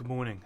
morning.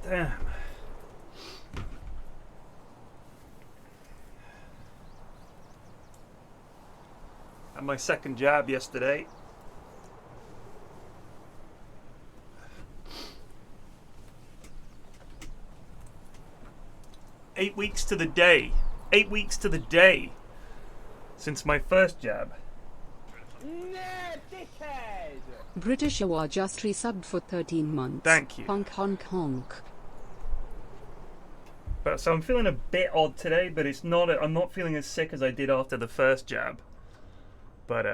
Damn. Had my second jab yesterday. Eight weeks to the day. 8 weeks to the day since my first jab. British Award just resubbed for 13 months. Thank you. Honk honk honk. But so I'm feeling a bit odd today, but it's not. I'm not feeling as sick as I did after the first jab. But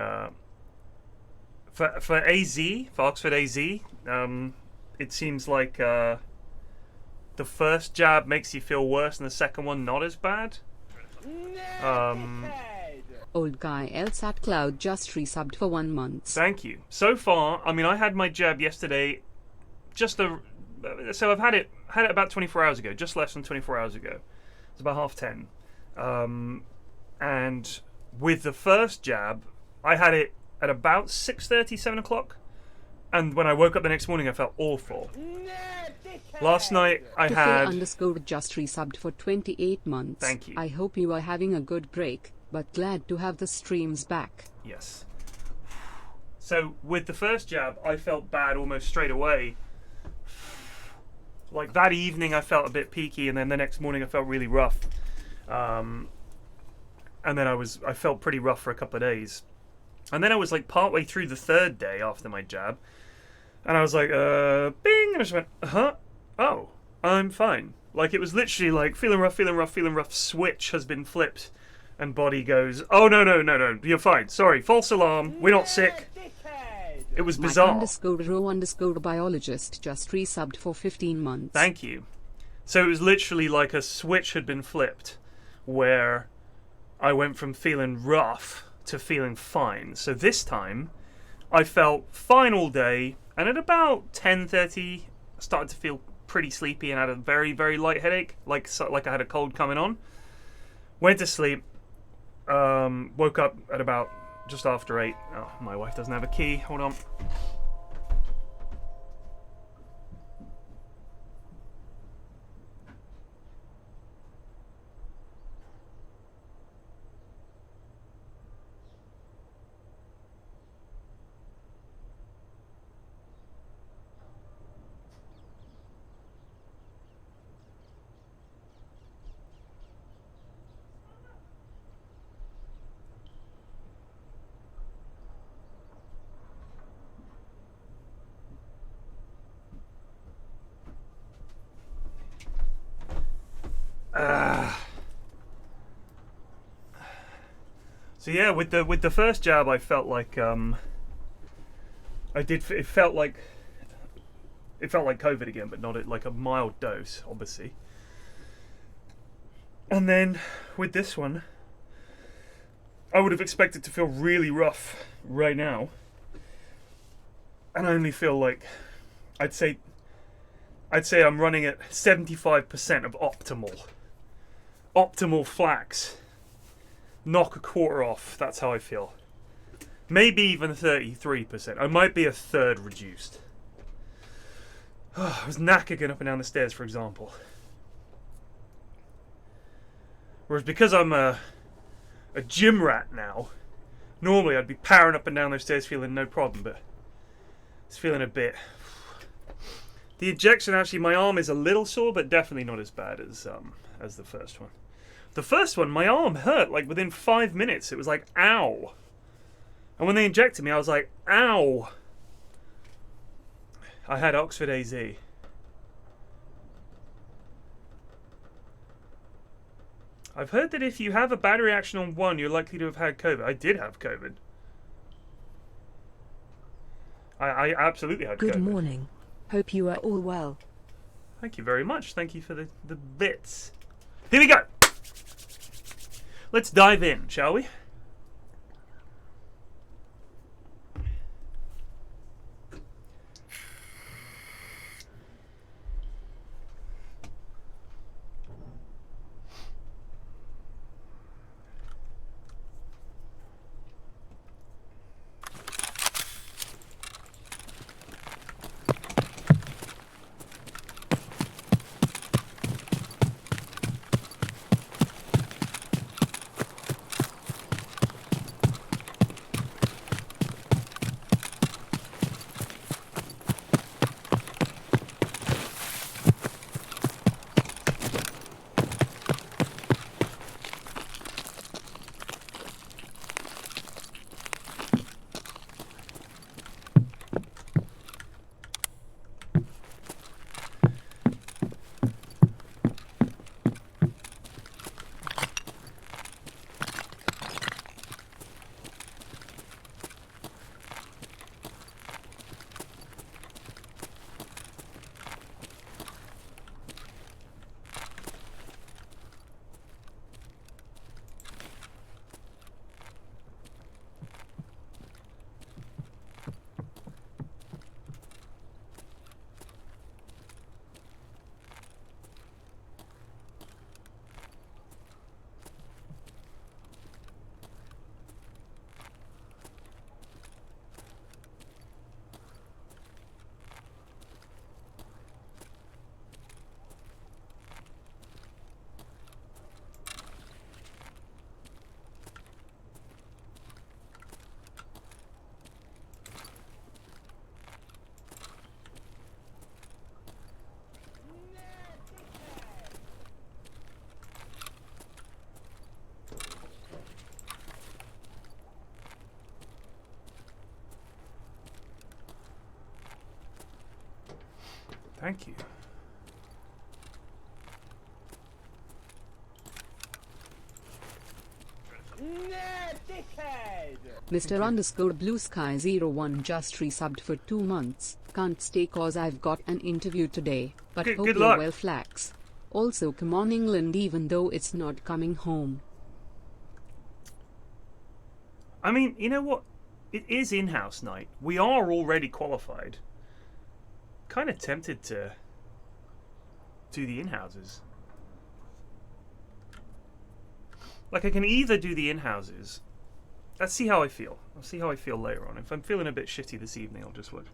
for AZ, for Oxford AZ, it seems like the first jab makes you feel worse, and the second one not as bad. Old guy LSAT Cloud just resubbed for 1 month. Thank you. So far, I mean, I had my jab yesterday. So I've had it about 24 hours ago, just less than 24 hours ago. It's about 10:30. And with the first jab, I had it at about 6:30, 7 o'clock. And when I woke up the next morning, I felt awful. Last night, I had... __ just resubbed for 28 months. Thank you. I hope you are having a good break, but glad to have the streams back. Yes. So with the first jab, I felt bad almost straight away. Like that evening, I felt a bit peaky, and then the next morning, I felt really rough. And then I felt pretty rough for a couple of days. And then I was like partway through the third day after my jab, and I was like, bing, and I just went, oh, I'm fine. Like it was literally like feeling rough, switch has been flipped, and body goes, oh no, you're fine. Sorry, false alarm, we're not sick. It was bizarre. _row_biologist just resubbed for 15 months. Thank you. So it was literally like a switch had been flipped, where I went from feeling rough to feeling fine. So this time, I felt fine all day, and at about 10:30, I started to feel pretty sleepy and had a very, very light headache, like I had a cold coming on. Went to sleep, woke up at about just after 8. Oh, my wife doesn't have a key. Hold on. So yeah, with the first jab, I felt like it felt like COVID again, but not at like a mild dose, obviously. And then with this one, I would have expected to feel really rough right now. and I only feel like I'd say I'm running at 75% of optimal flax. Knock a quarter off. That's how I feel. Maybe even 33%. I might be a third reduced. I was knackered going up and down the stairs, for example. Whereas because I'm a gym rat now, normally I'd be powering up and down those stairs feeling no problem, but it's feeling a bit. The injection, actually, my arm is a little sore, but definitely not as bad as the first one. The first one, my arm hurt like within 5 minutes. It was like, ow. And when they injected me, I was like, ow. I had Oxford AZ. I've heard that if you have a bad reaction on one, you're likely to have had COVID. I did have COVID. I absolutely had COVID. Good morning. Hope you are all well. Thank you very much. Thank you for the bits. Here we go. Let's dive in, shall we? Thank you. Mr. underscore Blue Sky 01 just resubbed for 2 months. Can't stay cause I've got an interview today, but Good hope you're luck. well, Flax. Also, come on England even though it's not coming home. I mean, you know what? It is in-house night. We are already qualified. Kind of tempted to do the in-houses. Like, I can either do the in-houses. Let's see how I feel. I'll see how I feel later on. If I'm feeling a bit shitty this evening, I'll just work.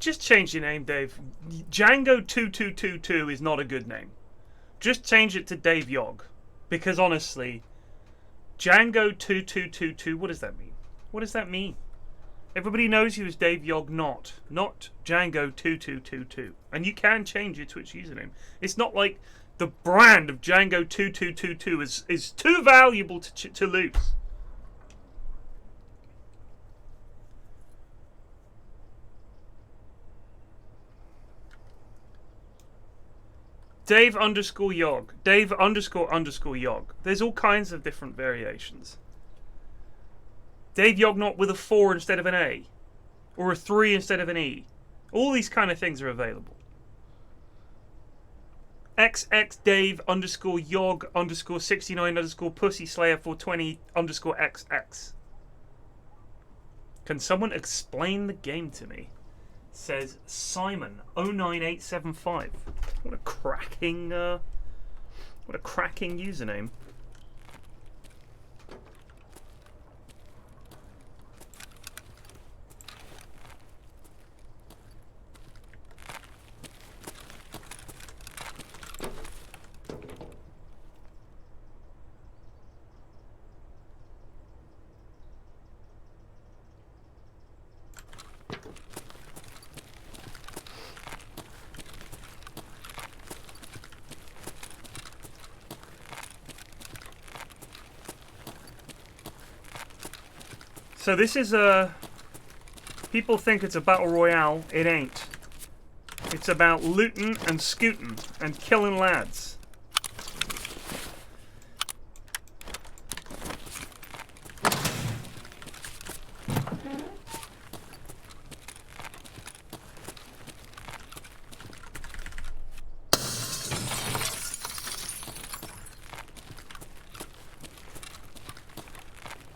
Just change your name, Dave. Django2222 is not a good name. Just change it to Dave Yog. Because honestly, Django2222, what does that mean? What does that mean? Everybody knows you as Dave Yog, not Django2222. And you can change your Twitch username. It's not like the brand of Django2222 is too valuable to lose. Dave underscore Yog. Dave underscore Yog. There's all kinds of different variations. Dave Yog not with a 4 instead of an A. Or a 3 instead of an E. All these kind of things are available. XX Dave underscore Yog underscore 69 underscore Pussy Slayer 420 underscore XX. Can someone explain the game to me? Says Simon 09875. What a cracking username. So this is people think it's a battle royale. It ain't. It's about looting and scooting and killing lads.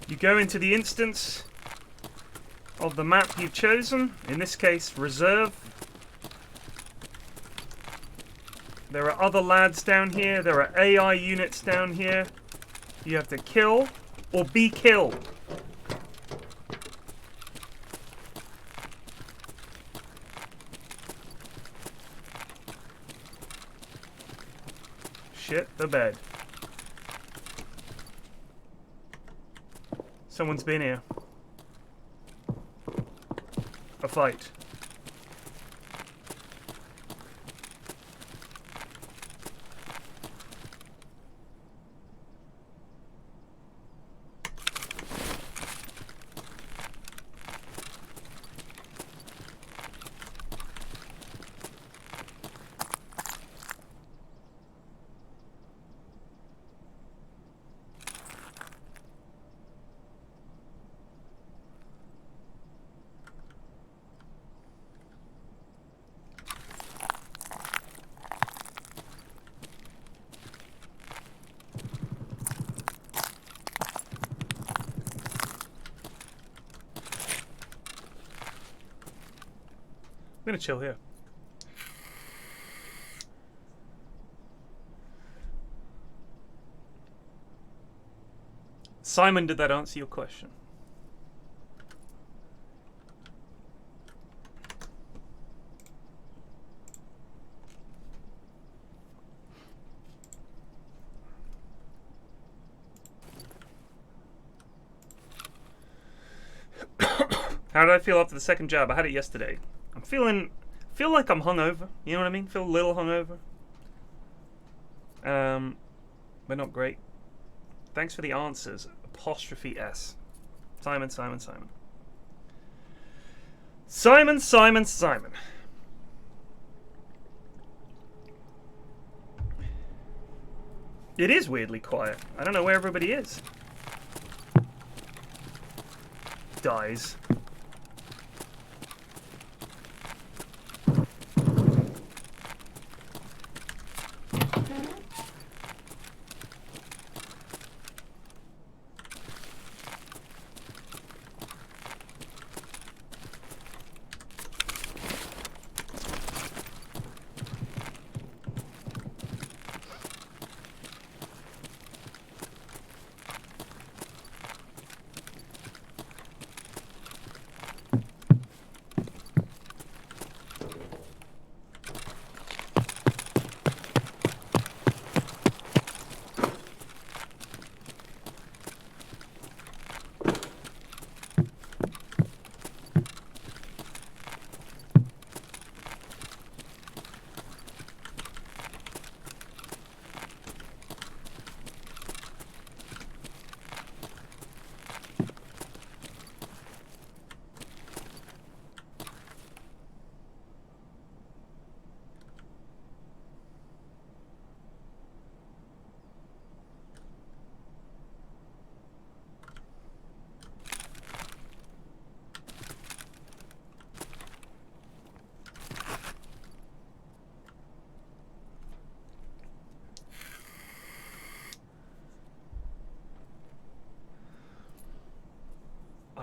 You go into the instance of the map you've chosen, in this case reserve. There are other lads down here, there are AI units down here. You have to kill or be killed. Shit the bed. Someone's been here. A fight. I'm gonna chill here. Simon, did that answer your question? How did I feel after the second jab? I had it yesterday. Feel like I'm hungover. You know what I mean? Feel a little hungover. But not great. Thanks for the answers. Apostrophe S. Simon. It is weirdly quiet. I don't know where everybody is. Dies.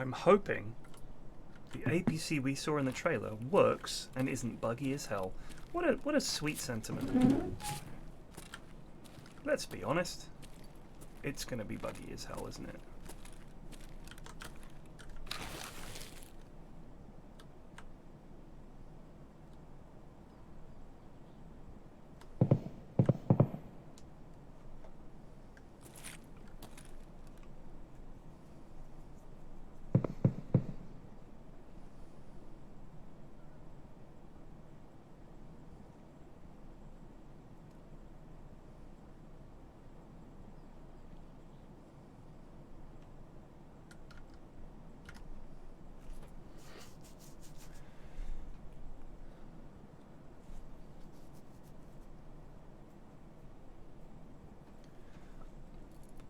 I'm hoping the APC we saw in the trailer works and isn't buggy as hell. What a sweet sentiment. Let's be honest. It's gonna be buggy as hell, isn't it?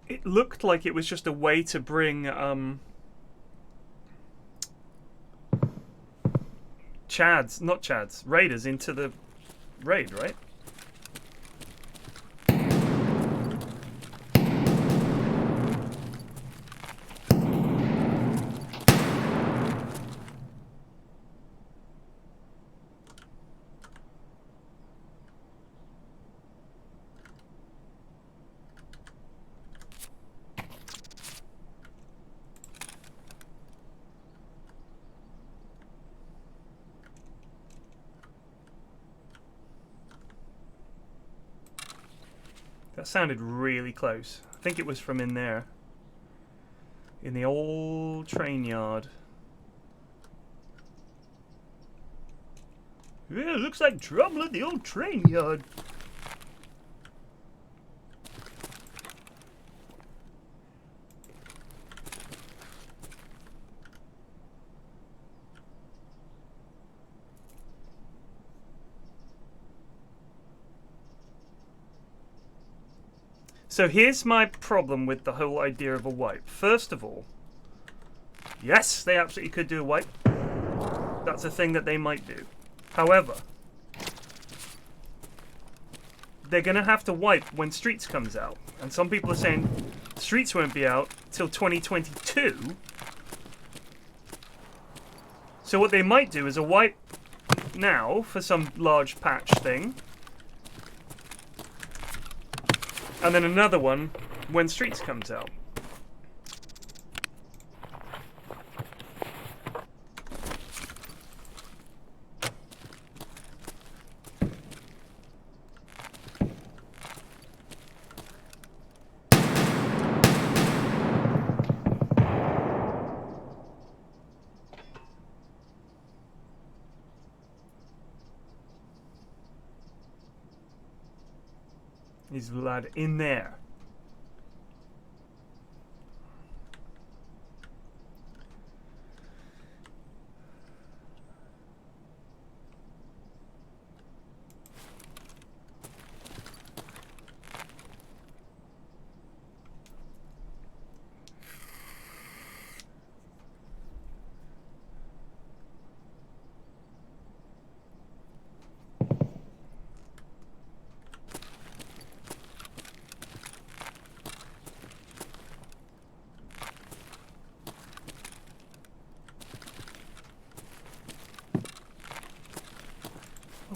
It looked like it was just a way to bring raiders into the raid, right? That sounded really close. I think it was from in there. In the old train yard. Yeah, looks like trouble at the old train yard. So here's my problem with the whole idea of a wipe. First of all, yes, they absolutely could do a wipe. That's a thing that they might do. However, they're going to have to wipe when Streets comes out. And some people are saying Streets won't be out till 2022. So what they might do is a wipe now for some large patch thing. And then another one when Streets comes out. He's the lad in there.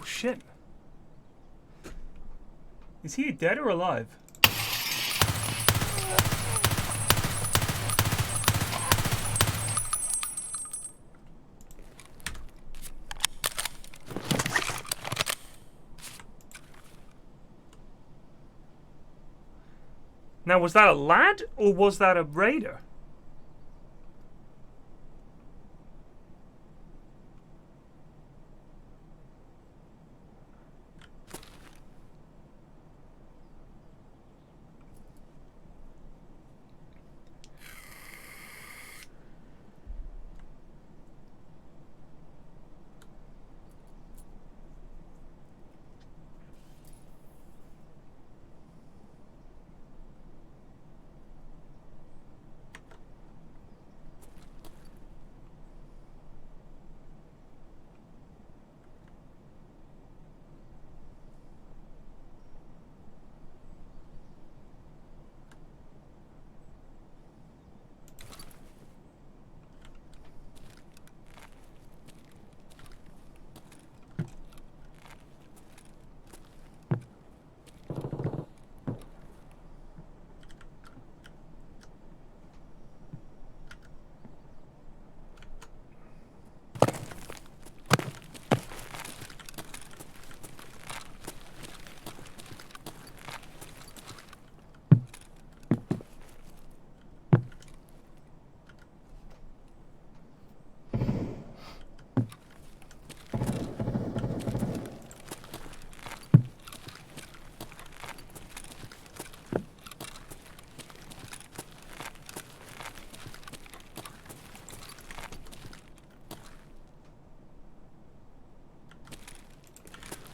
Oh shit. Is he dead or alive? Now, was that a lad or was that a raider?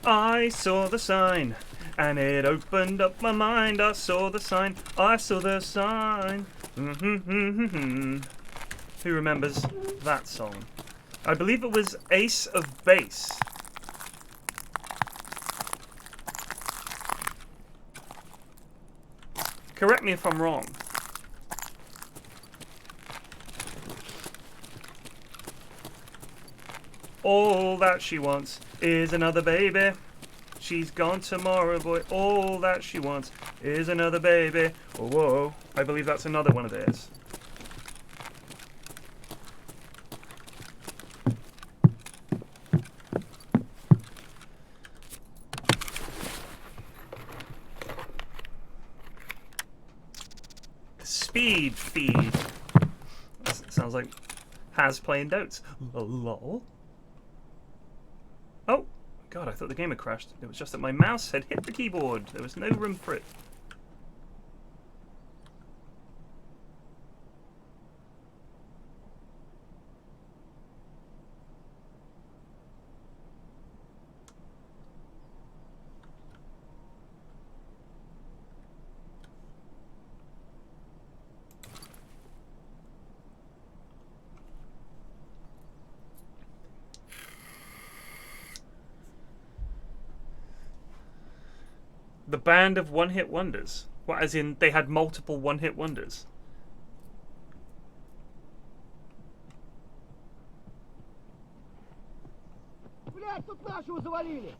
I saw the sign, and it opened up my mind. I saw the sign, I saw the sign. Who remembers that song? I believe it was Ace of Base. Correct me if I'm wrong. All that she wants is another baby. She's gone tomorrow, boy. All that she wants is another baby. Oh, whoa. I believe that's another one of theirs. Speed feed. Sounds like Has playing Dotes. Lol. Oh, God, I thought the game had crashed. It was just that my mouse had hit the keyboard. There was no room for it. The band of one-hit wonders. What, as in they had multiple one-hit wonders? Блядь, тут нашего завалили!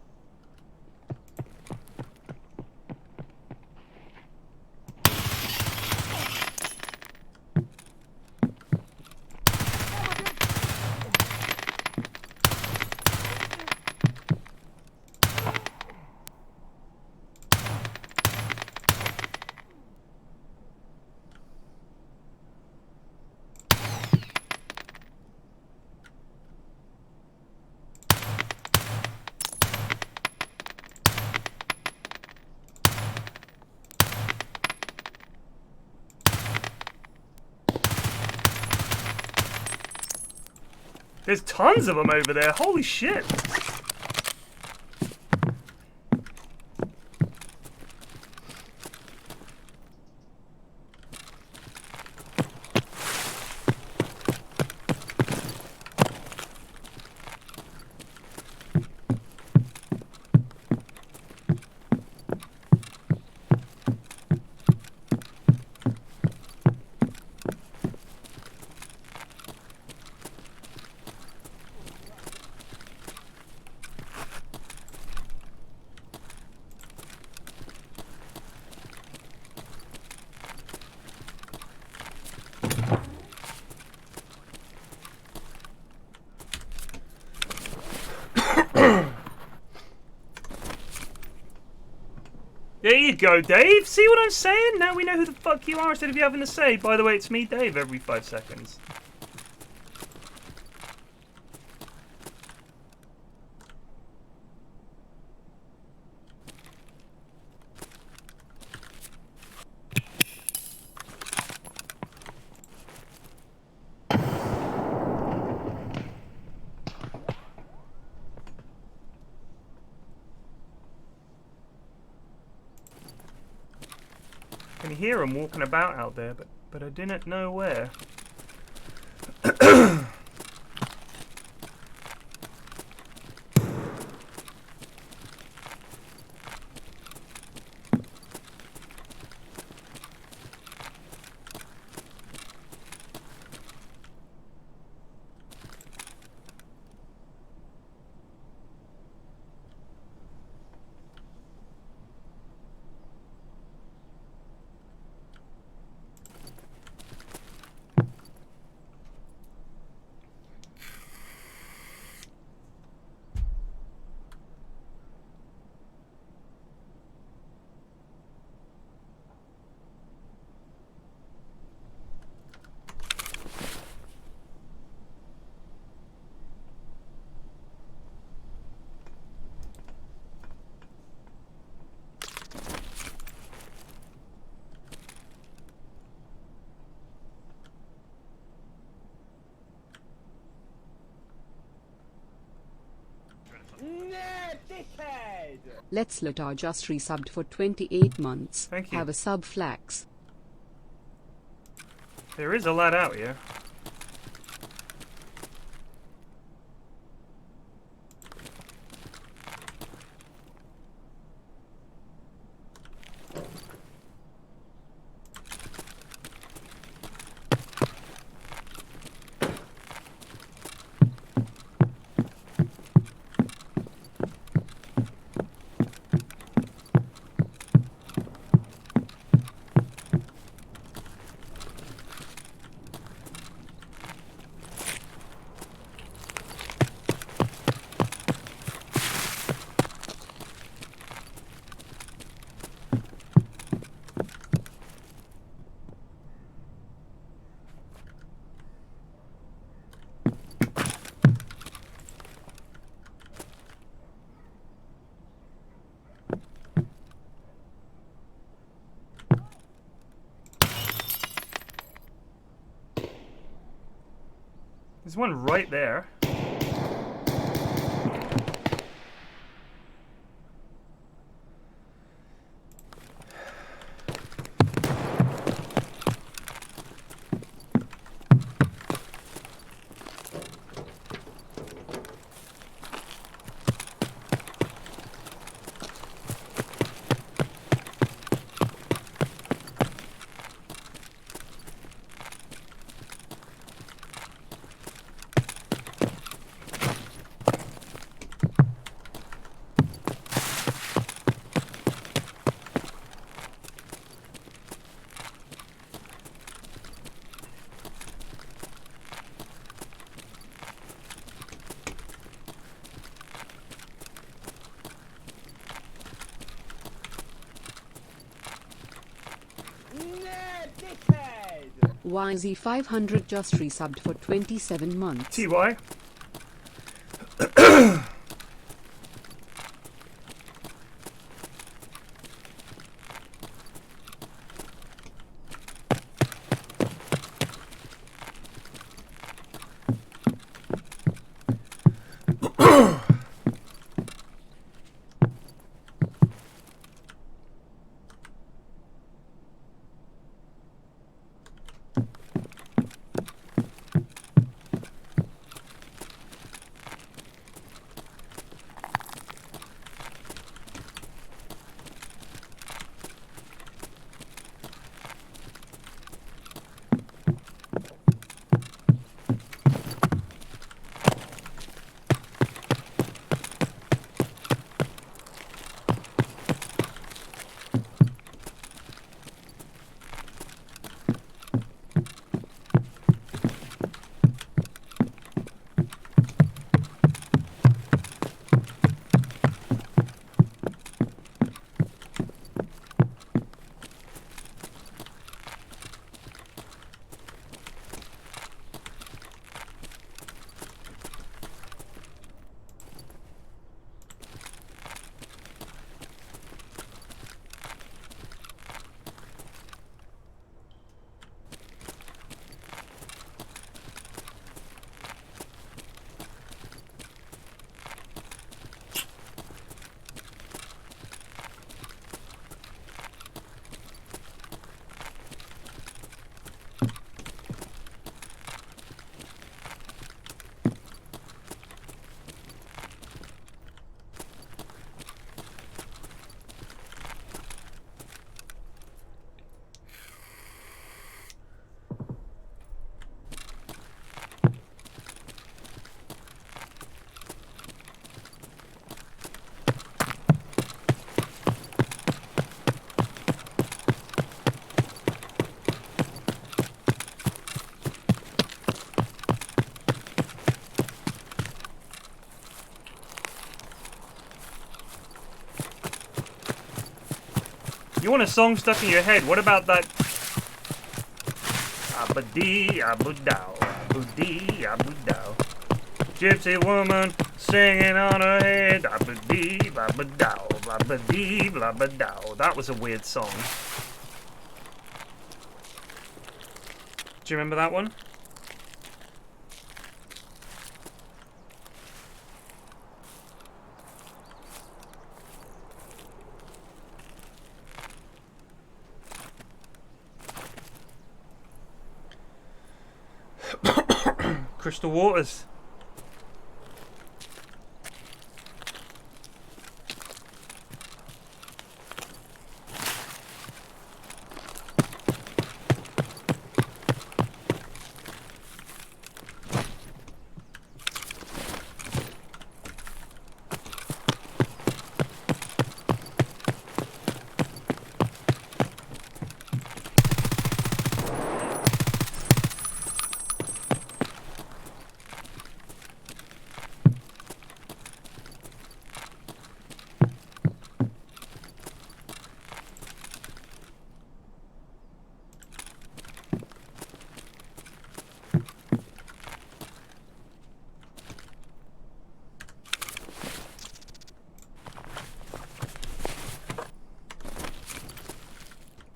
There's tons of them over there. Holy shit. There you go, Dave. See what I'm saying? Now we know who the fuck you are instead of you having to say, by the way, it's me, Dave, every 5 seconds. I can hear them walking about out there, but I didn't know where. Let's Latar just resubbed for 28 months. Thank you. Have a sub flax. There is a lot out here. There's one right there. YZ500 just resubbed for 27 months. TY. You want a song stuck in your head? What about that? Abadee, abudow, abudee, abudow. Gypsy woman singing on her head. Abadee, abudow, abadee, abudow. That was a weird song. Do you remember that one? crystal waters.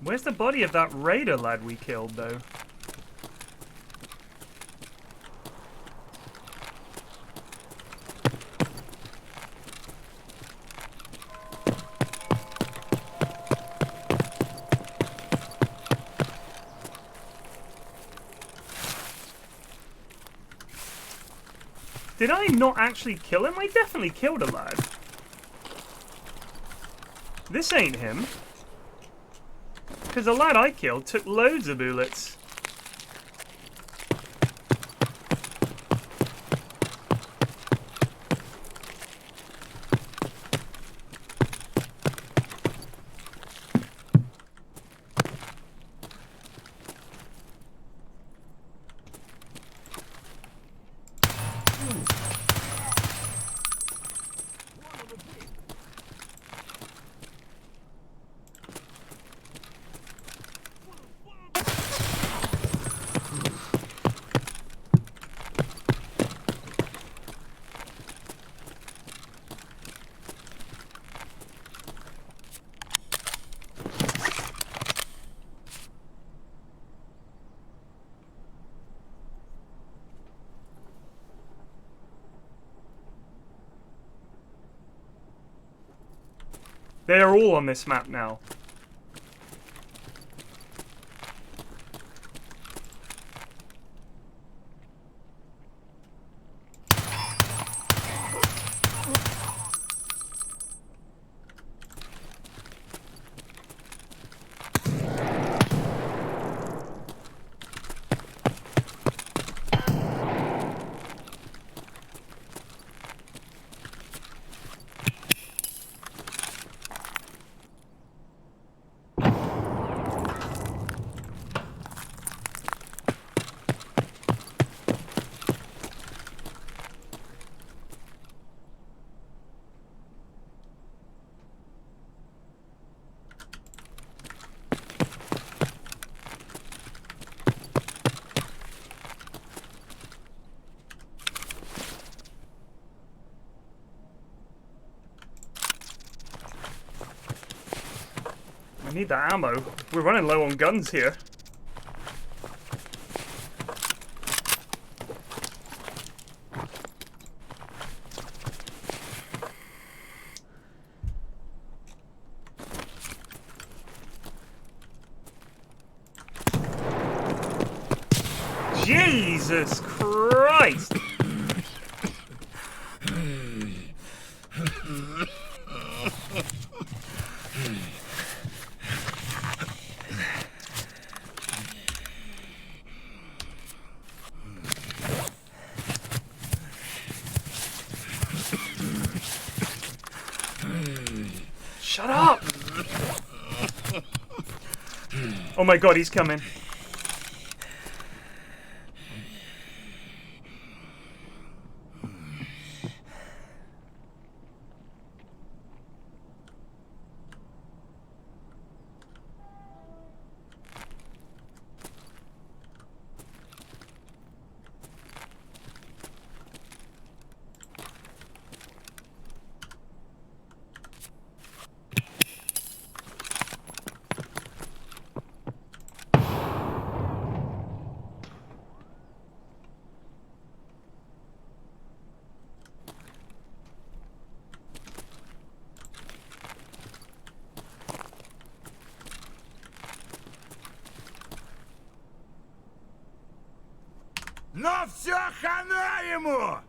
Where's the body of that raider lad we killed, though? Did I not actually kill him? I definitely killed a lad. This ain't him. Because the lad I killed took loads of bullets. They are all on this map now. I need the ammo. We're running low on guns here. Jesus Christ! Shut up! Oh my god, he's coming. Но все хана ему!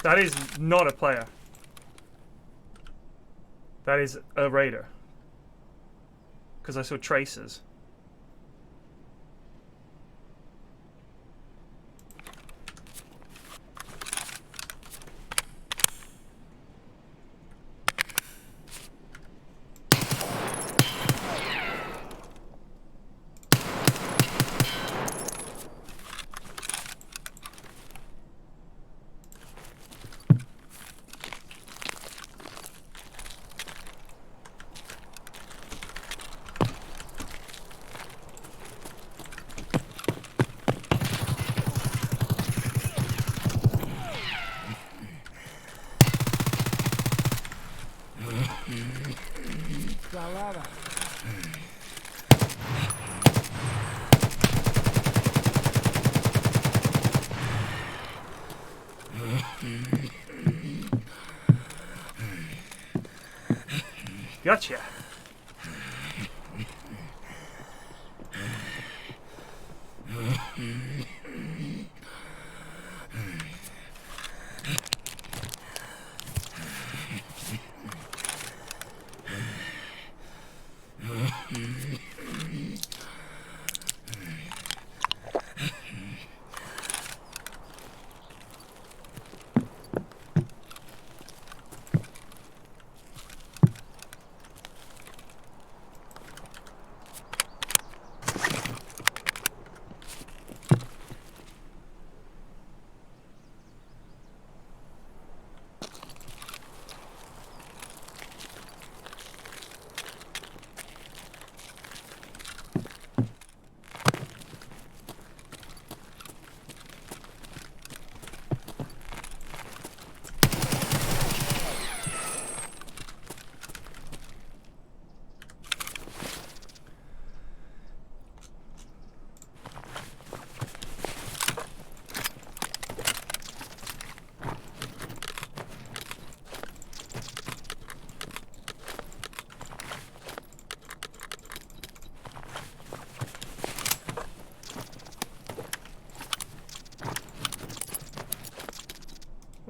That is not a player. That is a raider. Because I saw traces. Salada. Gotcha.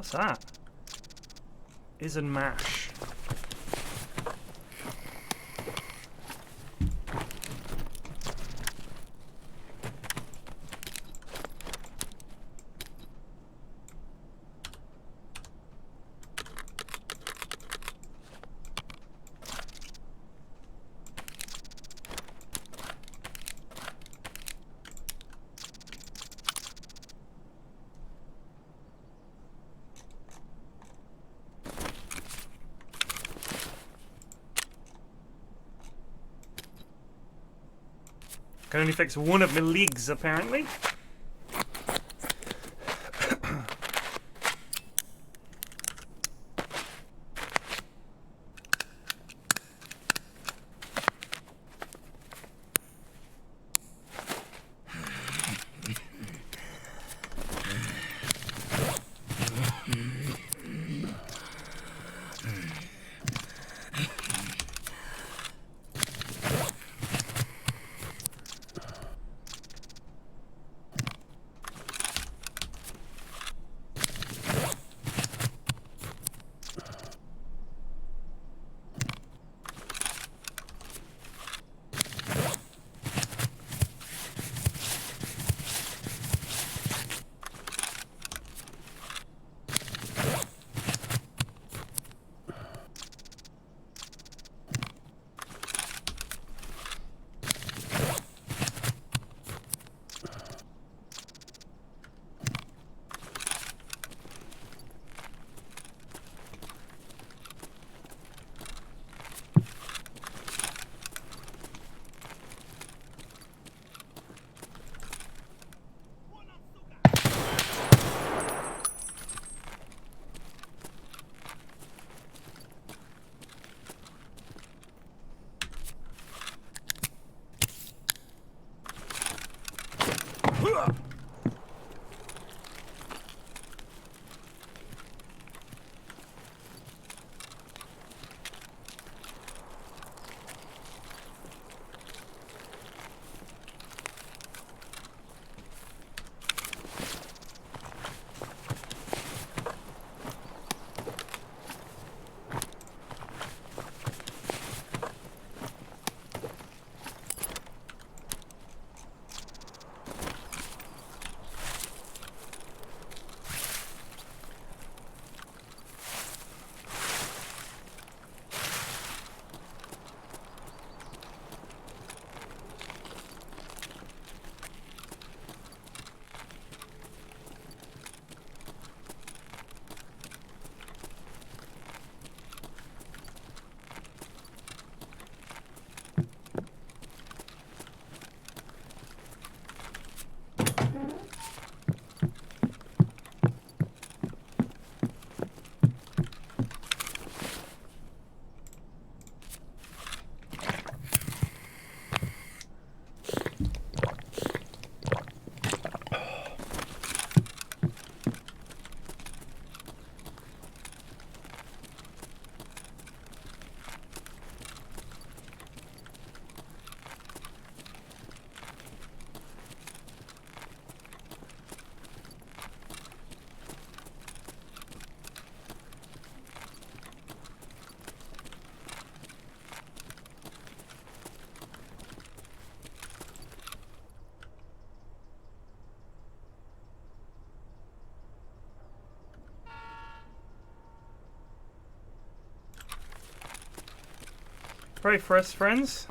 What's that? Is and mash. Can only fix one of my legs, apparently. Pray for us, friends.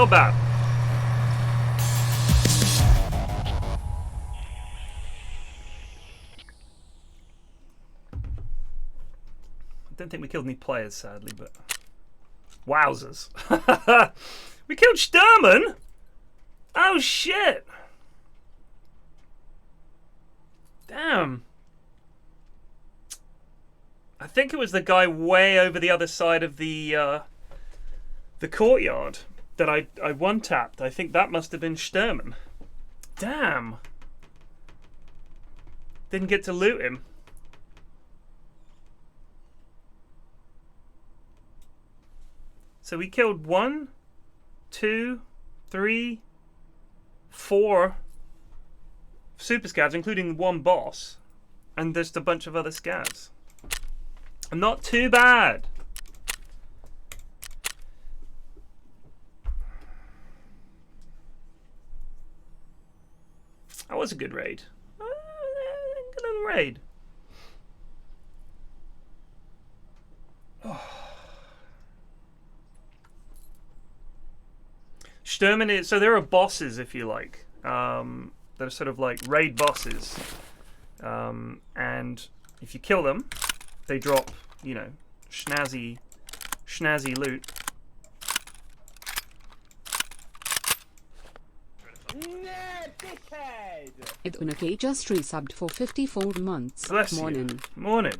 Not bad. I don't think we killed any players, sadly, but wowzers. We killed Sturman? Oh shit. Damn. I think it was the guy way over the other side of the courtyard that I one-tapped. I think that must have been Sturman. Damn. Didn't get to loot him. So we killed 1, 2, 3, 4 super scavs, including one boss, and just a bunch of other scavs. Not too bad. That was a good raid. Good little raid. Sturman is, so there are bosses, if you like, that are sort of like raid bosses, and if you kill them, they drop, you know, snazzy loot. Idunake just resubbed for 54 months. Bless Morning. you. Morning.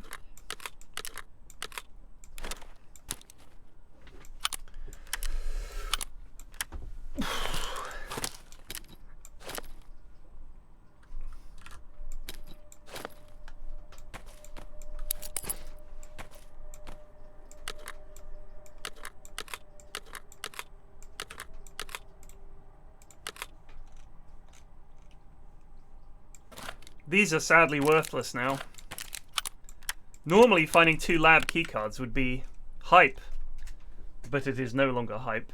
These are sadly worthless now. Normally finding 2 lab keycards would be hype, but it is no longer hype.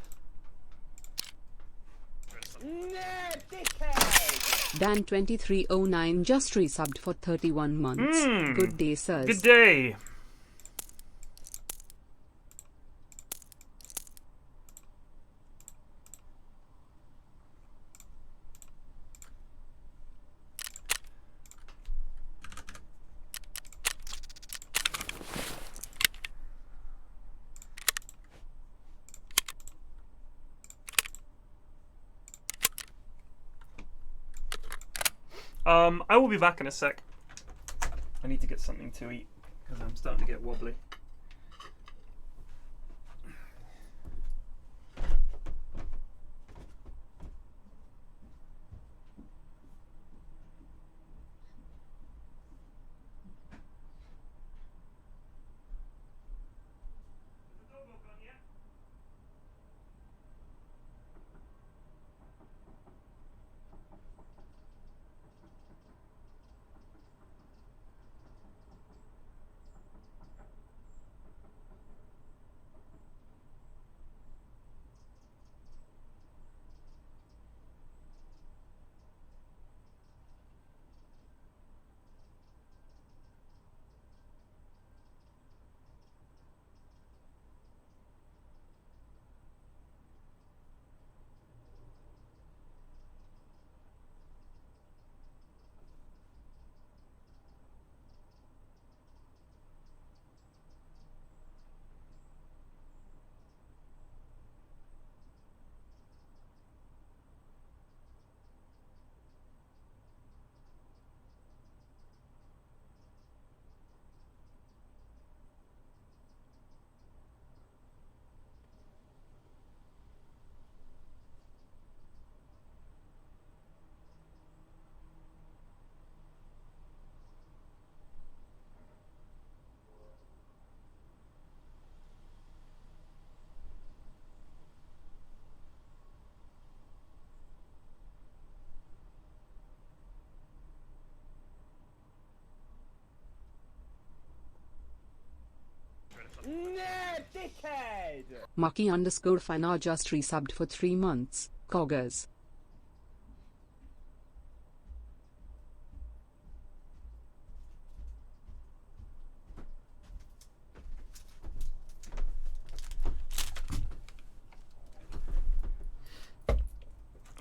Dan2309 just resubbed for 31 months. Good day, sirs. Good day. I will be back in a sec. I need to get something to eat because I'm starting to get wobbly. Mucky_Fina just resubbed for 3 months. Coggers.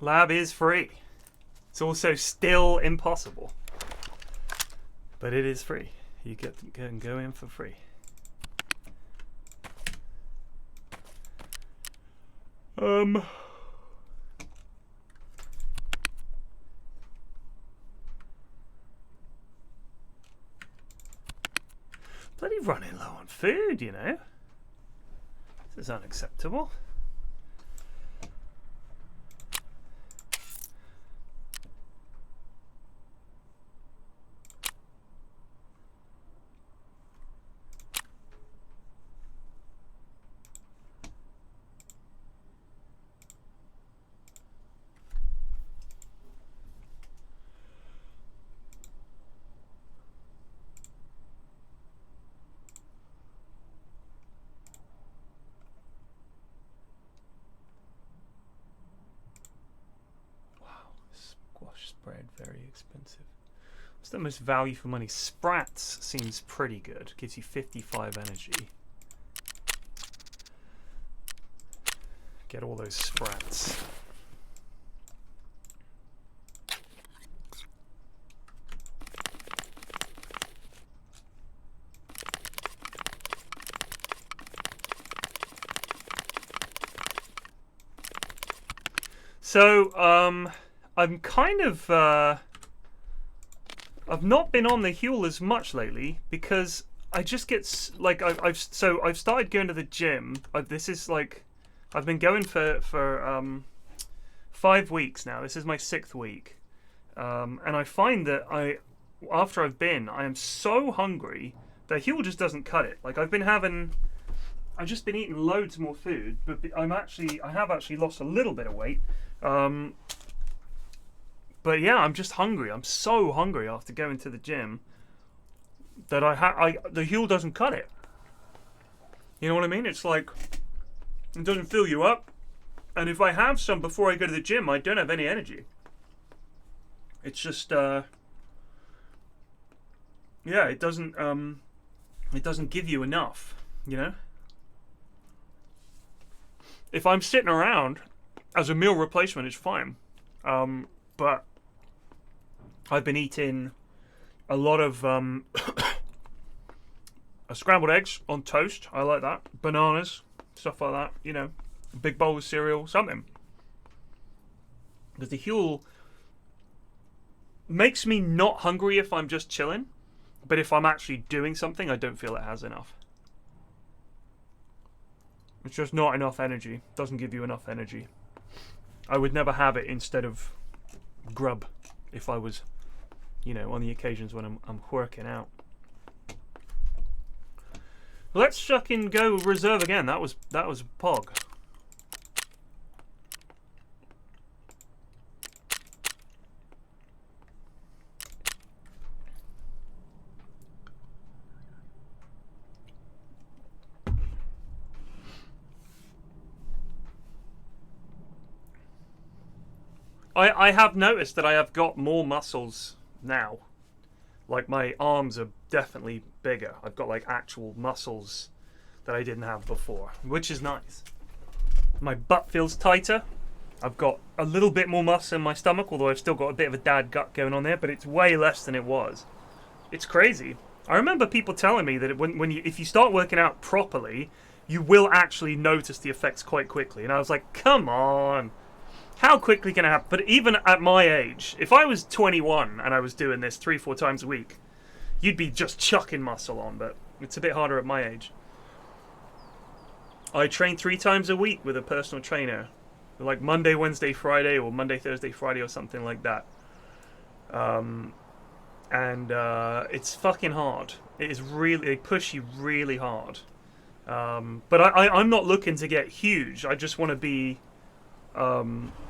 Lab is free. It's also still impossible. But it is free. You can go in for free. Bloody running low on food, you know. This is unacceptable. Spread, very expensive. What's the most value for money? Sprats seems pretty good. Gives you 55 energy. Get all those sprats. So, I'm kind of, I've not been on the Huel as much lately because I just get, like, I've started going to the gym. This is like, I've been going for 5 weeks now. This is my 6th week. And I find that after I've been, I am so hungry that Huel just doesn't cut it. Like, I've just been eating loads more food, but I have actually lost a little bit of weight. But yeah, I'm just hungry. I'm so hungry after going to the gym that the Huel doesn't cut it. You know what I mean? It's like, it doesn't fill you up. And if I have some before I go to the gym, I don't have any energy. It's just, yeah, it doesn't give you enough, you know? If I'm sitting around as a meal replacement, it's fine. But I've been eating a lot of scrambled eggs on toast. I like that. Bananas, stuff like that. You know, a big bowl of cereal, something. Because the Huel makes me not hungry if I'm just chilling. But if I'm actually doing something, I don't feel it has enough. It's just not enough energy. Doesn't give you enough energy. I would never have it instead of grub if I was, you know, on the occasions when I'm working out. Let's fucking go reserve again. That was Pog. I have noticed that I have got more muscles now. Like, my arms are definitely bigger. I've got, like, actual muscles that I didn't have before, which is nice. My butt feels tighter. I've got a little bit more muscle in my stomach, although I've still got a bit of a dad gut going on there, but it's way less than it was. It's crazy. I remember people telling me that if you start working out properly, you will actually notice the effects quite quickly. And I was like, come on. How quickly can it happen? But even at my age, if I was 21 and I was doing this 3-4 times a week, you'd be just chucking muscle on, but it's a bit harder at my age. I train 3 times a week with a personal trainer. Like Monday, Wednesday, Friday, or Monday, Thursday, Friday, or something like that. It's fucking hard. It is really, they push you really hard. But I'm not looking to get huge. I just want to be...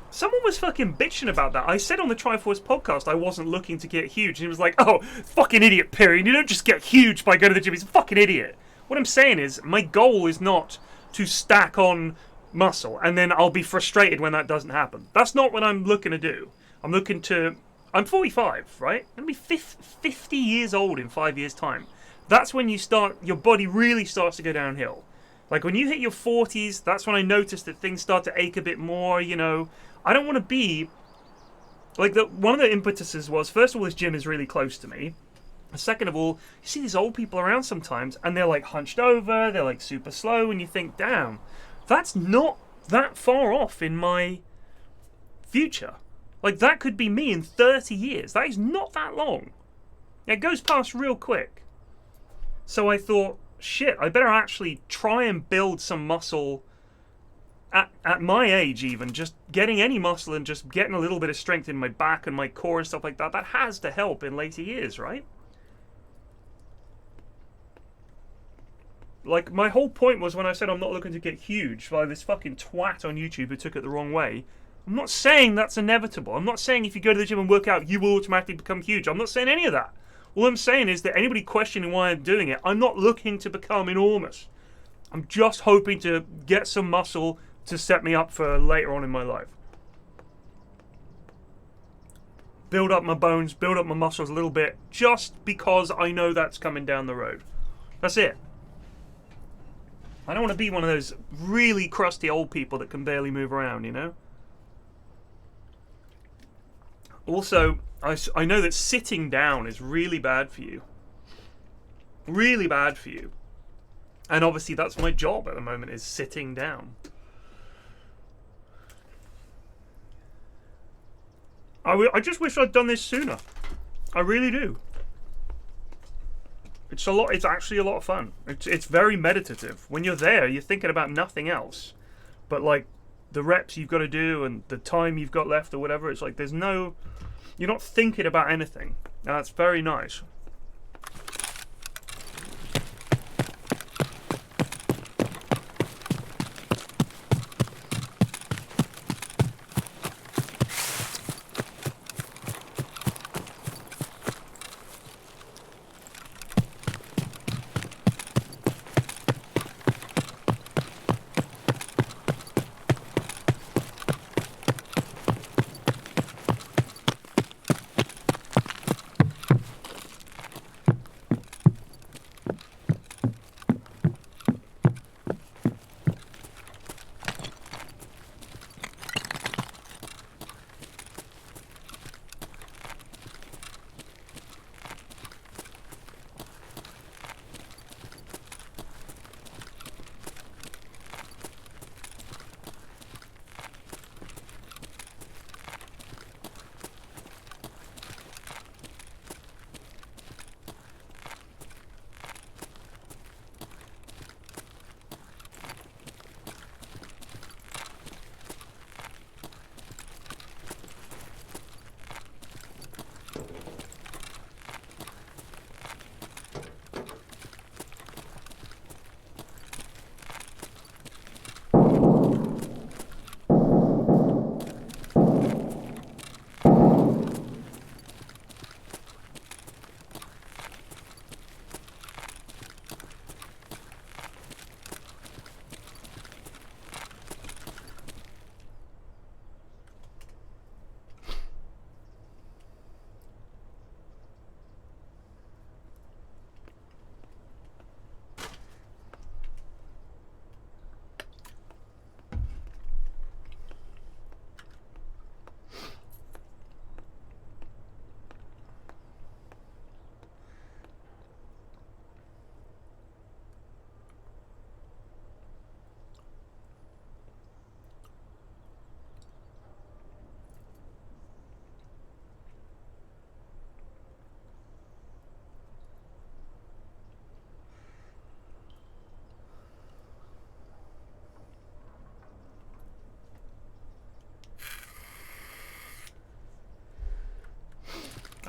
Someone was fucking bitching about that. I said on the Triforce podcast I wasn't looking to get huge. And he was like, oh, fucking idiot, Perry. You don't just get huge by going to the gym. He's a fucking idiot. What I'm saying is, my goal is not to stack on muscle and then I'll be frustrated when that doesn't happen. That's not what I'm looking to do. I'm 45, right? I'm going to be 50 years old in 5 years' time. That's when your body really starts to go downhill. Like when you hit your 40s, that's when I noticed that things start to ache a bit more, you know. I don't want to be like one of the impetuses was, first of all, this gym is really close to me. Second of all, you see these old people around sometimes and they're like hunched over, they're like super slow, and you think, damn, that's not that far off in my future. Like that could be me in 30 years. That is not that long. It goes past real quick. So I thought, shit, I better actually try and build some muscle at my age, even just getting any muscle and just getting a little bit of strength in my back and my core and stuff like that. That has to help in later years, right? Like, my whole point was when I said I'm not looking to get huge by this fucking twat on YouTube who took it the wrong way. I'm not saying that's inevitable. I'm not saying if you go to the gym and work out, you will automatically become huge. I'm not saying any of that. All I'm saying is that anybody questioning why I'm doing it, I'm not looking to become enormous. I'm just hoping to get some muscle to set me up for later on in my life. Build up my bones, build up my muscles a little bit, just because I know that's coming down the road. That's it. I don't want to be one of those really crusty old people that can barely move around, you know? Also, I know that sitting down is really bad for you. Really bad for you. And obviously that's my job at the moment, is sitting down. I just wish I'd done this sooner. I really do. It's actually a lot of fun. It's very meditative. When you're there, you're thinking about nothing else. But like the reps you've got to do and the time you've got left or whatever, it's like you're not thinking about anything. That's very nice.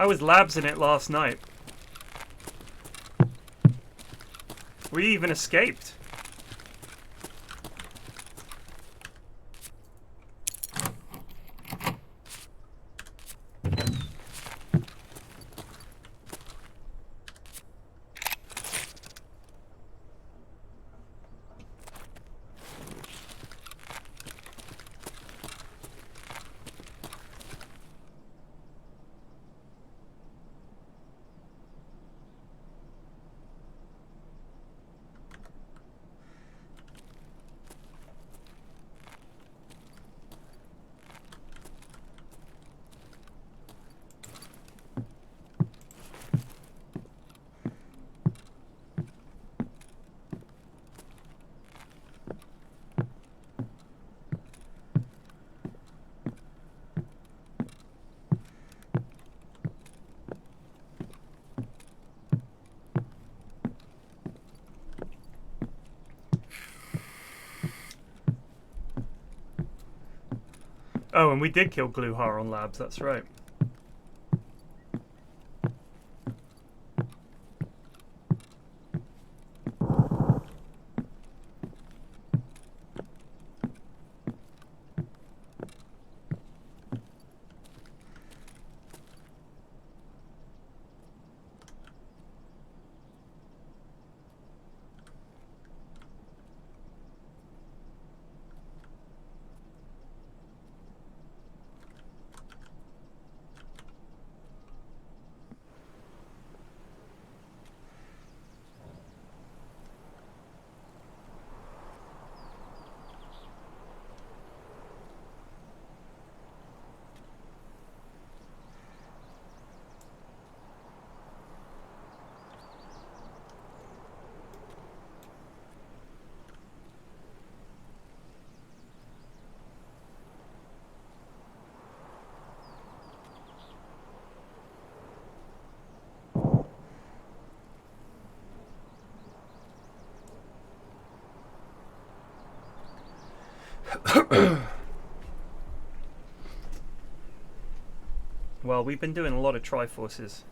I was labsing it last night. We even escaped. Oh, and we did kill Gluhar on Labs, that's right. Well, we've been doing a lot of Triforces.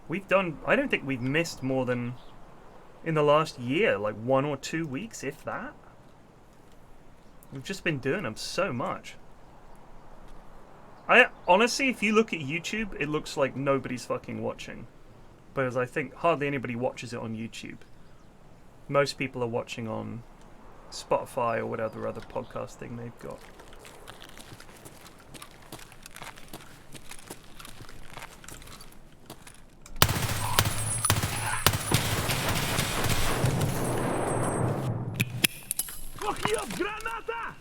We've done, I don't think we've missed more than, in the last year, like 1 or 2 weeks, if that. We've just been doing them so much. Honestly, if you look at YouTube, it looks like nobody's fucking watching. Because I think hardly anybody watches it on YouTube. Most people are watching on Spotify or whatever other podcast thing they've got. Fuck you up, granata!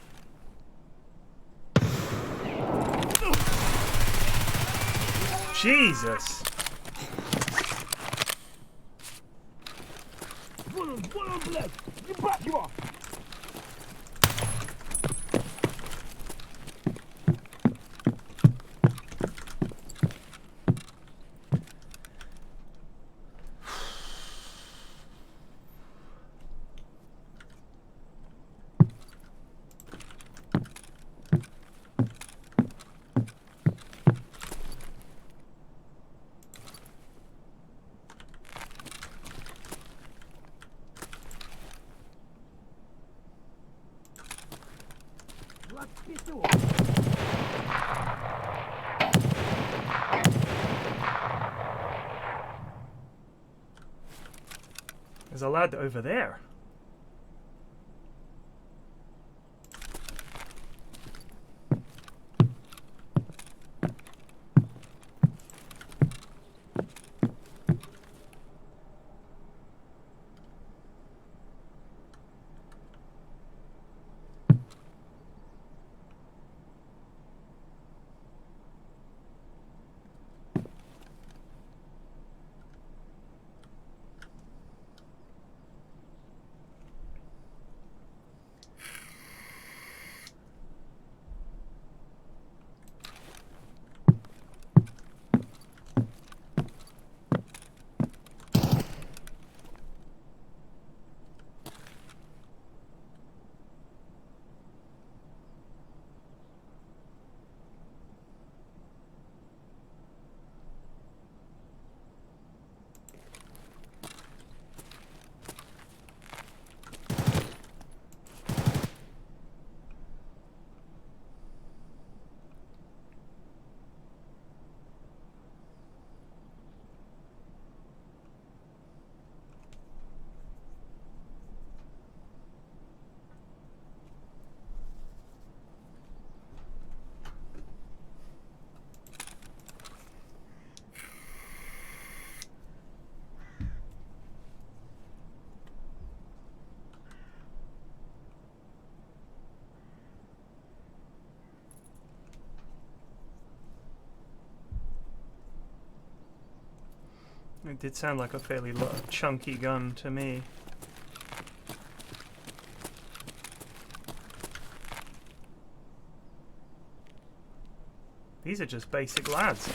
Jesus! Вон он, блядь! Ебать его! There's a lad over there. It did sound like a fairly chunky gun to me. These are just basic lads.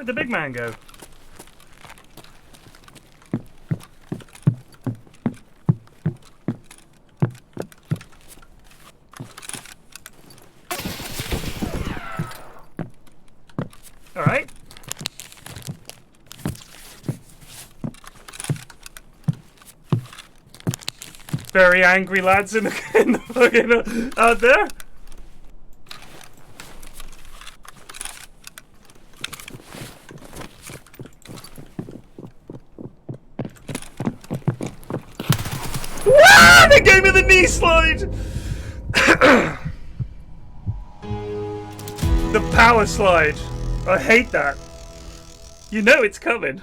Where'd the big man go? Alright. Very angry lads in the fucking out there. Ah, they gave me the knee slide. The power slide. I hate that. You know it's coming.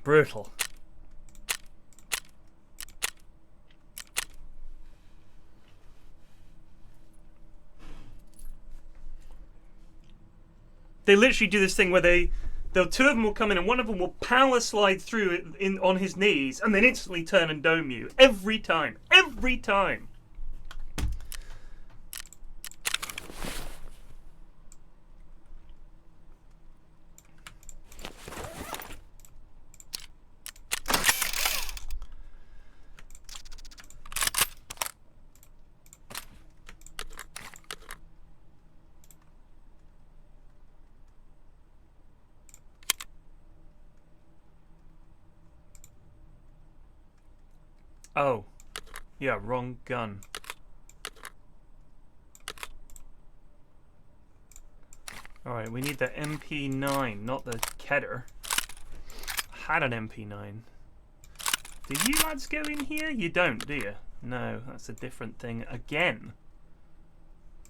Brutal. They literally do this thing where the two of them will come in and one of them will power slide through it on his knees and then instantly turn and dome you. Every time. Every time. Oh, yeah, wrong gun. Alright, we need the MP9, not the Kedder. I had an MP9. Do you lads go in here? You don't, do you? No, that's a different thing again.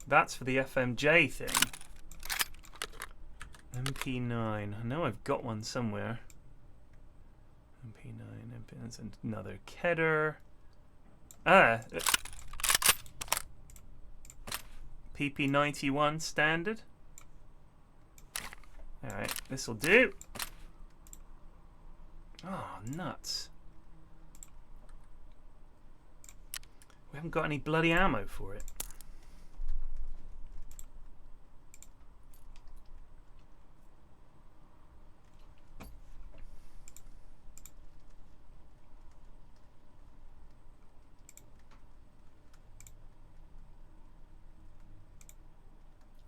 That's for the FMJ thing. MP9. I know I've got one somewhere. MP9, that's another Kedder. PP91 standard. Alright, this'll do. Oh, nuts. We haven't got any bloody ammo for it.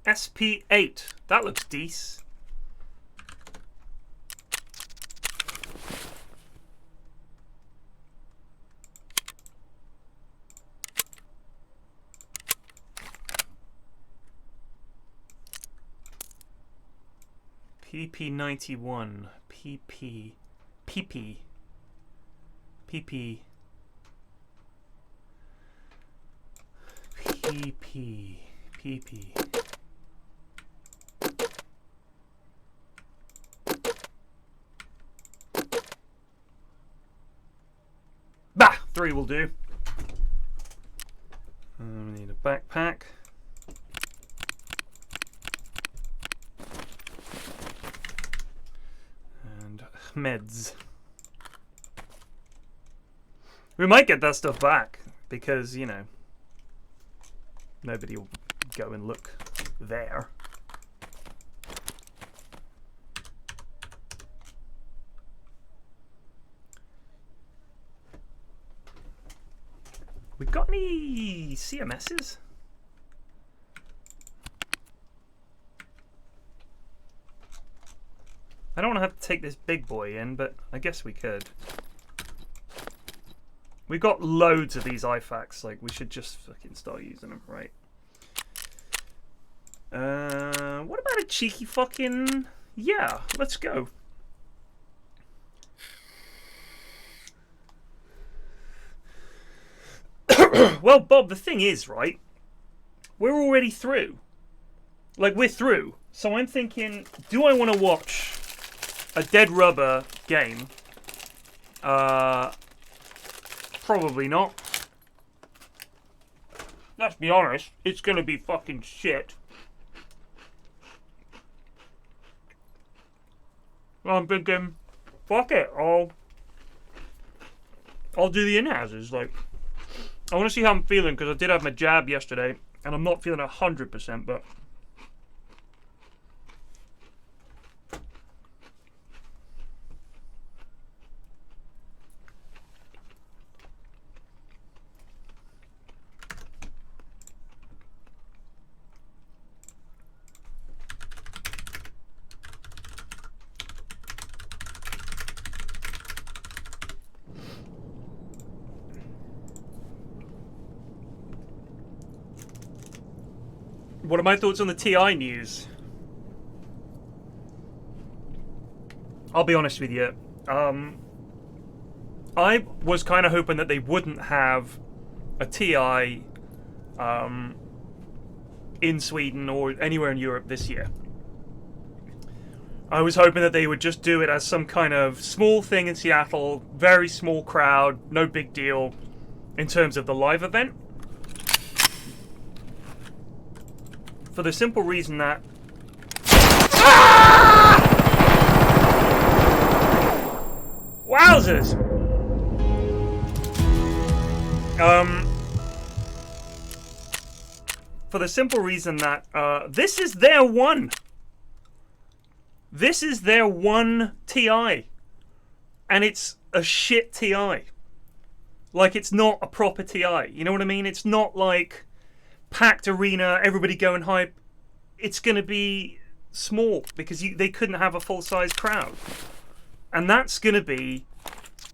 SP8. That looks decent. PP91. PP. PP. PP. PP. PP. Bah! 3 will do. We need a backpack. And meds. We might get that stuff back because, you know, nobody will go and look there. We got any CMSs? I don't want to have to take this big boy in, but I guess we could. We got loads of these IFAKs, like we should just fucking start using them, right? What about a cheeky fucking... Yeah, let's go. Well, Bob, the thing is, right? We're already through. Like, we're through. So I'm thinking, do I want to watch a Dead Rubber game? Probably not. Let's be honest, it's gonna be fucking shit. I'm thinking, fuck it, I'll do the in-houses. Like, I want to see how I'm feeling because I did have my jab yesterday, and I'm not feeling 100%, but What are my thoughts on the TI news? I'll be honest with you. I was kind of hoping that they wouldn't have a TI in Sweden or anywhere in Europe this year. I was hoping that they would just do it as some kind of small thing in Seattle, very small crowd, no big deal in terms of the live event. For the simple reason that... Wowzers! For the simple reason that this is their one. This is their one TI. And it's a shit TI. Like, it's not a proper TI. You know what I mean? It's not like packed arena, everybody going hype. It's going to be small because they couldn't have a full-size crowd. And that's going to be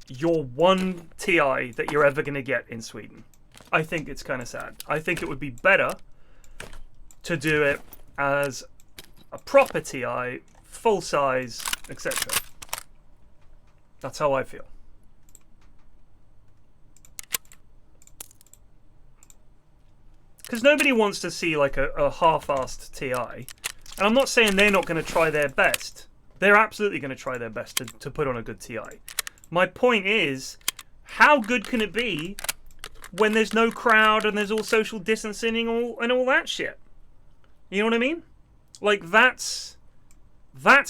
your one TI that you're ever going to get in Sweden. I think it's kind of sad. I think it would be better to do it as a proper TI, full size, etc. That's how I feel. Because nobody wants to see like a half-assed TI. And I'm not saying they're not going to try their best. They're absolutely going to try their best to put on a good TI. My point is, how good can it be when there's no crowd and there's all social distancing and all that shit? You know what I mean? Like, that's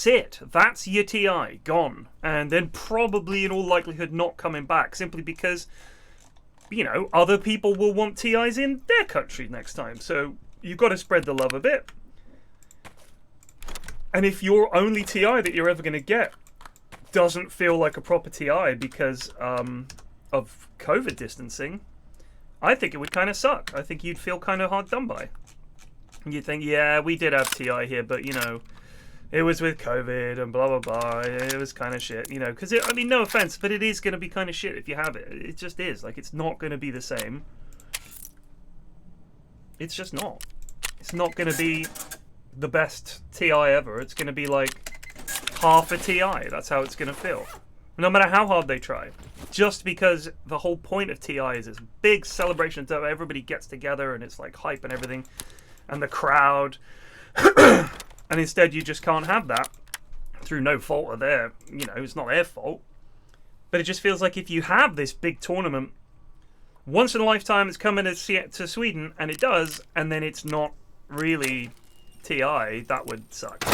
it. That's your TI, gone. And then probably in all likelihood not coming back, simply because, you know, other people will want TIs in their country next time. So you've got to spread the love a bit. And if your only TI that you're ever going to get doesn't feel like a proper TI because of COVID distancing, I think it would kind of suck. I think you'd feel kind of hard done by. You'd think, yeah, we did have TI here, but, you know, it was with COVID and blah, blah, blah. It was kind of shit, you know. Because, I mean, no offense, but it is going to be kind of shit if you have it. It just is. Like, it's not going to be the same. It's just not. It's not going to be the best TI ever. It's going to be like half a TI. That's how it's going to feel. No matter how hard they try. Just because the whole point of TI is this big celebration that everybody gets together and it's like hype and everything. And the crowd. And instead you just can't have that. Through no fault of their, you know, it's not their fault. But it just feels like if you have this big tournament, once in a lifetime it's coming to Sweden, and it does, and then it's not really TI, that would suck.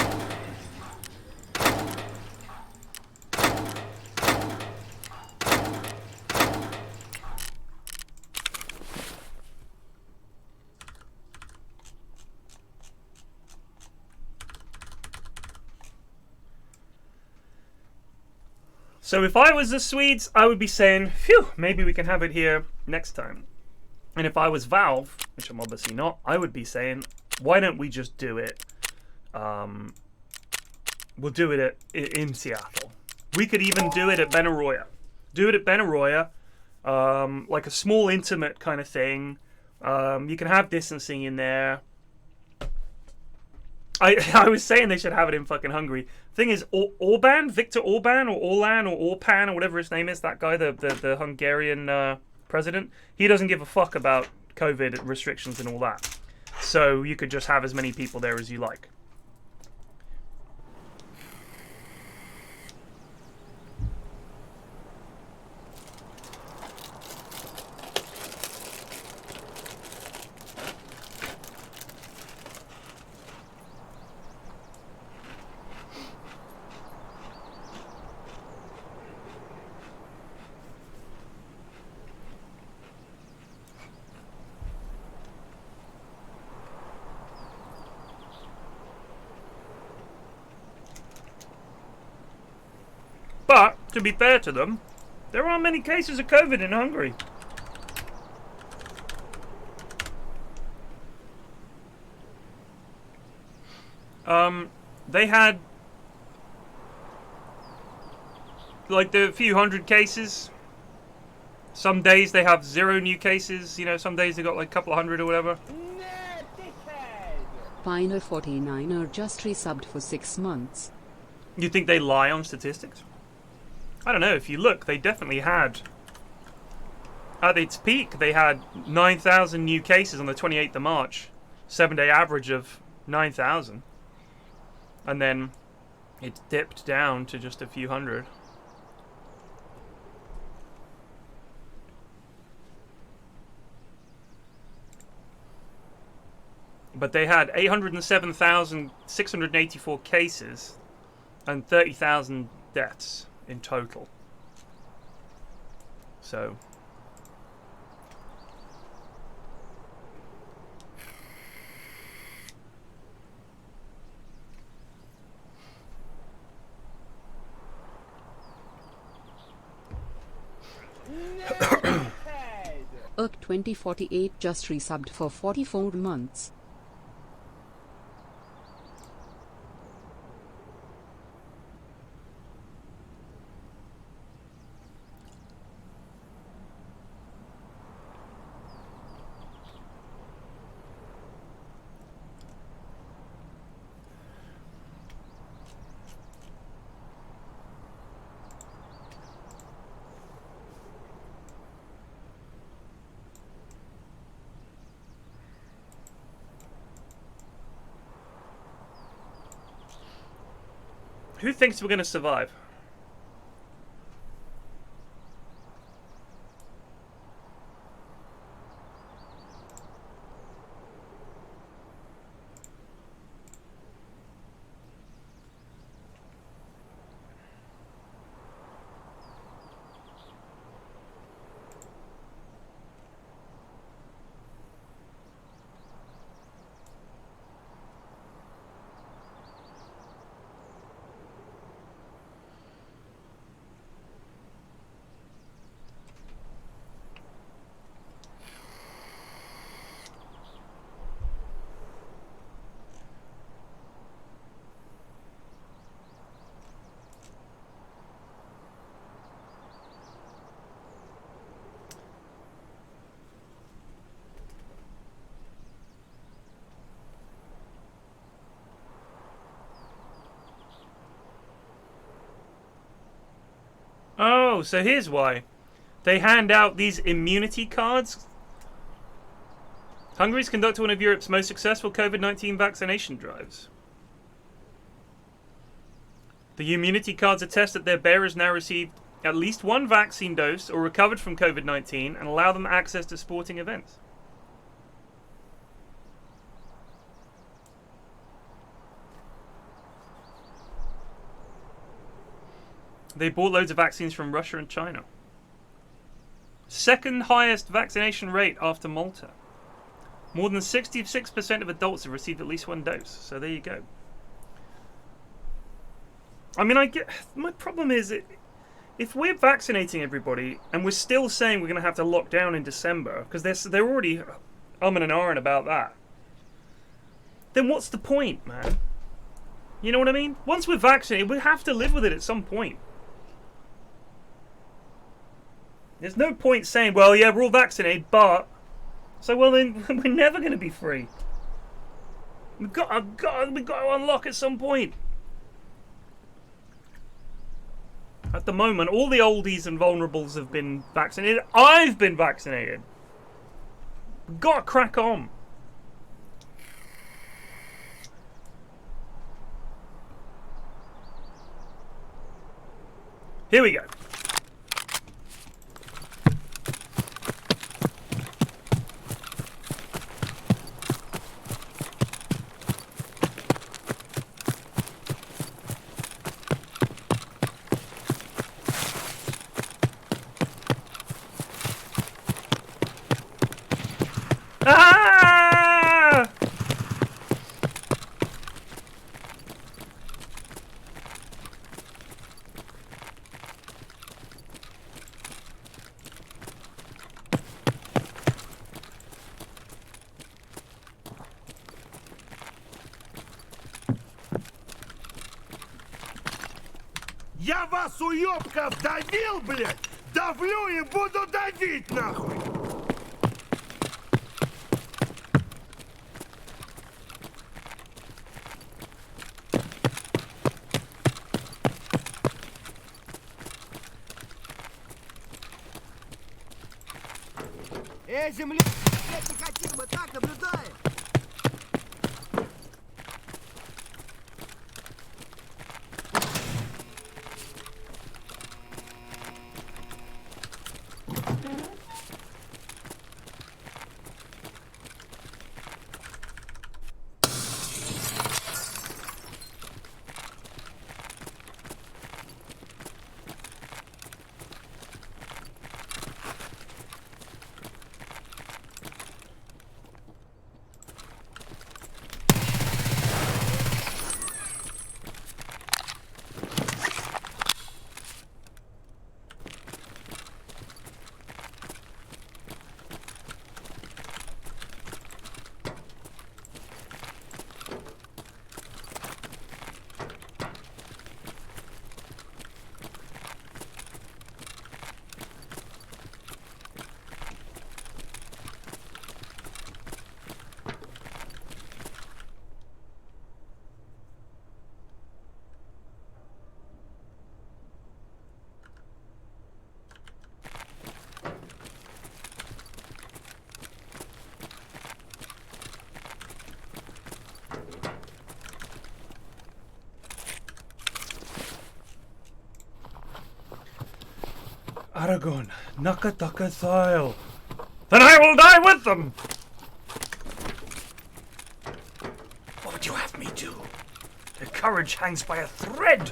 So if I was the Swedes, I would be saying, phew, maybe we can have it here next time. And if I was Valve, which I'm obviously not, I would be saying, why don't we just do it? We'll do it in Seattle. We could even do it at Benaroya. Do it at Benaroya, like a small, intimate kind of thing. You can have distancing in there. I was saying they should have it in fucking Hungary. Thing is, Orban, Viktor Orban, or Orlan, or Orpan, or whatever his name is, that guy, the Hungarian president, he doesn't give a fuck about COVID restrictions and all that. So you could just have as many people there as you like. But, to be fair to them, there aren't many cases of COVID in Hungary. They had like a few hundred cases. Some days they have 0 new cases. You know, some days they got like a couple of hundred or whatever. Piner 49er just resubbed for 6 months. You think they lie on statistics? I don't know. If you look, they definitely had... At its peak, they had 9,000 new cases on the 28th of March. 7-day average of 9,000. And then it dipped down to just a few hundred. But they had 807,684 cases and 30,000 deaths in total. So... Urk 2048 just resubbed for 44 months. Who thinks we're going to survive? Oh, so here's why. They hand out these immunity cards. Hungary's conducted one of Europe's most successful COVID-19 vaccination drives. The immunity cards attest that their bearers now received at least one vaccine dose or recovered from COVID-19 and allow them access to sporting events. They bought loads of vaccines from Russia and China. Second highest vaccination rate after Malta. More than 66% of adults have received at least one dose. So there you go. I mean, my problem is, if we're vaccinating everybody and we're still saying we're going to have to lock down in December, because they're already umming and ahhing about that, then what's the point, man? You know what I mean? Once we're vaccinated, we have to live with it at some point. There's no point saying, well, yeah, we're all vaccinated, but... So, well, then, we're never going to be free. We've got to unlock at some point. At the moment, all the oldies and vulnerables have been vaccinated. I've been vaccinated. We've got to crack on. Here we go. Ah! Я вас, уёбков, давил, блядь! Давлю и буду давить, нахуй! Эй, земля! Блядь, не хотим, мы так наблюдаем! Aragon, Nakataka Thile. Then I will die with them! What would you have me do? Their courage hangs by a thread!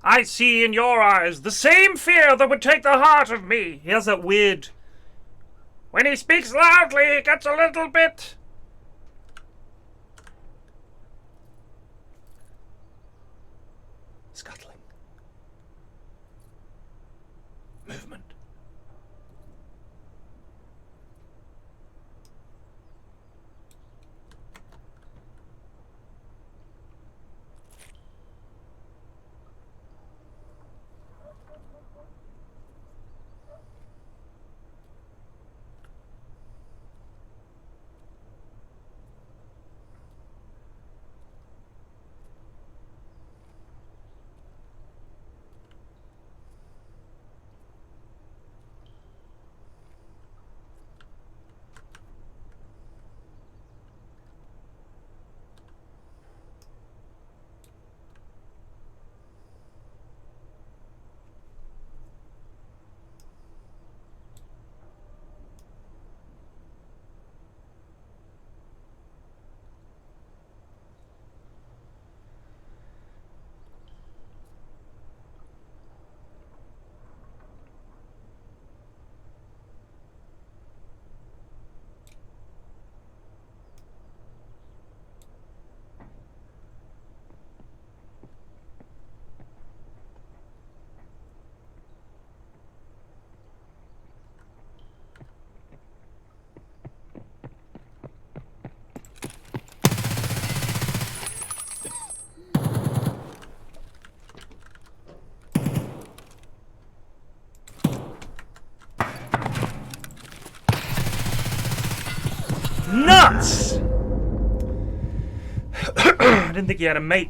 I see in your eyes the same fear that would take the heart of me. He has that weird... When he speaks loudly, it gets a little bit... scuttling. Movement. Nuts! I didn't think he had a mate.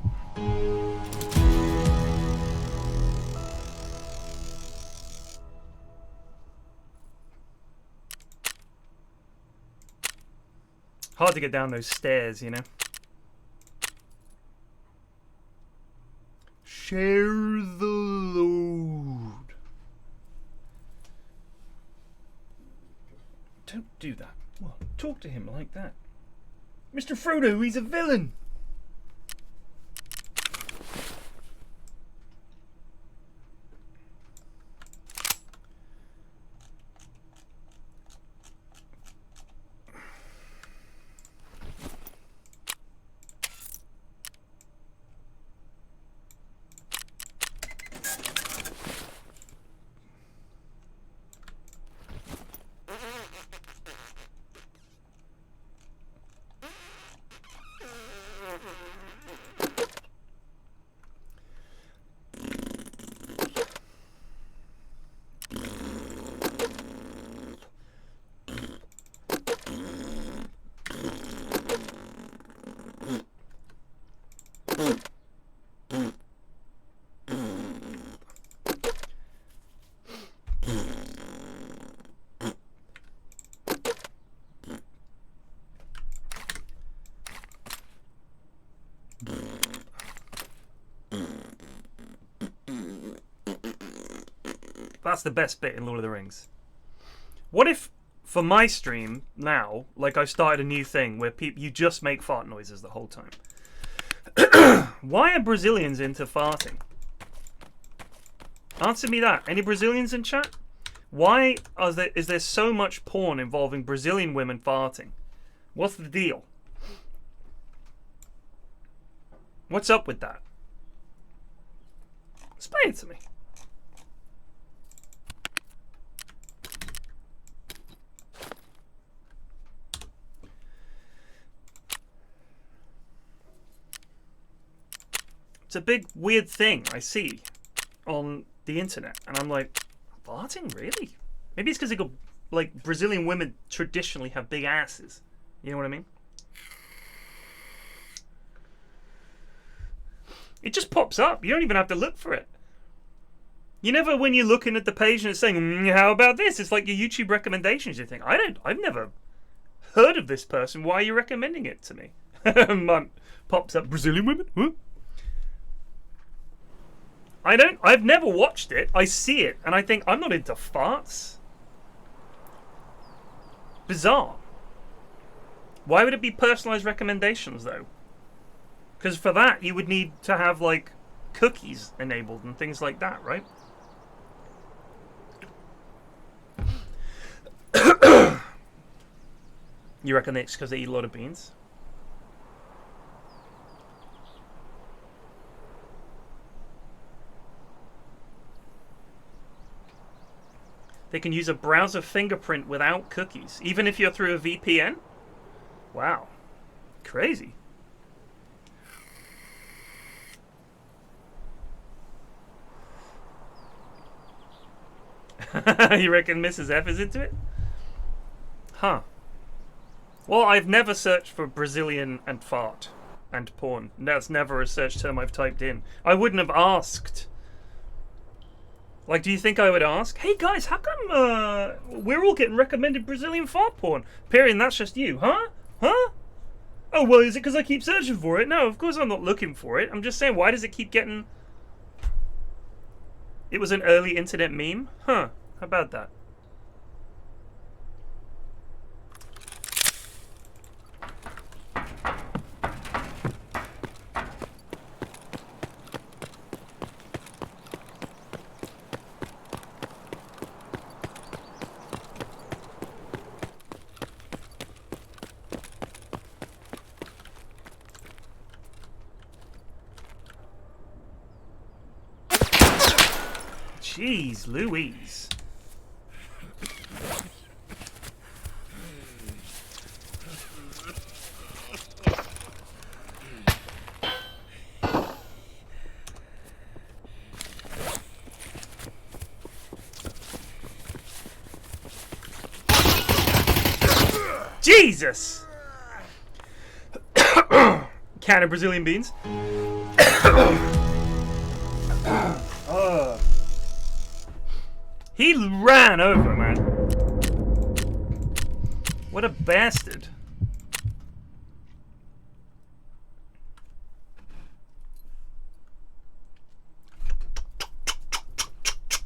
Hard to get down those stairs, you know. Share the load. Don't do that. Well, talk to him like that. Mr. Frodo, he's a villain. That's the best bit in Lord of the Rings. What if, for my stream now, like I started a new thing where you just make fart noises the whole time? Why are Brazilians into farting? Answer me that. Any Brazilians in chat? Why is there so much porn involving Brazilian women farting? What's the deal? What's up with that? Explain it to me. It's a big weird thing I see on the internet, and I'm like, farting, really? Maybe it's because they go, like, Brazilian women traditionally have big asses. You know what I mean? It just pops up. You don't even have to look for it. You never, when you're looking at the page and it's saying, how about this? It's like your YouTube recommendations. You think, I've never heard of this person. Why are you recommending it to me? Pops up, Brazilian women? Huh? I've never watched it. I see it and I think, I'm not into farts. Bizarre. Why would it be personalized recommendations though? Because for that you would need to have like cookies enabled and things like that, right? You reckon it's because they eat a lot of beans? They can use a browser fingerprint without cookies, even if you're through a VPN? Wow. Crazy. You reckon Mrs. F is into it? Huh. Well, I've never searched for Brazilian and fart and porn. That's never a search term I've typed in. I wouldn't have asked. Like, do you think I would ask? Hey guys, how come we're all getting recommended Brazilian fart porn? Period, that's just you, huh? Huh? Oh, well, is it because I keep searching for it? No, of course I'm not looking for it. I'm just saying, why does it keep getting... It was an early internet meme? Huh, how about that? Jeez Louise. Jesus! Can of Brazilian beans. He ran over, man. What a bastard.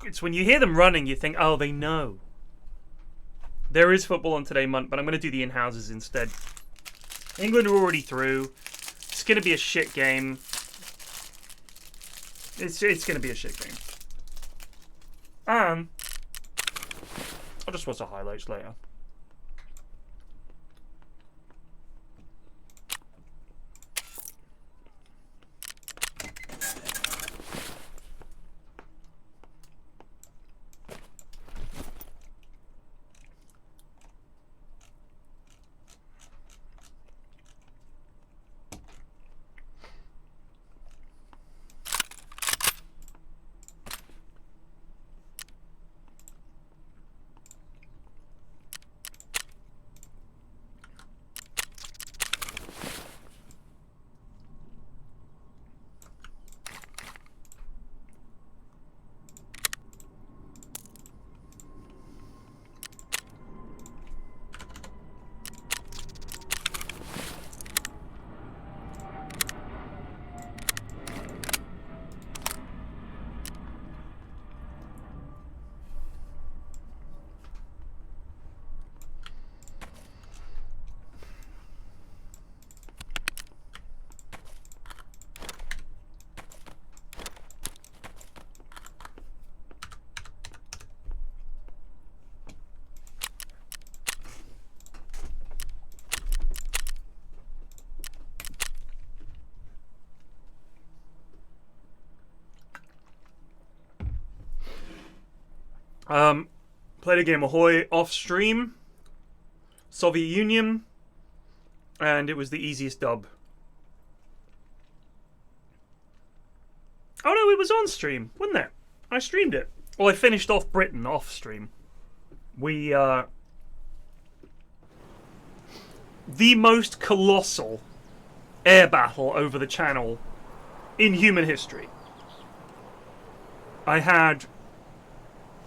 It's when you hear them running, you think, oh, they know. There is football on today, Munt, but I'm going to do the in-houses instead. England are already through. It's going to be a shit game. It's going to be a shit game. I'll just watch the highlights later. Played a game Ahoy off stream, Soviet Union, and it was the easiest dub. Oh no, it was on stream, wasn't it? I streamed it. Well, I finished off Britain off stream. We, the most colossal air battle over the channel in human history.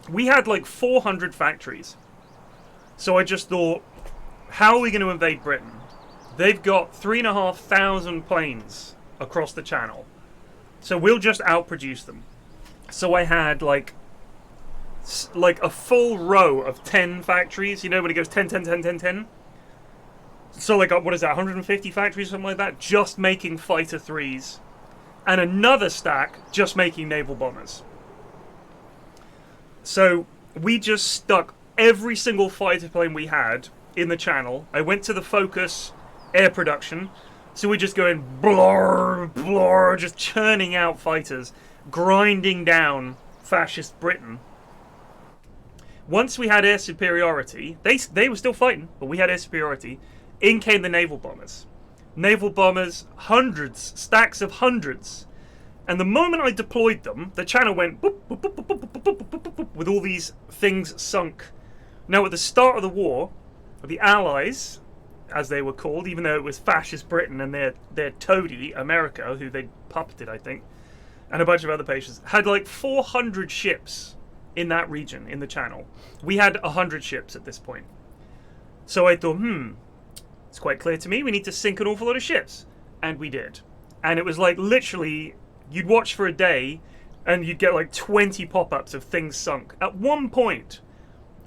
We had like 400 factories. So I just thought, how are we going to invade Britain? They've got 3,500 planes across the channel. So we'll just outproduce them. So I had like a full row of 10 factories. You know when it goes 10, 10, 10, 10, 10? So like, what is that, 150 factories, something like that? Just making fighter 3s. And another stack just making naval bombers. So we just stuck every single fighter plane we had in the channel. I went to the Focus air production. So we're just going blur, blur, just churning out fighters, grinding down fascist Britain. Once we had air superiority, they were still fighting, but we had air superiority. In came the naval bombers. Naval bombers, hundreds, stacks of hundreds. And the moment I deployed them, the channel went boop, boop, boop, boop, boop, boop, boop, boop, boop, with all these things sunk. Now at the start of the war, the Allies, as they were called, even though it was fascist Britain and their toady, America, who they puppeted, I think, and a bunch of other patients, had like 400 ships in that region, in the channel. We had 100 ships at this point. So I thought, it's quite clear to me, we need to sink an awful lot of ships. And we did. And it was like literally, you'd watch for a day and you'd get like 20 pop-ups of things sunk. At one point,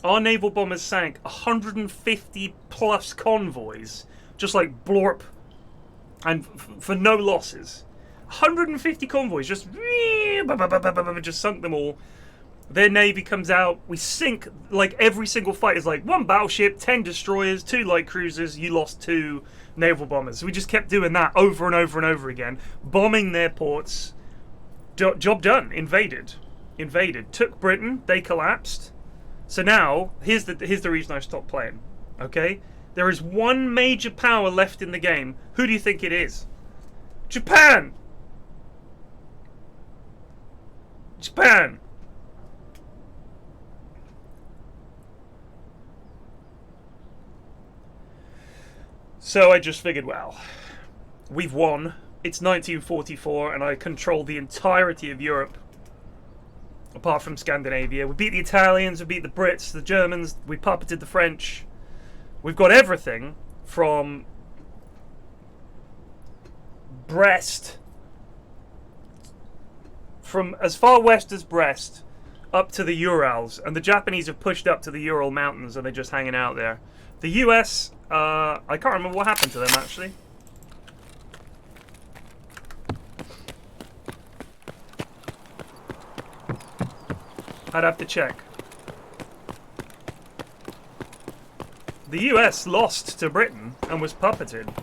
our naval bombers sank 150 plus convoys, just like blorp, and for no losses. 150 convoys, just sunk them all. Their navy comes out, we sink, like every single fight is like 1 battleship, 10 destroyers, 2 light cruisers, you lost 2 naval bombers. We just kept doing that over and over and over again, bombing their ports. Job done, invaded. Took Britain, they collapsed. So now, here's the reason I stopped playing, okay? There is one major power left in the game. Who do you think it is? Japan! Japan! So I just figured, well, we've won. It's 1944 and I control the entirety of Europe. Apart from Scandinavia. We beat the Italians, we beat the Brits, the Germans, we puppeted the French. We've got everything from Brest, from as far west as Brest, up to the Urals. And the Japanese have pushed up to the Ural Mountains and they're just hanging out there. The US, I can't remember what happened to them actually. I'd have to check. The US lost to Britain and was puppeted.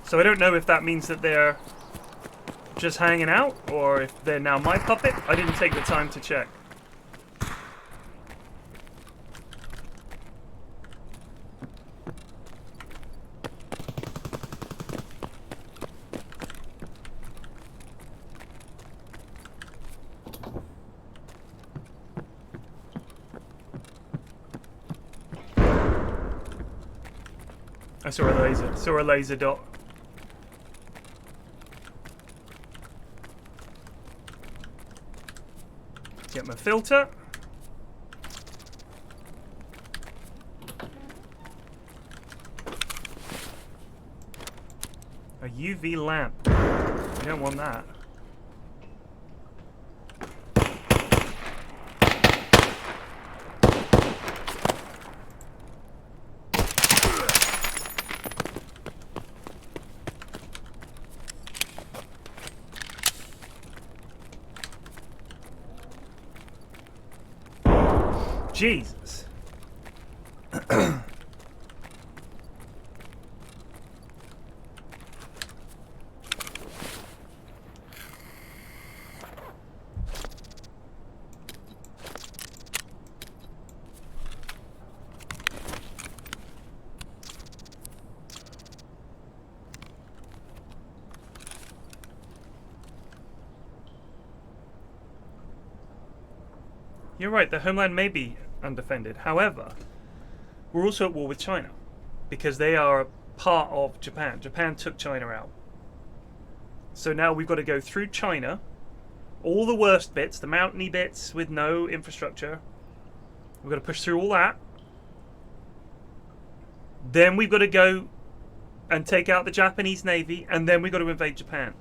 So I don't know if that means that they're just hanging out or if they're now my puppet. I didn't take the time to check. I saw a laser dot. Get my filter. A UV lamp. You don't want that. Jesus. You're right, the homeland may be undefended. However, we're also at war with China because they are part of Japan. Japan took China out. So now we've got to go through China, all the worst bits, the mountainy bits with no infrastructure. We've got to push through all that. Then we've got to go and take out the Japanese Navy, and then we've got to invade Japan.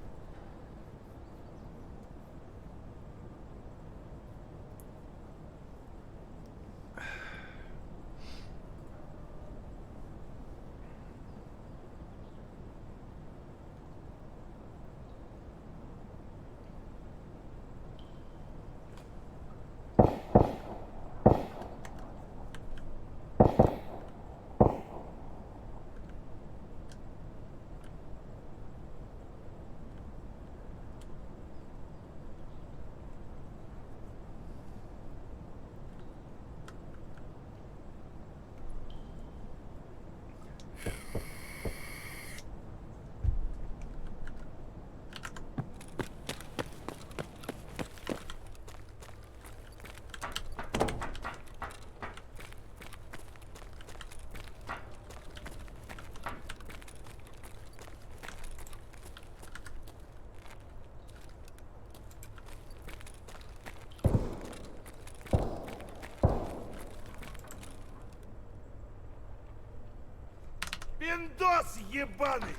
Пиндос ебаный!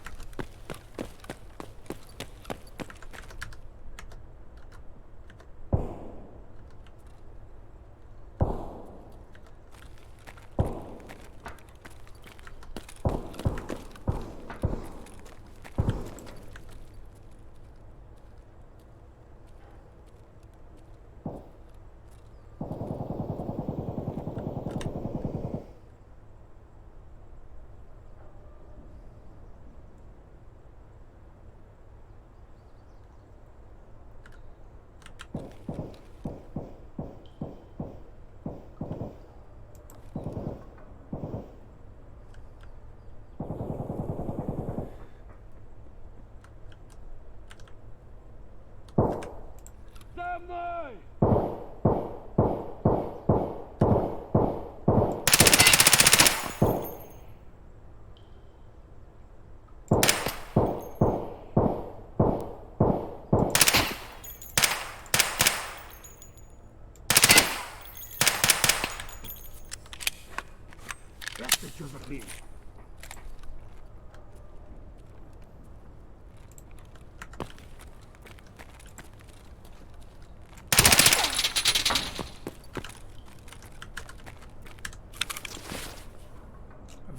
За мной! Это что за хрень?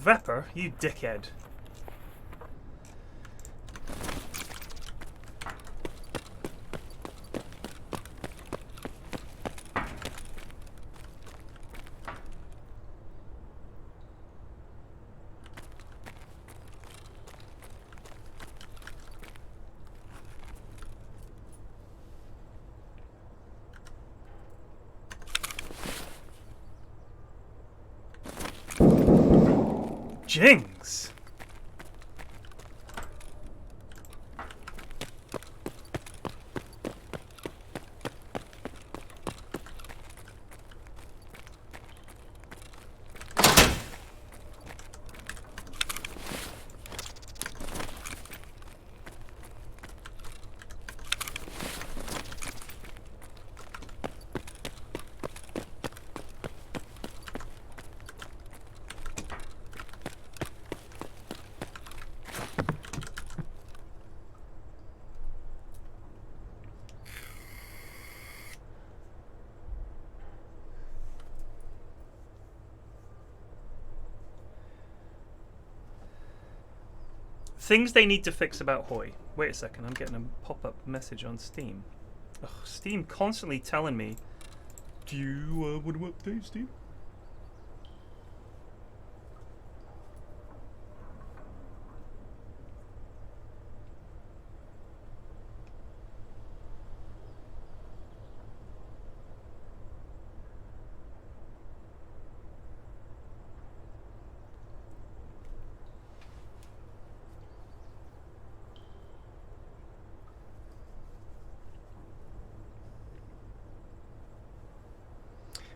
Vepper, you dickhead. Jinx! Things they need to fix about Hoi. Wait a second, I'm getting a pop-up message on Steam. Ugh, Steam constantly telling me, do you want to update, Steam?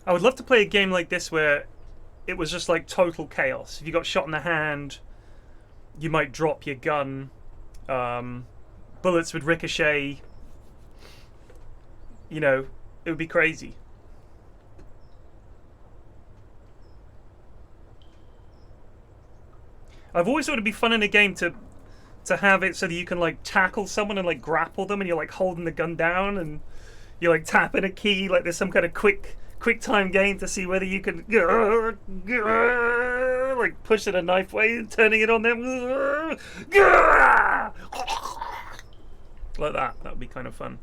I would love to play a game like this where it was just like total chaos. If you got shot in the hand, you might drop your gun. Bullets would ricochet. You know, it would be crazy. I've always thought it'd be fun in a game to have it so that you can like tackle someone and like grapple them, and you're like holding the gun down and you're like tapping a key, like there's some kind of quick time game to see whether you can like push it a knife way and turning it on them like that. That would be kind of fun.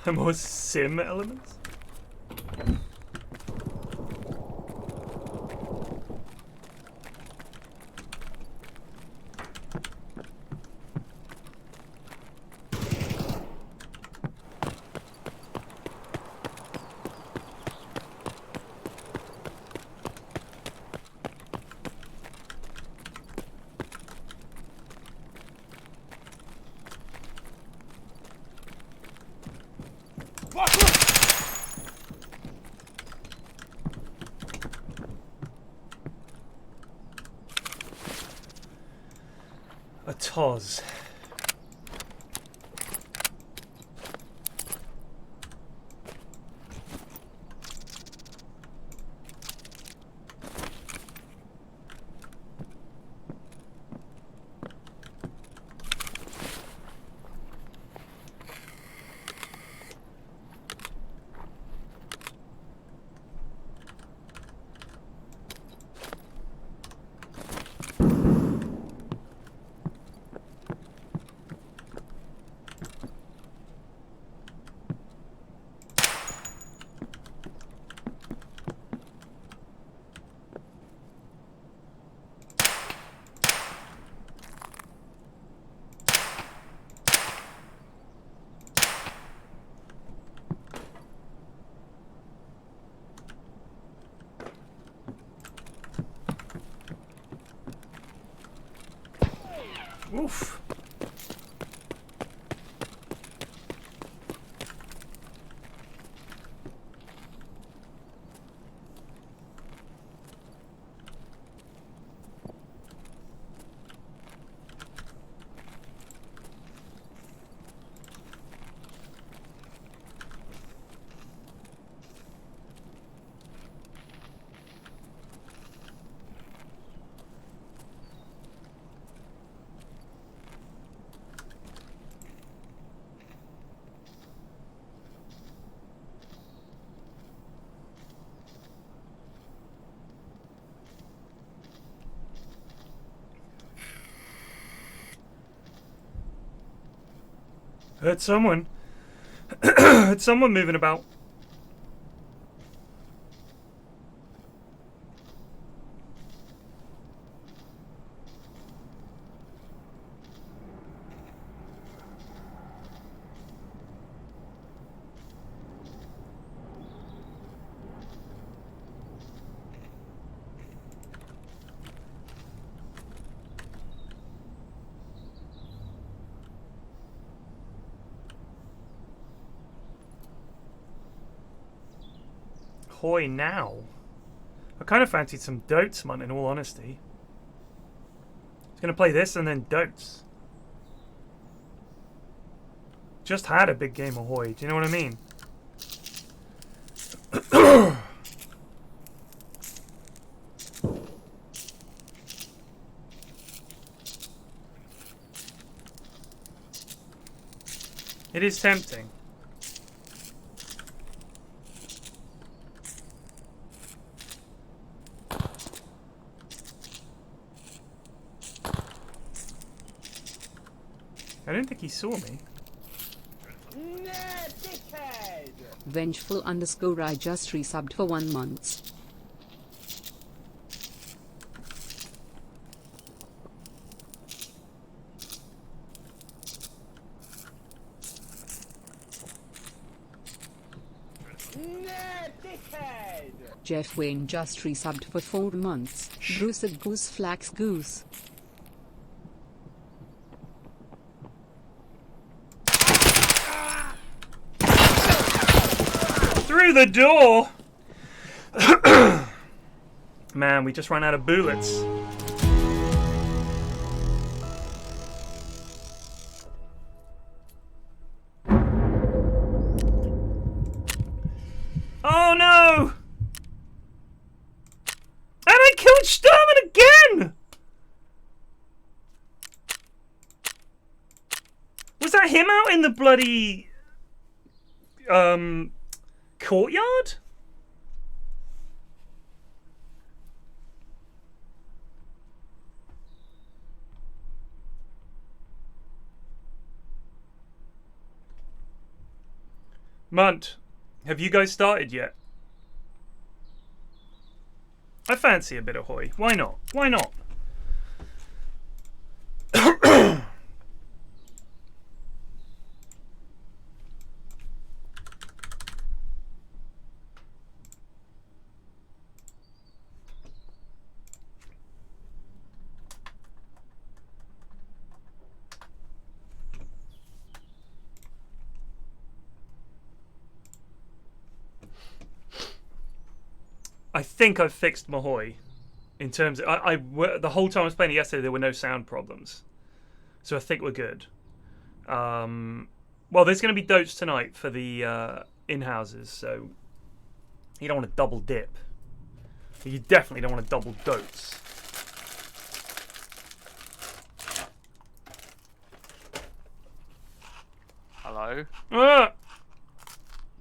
More sim elements? A Toz. Oof. Heard someone. Heard someone moving about. Hoy now. I kind of fancied some Dotes, man, in all honesty. I was going to play this and then Dotes. Just had a big game of Hoy, do you know what I mean? It is tempting. I don't think he saw me. Vengeful _ I just resubbed for 1 month. Jeff Wayne just resubbed for 4 months. Bruce a goose flax goose. Through the door! Man, we just ran out of bullets. Oh no! And I killed Sturman again! Was that him out in the bloody courtyard? Munt, have you guys started yet? I fancy a bit of Hoy. Why not? Why not? I think I've fixed Mahoy in terms of the whole time I was playing it yesterday there were no sound problems, so I think we're good. Well, there's going to be dotes tonight for the in-houses, so you don't want to double dip. You definitely don't want to double dotes. Hello. Ah!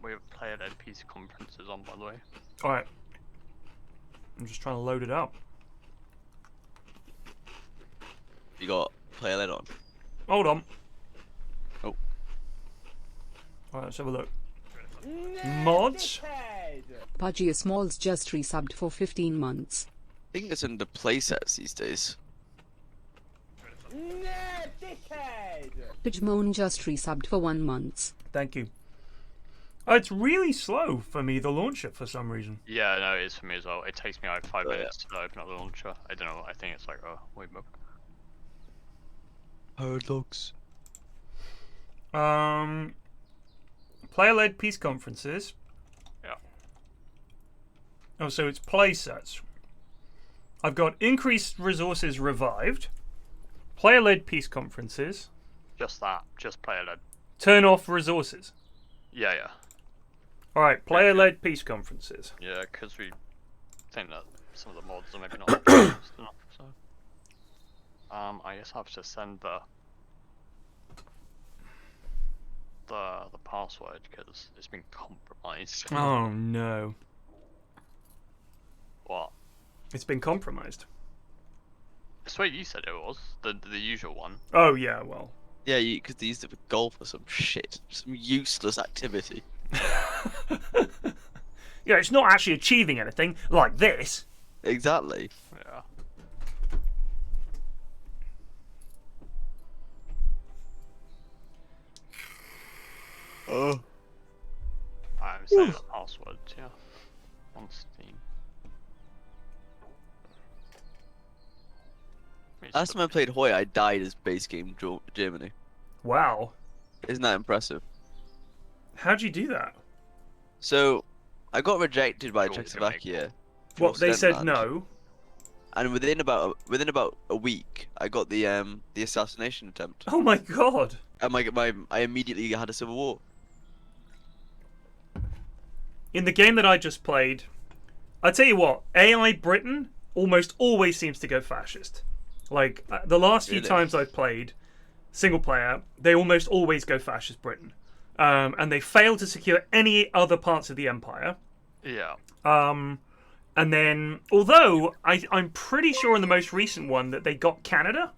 We have player-led peace conferences on, by the way. All right. I'm just trying to load it up. You got player led on. Hold on. Oh. Alright, let's have a look. Mods? Pudgy Smalls just resubbed for 15 months. I think it's under playsets these days. Pidgemoon just resubbed for 1 month. Thank you. Oh, it's really slow for me, the launcher, for some reason. Yeah, no, it is for me as well. It takes me like 5 Oh, yeah. minutes to open up the launcher. I don't know. I think it's like wait, look. Hard logs. Player-led peace conferences. Yeah. Oh, so it's play sets. I've got increased resources revived. Player-led peace conferences. Just that. Just player-led. Turn off resources. Yeah, yeah. Alright, player-led peace conferences. Yeah, because we think that some of the mods are maybe not advanced enough, so. I guess I have to send the password because it's been compromised. Oh no. What? It's been compromised. I swear you said it was the usual one. Oh yeah, well. Yeah, because they used it for golf or some shit. Some useless activity. Yeah, it's not actually achieving anything like this. Exactly. Yeah. Oh. I'm saying the password, yeah. On Steam. Last time I played Hoy, I died as base game Germany. Wow. Isn't that impressive? How'd you do that? So, I got rejected by Cool, Czechoslovakia. What, they said Scotland. no? And within about a week, I got the assassination attempt. Oh my god. And I immediately had a civil war. In the game that I just played, I tell you what, AI Britain almost always seems to go fascist. Like, the last few Really? times I've played single player, they almost always go fascist Britain. And they fail to secure any other parts of the empire. Yeah. And then, although I'm pretty sure in the most recent one that they got Canada.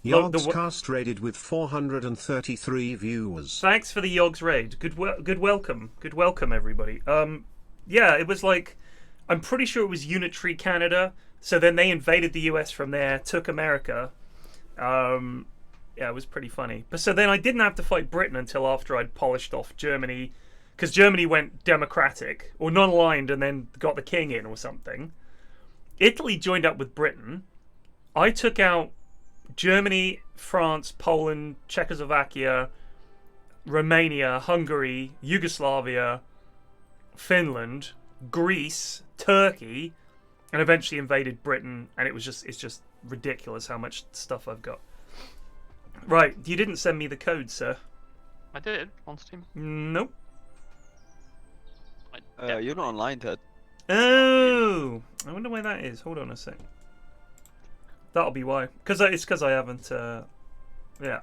Yogscast raided with 433 viewers. Thanks for the Yogs raid. Good welcome. Good welcome, everybody. Yeah, it was like, I'm pretty sure it was unitary Canada. So then they invaded the US from there, took America. Yeah, it was pretty funny. But so then I didn't have to fight Britain until after I'd polished off Germany, because Germany went democratic or non-aligned and then got the king in or something. Italy joined up with Britain. I took out Germany, France, Poland, Czechoslovakia, Romania, Hungary, Yugoslavia, Finland, Greece, Turkey, and eventually invaded Britain. And it's just ridiculous how much stuff I've got. Right, you didn't send me the code, sir. I did on Steam. Nope. You're not online, Ted. Oh, I wonder why that is. Hold on a sec. That'll be why. It's because I haven't. Yeah,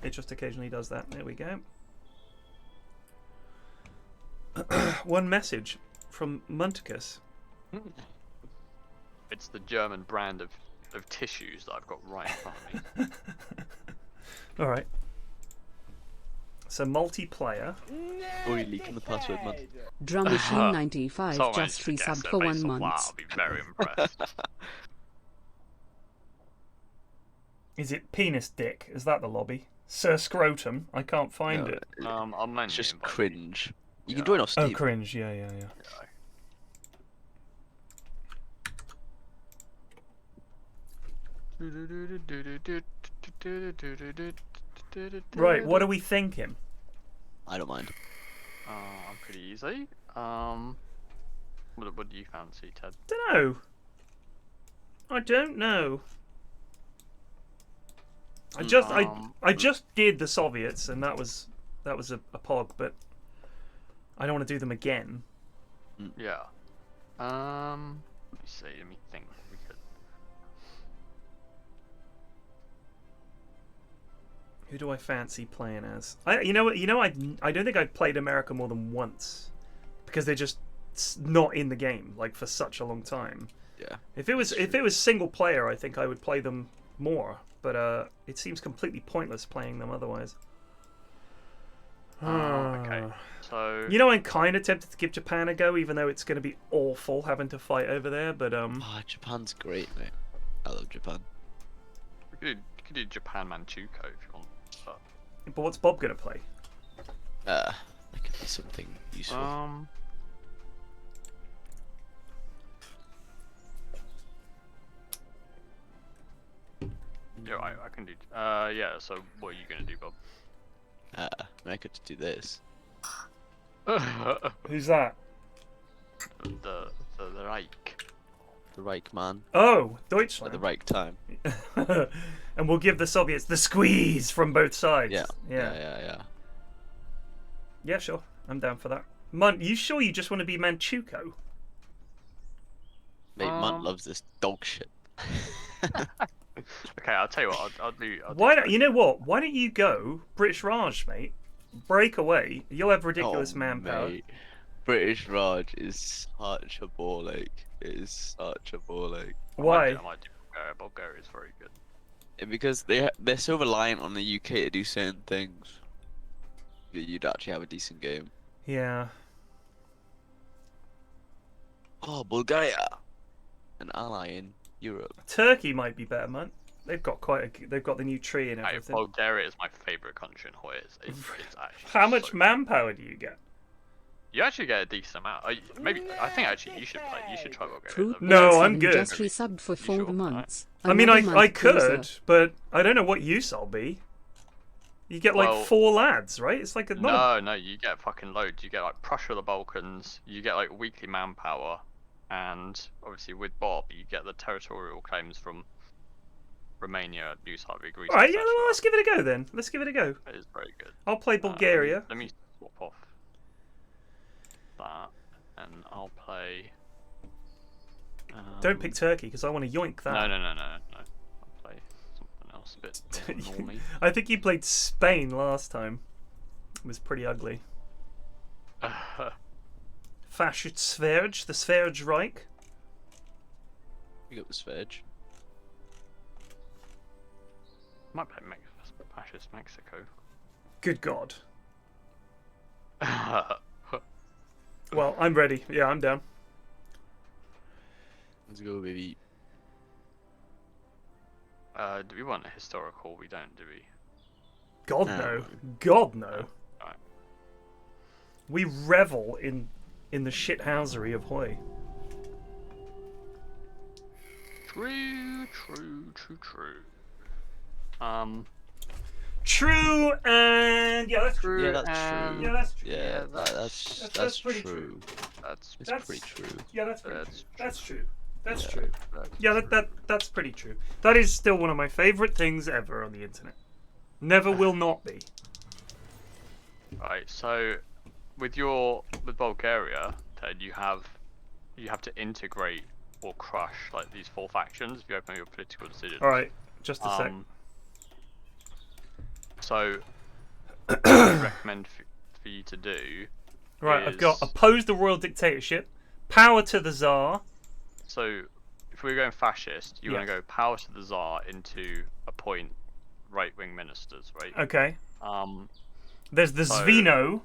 it just occasionally does that. There we go. One message from Munticus. It's the German brand of tissues that I've got right in front of me. All right. So multiplayer. Oh, you're leaking the password, man. Drum Machine 95 Someone just should guess resubbed it for based 1 on that, month. I'll be very impressed. Is it penis dick? Is that the lobby? Sir Scrotum? I can't find it. I'll manually It's just invite you. cringe. You can join off Steam. Oh, cringe. Yeah. Right, what are we thinking? I don't mind. I'm pretty easy. What do you fancy, Ted? Dunno. I don't know. I just did the Soviets, and that was a pog, but I don't want to do them again. Yeah. Let me see. Let me think. We could. Who do I fancy playing as? I don't think I've played America more than once because they're just not in the game like for such a long time. Yeah. If it was single player, I think I would play them more. But it seems completely pointless playing them otherwise. Okay. So. I'm kind of tempted to give Japan a go, even though it's going to be awful having to fight over there. But Japan's great, mate. I love Japan. You could do Japan Manchukuo if you want. But what's Bob going to play? That could be something useful. Yeah, I can do. Yeah. So what are you gonna do, Bob? I could do this. Who's that? The Reich. The Reich man. Oh, At Deutschland. the right time. And we'll give the Soviets the squeeze from both sides. Yeah. Yeah, sure. I'm down for that. You sure you just want to be Manchukuo? Mate, Munt loves this dog shit. Okay, I'll tell you what. I'll do. Why don't you know what? Why don't you go British Raj, mate? Break away. You'll have ridiculous manpower. Mate. British Raj is such a ball ache. It is such a ball ache. Why? I might do Bulgaria. Bulgaria is very good. Because they're so reliant on the UK to do certain things that you'd actually have a decent game. Yeah. Oh, Bulgaria, an ally in Europe. Turkey might be better, man. They've got they've got the new tree and Hey, everything. Bulgaria is my favourite country in Hawaii. It's actually. How much so manpower do you get? You actually get a decent amount. I think actually you should play. You should try Bulgaria. Fruit No, I'm Blossom good. just resubbed for 4 sure? months. I mean, Another I month could, closer. but I don't know what use I'll be. You get like Well, 4 lads, right? It's like No, you get fucking loads. You get like Prussia, the Balkans. You get like weekly manpower, and obviously with Bob, you get the territorial claims from Romania, Yugoslavia, Greece. All right, yeah, etc. well, let's give it a go then. Let's give it a go. It is very good. I'll play Bulgaria. Let me swap off that, and I'll play. Don't pick Turkey because I want to yoink that. No. I'll play something else a bit normally. I think you played Spain last time. It was pretty ugly. Fascist Sverge, the Sverge Reich. We got the Sverge. Might play Fascist Mexico. Good God. Well, I'm ready. Yeah, I'm down. Let's go, baby. Do we want a historical? We don't, do we? God No. no. God no. Alright. We revel in the shithousery of Hoi. True. True and yeah, that's true. Yeah, that's and- true. Yeah, that's true. Yeah, that's that's pretty true. That's It's That's- pretty true. Yeah, that's pretty That's true. That's true. That's Yeah. true. Yeah, that's pretty true. That is still one of my favorite things ever on the internet. Never will not be. right. So, with Bulgaria, Ted, you have to integrate or crush like these 4 factions if you open your political decisions. All right, just a sec. So, what I recommend for you to do. Right, I've got is- oppose the royal dictatorship, power to the Tsar. So, if we're going fascist, you want Yeah. to go power to the Tsar into appoint right-wing ministers, right? Okay. Um, There's the So- Zvino,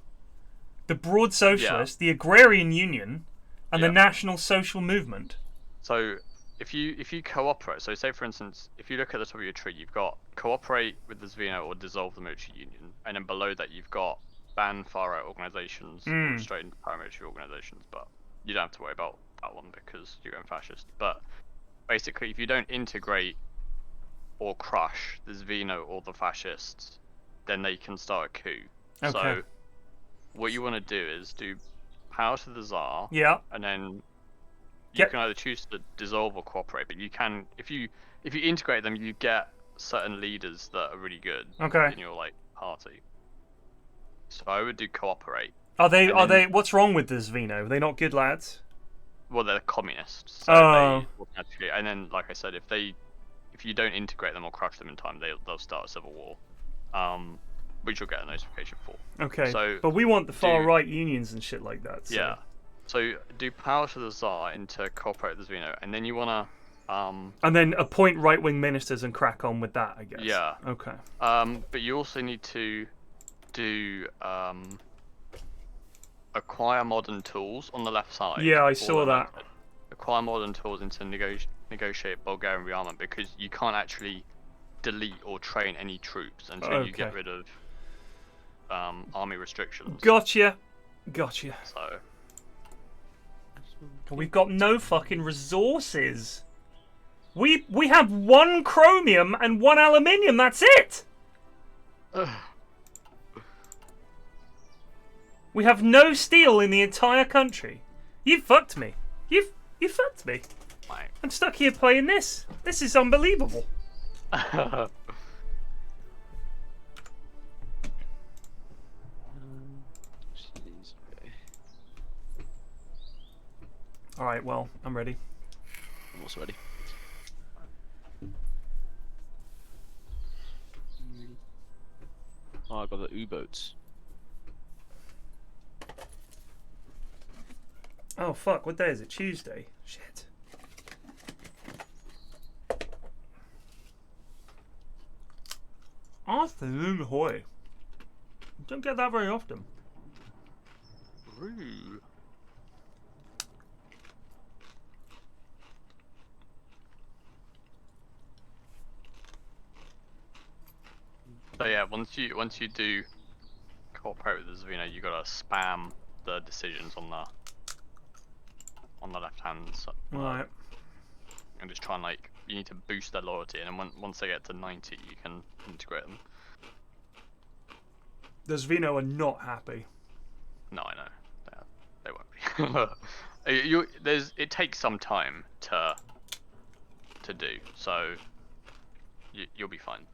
the Broad Socialist, the Agrarian Union, and the Yeah. National Social Movement. so if you cooperate, so say for instance, if you look at the top of your tree, you've got cooperate with the Zvino or dissolve the military union, and then below that you've got ban far-right organisations, or straight into paramilitary organisations, but you don't have to worry about that one because you're going fascist. But basically, if you don't integrate or crush the Zvino or the fascists, then they can start a coup. Okay. So what you want to do is do power to the Tsar, Yeah. and then you Yep. can either choose to dissolve or cooperate. But you can, if you integrate them, you get certain leaders that are really good Okay. in your like party. So I would do cooperate. Are they? And Are then- they? What's wrong with the Zvino? Are they not good lads? Well, they're communists. So Oh. they automatically, and then like I said, if you don't integrate them or crush them in time, they'll start a civil war. Which you'll get a notification for. Okay. So but we want the far do- right unions and shit like that. So. Yeah. So do power to the Tsar into cooperate with the Zvino, and then you wanna And then appoint right wing ministers and crack on with that, I guess. Yeah. Okay. but you also need to do acquire modern tools on the left side. Yeah, I or saw the that. left. Acquire modern tools into negotiate Bulgarian rearmament, because you can't actually delete or train any troops until you get Okay. rid of army restrictions. Gotcha. So We've got no fucking resources. We have 1 chromium and 1 aluminium. That's it. We have no steel in the entire country. You fucked me. You fucked me. like, I'm stuck here playing this. This is unbelievable. Jeez, okay. All right. Well, I'm ready. I'm also ready. Oh, I got the U-boats. Oh fuck! What day is it? Tuesday. Shit. Afternoon Hoi. Don't get that very often. Ooh. So yeah, once you do cooperate with the Zvino, you gotta spam the decisions on the left hand side, Right. and just try and like you need to boost their loyalty, and then once they get to 90, you can integrate them. The Zvino are not happy. No, I know they won't be. It takes some time to do, so you'll be fine.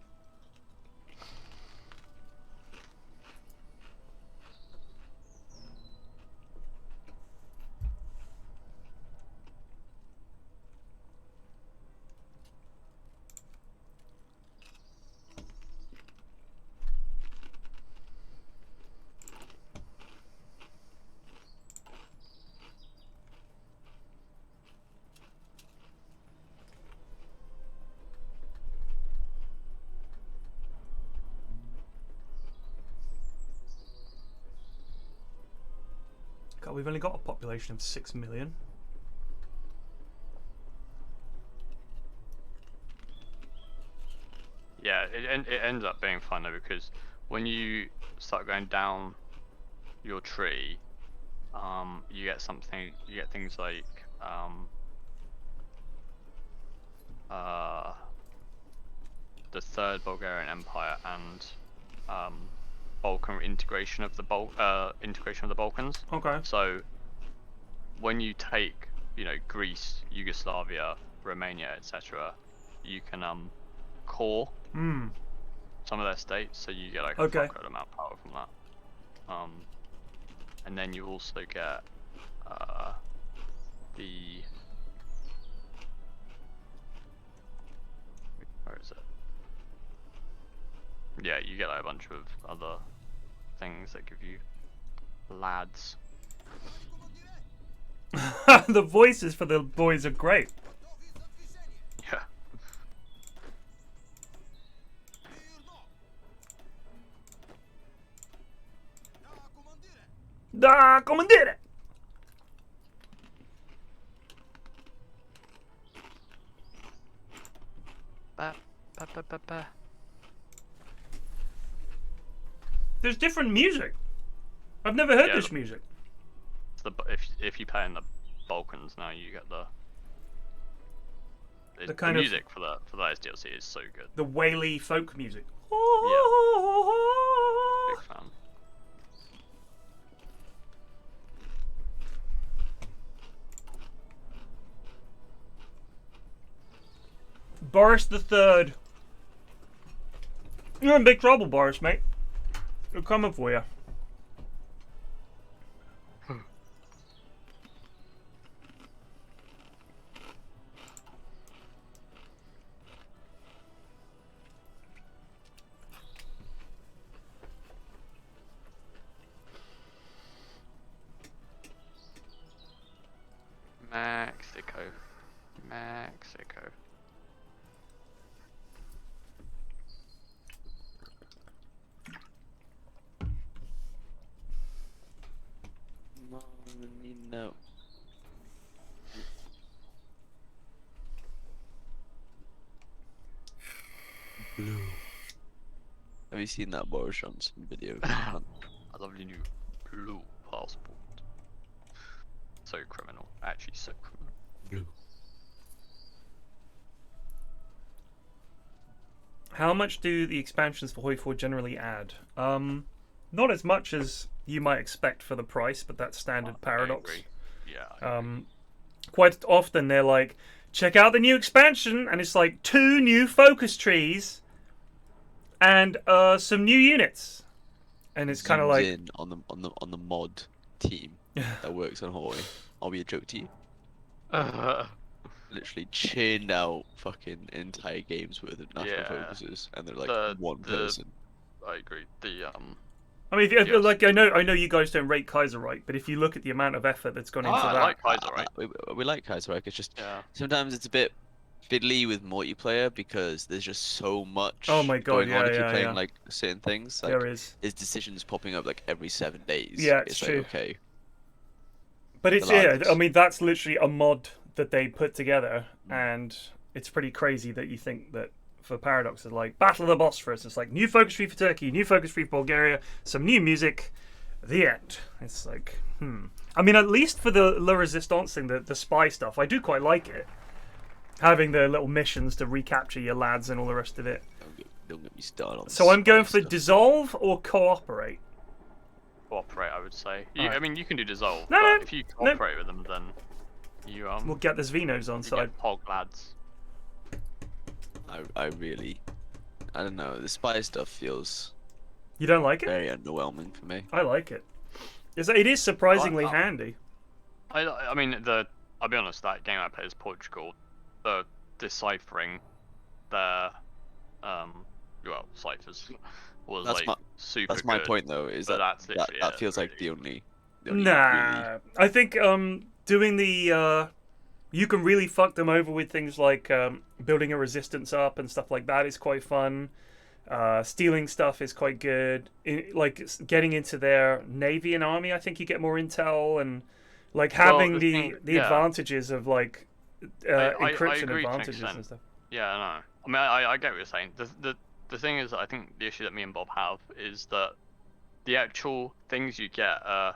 God, we've only got a population of 6 million. Yeah, it ends up being fun though, because when you start going down your tree, you get something. You get things like the Third Bulgarian Empire and Balkan integration of the Balkans. Okay. So when you take, Greece, Yugoslavia, Romania, etc., you can core some of their states, so you get like a fuckload amount of power from that. And then you also get where is it? Yeah, you get like a bunch of other things that give you lads. The voices for the boys are great. Yeah. Da, comandire! Ba, ba, ba, ba, ba. There's different music. I've never heard Yeah, this music. If you play in the Balkans now, you get the kind of music for the DLC is so good. The Whaley folk music. Big fan. Boris the Third. You're in big trouble, Boris, mate. We're coming for you. Mexico. No. Blue. Have you seen that Boris Johnson video? I love your new blue passport. So criminal. Actually, so criminal. Blue. How much do the expansions for Hoi 4 generally add? Not as much as you might expect for the price, but that's standard Paradox. I agree. Yeah. Quite often they're like, check out the new expansion, and it's like 2 new focus trees and some new units, and it's kind of like in on the mod team that works on Hawaii. I'll be a joke to you. Literally churned out fucking entire games worth of national focuses, and they're like one person. I agree. I mean, if, like I know you guys don't rate Kaiserreich, but if you look at the amount of effort that's gone into that, I like Kaiserreich. We like Kaiserreich. It's just sometimes it's a bit fiddly with multiplayer because there's just so much oh my God, going on if you're playing like certain things. Like, there is. There's decisions popping up like every 7 days. Yeah, it's true. Like, okay. But it's I mean, that's literally a mod that they put together, and it's pretty crazy that you think that for Paradox is like Battle of the Bosphorus. It's like new focus tree for Turkey, new focus tree for Bulgaria, some new music, the end. It's like, I mean, at least for the La Resistance thing, the spy stuff, I do quite like it. Having the little missions to recapture your lads and all the rest of it. Don't get me started on so I'm going for dissolve or cooperate. Cooperate, I would say. Right. I mean, you can do dissolve, no, but if you cooperate with them, then you we'll get the Zvinos on side. Pog lads. I don't know. The spy stuff feels. You don't like it? Very underwhelming for me. I like it. It is surprisingly handy. I mean, I'll be honest. That game I played as Portugal, the deciphering their ciphers was super. That's my good, point though. Is that feels like the only. Nah, I think doing the you can really fuck them over with things like building a resistance up and stuff like that is quite fun. Stealing stuff is quite good. Like getting into their navy and army, I think you get more intel and like having the advantages of like encryption advantages and stuff. Yeah, I know. I mean, I get what you're saying. The thing is, I think the issue that me and Bob have is that the actual things you get are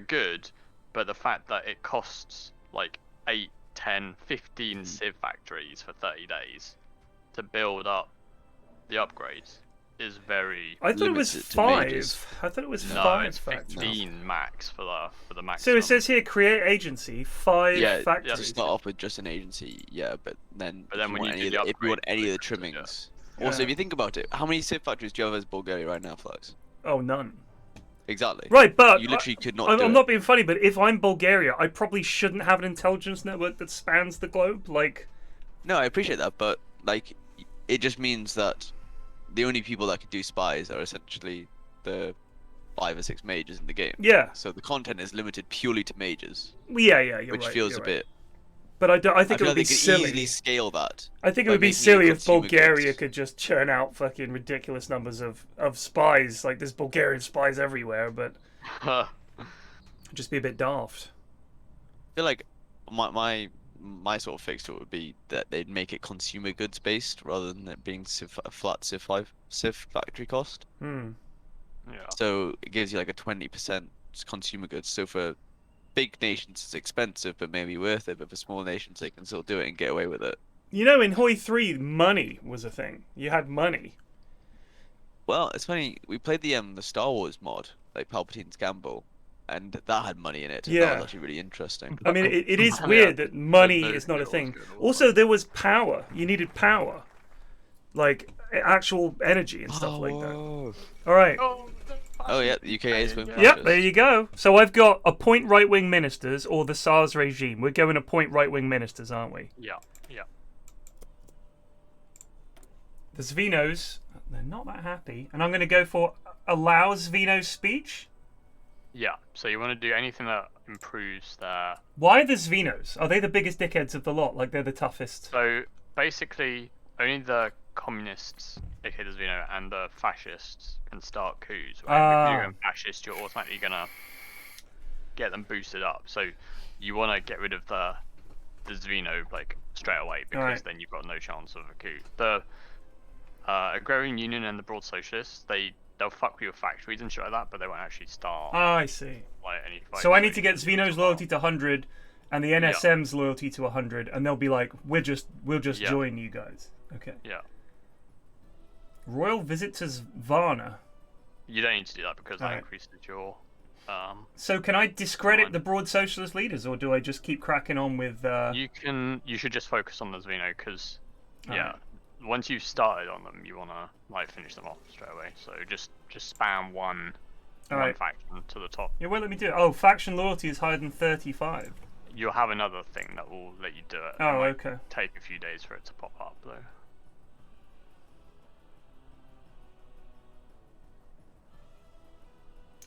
good, but the fact that it costs like 8, 10, 15 civ factories for 30 days to build up the upgrades is very. I thought it was Limited to 5. mages. I thought it was No, 5 it's factories. 15 max for the max. So it says here, create agency, 5 Yeah, factories. to start off with just an agency, yeah, but then, But then if when want you any do of the if you want upgrades, any of the yeah. trimmings. Also, Yeah. if you think about it, how many civ factories do you have as Bulgaria right now, Flux? Oh, none. Exactly. Right, but You literally could not I'm do it. not being funny, but if I'm Bulgaria, I probably shouldn't have an intelligence network that spans the globe. Like, No, I appreciate that, but like, it just means that the only people that can do spies are essentially the 5 or 6 mages in the game. yeah, So the content is limited purely to mages, yeah, you're which right. feels you're a right. bit. But I I think it feel would like be they could silly. easily scale that. I think it by would be making it silly if consumer Bulgaria goods. could just churn out fucking ridiculous numbers of spies. Like, there's Bulgarian spies everywhere, but it'd just be a bit daft. I feel like my sort of fix to it would be that they'd make it consumer goods based rather than it being a flat civ factory cost. Hmm. Yeah. So it gives you like a 20% consumer goods. So for big nations it's expensive but maybe worth it, but for small nations they can still do it and get away with it. You know, in Hoi 3, money was a thing. You had money. Well, it's funny, we played the Star Wars mod, like Palpatine's Gamble, and that had money in it. And that Yeah. was actually really interesting. I mean, it is Yeah, weird that money the is not a skills thing. good, Also, there was power. You needed power. Like, actual energy and stuff like that. whoa. All right. Oh yeah, the UKA is going Yep, there you go. So I've got appoint right-wing ministers or the SARS regime. We're going to appoint right-wing ministers, aren't we? Yeah. Yeah. The Zvinos, they're not that happy. And I'm going to go for allow Zvino's speech. Yeah. So you want to do anything that improves their. Why the Zvinos? Are they the biggest dickheads of the lot? Like, they're the toughest? So basically, only the communists, aka the Zvino, and the fascists can start coups. Right? If you're going fascist, you're automatically gonna get them boosted up. So you want to get rid of the Zvino like straight away because Alright. then you've got no chance of a coup. The Agrarian Union and the Broad Socialists, they'll fuck with your factories and shit like that, but they won't actually start I see. like any. So I need to fighting get or Zvino's anything. loyalty to 100 and the NSM's loyalty to 100, and they'll be like, we'll just Yeah. join you guys. Okay. Yeah. Royal visit to Varna. You don't need to do that because that Alright. increases your. So can I discredit Fine. the broad socialist leaders, or do I just keep cracking on with? You should just focus on the Zvino because, yeah, Alright. once you've started on them, you wanna like finish them off straight away. So just spam one Alright. faction to the top. It won't let me do it. Oh, faction loyalty is higher than 35. You'll have another thing that will let you do it. It Oh, might okay. Take a few days for it to pop up though.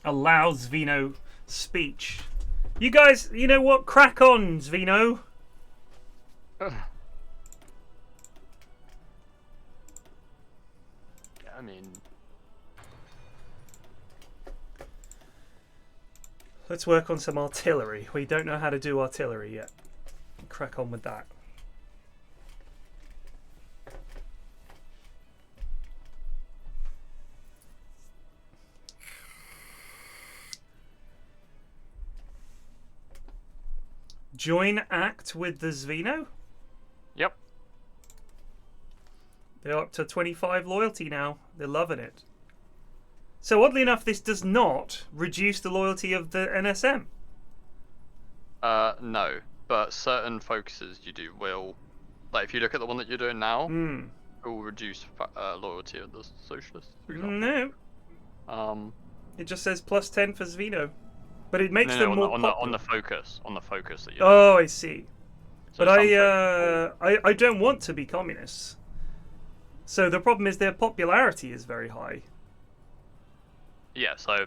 Allow Zvino speech. You guys, you know what? Crack on, Zvino. Yeah, I mean, Let's work on some artillery. We don't know how to do artillery yet. Crack on with that. Join act with the Zvino. yep. They're up to 25 loyalty now. They're loving it. So oddly enough, this does not reduce the loyalty of the NSM. No, but certain focuses you do will, like if you look at the one that you're doing now, Hmm. it will reduce loyalty of the socialists, for example. No, it just says plus 10 for Zvino, but it makes No, them no, more on popular. the focus that you're. Oh, I see. So But some I don't want to be communists. So the problem is their popularity is very high. Yeah, so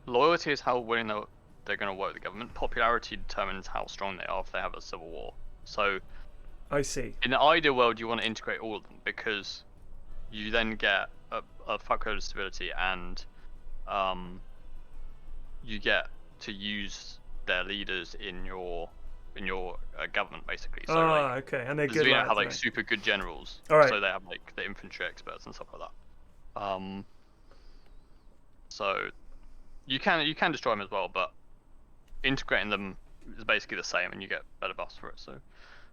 loyalty is how willing they're going to work with the government. Popularity determines how strong they are if they have a civil war. So I see. in the ideal world, you want to integrate all of them because you then get a fuckload of stability and you get to use their leaders in your government basically. So like, Okay, and they're the good. Zvino lads, have like right? super good generals. Alright. So they have like the infantry experts and stuff like that. So you can destroy them as well, but integrating them is basically the same, and you get better buffs for it. So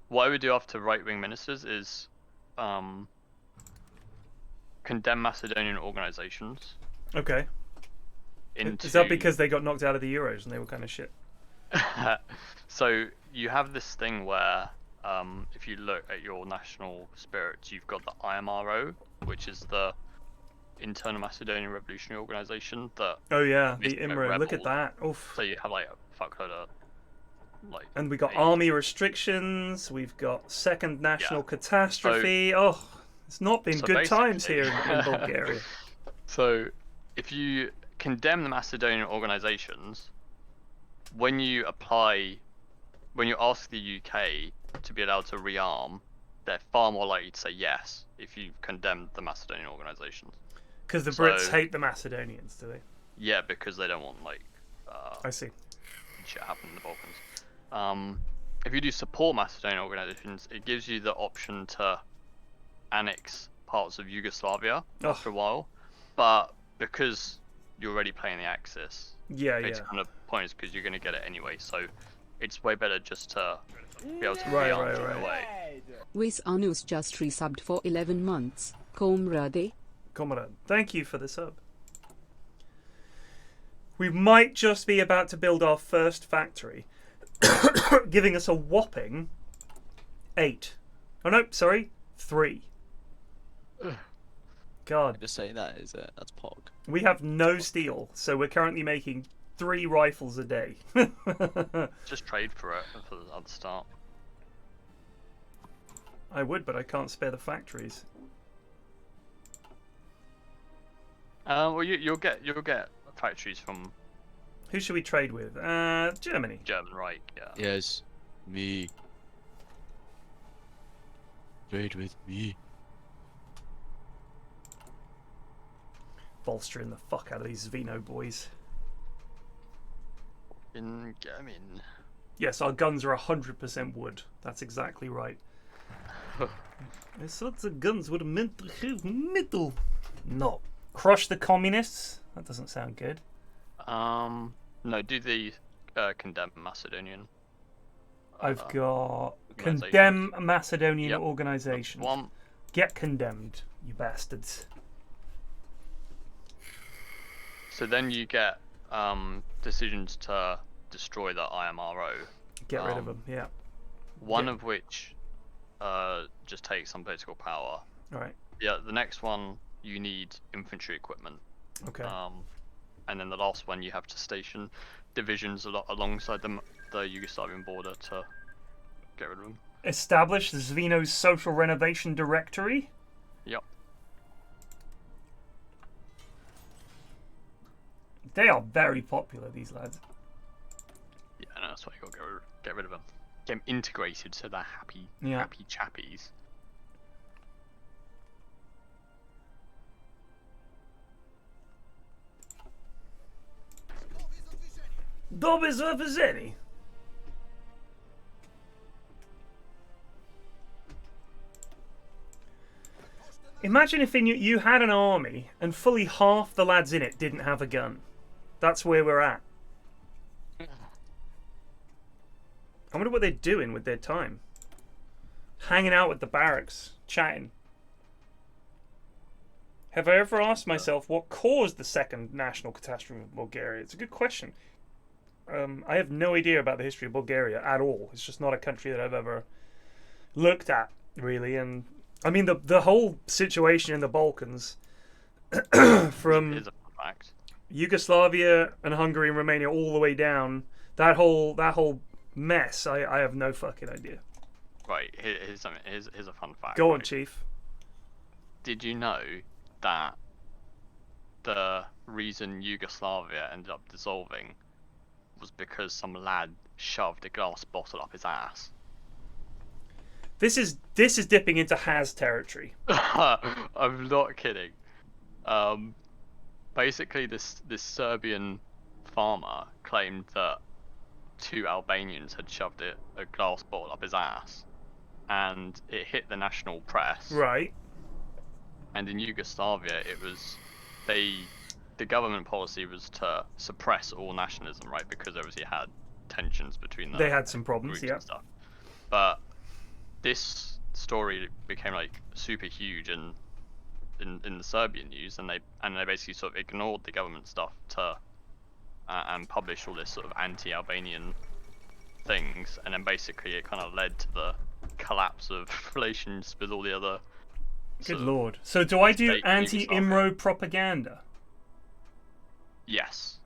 what I would do after right-wing ministers is condemn Macedonian organizations. Okay. Is that because they got knocked out of the Euros and they were kind of shit? So you have this thing where if you look at your national spirits, you've got the IMRO, which is the Internal Macedonian Revolutionary Organization. That Oh yeah, is the a IMRO. Look at rebel. that. Oof. So you have like a fuckload of like. And we got a- army restrictions. We've got second national catastrophe. Oh, it's not been So good times basically- here in Bulgaria. So if you condemn the Macedonian organizations, when you ask the UK to be allowed to rearm, they're far more likely to say yes if you condemn the Macedonian organizations. Because the Brits So- hate the Macedonians, do they? Yeah, because they don't want I see. shit happen in the Balkans. If you do support Macedonian organizations, it gives you the option to annex parts of Yugoslavia after a while, but because you're already playing the Axis, Yeah, it's yeah. kind of pointless because you're going to get it anyway. So it's way better just to be able to Right, rearm right, straight right. away. Wes Anus just resubbed for 11 months. Comrade. Comrade, thank you for the sub. We might just be about to build our first factory, giving us a whopping 8. Oh no, sorry, 3. God, Just saying that is that's Pog. we have no steel, so we're currently making 3 rifles a day. Just trade for it at the start. I would, but I can't spare the factories. Well, you'll get factories from Who should we trade with? Germany. German Reich. Yeah. Yes, me. Trade with me. Bolstering the fuck out of these Zvino boys. In. Yes, our guns are 100% wood. That's exactly right. I thought the guns were meant to have metal. No. Crush the communists? That doesn't sound good. No, do the condemn Macedonian. I've got organizations. condemn Macedonian Yep. organization. One. Get condemned, you bastards. So then you get decisions to destroy the IMRO. Get rid of them, yeah. One Yeah. of which just takes some political power. Alright, Yeah, the next one you need infantry equipment. okay. And then the last one you have to station divisions alongside the Yugoslavian border to get rid of them. Establish Zvino's social renovation directory. Yep. They are very popular, these lads. Yeah, no, that's why you gotta get rid of them. Get them integrated so they're happy, Yeah. happy chappies. Dobry zawiedzeni. Imagine if you had an army and fully half the lads in it didn't have a gun. That's where we're at. I wonder what they're doing with their time. Hanging out with the barracks, chatting. Have I ever asked myself what caused the second national catastrophe of Bulgaria? It's a good question. I have no idea about the history of Bulgaria at all. It's just not a country that I've ever looked at, really. And I mean, the whole situation in the Balkans, from Is a fact. Yugoslavia and Hungary and Romania all the way down, that whole mess, I have no fucking idea. Right, here's a fun fact. Go on, right? Chief. Did you know that the reason Yugoslavia ended up dissolving was because some lad shoved a glass bottle up his ass? This is dipping into Has territory. I'm not kidding. Basically, this Serbian farmer claimed that 2 Albanians had shoved a glass bottle up his ass, and it hit the national press. Right. And in Yugoslavia, it was they the government policy was to suppress all nationalism, right? Because obviously it had tensions between the They had some problems, groups yeah. and stuff. But this story became like super huge in the Serbian news, and they basically sort of ignored the government stuff to and published all this sort of anti-Albanian things, and then basically it kind of led to the collapse of relations with all the other. Good lord. So do I do state anti-IMRO propaganda? Yes.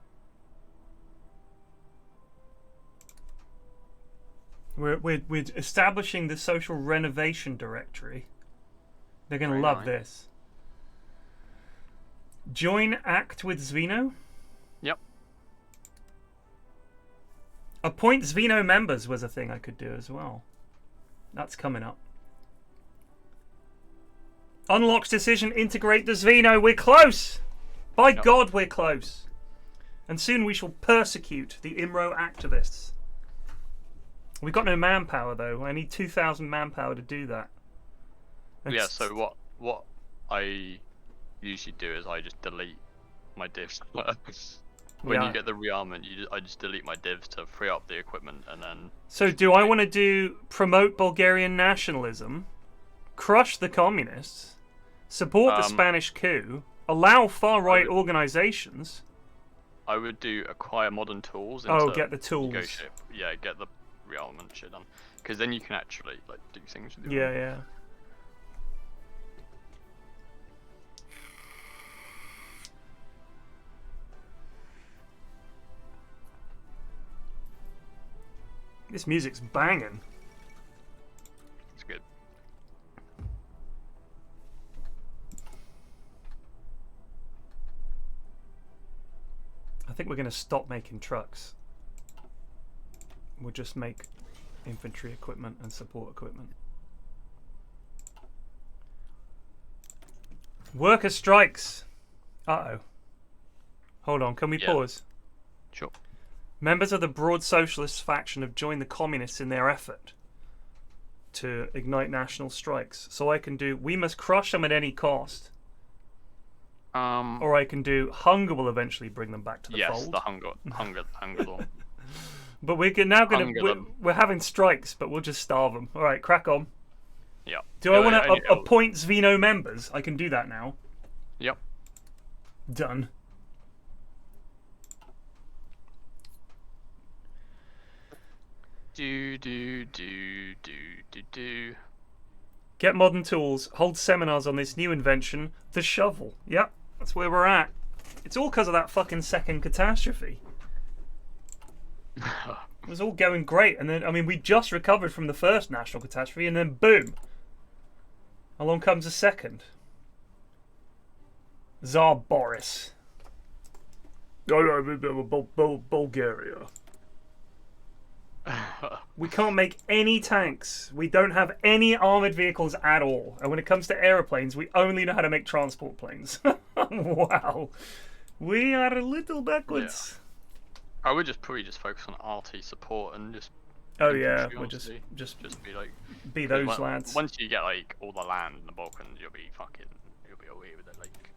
We're establishing the social renovation directory. They're going to Very love nice. this. Join Act with Zvino? Yep. Appoint Zvino members was a thing I could do as well. That's coming up. Unlocked decision, integrate the Zvino. We're close! By God, we're close. And soon we shall persecute the IMRO activists. We've got no manpower though. I need 2,000 manpower to do that. Yeah, so what I usually do is I just delete my divs. When you get the rearmament, I just delete my divs to free up the equipment, and then... So do I want to do promote Bulgarian nationalism, crush the communists, support the Spanish coup, allow far-right organizations? I would do acquire modern tools. Get the tools. Yeah, get the rearmament shit done, because then you can actually like do things with your Yeah. This music's banging. It's good. I think we're going to stop making trucks. We'll just make infantry equipment and support equipment. Worker strikes. Uh-oh. Hold on, can we pause? Sure. Members of the broad socialist faction have joined the communists in their effort to ignite national strikes. So I can do, we must crush them at any cost. Or I can do, hunger will eventually bring them back to the fold. Yes, the hunger law. But we're having strikes, but we'll just starve them. All right, crack on. Yeah. Do I want to appoint Zvino members? I can do that now. Yep. Done. Do. Get modern tools. Hold seminars on this new invention, the shovel. Yep, that's where we're at. It's all because of that fucking second catastrophe. It was all going great, and then, I mean, we just recovered from the first national catastrophe, and then boom! Along comes a second. Tsar Boris. Bulgaria. We can't make any tanks. We don't have any armoured vehicles at all. And when it comes to aeroplanes, we only know how to make transport planes. Wow. We are a little backwards. Yeah. I would probably just focus on RT support and just... Oh yeah, we'll just be like... Be those lads. Once you get like all the land in the Balkans, you'll be away with it. Like...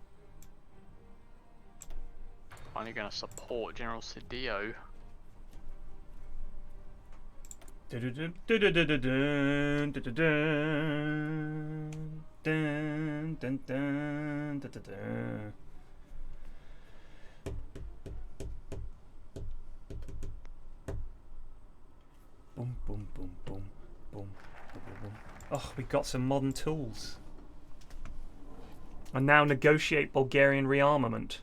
Finally gonna support General Sidio. Boom, boom, boom, boom, boom, boom, boom. Oh, we got some modern tools. And now negotiate Bulgarian rearmament.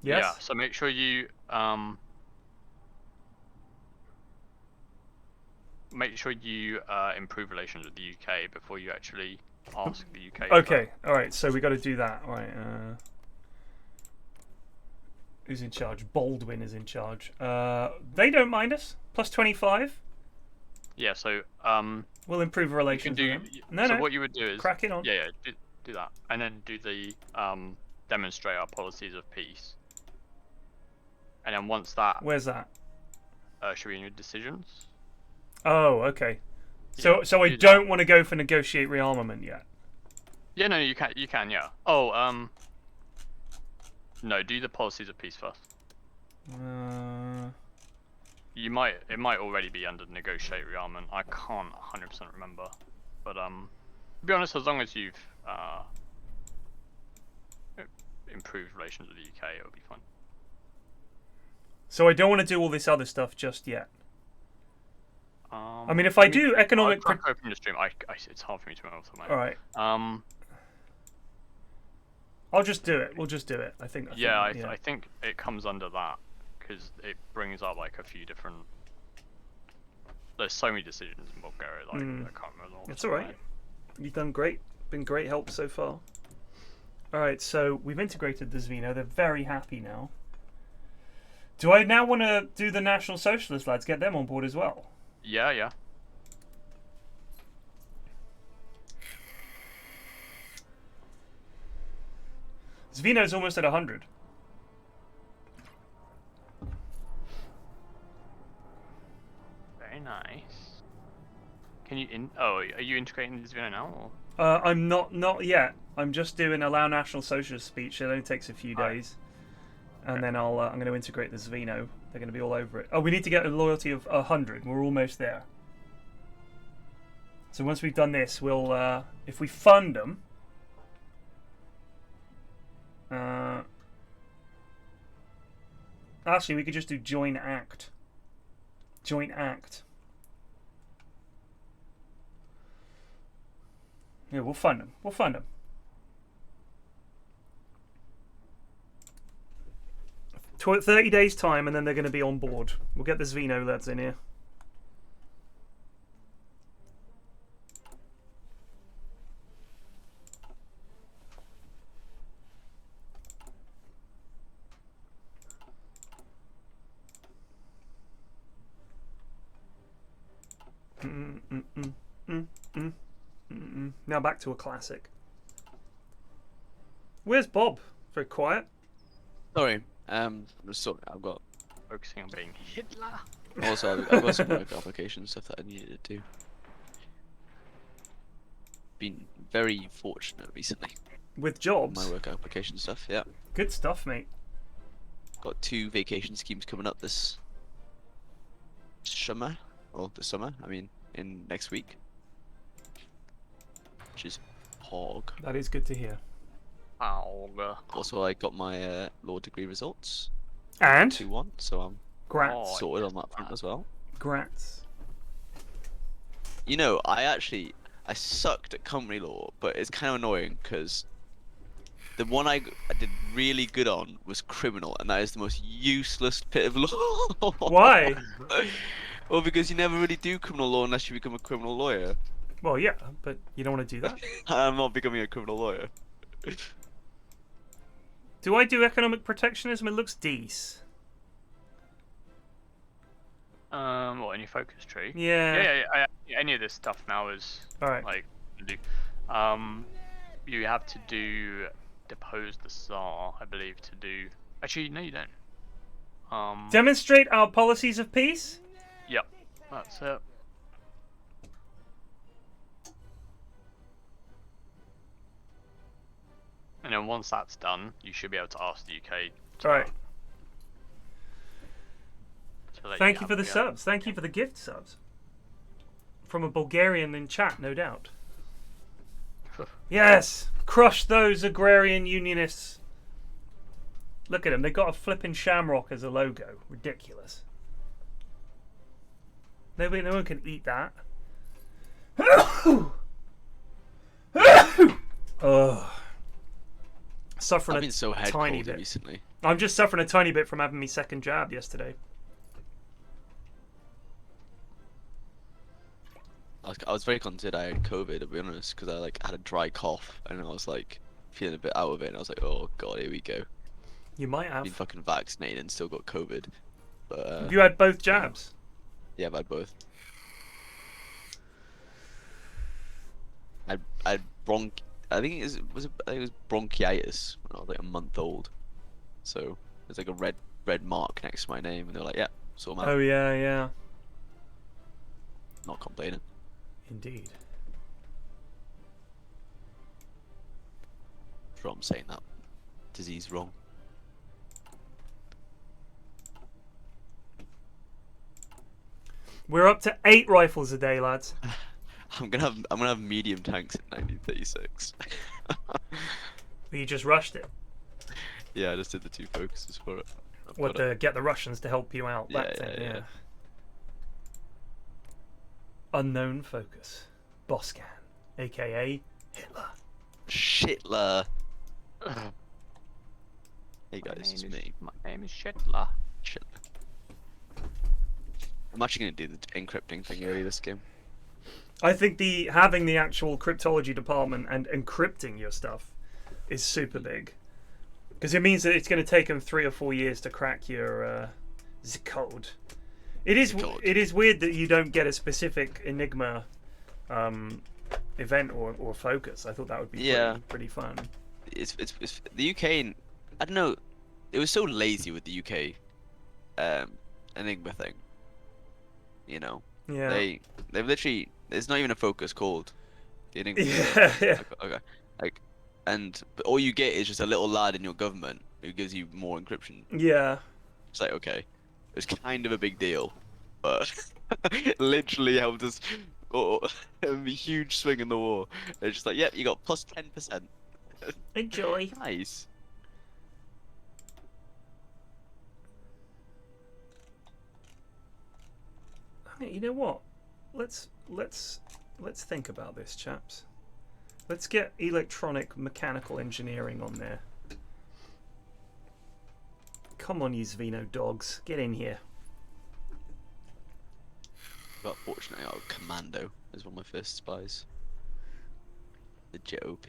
Yes? Yeah, so make sure you improve relations with the UK before you actually ask the UK. Okay, alright, so we got to do that. Alright, who's in charge? Baldwin is in charge. They don't mind us. Plus 25. Yeah, so we'll improve relations with them. No, what you would do is crack it on. Yeah, do that, and then do the demonstrate our policies of peace. And then once that... Where's that? Should we in your decisions? Oh, okay. So I do don't want to go for negotiate rearmament yet. Yeah, no, you can, yeah. Oh, No, do the policies of peace first. Uh, It might already be under negotiate rearmament. I can't 100% remember, but to be honest, as long as you've improved relations with the UK, it'll be fine. so I don't want to do all this other stuff just yet. I mean, if I do economic... I'll open the stream. It's hard for me to remember off the top of my head. Alright. I'll just do it. We'll just do it. I think I think it comes under that, because it brings up like a few different... There's so many decisions in Bulgaria, like, I can't remember all. It's alright. You've done great. Been great help so far. Alright, so we've integrated the Zvino. They're very happy now. Do I now want to do the National Socialist lads? Get them on board as well? Yeah. Zvino's almost at 100. Very nice. Can you are you integrating this video now? Or? I'm not yet. I'm just doing allow National Socialist speech. It only takes a few days. And then I'm going to integrate the Zvino. They're going to be all over it. Oh, we need to get a loyalty of 100. We're almost there. So once we've done this, we'll, if we fund them, actually, we could just do joint act. Joint act. Yeah, we'll fund them. We'll fund them. Tw 30 days time, and then they're going to be on board. We'll get the Zvino lads in here. Now back to a classic. Where's Bob? Very quiet. Sorry, I've got. Focusing on being Hitler. Also, I've got some work application stuff that I needed to do. Been very fortunate recently. With jobs? My work application stuff, yeah. Good stuff, mate. Got 2 vacation schemes coming up this summer. Well, this summer, I mean, in next week. Which is hog. That is good to hear. Hog. Also, I got my law degree results. And? 2-1, so I'm Grats. sorted on that front as well. Grats. You know, I sucked at company law, but it's kind of annoying because the one I did really good on was criminal, and that is the most useless bit of law. Why? Well, because you never really do criminal law unless you become a criminal lawyer. Well, yeah, but you don't want to do that. I'm not becoming a criminal lawyer. Do I do economic protectionism? It looks decent. What, any focus tree? Yeah. Yeah, any of this stuff now is Alright. like do. You have to do depose the Tsar, I believe, to do. Actually, no, you don't. Demonstrate our policies of peace? Yep, that's it. And then once that's done, you should be able to ask the UK. Alright. Thank you have for the the, subs. Thank you for the gift subs. From a Bulgarian in chat, no doubt. Yes! Crush those agrarian unionists. Look at them. They got a flipping shamrock as a logo. Ridiculous. No one can eat that. Ugh. Suffering I've been so head tiny cold bit recently. I'm just suffering a tiny bit from having my second jab yesterday. I was very concerned I had COVID, to be honest, because I had a dry cough and I was like feeling a bit out of it, and I was like, oh god, here we go. You might have. Been fucking vaccinated and still got COVID. But Have you had both jabs? yeah, I've had both. I had I think it was bronchitis when I was like a month old. So there's like a red mark next to my name, and they're like, yeah, saw man. Oh yeah. Not complaining. Indeed. From saying that disease wrong. We're up to 8 rifles a day, lads. I'm gonna have medium tanks in 1936. But you just rushed it. Yeah, I just did the 2 focuses for it. What, to get the Russians to help you out? That thing, yeah. Unknown focus. Boscan, aka Hitler. Shitler. Hey guys, it's me. My name is Shitler. Shitler. I'm actually gonna do the encrypting thing early this game. I think having the actual cryptology department and encrypting your stuff is super big, because it means that it's going to take them 3 or 4 years to crack your the code. It is weird that you don't get a specific Enigma event or focus. I thought that would be pretty fun. It's the UK. I don't know. It was so lazy with the UK Enigma thing. You know. Yeah. They've literally. There's not even a focus called the Enigma. Yeah. Okay. But all you get is just a little lad in your government who gives you more encryption. Yeah. It's like, okay, it was kind of a big deal, but literally helped us a huge swing in the war. It's just like, yep, you got plus 10%. Enjoy. Nice. You know what? Let's think about this, chaps. Let's get electronic mechanical engineering on there. Come on, you Zvino dogs, get in here. But fortunately, our Commando is one of my first spies. The JOP.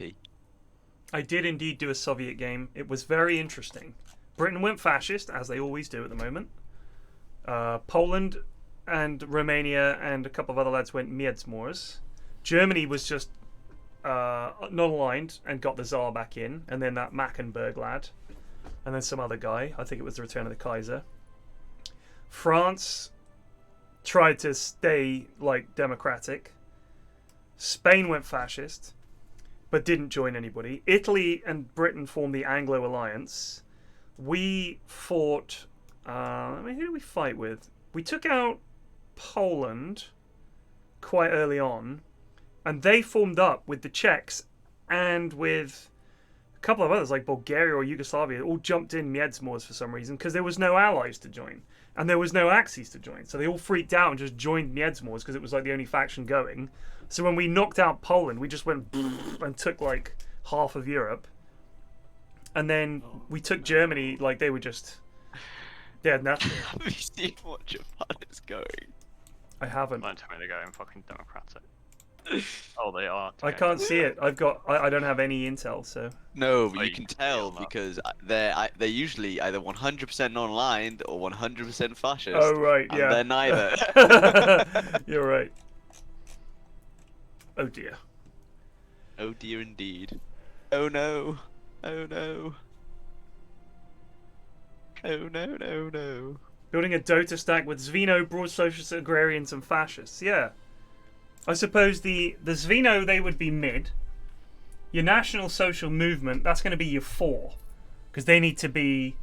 I did indeed do a Soviet game. It was very interesting. Britain went fascist, as they always do at the moment. Poland and Romania and a couple of other lads went Miedzmors. Germany was just non-aligned and got the Tsar back in, and then that Mackenberg lad, and then some other guy. I think it was the Return of the Kaiser. France tried to stay like democratic. Spain went fascist, but didn't join anybody. Italy and Britain formed the Anglo Alliance. We fought. Who did we fight with? We took out Poland quite early on, and they formed up with the Czechs and with a couple of others like Bulgaria or Yugoslavia. All jumped in Miedzmors for some reason because there was no allies to join and there was no Axis to join, so they all freaked out and just joined Miedzmors because it was like the only faction going. So when we knocked out Poland, we just went and took like half of Europe, and then we took Germany. Like they had nothing. Have you seen what Japan is going? I haven't. Don't tell me they're going fucking democratic. Oh, they are. I can't see it. I don't have any intel, so. No, but you can tell because they're usually either 100% non-aligned or 100% fascist. Oh right, and yeah. they're neither. You're right. Oh dear. Oh dear indeed. Oh no. Oh no. Oh no. Building a Dota stack with Zvino, broad socialists, agrarians, and fascists. Yeah. I suppose the Zvino, they would be mid. Your National Social Movement, that's going to be your 4. Because they need to be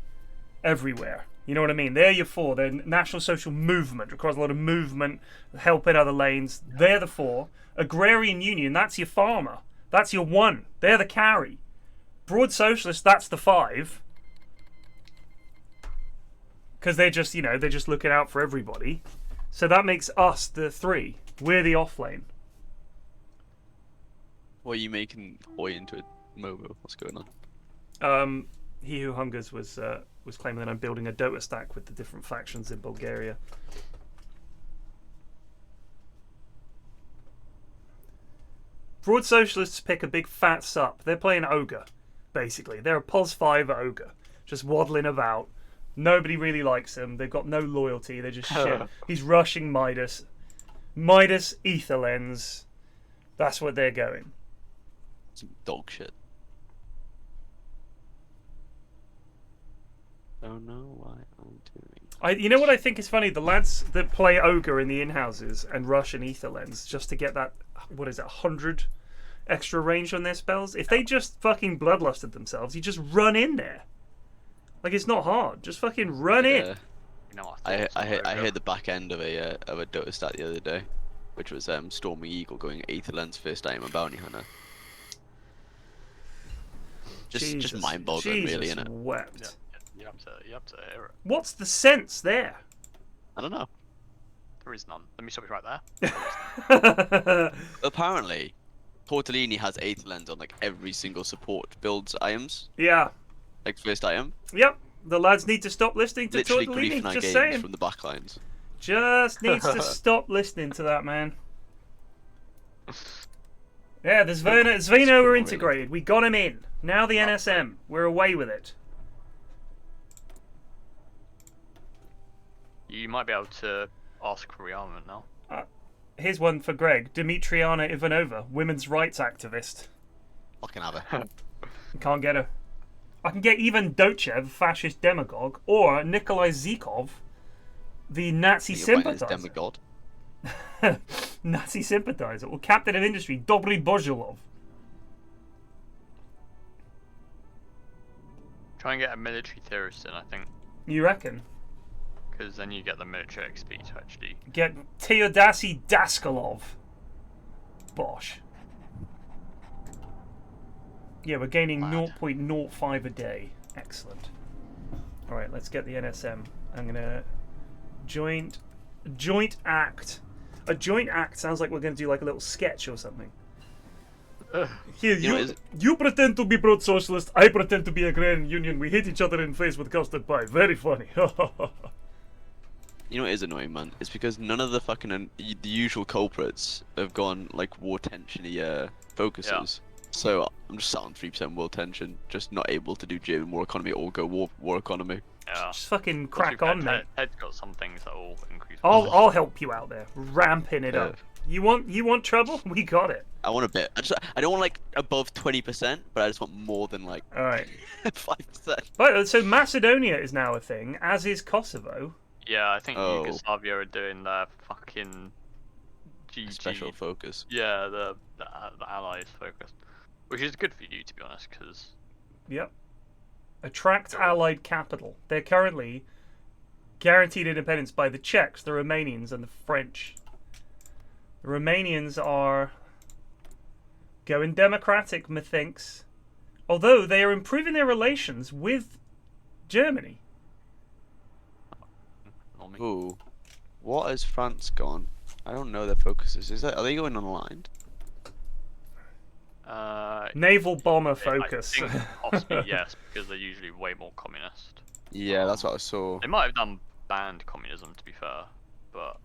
everywhere. You know what I mean? They're your 4. They're National Social Movement. Requires a lot of movement, help in other lanes. They're the 4. Agrarian Union, that's your farmer. That's your 1. They're the carry. Broad Socialist, that's the 5. Because they're just, they're just looking out for everybody. So that makes us the 3. We're the off lane. What are you making Hoy into a MOBO? What's going on? He Who Hungers was claiming that I'm building a Dota stack with the different factions in Bulgaria. Broad Socialists pick a big fat sup. They're playing Ogre, basically. They're a POS 5 Ogre, just waddling about. Nobody really likes him. They've got no loyalty. They're just shit. He's rushing Midas. Midas, Ether Lens. That's what they're going. Some dog shit. Don't know why I'm doing. You know what I think is funny? The lads that play Ogre in the in-houses and rush an Ether Lens just to get that, 100 extra range on their spells? If they just fucking bloodlusted themselves, you just run in there. Like, it's not hard. Just fucking run in. know, I heard the back end of a Dota stat the other day, which was Stormy Eagle going 8th lens first time a bounty hunter. Just mind-boggling, really, Jesus innit? wept. You have to hear it. What's the sense there? I don't know. There is none. Let me stop you right there. Apparently, Tortellini has 8th lens on like every single support builds items, Yeah. like first item. Yep. The lads need to stop listening to Literally Tortellini. griefing our Just games saying. from the backlines. Just needs to stop listening to that man. Yeah, the Zveno were integrated. We got him in. Now the NSM. We're away with it. You might be able to ask for rearmament now. Here's one for Greg. Dmitriana Ivanova, women's rights activist. Fucking have it. Can't get her. I can get Ivan Dochev, fascist demagogue, or Nikolai Zhikov, the Nazi sympathizer. Demigod. Nazi sympathizer, or captain of industry, Dobry Bozhilov. Try and get a military theorist in, I think, You reckon? because then you get the military XP to actually. Get Teodasi Daskalov. Bosh. Yeah, we're gaining Lad. 0.05 a day. Excellent. Alright, let's get the NSM. I'm gonna... Joint act. A joint act sounds like we're gonna do like a little sketch or something. Here, you pretend to be pro-socialist, I pretend to be agrarian union. We hit each other in the face with custard pie. Very funny. You know what is annoying, man? It's because none of the fucking the usual culprits have gone like war tension-y focuses. Yeah. So I'm just sat on 3% world tension, just not able to do German war economy or go war economy. Yeah. Just fucking crack on, mate. Ted's got some things that will increase. I'll help you out there, ramping it up. You want trouble? We got it. I want a bit. I don't want like above 20%, but I just want more than like All right. 5%. Right. So Macedonia is now a thing, as is Kosovo. Yeah, I think Oh. Yugoslavia are doing their fucking GG. Special focus. Yeah, the allies focus, which is good for you, to be honest, because Yep. Attract allied capital. They're currently guaranteed independence by the Czechs, the Romanians, and the French. The Romanians are going democratic, methinks, although they are improving their relations with Germany. Ooh, what has France gone? I don't know their focuses. Are they going unaligned? Naval bomber focus. I think possibly yes, because they're usually way more communist. Yeah, that's what I saw. They might have done banned communism, to be fair, but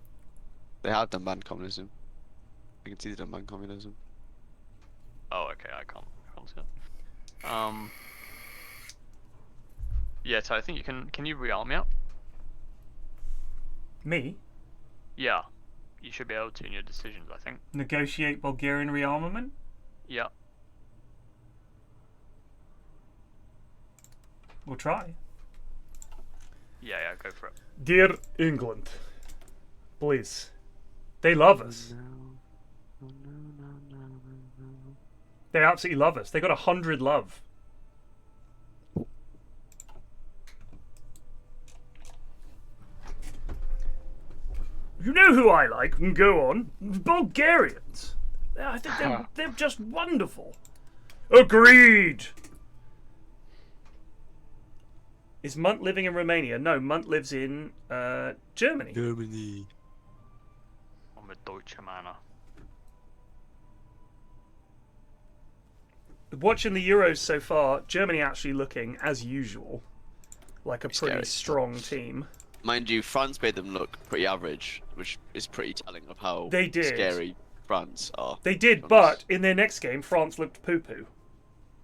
They have done banned communism. I can see they've done banned communism. oh, okay, I can't see it. Yeah, so I think you can you rearm me up? Me? Yeah, you should be able to in your decisions, I think. Negotiate Bulgarian rearmament? Yeah. We'll try. Yeah, go for it. Dear England, please. They love us. They absolutely love us. They got 100 love. You know who I like? Go on. Bulgarians. I think they're just wonderful. Agreed. Is Munt living in Romania? No, Munt lives in Germany. Germany. I'm a Deutsche Manner. Watching the Euros so far, Germany actually looking, as usual, like a pretty Scary. strong team. Mind you, France made them look pretty average, which is pretty telling of how They did. scary France are. They did, to be but honest. in their next game, France looked poo-poo.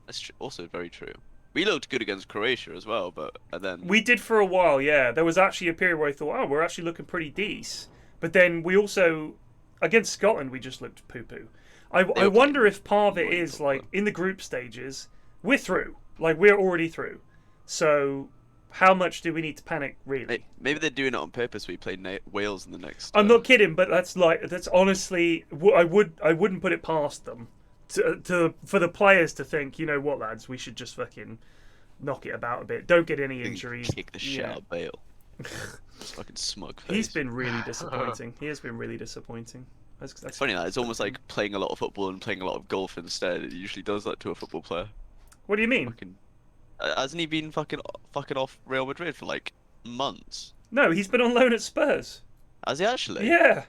That's also very true. We looked good against Croatia as well, but and then We did for a while, yeah. There was actually a period where I thought, oh, we're actually looking pretty decent. But then we also, against Scotland, we just looked poo-poo. I wonder if part of it is, like, in the group stages, we're through. Like, we're already through. So, how much do we need to panic, really? maybe they're doing it on purpose. We play Wales in the next. I'm not kidding, but that's honestly, I wouldn't put it past them for the players to think, you know what, lads, we should just fucking knock it about a bit. Don't get any injuries. Kick the shit out of Bale. Just fucking smug face. He's been really disappointing. He has been really disappointing. It's funny that it's almost like playing a lot of football and playing a lot of golf instead. It usually does that to a football player. What do you mean? Fucking, hasn't he been fucking off Real Madrid for like months? No, he's been on loan at Spurs. Has he actually? Yeah.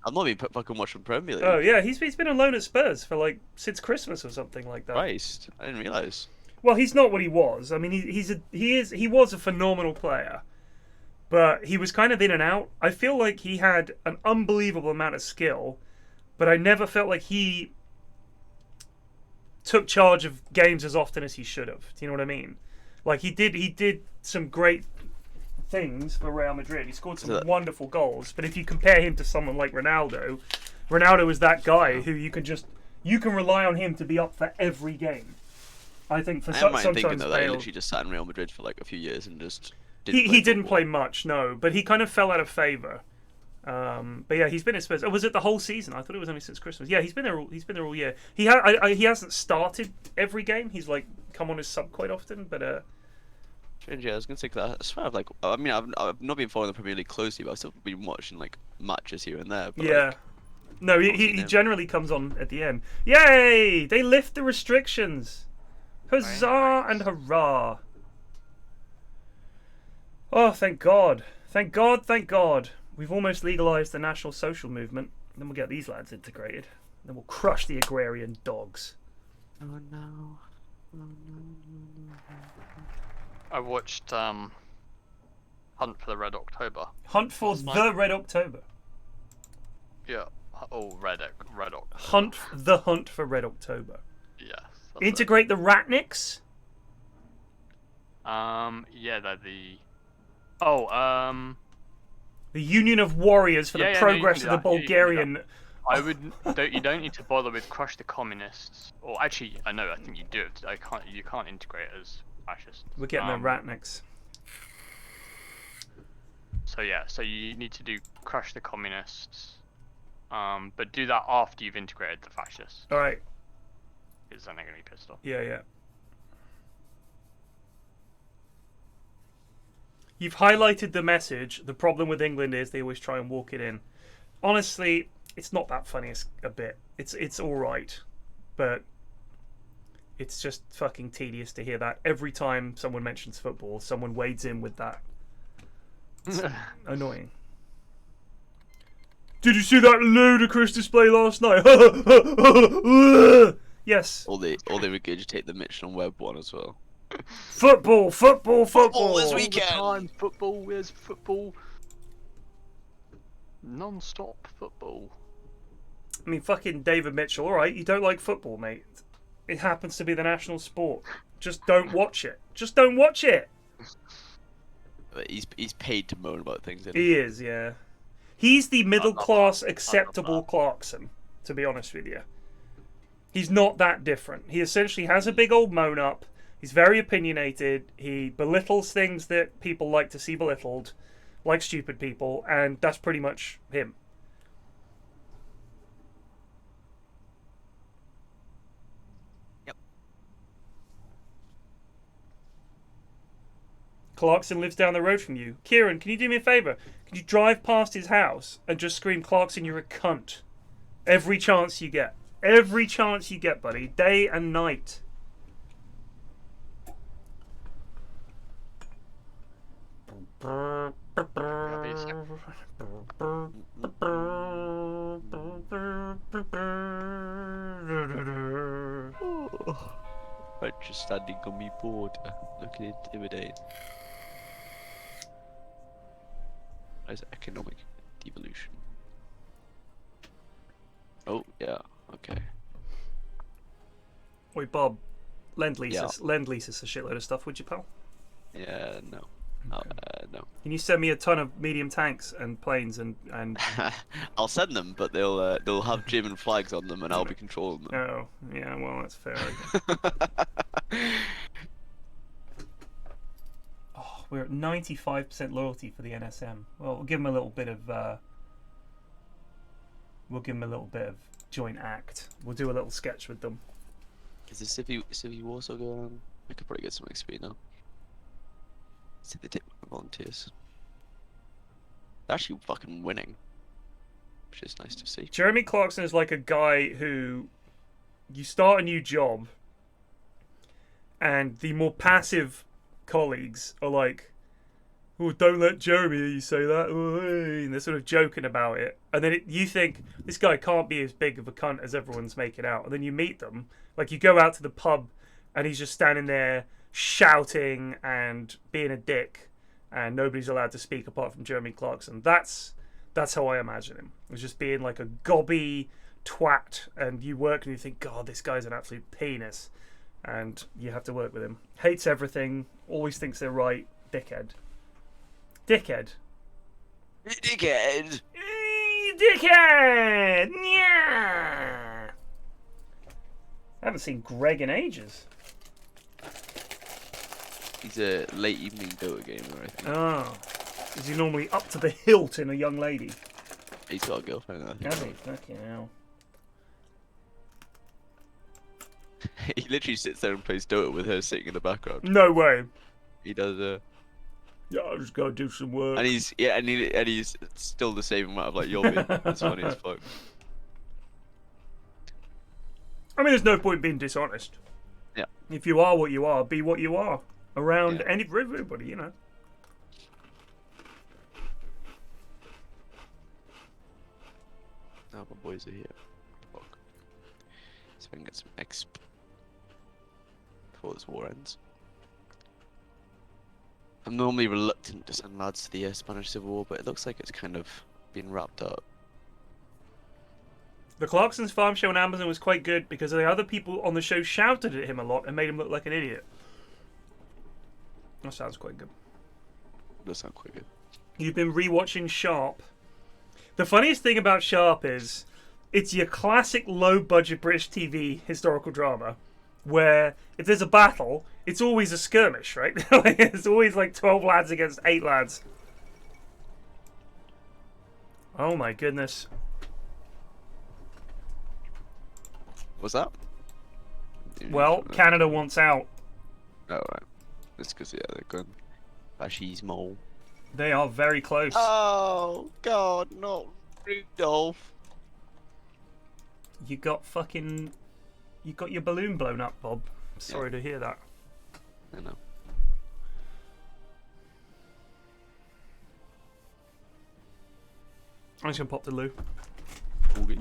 I've not been fucking watching Premier League. Oh yeah, he's been on loan at Spurs for like since Christmas or something like that. Christ, I didn't realise. Well, he's not what he was. I mean, he was a phenomenal player, but he was kind of in and out. I feel like he had an unbelievable amount of skill, but I never felt like he took charge of games as often as he should have. Do you know what I mean? Like he did some great things for Real Madrid. He scored some wonderful goals, but if you compare him to someone like Ronaldo, Ronaldo is that guy who you can rely on him to be up for every game. I think for I am sometimes thinking though that he Bale, literally just sat in Real Madrid for like a few years and just he didn't play much, no, but he kind of fell out of favour. But yeah, he's been at Spurs. Oh, was it the whole season? I thought it was only since Christmas. Yeah, he's been there. He's been there all year. He hasn't started every game. He's like come on as sub quite often, but Strange, yeah, I was gonna say that. I swear, I've not been following the Premier League closely, but I've still been watching like matches here and there. But, yeah. Like, No, he generally comes on at the end. Yay! They lift the restrictions. Huzzah and hurrah! Oh, thank God! Thank God! Thank God! We've almost legalised the National Social Movement. Then we'll get these lads integrated. Then we'll crush the agrarian dogs. Oh no! Oh no! I watched Hunt for the Red October. Hunt for the Red October. Yeah. Oh, Red October. Hunt for Red October. Yes. Integrate the Ratniks. Yeah, they're the. The Union of Warriors for the Progress of the Bulgarian. I would. You don't need to bother with crush the communists. Or actually, I think you do. You can't integrate as fascists. We're getting the Ratniks. So yeah, so you need to do crush the communists. But do that after you've integrated the fascists. All right. Because then they're gonna be pissed off. Yeah. You've highlighted the message. The problem with England is they always try and walk it in. Honestly, it's not that funny a bit. It's all right, but it's just fucking tedious to hear that every time someone mentions football. Someone wades in with that. It's annoying. Did you see that ludicrous display last night? Yes. Or they regurgitate the Mitchell and Webb one as well. Football this weekend. Football. Where's football? Non-stop football. I mean, fucking David Mitchell. All right, you don't like football, mate. It happens to be the national sport. Just don't watch it. Just don't watch it. But he's paid to moan about things. Isn't He is, yeah. He's the middle class, acceptable Clarkson. To be honest with you, he's not that different. He essentially has a big old moan up. He's very opinionated. He belittles things that people like to see belittled, like stupid people, and that's pretty much him. Yep. Clarkson lives down the road from you. Kieran, can you do me a favour? Can you drive past his house and just scream, Clarkson, you're a cunt? Every chance you get. Every chance you get, buddy. Day and night. Right, just standing on me board, looking intimidating. As economic devolution. Oh yeah, okay. Wait, Bob. Lend-lease Yeah. us a shitload of stuff, would you, pal? Yeah, no. No. Can you send me a ton of medium tanks and planes and I'll send them, but they'll have German flags on them, and I'll be controlling them. Oh, yeah, well, that's fair. Oh, we're at 95% loyalty for the NSM. Well, we'll give them a little bit of joint act. We'll do a little sketch with them. Is the Civvy War still going on? I could probably get some XP now. See, they take volunteers. They're actually fucking winning, which is nice to see. Jeremy Clarkson is like a guy who you start a new job, and the more passive colleagues are like, "Oh, don't let Jeremy hear you say that," and they're sort of joking about it. And then you think this guy can't be as big of a cunt as everyone's making out. And then you meet them, like you go out to the pub, and he's just standing there shouting and being a dick, and nobody's allowed to speak apart from Jeremy Clarkson. That's how I imagine him. It's just being like a gobby twat, and you work and you think, God, this guy's an absolute penis, and you have to work with him. Hates everything, always thinks they're right, dickhead. Dickhead. Dickhead! Dickhead! Yeah! I haven't seen Greg in ages. He's a late evening Dota gamer, I think. Oh. Is he normally up to the hilt in a young lady? He's got a girlfriend, I think. Has he? Fucking hell. He literally sits there and plays Dota with her sitting in the background. No way. He does, Yeah, I just gotta do some work. and he's still the same amount of like Yobby. It's funny as fuck. I mean, there's no point being dishonest. Yeah. If you are what you are, be what you are. Around everybody, you know. Now my boys are here. Fuck. So we can get some exp before this war ends. I'm normally reluctant to send lads to the Spanish Civil War, but it looks like it's kind of been wrapped up. The Clarkson's farm show on Amazon was quite good because the other people on the show shouted at him a lot and made him look like an idiot. That sounds quite good. Does sound quite good. You've been rewatching Sharp. The funniest thing about Sharp is it's your classic low-budget British TV historical drama where if there's a battle, it's always a skirmish, right? It's always like 12 lads against 8 lads. Oh my goodness. What's that? Well, Canada wants out. Oh, right. It's because, yeah, they're going fascismo. They are very close. Oh, God, not Rudolph. You got your balloon blown up, Bob. Sorry to hear that. I know. I'm just gonna pop the loo. Okay.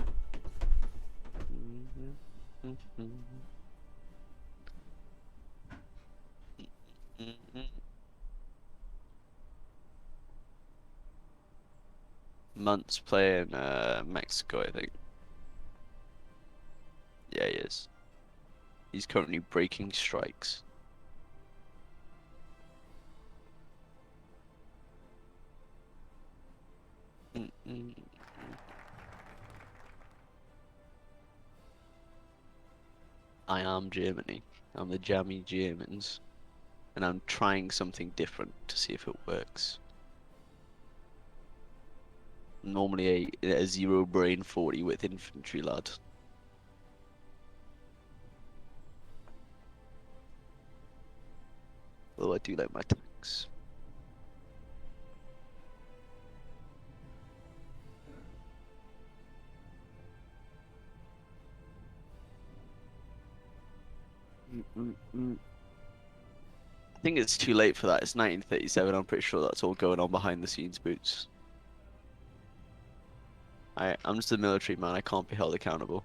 Months playing Mexico, I think. Yeah, he is. He's currently breaking strikes. I am Germany. I'm the jammy Germans. And I'm trying something different to see if it works. Normally a zero brain 40 with infantry lad. Although I do like my tanks. I think it's too late for that. It's 1937. I'm pretty sure that's all going on behind the scenes, Boots. I'm just a military man. I can't be held accountable.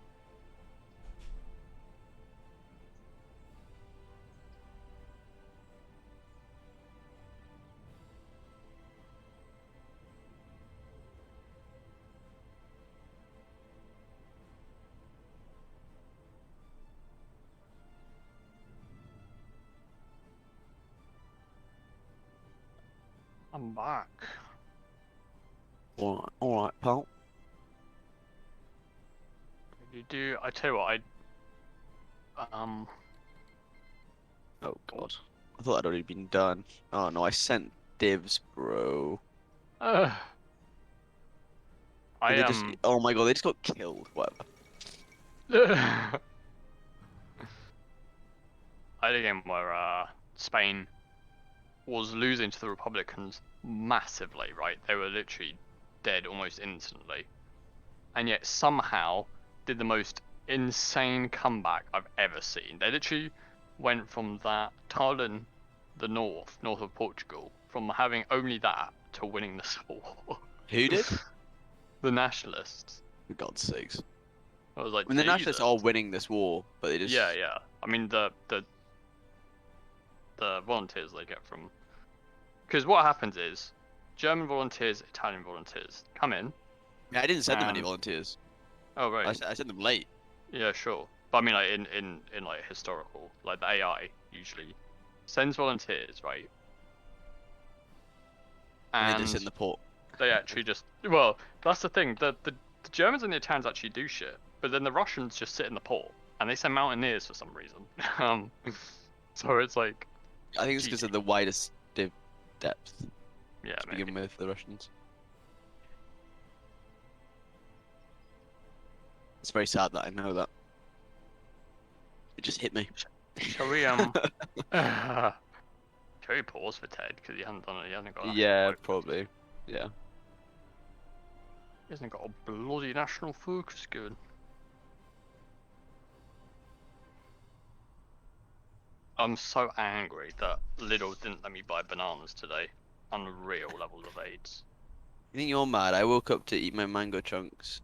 I'm back. Alright, pal. You do. I tell you what. Oh god. I thought I'd already been done. Oh no, I sent divs, bro. I They just, oh my god, they just got killed. Whatever. I had a game where Spain was losing to the Republicans massively, right? They were literally dead almost instantly, and yet somehow did the most insane comeback I've ever seen. They literally went from that tiling the north of Portugal, from having only that to winning this war. Who did? The nationalists. For God's sakes. I was like, I mean, the nationalists Jesus. are winning this war, but they just... Yeah. I mean, the volunteers they get from... Because what happens is, German volunteers, Italian volunteers come in. Yeah, I didn't send them any volunteers. Oh, right. I sent them late. Yeah, sure. But I mean, like, in like, historical, like, the AI usually sends volunteers, right? And they just sit in the port. They actually just... Well, that's the thing. The Germans and the Italians actually do shit, but then the Russians just sit in the port, and they send mountaineers for some reason. So it's like... I think it's because of the widest depth. Yeah, to maybe. begin with, the Russians. It's very sad that I know that. It just hit me. Shall we shall we pause for Ted because he hasn't done it? He hasn't got. Yeah, probably. Yeah. He hasn't got a bloody national focus going. I'm so angry that Lidl didn't let me buy bananas today. Unreal levels of AIDS. You think you're mad? I woke up to eat my mango chunks.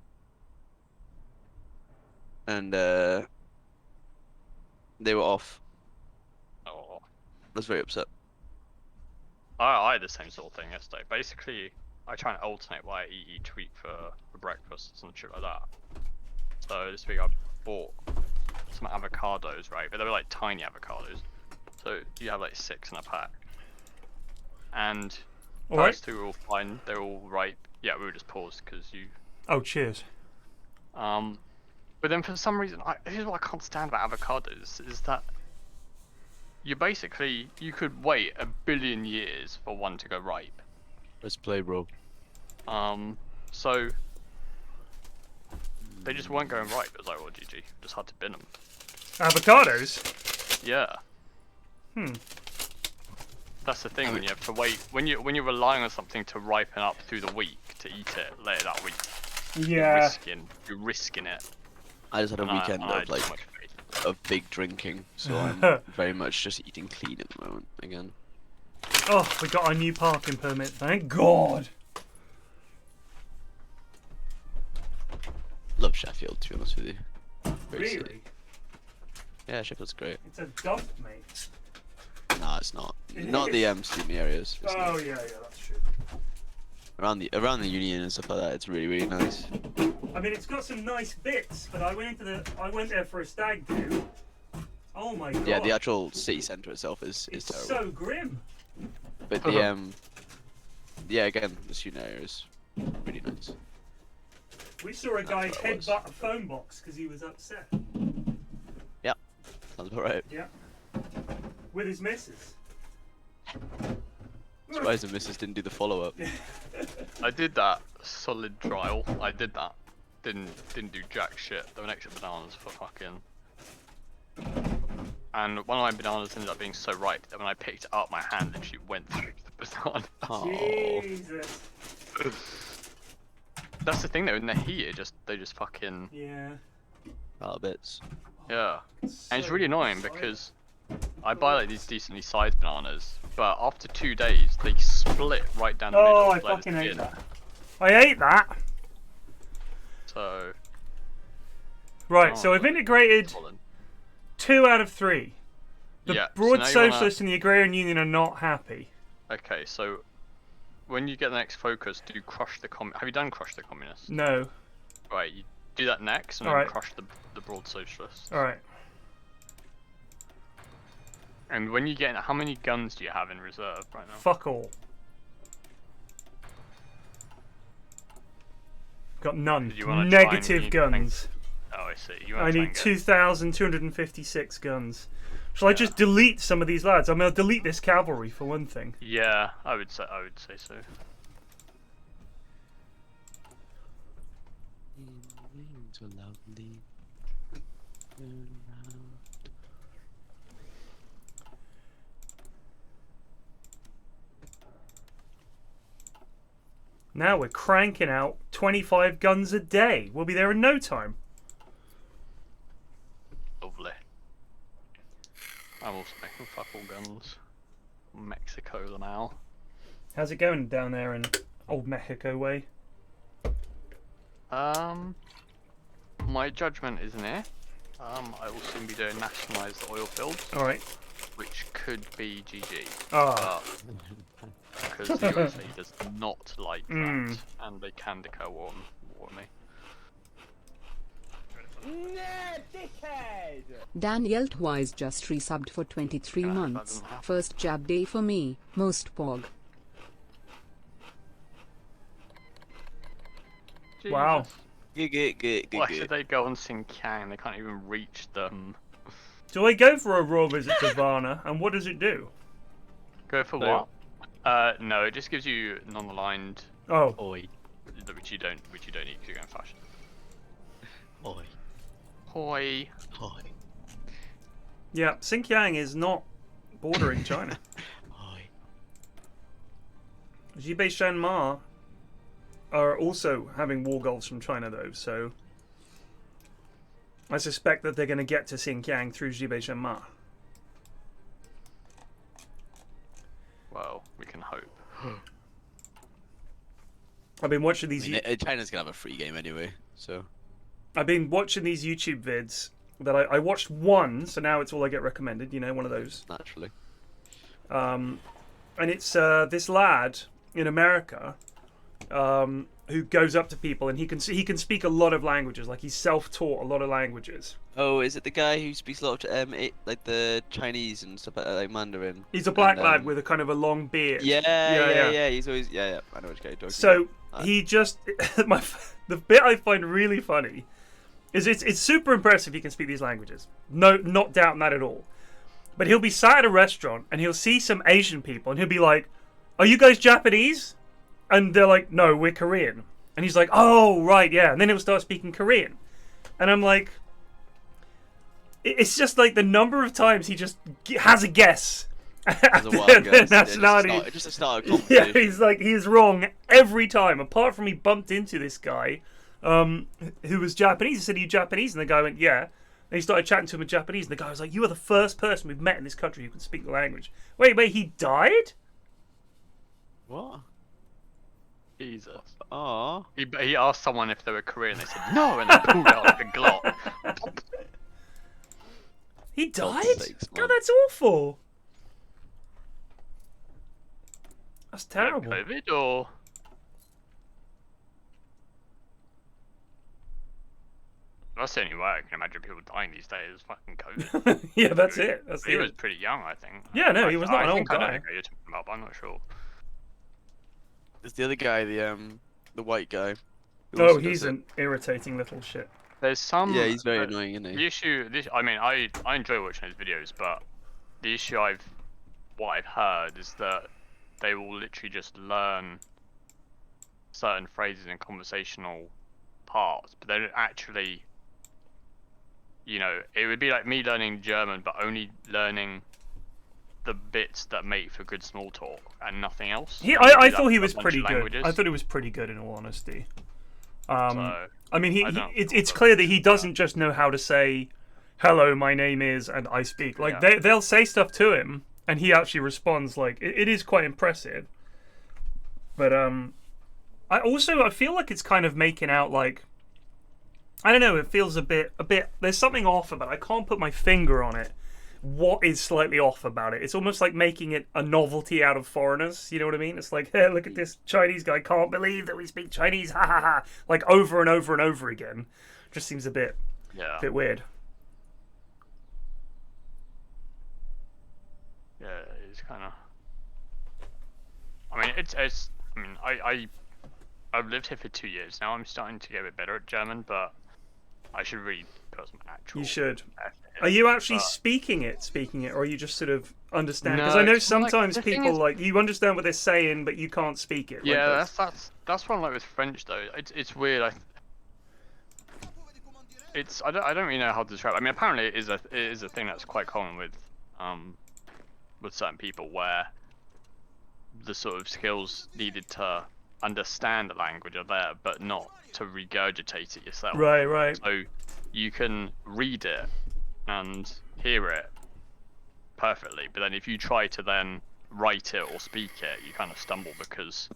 And they were off. Oh. I was very upset. I had the same sort of thing yesterday. Basically, I try and alternate what I eat each week for breakfast and shit like that. So this week I bought some avocados, right? But they were like tiny avocados. So you have like 6 in a pack. And those two were all fine. They're all ripe. Yeah, we were just paused because you... Oh, cheers. But then for some reason, here's what I can't stand about avocados, is that you could wait 1 billion years for one to go ripe. Let's play, bro. So they just weren't going ripe. It was like, well, GG, just had to bin them. Avocados? Yeah. That's the thing, when you have to wait, when you're relying on something to ripen up through the week to eat it later that week. Yeah. You're risking it. I just had a weekend of like of big drinking, so I'm very much just eating clean at the moment again. Oh, we got our new parking permit, thank God. Love Sheffield, to be honest with you. Great Really? city. Yeah, Sheffield's great. It's a dump, mate. Nah, it's not. Not the sleeping areas. It's Oh not. yeah, that's true. Around the Union and stuff like that, it's really, really nice. I mean, it's got some nice bits, but I went there for a stag do. Oh my God. Yeah, the actual city centre itself is it's terrible. so grim. But the yeah, again, the student area is really nice. We saw a guy That's what it was. headbutt a phone box because he was upset. Yeah, sounds about right. Yeah. With his missus. Surprised the missus didn't do the follow-up. I did that solid trial. I did that. Didn't do jack shit. There were extra bananas for fucking. And one of my bananas ended up being so ripe that when I picked it up, my hand literally went through the banana. Oh. Jesus. That's the thing though, in the heat, they just fucking. Yeah. Bits. Yeah. So And it's really annoying exciting. because I buy like these decently sized bananas, but after 2 days they split right down the middle. Oh, I like the fucking hate skin. that. I hate that. So. Right, so Oh. I've integrated Colin. 2 out of 3. The Yeah, so Broad now you Socialists and the Agrarian Union are not happy. Okay, so when you get the next focus, do crush the Have you done crush the communists? No. Right, you do that next, and then Alright. crush the broad socialists. Alright. And when you get, how many guns do you have in reserve right now? Fuck all. Got none. Did you wanna try and Negative use guns. Oh, I see. You I want to need 2,256 guns. Shall I just delete some of these lads? I mean, I'll delete this cavalry for one thing. Yeah, I would say so. So lovely. Now we're cranking out 25 guns a day. We'll be there in no time. Lovely. I'm also making fuck all guns. Mexico now. How's it going down there in old Mexico way? My judgment is near. I will soon be doing nationalised oil fields. Alright. Which could be GG. Ah. Because the USA does not like that, and they can declare war on me. Daniel Twice just resubbed for 23 Yeah, that months. doesn't happen. First jab day for me, most pog. Wow. Why should they go on Xinjiang? They can't even reach them. Do I go for a raw visit to Varna, and what does it do? Go for what? No, it just gives you non-aligned Oh. oi, which you don't eat because you're going fashion. Oi. Hoi. Oi. Yeah, Xinjiang is not bordering China. Oi. Jibei Shanma are also having war goals from China, though, so I suspect that they're going to get to Xinjiang through Jibei Shanma. Well, we can hope. I've been watching these. China's gonna have a free game anyway, so. I've been watching these YouTube vids that I watched one, so now it's all I get recommended. You know, one of those. Naturally. And it's this lad in America who goes up to people and he can speak a lot of languages. Like he's self-taught a lot of languages. Oh, is it the guy who speaks a lot of like the Chinese and stuff like Mandarin? He's a black And, lad with a kind of a long beard. Yeah. He's always I know which guy you're talking So about. he just the bit I find really funny is it's super impressive he can speak these languages. No, not doubting that at all. But he'll be sat at a restaurant and he'll see some Asian people and he'll be like, "Are you guys Japanese?" And they're like, "No, we're Korean." And he's like, "Oh, right, yeah." And then he'll start speaking Korean. And I'm like, it's just like the number of times he just has a guess at As a wild their guess, nationality. just a start of Yeah, conversation. he's like, he's wrong every time. Apart from he bumped into this guy who was Japanese. He said, "Are you Japanese?" And the guy went, "Yeah." And he started chatting to him in Japanese. And the guy was like, "You are the first person we've met in this country who can speak the language." Wait, he died? What? Jesus. Aww. He asked someone if they were Korean. They said no, and they pulled out like a Glock. He died? sakes, God, man. that's awful. That's terrible. COVID or? That's the only way I can imagine people dying these days. Fucking COVID. Yeah, that's it. That's He it. was pretty young, I think. Yeah, no, he was not an old I don't guy. think you're talking about, but I'm not sure. There's the other guy, the white guy. who Oh, also does he's it. an irritating little shit. There's some. Yeah, he's very annoying, isn't The he? issue, I mean, I enjoy watching his videos, but the issue what I've heard is that they will literally just learn certain phrases in conversational parts, but they don't actually, you know, it would be like me learning German, but only learning the bits that make for good small talk and nothing else. I And they do thought that he for a was bunch pretty of good. languages. I thought he was pretty good in all honesty. So, I mean, I don't- it's clear that he doesn't just know how to say, "Hello, my name is," and "I speak." Like Yeah. they'll say stuff to him, and he actually responds. Like it is quite impressive. But I feel like it's kind of making out like, I don't know. It feels a bit. There's something off about it. I can't put my finger on it. What is slightly off about it? It's almost like making it a novelty out of foreigners. You know what I mean? It's like, hey, look at this Chinese guy. Can't believe that we speak Chinese. Ha ha ha! Like over and over and over again. Just seems a bit weird. Yeah, it's kind of. I mean, it's. I mean, I've lived here for 2 years now. I'm starting to get a bit better at German, but I should really put some actual. You should. effort in, Are you actually but- speaking it, or are you just sort of understand? No, Because I know it's more like- sometimes the thing people is- like you understand what they're saying, but you can't speak it. Like Yeah, that's what I'm like with French though. It's weird. I don't really know how to describe it. I mean, apparently it is a thing that's quite common with certain people where the sort of skills needed to understand the language are there, but not to regurgitate it yourself. Right. So you can read it and hear it perfectly, but then if you try to then write it or speak it, you kind of stumble because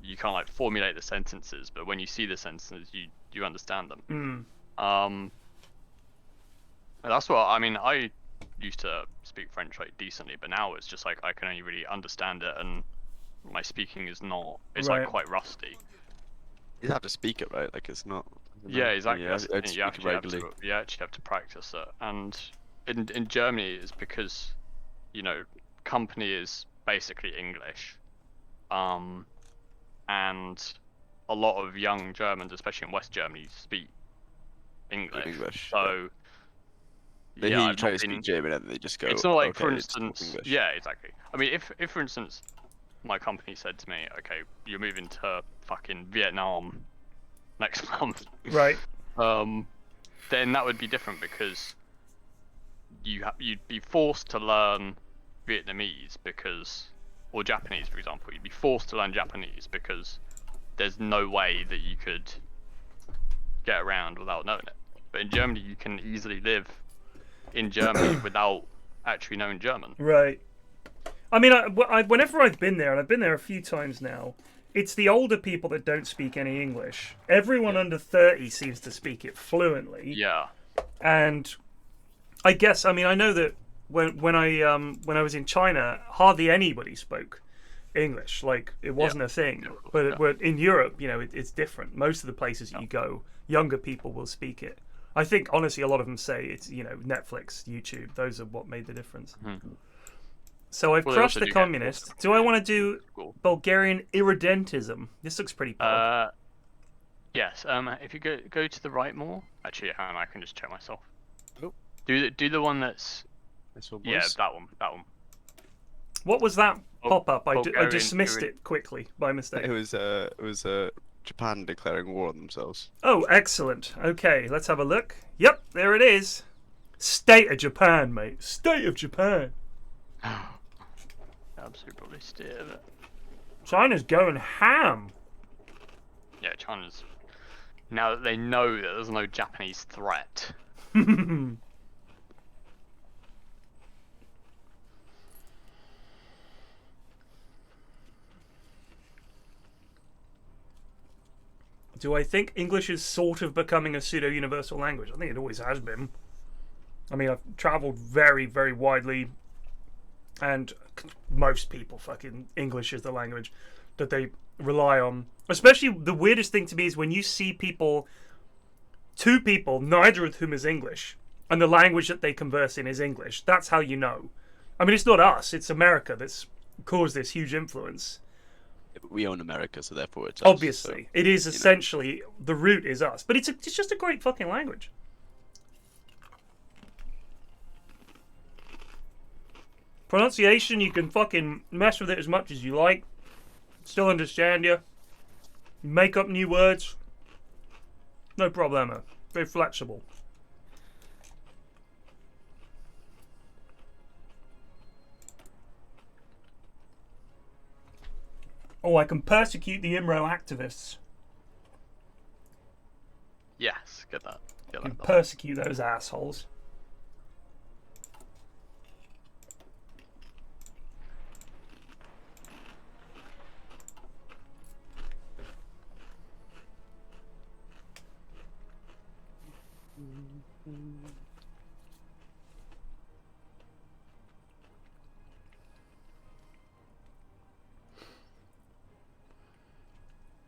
you can't like formulate the sentences. But when you see the sentences, you understand them. And that's what I mean. I used to speak French like decently, but now it's just like I can only really understand it, and my speaking is not. It's Right. like quite rusty. You have to speak it, right? Like it's not. Yeah, exactly. Yeah, That's the I'd thing, speak you it actually regularly. you actually have to practice it. And in Germany, it's because company is basically English, and a lot of young Germans, especially in West Germany, speak English. English, So They yeah, hear you I've try not to speak been. German and they just go, It's not like, okay, for it's talk instance, English. yeah, exactly. I mean, if for instance, my company said to me, okay, you're moving to fucking Vietnam next month, Right. then that would be different because you'd be forced to learn Vietnamese or Japanese, for example. You'd be forced to learn Japanese because there's no way that you could get around without knowing it. But in Germany, you can easily live in Germany without actually knowing German. Right. I mean, whenever I've been there, and I've been there a few times now, it's the older people that don't speak any English. Everyone under 30 seems to speak it fluently. Yeah. And I guess, I mean, I know that when I was in China, hardly anybody spoke English. Like, it wasn't a thing. But in Europe, it's different. Most of the places you go, younger people will speak it. I think, honestly, a lot of them say it's, Netflix, YouTube. Those are what made the difference. So I've crushed the communist. Do I want to do Bulgarian irredentism? This looks pretty pog. Yes. If you go to the right more. Actually, hang on, I can just check myself. Oh. Do the one that's. This one Yeah, was. that one. What was that pop-up? I Bulgarian dismissed it quickly by mistake. It was Japan declaring war on themselves. Oh, excellent. Okay, let's have a look. Yep, there it is. State of Japan, mate. State of Japan. Absolutely state of it. China's going ham. Yeah, China's. Now that they know that there's no Japanese threat. Do I think English is sort of becoming a pseudo-universal language? I think it always has been. I mean, I've travelled very, very widely, and most people fucking English is the language that they rely on. Especially the weirdest thing to me is when you see two people, neither of whom is English, and the language that they converse in is English. That's how you know. I mean, it's not us, it's America that's caused this huge influence. We own America, so therefore it's us, Obviously, so, it is essentially the root is us, but it's just a great fucking language. Pronunciation, you can fucking mess with it as much as you like. Still understand you. Make up new words. No problemo. Very flexible. Oh, I can persecute the IMRO activists. Yes, get that. I can persecute those assholes.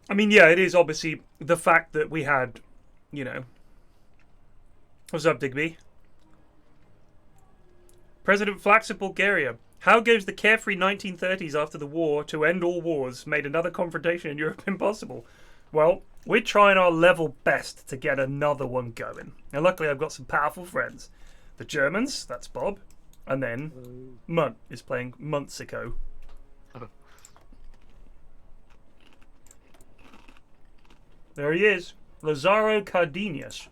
I mean, yeah, it is obviously the fact that we had, What's up, Digby? President Flax of Bulgaria. How goes the carefree 1930s after the war to end all wars made another confrontation in Europe impossible? Well, we're trying our level best to get another one going. And luckily I've got some powerful friends. The Germans, that's Bob. And then Munt is playing Muntsico. There he is. Lazaro Cardenas.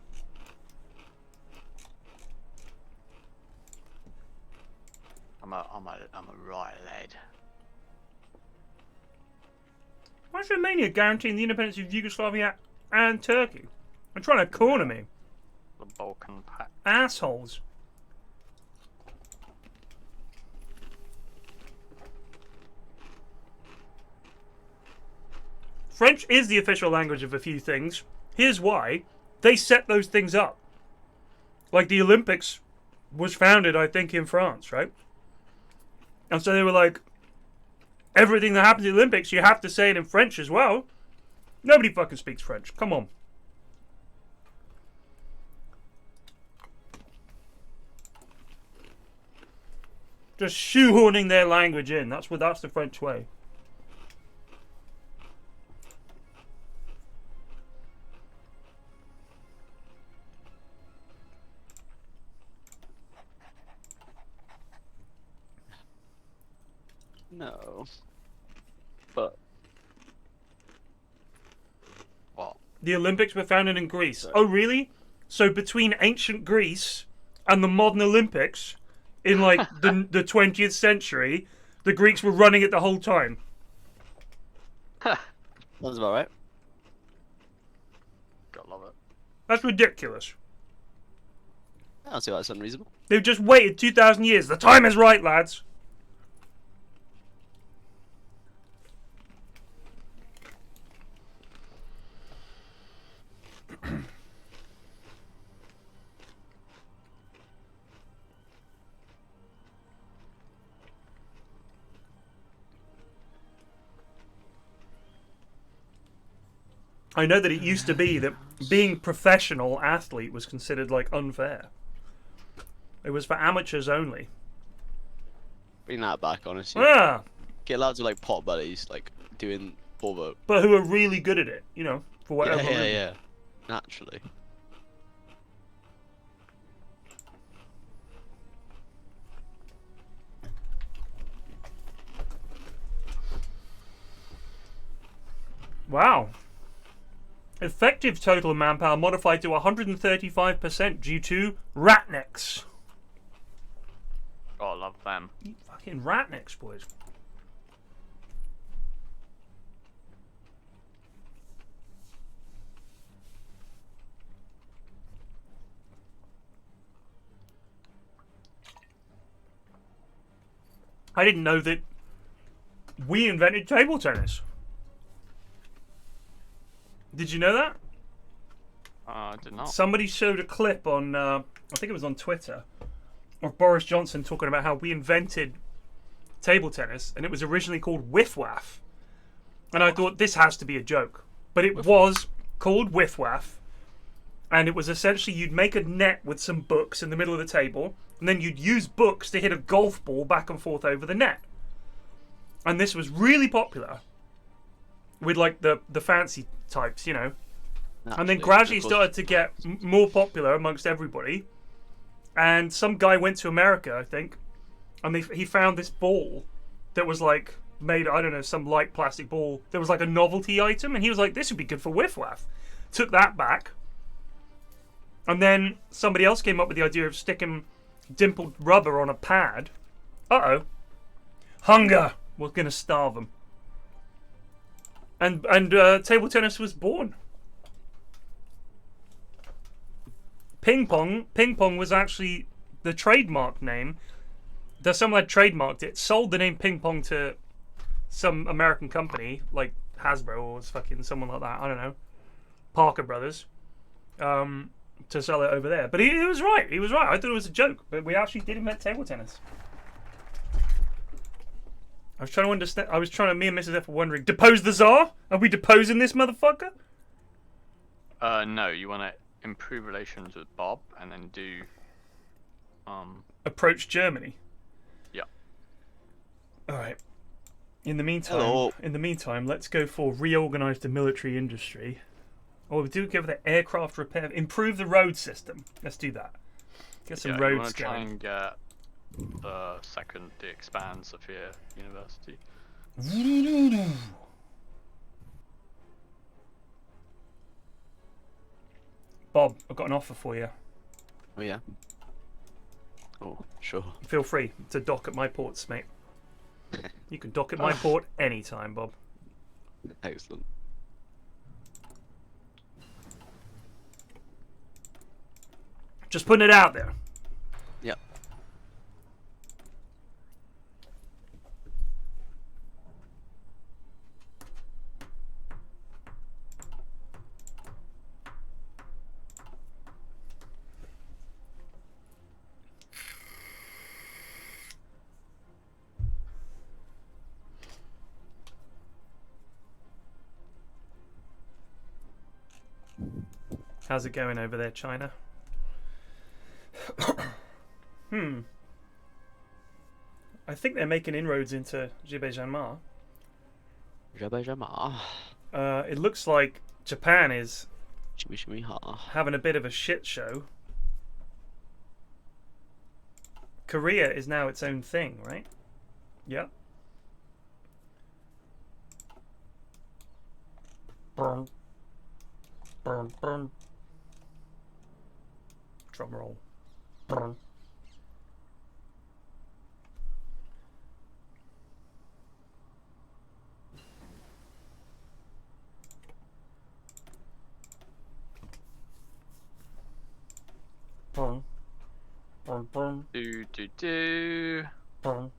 I'm a right lad. Why is Romania guaranteeing the independence of Yugoslavia and Turkey? They're trying to corner me. The Balkan Pact. Assholes. French is the official language of a few things. Here's why. They set those things up. Like the Olympics was founded, I think, in France, right? And so they were like, everything that happens at the Olympics, you have to say it in French as well. Nobody fucking speaks French. Come on. Just shoehorning their language in. That's the French way. No. But What? The Olympics were founded in Greece. Oh, really? So between ancient Greece and the modern Olympics, in like the 20th century, the Greeks were running it the whole time. that's about right. Gotta love it. That's ridiculous. I don't see why that's unreasonable. They've just waited 2,000 years. The time is right, lads. I know that it used to be that being professional athlete was considered like unfair. It was for amateurs only. Bring that back, honestly. Ah, Get lads with like pot buddies, like doing ball vote. but who are really good at it, you know, for whatever reason. Yeah. Naturally. Wow. Effective total manpower modified to 135% due to ratniks. Gotta love them. Fucking ratniks, boys. I didn't know that we invented table tennis. Did you know that? I did not. Somebody showed a clip on, I think it was on Twitter, of Boris Johnson talking about how we invented table tennis, and it was originally called Whiff Waff. And I thought, this has to be a joke. But it was called Whiff Waff, and it was essentially you'd make a net with some books in the middle of the table, and then you'd use books to hit a golf ball back and forth over the net. And this was really popular with like the fancy types, you know. And then gradually started to get more popular amongst everybody. And some guy went to America, I think, and he found this ball that was like made, I don't know, some light plastic ball that was like a novelty item, and he was like, this would be good for Whiff Waff. Took that back. And then somebody else came up with the idea of sticking dimpled rubber on a pad. Uh-oh. Hunger was going to starve them. And table tennis was born. Ping pong was actually the trademark name. Someone had trademarked it, sold the name ping pong to some American company like Hasbro or fucking someone like that. I don't know, Parker Brothers, to sell it over there. But he was right. He was right. I thought it was a joke, but we actually did invent table tennis. I was trying to understand. Me and Mrs. F were wondering, depose the Tsar? Are we deposing this motherfucker? No, you want to improve relations with Bob and then do Approach Germany. Yeah. All right. In the meantime, let's go for reorganize the military industry. Or we do give the aircraft repair, improve the road system. Let's do that. Get some you roads want to try going. and get the second to expand Sophia University. Bob, I've got an offer for you. Oh yeah. Oh sure. Feel free to dock at my ports, mate. You can dock at my port anytime, Bob. Excellent. Just putting it out there. Yep. How's it going over there, China? I think they're making inroads into Jibejanma. It looks like Japan is having a bit of a shit show. Korea is now its own thing, right? Yep. Burn. Burn, burn. Drum roll. Burn. Burn. Burn, burn. Do. Burn.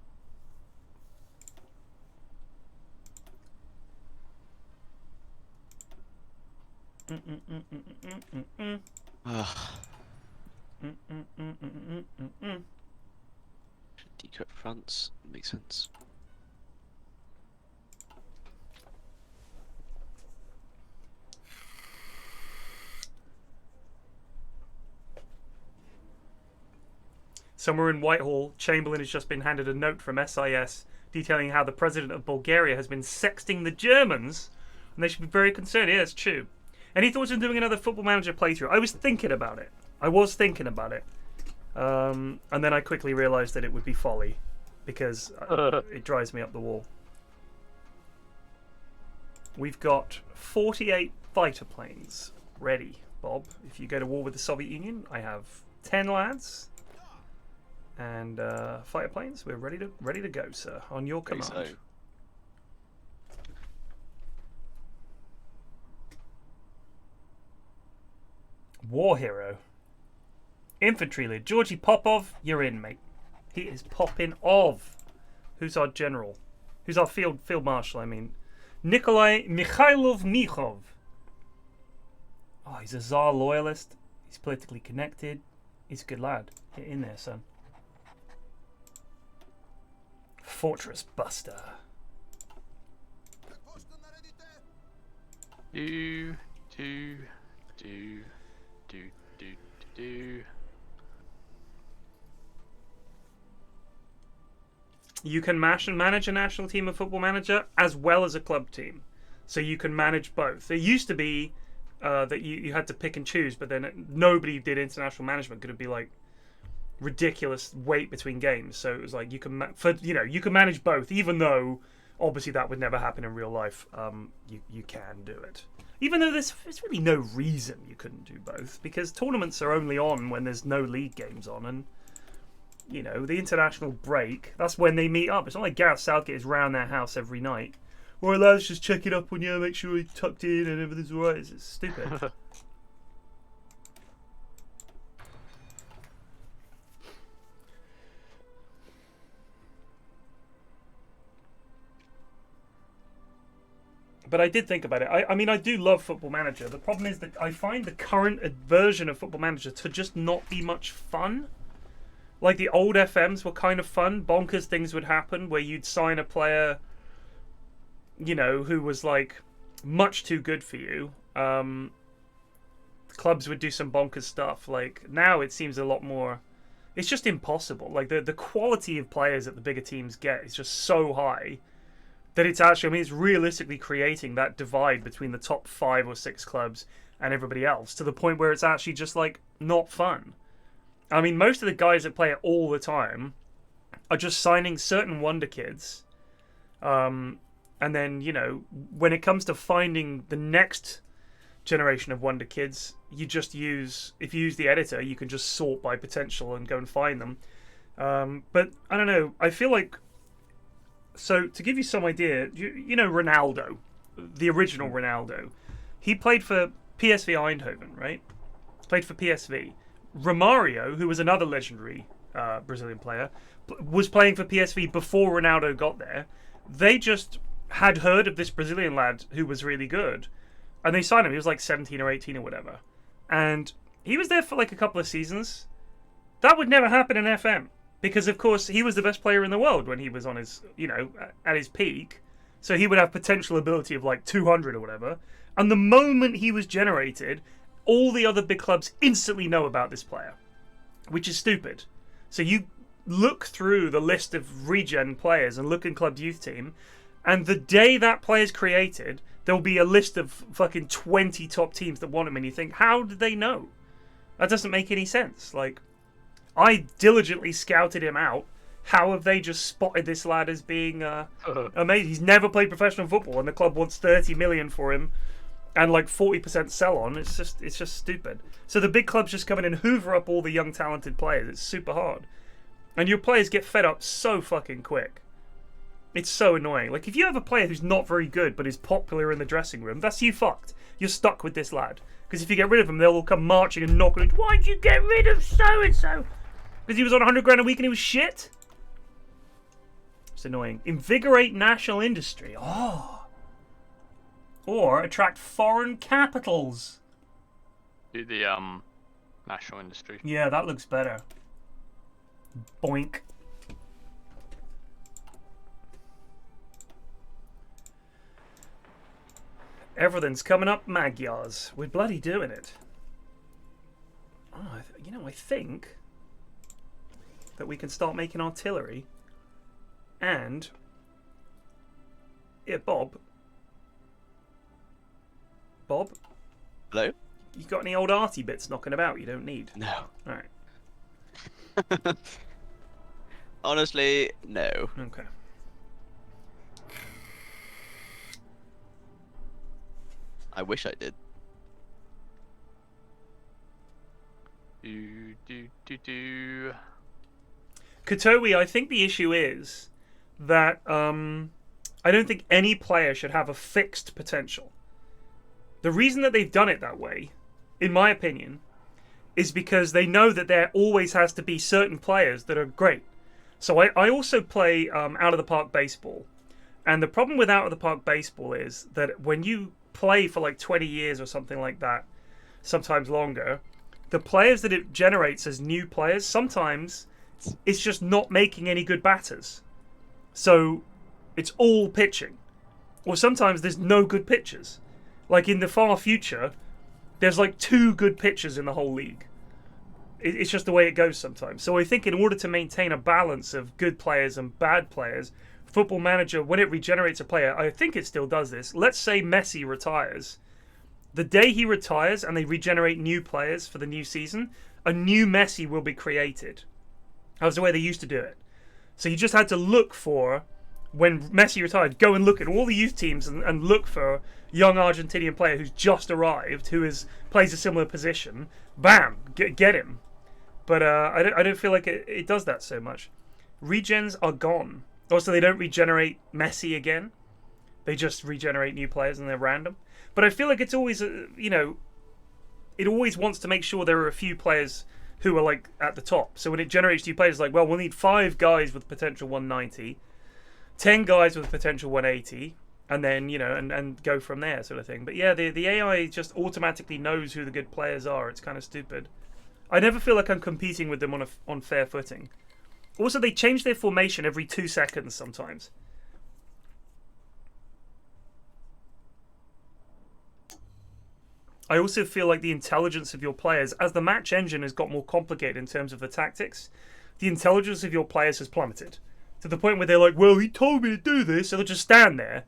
Decrypt France makes sense. Somewhere in Whitehall, Chamberlain has just been handed a note from SIS detailing how the president of Bulgaria has been sexting the Germans, and they should be very concerned. Yeah, it's true. Any thoughts on doing another Football Manager playthrough? I was thinking about it. And then I quickly realised that it would be folly, because it drives me up the wall. We've got 48 fighter planes ready, Bob. If you go to war with the Soviet Union, I have 10 lads. And fighter planes, we're ready to go, sir. On your command. So. War hero. Infantry lead. Georgy Popov, you're in, mate. He is popping off. Who's our general? Who's our field marshal, I mean? Nikolai Mikhailov Mikhov. Oh, he's a Tsar loyalist. He's politically connected. He's a good lad. Get in there, son. Fortress Buster. Do. You can manage a national team of Football Manager as well as a club team. So you can manage both. It used to be that you had to pick and choose, but then nobody did international management. Could it be like ridiculous wait between games? So it was like you can you can manage both, even though obviously that would never happen in real life. You can do it, even though there's really no reason you couldn't do both, because tournaments are only on when there's no league games on, and you know the international break, that's when they meet up. It's not like Gareth Southgate is round their house every night. All right, lads, just check it up on you, make sure you're tucked in and everything's alright. It's stupid. But I did think about it. I mean, I do love Football Manager. The problem is that I find the current version of Football Manager to just not be much fun. Like, the old FMs were kind of fun. Bonkers things would happen where you'd sign a player, you know, who was, like, much too good for you. Clubs would do some bonkers stuff. Like, now it seems a lot more... It's just impossible. Like, the quality of players that the bigger teams get is just so high that it's actually, I mean, it's realistically creating that divide between the top 5 or 6 clubs and everybody else, to the point where it's actually just, like, not fun. I mean, most of the guys that play it all the time are just signing certain wonder kids. And then, you know, when it comes to finding the next generation of wonder kids, you just use, if you use the editor, you can just sort by potential and go and find them. But, I don't know, I feel like... So, to give you some idea, you know Ronaldo, the original Ronaldo. He played for PSV Eindhoven, right? Played for PSV. Romario, who was another legendary Brazilian player, was playing for PSV before Ronaldo got there. They just had heard of this Brazilian lad who was really good, and they signed him. He was like 17 or 18 or whatever. And he was there for like a couple of seasons. That would never happen in FM. Because, of course, he was the best player in the world when he was on his, at his peak. So he would have potential ability of like 200 or whatever. And the moment he was generated, all the other big clubs instantly know about this player. Which is stupid. So you look through the list of regen players and look in club youth team. And the day that player's created, there'll be a list of fucking 20 top teams that want him. And you think, how did they know? That doesn't make any sense. Like, I diligently scouted him out. How have they just spotted this lad as being amazing? He's never played professional football, and the club wants 30 million for him, and like 40% sell on. It's just stupid. So the big clubs just come in and hoover up all the young talented players. It's super hard, and your players get fed up so fucking quick. It's so annoying. Like if you have a player who's not very good but is popular in the dressing room, that's you fucked. You're stuck with this lad. Because if you get rid of him, they'll all come marching and knocking. Why'd you get rid of so and so? Because he was on 100 grand a week and he was shit? It's annoying. Invigorate national industry. Oh. Or attract foreign capitals. Do the national industry. Yeah, that looks better. Boink. Everything's coming up Magyars. We're bloody doing it. Oh, I think that we can start making artillery. And yeah, Bob. Hello? You got any old arty bits knocking about you don't need? No. Alright. Honestly, no. Okay. I wish I did. Do. Katowi, I think the issue is that I don't think any player should have a fixed potential. The reason that they've done it that way, in my opinion, is because they know that there always has to be certain players that are great. So I also play out of the park baseball. And the problem with out of the park baseball is that when you play for like 20 years or something like that, sometimes longer, the players that it generates as new players, sometimes it's just not making any good batters. So it's all pitching. Or sometimes there's no good pitchers. Like in the far future, there's like 2 good pitchers in the whole league. It's just the way it goes sometimes. So I think in order to maintain a balance of good players and bad players, Football Manager, when it regenerates a player, I think it still does this. Let's say Messi retires. The day he retires and they regenerate new players for the new season, a new Messi will be created. That was the way they used to do it. So you just had to look for, when Messi retired, go and look at all the youth teams and look for a young Argentinian player who's just arrived, who plays a similar position. Bam! Get him. But I don't feel like it does that so much. Regens are gone. Also, they don't regenerate Messi again. They just regenerate new players and they're random. But I feel like it's always, it always wants to make sure there are a few players who are like at the top. So when it generates new players, like, well, we'll need 5 guys with potential 190, 10 guys with potential 180, and then, and go from there sort of thing. But yeah, the AI just automatically knows who the good players are. It's kind of stupid. I never feel like I'm competing with them on fair footing. Also, they change their formation every 2 seconds sometimes. I also feel like the intelligence of your players, as the match engine has got more complicated in terms of the tactics, the intelligence of your players has plummeted. To the point where they're like, well, he told me to do this, so they'll just stand there.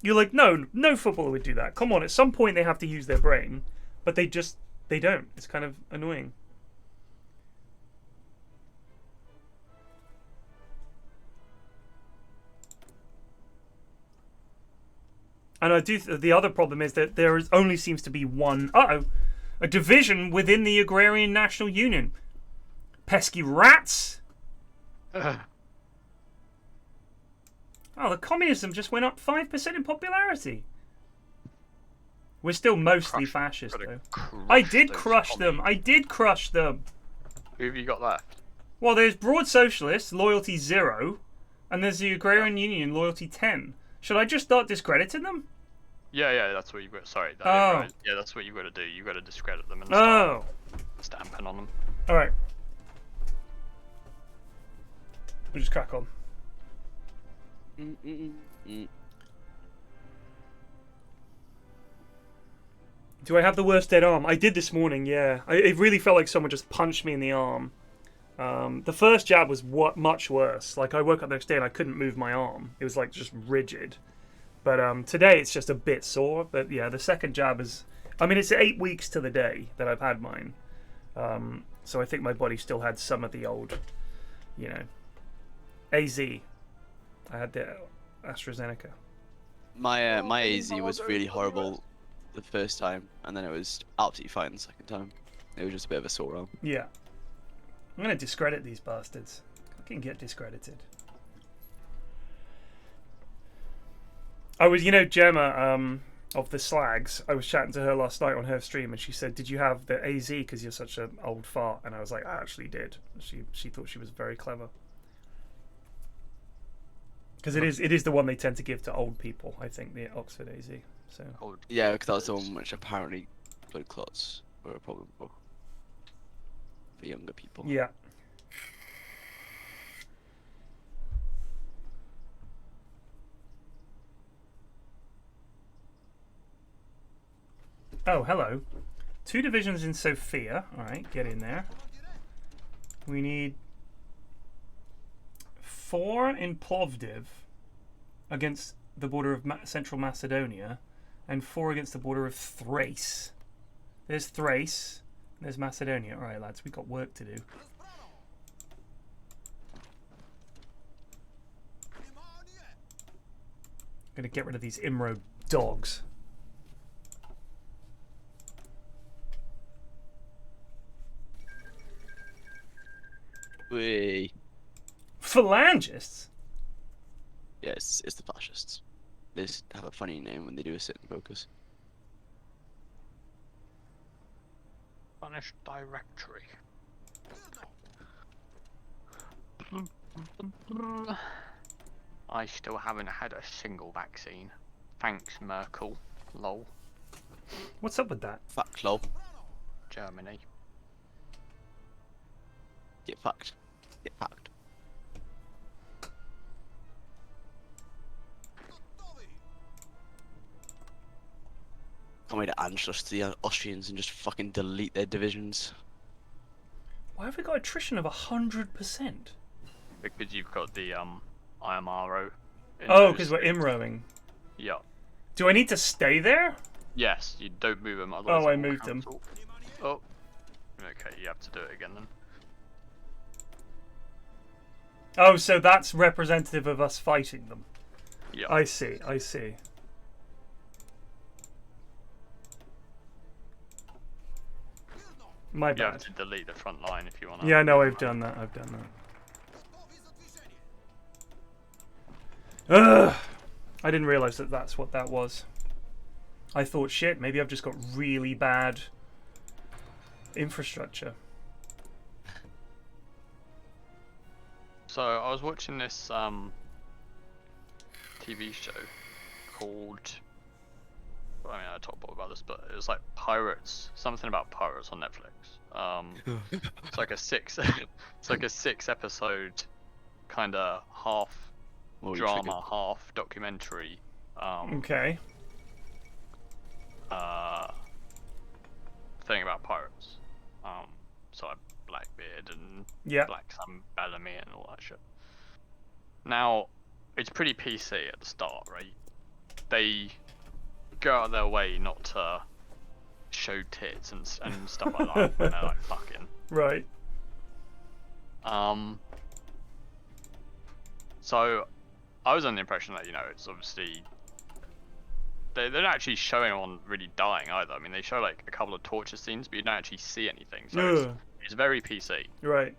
You're like, no footballer would do that. Come on, at some point they have to use their brain. But they don't. It's kind of annoying. And the other problem is that there only seems to be one, a division within the Agrarian National Union. Pesky rats! Oh, the communism just went up 5% in popularity. We're still mostly Crush- fascist, gotta though. crush I did those crush them. commies. I did crush them. Who have you got left? Well, there's Broad Socialists, loyalty 0, and there's the Agrarian Union, loyalty 10. Should I just start discrediting them? Yeah, that's what you've got. Sorry. I didn't Oh. realise- Yeah, that's what you've got to do. You've got to discredit them and start Oh. stamping on them. Alright. We'll just crack on. Do I have the worst dead arm? I did this morning, yeah. It really felt like someone just punched me in the arm. The first jab was much worse. Like, I woke up the next day and I couldn't move my arm. It was, like, just rigid. But today it's just a bit sore. But, yeah, the second jab is... I mean, it's 8 weeks to the day that I've had mine. So I think my body still had some of the old, you know... AZ. I had the AstraZeneca. My AZ was really horrible the first time, and then it was absolutely fine the second time. It was just a bit of a sore arm. Yeah. I'm going to discredit these bastards. I can get discredited. I was, you know, Gemma of the Slags, I was chatting to her last night on her stream, and she said, did you have the AZ because you're such an old fart? And I was like, I actually did. She thought she was very clever. Because it is the one they tend to give to old people, I think, the Oxford AZ. So Yeah, because that was the one which apparently blood clots were a problem for younger people. yeah. Oh, hello. 2 divisions in Sofia. All right, get in there. We need 4 in Plovdiv against the border of Central Macedonia, and 4 against the border of Thrace. There's Thrace. There's Macedonia. All right, lads, we've got work to do. Gonna get rid of these Imro dogs. Whee. Phalangists? Yeah, it's the fascists. They just have a funny name when they do a sit and focus. Spanish directory. I still haven't had a single vaccine. Thanks, Merkel. Lol. What's up with that? Fuck, lol. Germany. Get fucked. Get fucked. Can't wait to Anschluss to the Austrians and just fucking delete their divisions. Why have we got attrition of 100%? Because you've got the IMRO. Oh, because we're imroing. Yeah. Do I need to stay there? Yes, you don't move them. Otherwise Oh, I it will moved them. cancel. Oh. Okay, you have to do it again then. Oh, so that's representative of us fighting them. Yeah. I see, I see. My You have bad. to delete the front line if you want to. Yeah, no, I've done that. I've done that. Ugh! I didn't realise that that's what that was. I thought, shit, maybe I've just got really bad infrastructure. So I was watching this TV show called, I mean I talked about this, but it was like Pirates, something about pirates on Netflix. It's like a six episode kind of half Oh, you drama, triggered. half documentary. Okay. Thing about pirates. So like Blackbeard and Yeah. Black Sam Bellamy and all that shit. Now, it's pretty PC at the start, right? They go out of their way not to show tits and stuff like that when they're like fucking. Right. So I was under the impression that, you know, it's obviously they don't actually show anyone really dying either. I mean, they show like a couple of torture scenes, but you don't actually see anything. So it's very PC. Right.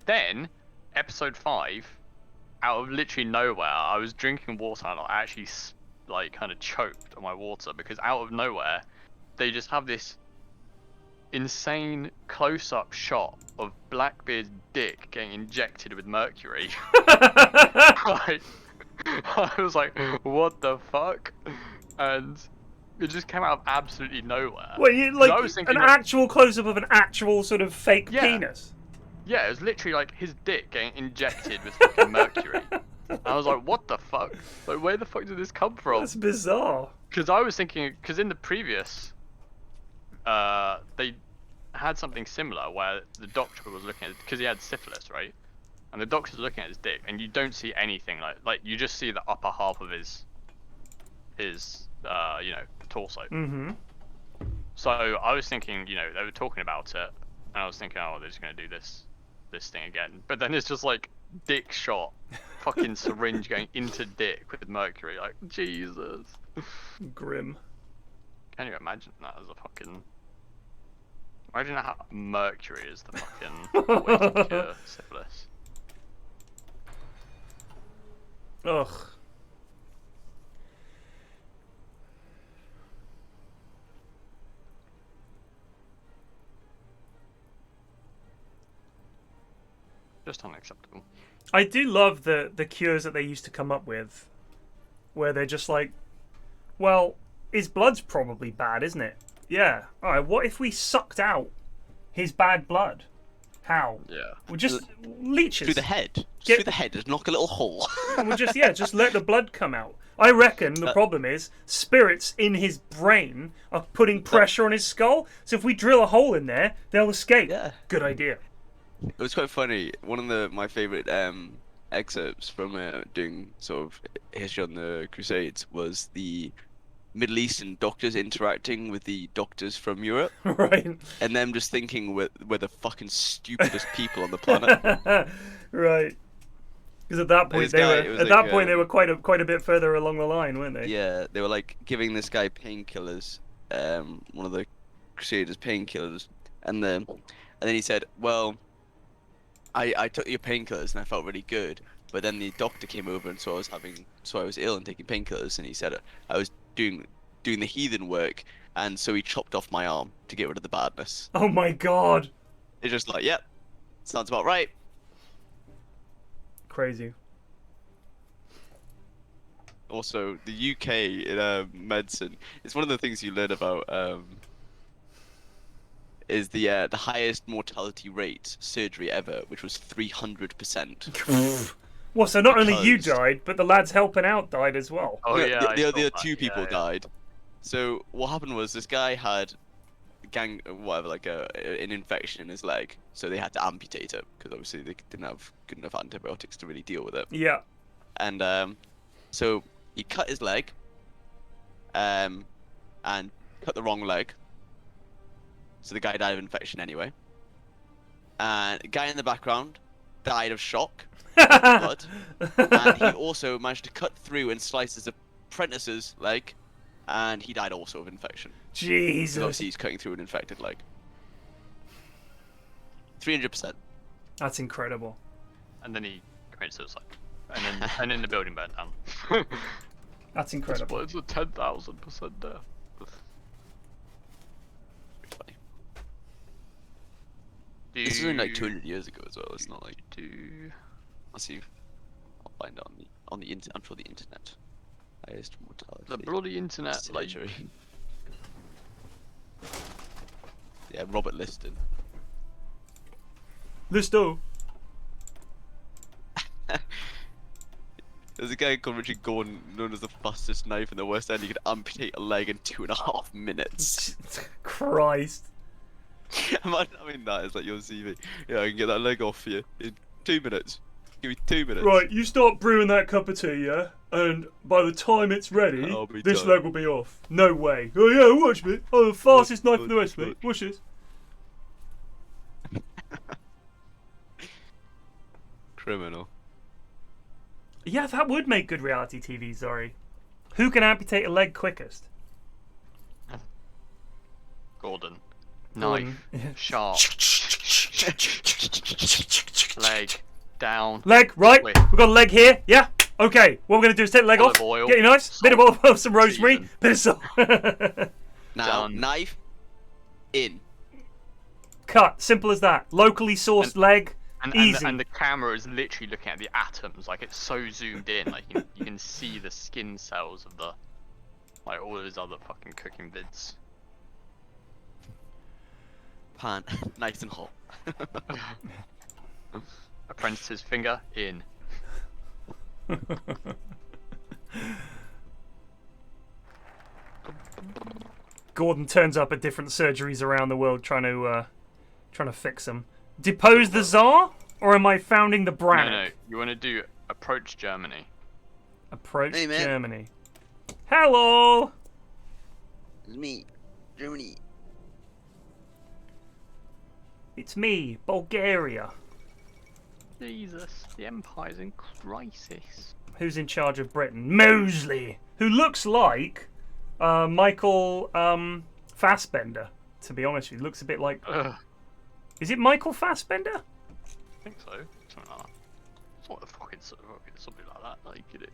Then, episode 5, out of literally nowhere, I was drinking water and I actually like kind of choked on my water because out of nowhere they just have this insane close-up shot of Blackbeard's dick getting injected with mercury. Like, I was like, what the fuck? And it just came out of absolutely nowhere. Well, you 'Cause like I was thinking, an like, actual close-up of an actual sort of fake Yeah. penis. yeah, it was literally like his dick getting injected with fucking mercury. I was like, what the fuck? Like, where the fuck did this come from? That's bizarre. Because I was thinking, because in the previous, they had something similar where the doctor was looking at, because he had syphilis, right? And the doctor's looking at his dick, and you don't see anything like you just see the upper half of his torso. Mm-hmm. So I was thinking, they were talking about it, and I was thinking, oh, they're just gonna do this thing again. But then it's just like dick shot, fucking syringe going into dick with mercury. Like, Jesus. Grim. Can you imagine that as a fucking? Imagine how mercury is the fucking way to cure syphilis. Ugh. Just unacceptable. I do love the cures that they used to come up with, where they're just like, well, his blood's probably bad, isn't it? Yeah. All right. What if we sucked out his bad blood? How? Yeah. We'll just leeches. Through the head. Just Get- through the head, just knock a little hole. We'll just let the blood come out. I reckon the problem is spirits in his brain are putting pressure on his skull. So if we drill a hole in there, they'll escape. Yeah. Good idea. It was quite funny. One of my favourite excerpts from doing sort of history on the Crusades was the Middle Eastern doctors interacting with the doctors from Europe, Right. and them just thinking we're the fucking stupidest people on the planet. Right. Because at that point they were quite a bit further along the line, weren't they? Yeah, they were like giving this guy painkillers, one of the Crusaders painkillers, and then he said, "Well, I took your painkillers and I felt really good, but then the doctor came over and saw I was ill and taking painkillers, and he said I was doing the heathen work, and so he chopped off my arm to get rid of the badness." Oh my god. It's just like, yep, sounds about right. Crazy. Also, the UK in medicine, it's one of the things you learn about. Is the highest mortality rate surgery ever, which was 300%. Well, so not only you Because- died, but the lads helping out died as well. Oh yeah. I the saw other that, two people yeah. died. So what happened was this guy had an infection in his leg, so they had to amputate it because obviously they didn't have good enough antibiotics to really deal with it. Yeah. And so he cut his leg, and cut the wrong leg. So the guy died of infection anyway. And the guy in the background died of shock, blood, and he also managed to cut through and slice his apprentice's leg, and he died also of infection. So Jesus. obviously he's cutting through an infected leg. 300%. That's incredible. And then he committed suicide. And then the building burned down. That's incredible. It's a 10,000% death. Pretty funny. This is only like 200 years ago as well. It's not like. Do Let's see. I'll find it on the internet. I'm sure the internet. Highest mortality. the bloody internet like surgery. Yeah, Robert Liston. Listo. There's a guy called Richard Gordon, known as the fastest knife in the West End. He could amputate a leg in 2.5 minutes. Christ. I mean, that is like your CV. Yeah, I can get that leg off for you in 2 minutes. Give me 2 minutes. Right, you start brewing that cup of tea, yeah? And by the time it's ready, I'll be this done. leg will be off. No way. Oh yeah, watch me. Oh, the fastest knife in the West, mate. Watch this. Criminal. Yeah, that would make good reality TV, Zori. Who can amputate a leg quickest? Gordon. Gordon. Knife. Sharp. Leg. Down. Leg, right? Wait. We've got a leg here, yeah? Okay, what we're going to do is take the leg Olive off, oil, get your knife, bit of salt, olive oil, some rosemary, season. bit of salt. Now, Done. knife in. Cut. Simple as that. Locally sourced leg. Easy. And the camera is literally looking at the atoms, like it's so zoomed in, like you can see the skin cells of the, like all of his other fucking cooking vids. Pan, nice and hot. Apprentice's finger in. Gordon turns up at different surgeries around the world trying to fix them. Depose the Tsar, or am I founding the Brannick? No, you want to do approach Germany. Approach Hey, man. Germany. Hello. It's me, Germany. It's me, Bulgaria. Jesus, the Empire's in crisis. Who's in charge of Britain? Mosley, who looks like Michael Fassbender. To be honest with you, looks a bit like. Ugh, Is it Michael Fassbender? I think so. Something like that. What the fucking something like that? Like, get it.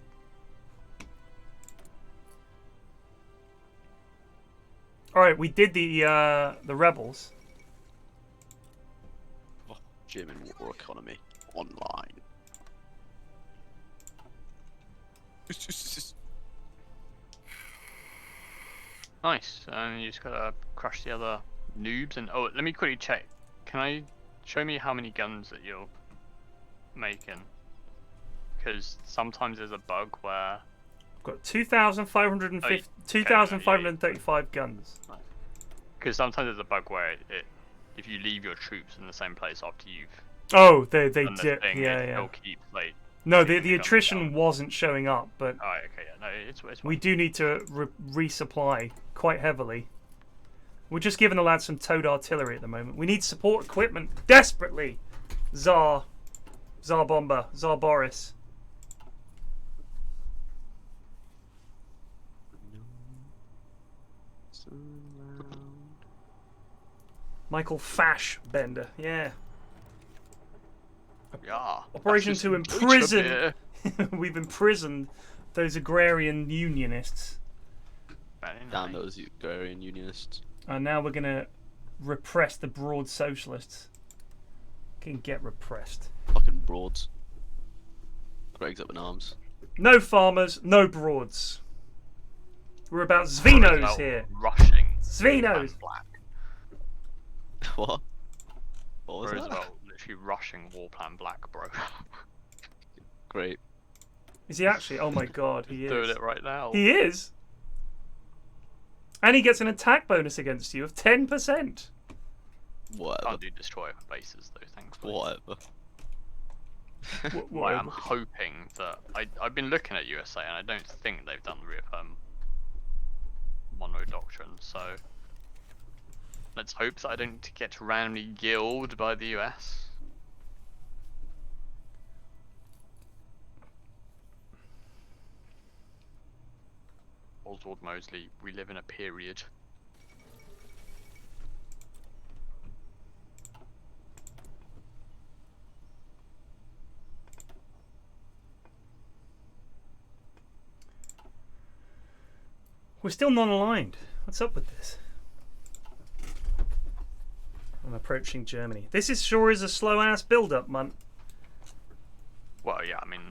All right, we did the rebels. Oh, German war economy online. Nice. And you just gotta crush the other noobs. And oh, let me quickly check. Can I show me how many guns that you're making? Because sometimes there's a bug where. I've got 2,550, 2,535 guns. Because sometimes there's a bug where if you leave your troops in the same place after you've Oh, they done the did. thing, Yeah, it'll yeah. keep like. No, keep the guns attrition down. wasn't showing up, but Alright, okay, yeah, no, it's we fine. do need to resupply quite heavily. We're just giving the lads some towed artillery at the moment. We need support equipment desperately. Tsar Bomber, Tsar Boris. Michael Fassbender, yeah. Yeah. Operation that's to just imprison. Deutsche Bier. We've imprisoned those agrarian unionists. Very Damn nice. those agrarian unionists. And now we're gonna repress the broad socialists. Can get repressed. Fucking broads. Greg's up in arms. No farmers, no broads. We're about Zvinos Result, here. Rushing. Zvinos. and Black. What? What was that? Roosevelt literally rushing War Plan Black, bro. Great. Is he actually? Oh my god, he Doing is. it right now. He is. And he gets an attack bonus against you of 10%. Whatever. Can't do destroy bases though, thankfully. Whatever. Well, I'm hoping that I've been looking at USA and I don't think they've done the reaffirm Monroe Doctrine, so let's hope that I don't get randomly gilled by the US. Oswald Mosley, we live in a period. We're still non-aligned. What's up with this? I'm approaching Germany. This is sure is a slow-ass build-up, man. Well, yeah, I mean,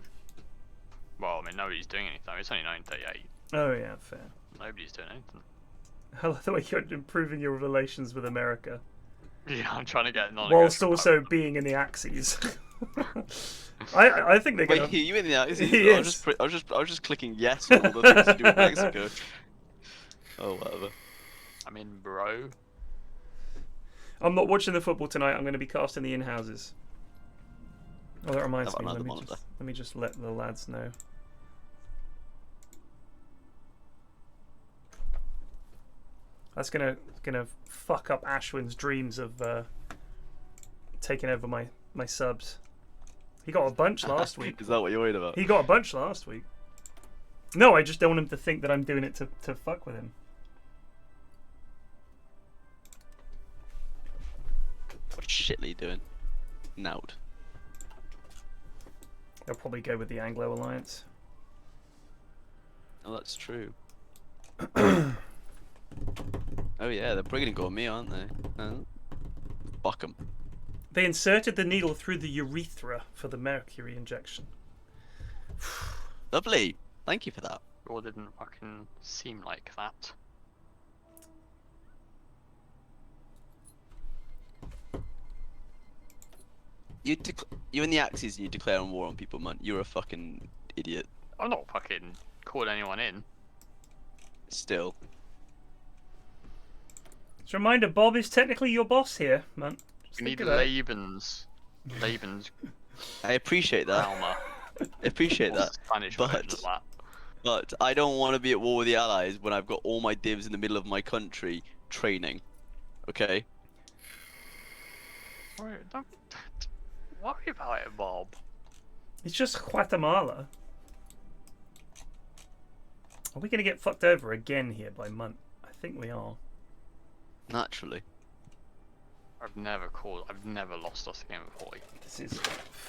nobody's doing anything. It's only 9:38. Oh yeah, fair. Nobody's doing anything. I love the way you're improving your relations with America, Yeah, I'm trying to get whilst also being in the Axis. I think they're Wait, gonna. you in the Axis? He I was just clicking yes on all the things to do with Mexico. Oh, whatever. I mean, bro. I'm not watching the football tonight. I'm going to be casting the in-houses. Oh, that reminds Have me. another Let me monitor. just let the lads know. That's gonna fuck up Ashwin's dreams of taking over my subs. He got a bunch last week. Is that what you're worried about? He got a bunch last week. No, I just don't want him to think that I'm doing it to fuck with him. What shit are you doing? Nout. They'll probably go with the Anglo Alliance. Oh, that's true. Oh yeah, they're probably gonna go on me, aren't they? Fuck 'em. They inserted the needle through the urethra for the mercury injection. Lovely. Thank you for that. Or didn't fucking seem like that. You and the Axes, and you declare war on people, man. You're a fucking idiot. I'm not fucking calling anyone in. Still. Just a reminder, Bob is technically your boss here, man. Just We think need about it. Laban's I appreciate that. Alma. I appreciate that. Spanish version of that. But I don't want to be at war with the Allies when I've got all my divs in the middle of my country training. Okay? Don't worry about it, Bob. It's just Guatemala. Are we going to get fucked over again here by Munt? I think we are. Naturally. I've never lost us a game before. This is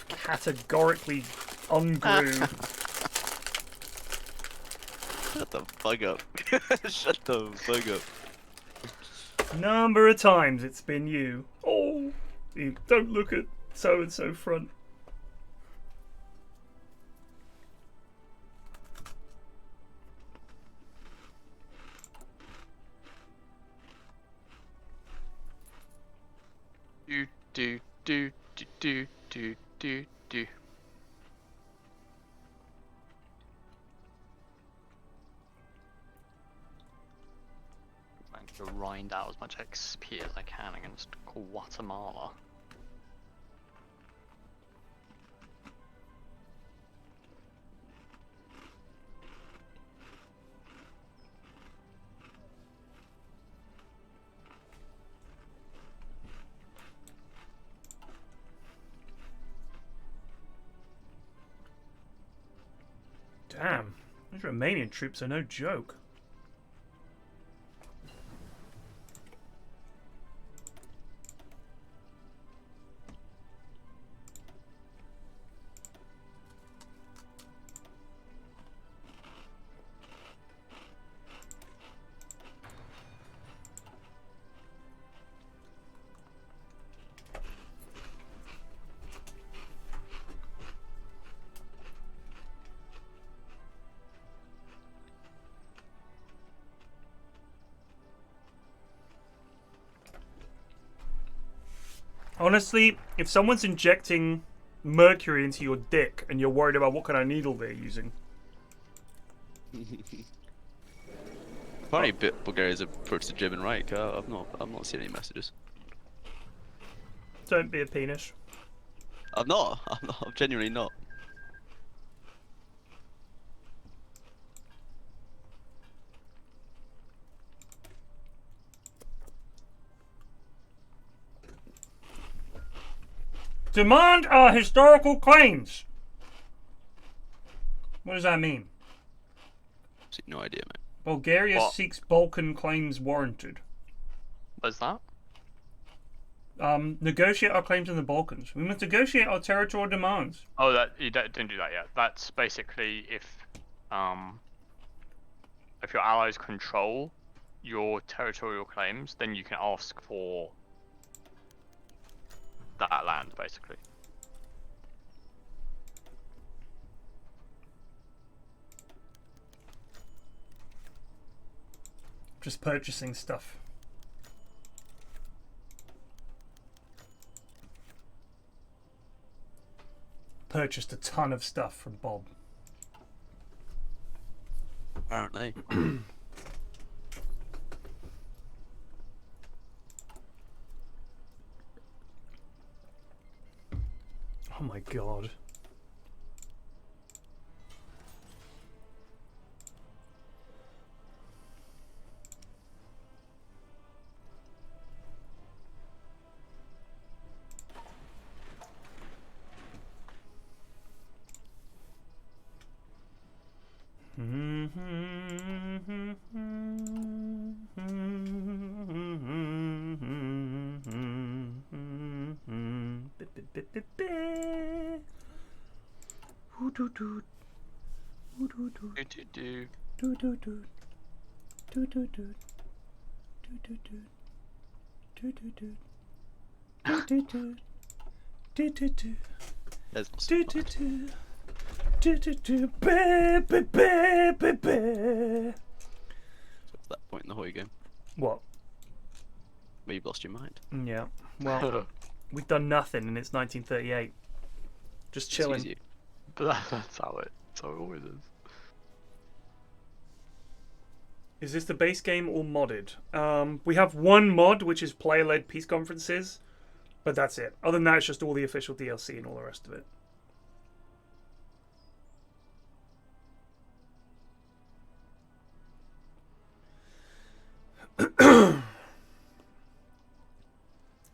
categorically ungrooved. Shut the fuck up. Shut the fuck up. Number of times it's been you. Oh, you don't look at so and so front. Do. I'm going to grind out as much XP as I can against Guatemala. Damn, those Romanian troops are no joke. Honestly, if someone's injecting mercury into your dick and you're worried about what kind of needle they're using. Apparently Bulgaria's approach to German Reich. I've not seen any messages. Don't be a penis. I'm not. I'm genuinely not. Demand our historical claims. What does that mean? No idea, mate. Bulgaria What? seeks Balkan claims warranted. What's that? Negotiate our claims in the Balkans. We must negotiate our territorial demands. Oh, that you didn't do that yet. That's basically if your allies control your territorial claims, then you can ask for that land, basically. Just purchasing stuff. Purchased a ton of stuff from Bob. Apparently. Oh my god. There's lots Do, of do, fun. do. Do, do, do. Ba, ba, ba, ba, ba. So at that point in the whole game, What? where you've lost your mind. Yeah. Well, we've done nothing, and it's 1938. Just It's chilling. easy. But that's how it always is. Is this the base game or modded? We have one mod, which is player-led peace conferences, but that's it. Other than that, it's just all the official DLC and all the rest of it.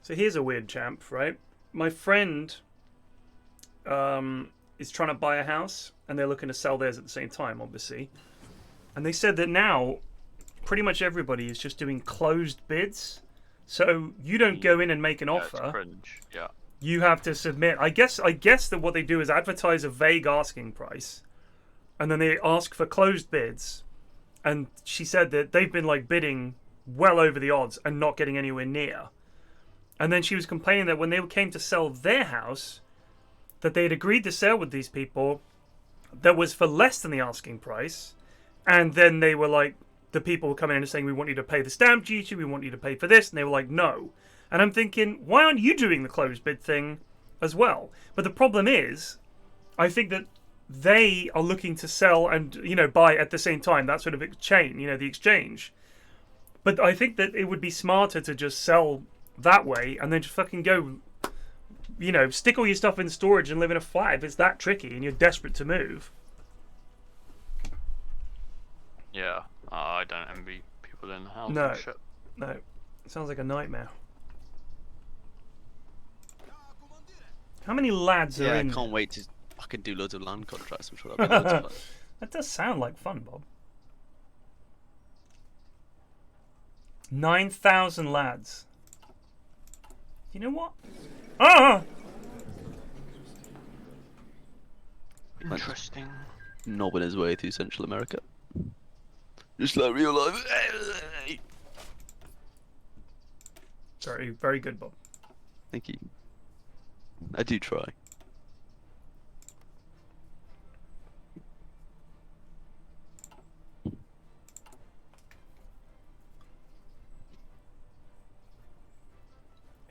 So here's a weird champ, right? My friend is trying to buy a house, and they're looking to sell theirs at the same time, obviously. And they said that now, pretty much everybody is just doing closed bids. So you don't go in and make an Yeah, it's offer. cringe. Yeah. You have to submit. I guess that what they do is advertise a vague asking price, and then they ask for closed bids. And she said that they've been like bidding well over the odds and not getting anywhere near. And then she was complaining that when they came to sell their house, that they had agreed to sell with these people that was for less than the asking price. And then they were like, the people were coming in and saying, we want you to pay the stamp duty, we want you to pay for this. And they were like, no. And I'm thinking, why aren't you doing the closed bid thing as well? But the problem is, I think that they are looking to sell and, buy at the same time. That sort of chain, the exchange. But I think that it would be smarter to just sell that way and then just fucking go, stick all your stuff in storage and live in a flat if it's that tricky and you're desperate to move. Yeah. I don't envy people in the house No. and shit. No, it sounds like a nightmare. How many lads are Yeah, I in? can't wait to fucking do loads of land contracts. I'm sure that'll be loads of fun. That does sound like fun, Bob. 9,000 lads. You know what? Ah! Interesting. Knobbing his way through Central America. Just like real life. Very, very good, Bob. Thank you. I do try.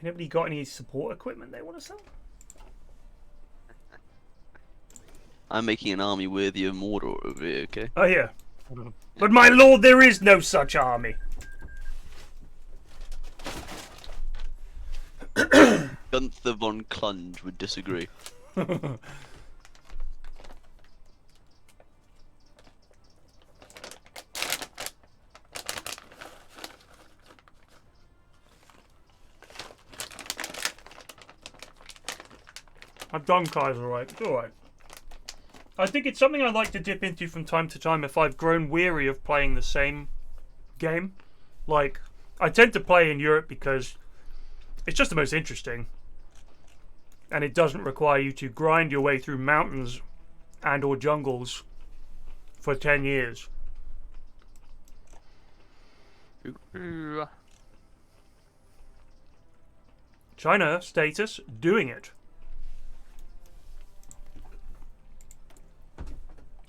Anybody got any support equipment they want to sell? I'm making an army worthy of Mordor over here, okay? Oh, yeah. But my lord, there is no such army. Gunther von Clunge would disagree. I've done Kaiser right. It's alright. I think it's something I like to dip into from time to time if I've grown weary of playing the same game. Like, I tend to play in Europe because it's just the most interesting. And it doesn't require you to grind your way through mountains and or jungles for 10 years. Ooh. China status doing it.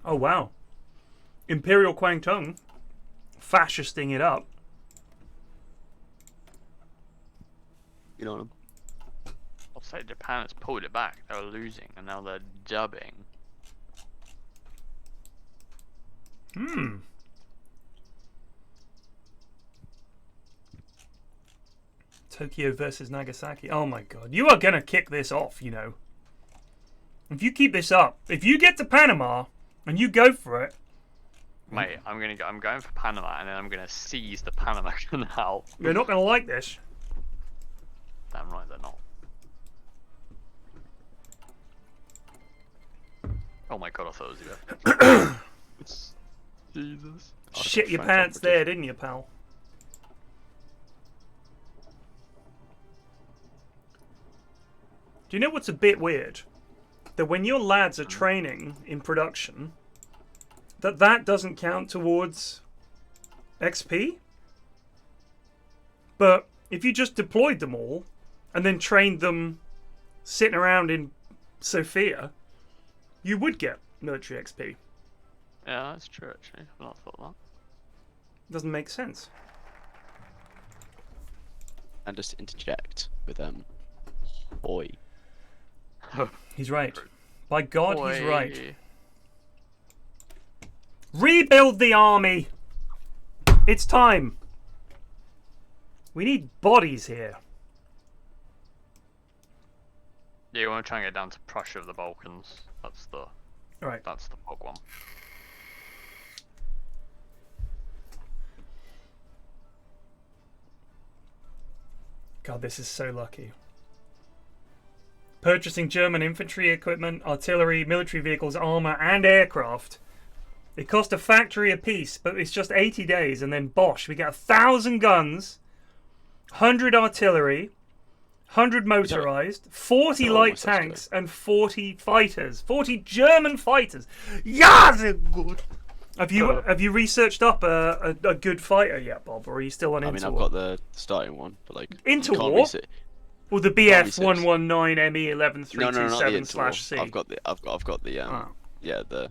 Oh wow. Imperial Kwangtung fascisting it up. You know what I'll say Japan has pulled it back. They were losing and now they're dubbing. Tokyo versus Nagasaki. Oh my god. You are gonna kick this off, If you keep this up, if you get to Panama and you go for it, Mate, I'm going for Panama and then I'm gonna seize the Panama Canal. you're not gonna like this. Damn right they're not. Oh my god, I thought it was you. Jesus. Shit your French pants operative. there, didn't you, pal? Do you know what's a bit weird? That when your lads are training in production, that doesn't count towards XP? But if you just deployed them all and then trained them sitting around in Sofia, you would get military XP. Yeah, that's true actually. I've not thought of Doesn't make sense. And just interject with oi. that. He's right. By God, he's Oi. right. Rebuild the army! It's time! We need bodies here. Yeah, you want to try and get down to Prussia of the Balkans. That's the Alright. that's the bog one. God, this is so lucky. Purchasing German infantry equipment, artillery, military vehicles, armor, and aircraft. It cost a factory apiece, but it's just 80 days, and then bosh, we get 1,000 guns, 100 artillery, 100 motorized, 40 Oh, light what's that tanks, and 40 fighters. 40 German fighters. Yeah, they're good. Have you researched up a good fighter yet, Bob, or are you still on I mean, Interwar? I've got the starting one, but like Interwar? Or the Can't BF research. 119 ME No, not the 11327 Interwar. /C. I've got the Oh. yeah, the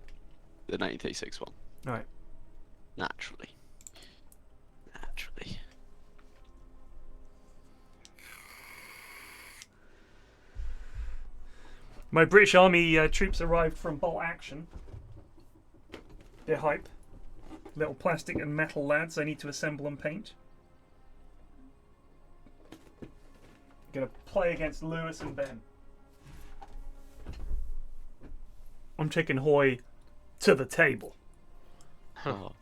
1936 one. Right. Naturally. My British Army troops arrived from Bolt Action. They're hype. Little plastic and metal lads I need to assemble and paint. Gonna play against Lewis and Ben. I'm taking Hoy to the table. Oh.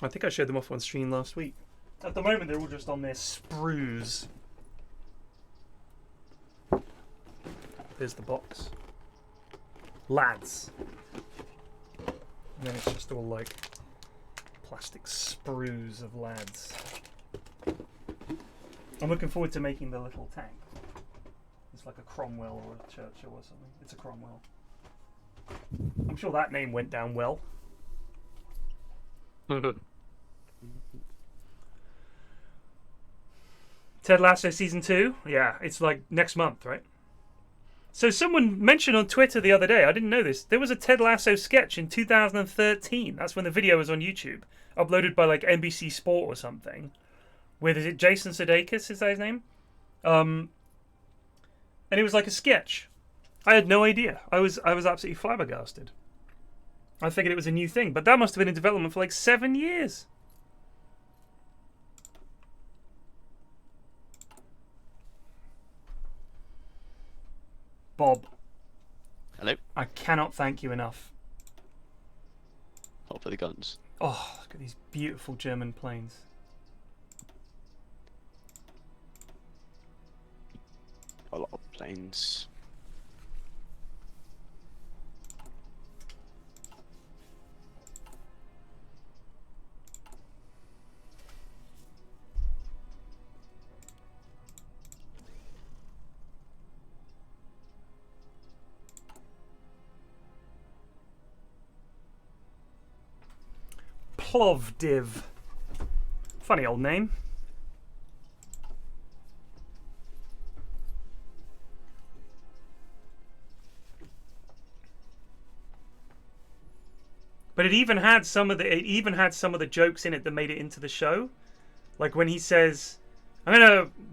I think I showed them off on stream last week. At the moment, they're all just on their sprues. There's the box. Lads. And then it's just all like plastic sprues of lads. I'm looking forward to making the little tank. It's like a Cromwell or a Churchill or something. It's a Cromwell. I'm sure that name went down well. Ted Lasso season 2? Yeah, it's like next month, right? So someone mentioned on Twitter the other day, I didn't know this, there was a Ted Lasso sketch in 2013. That's when the video was on YouTube. Uploaded by like NBC Sport or something. With, is it Jason Sudeikis, is that his name? And it was like a sketch. I had no idea. I was absolutely flabbergasted. I figured it was a new thing, but that must have been in development for like 7 years. Bob. Hello? I cannot thank you enough. Not for the guns. Oh, look at these beautiful German planes. A lot of planes. Plovdiv. Funny old name. But it even had some of the jokes in it that made it into the show. Like when he says,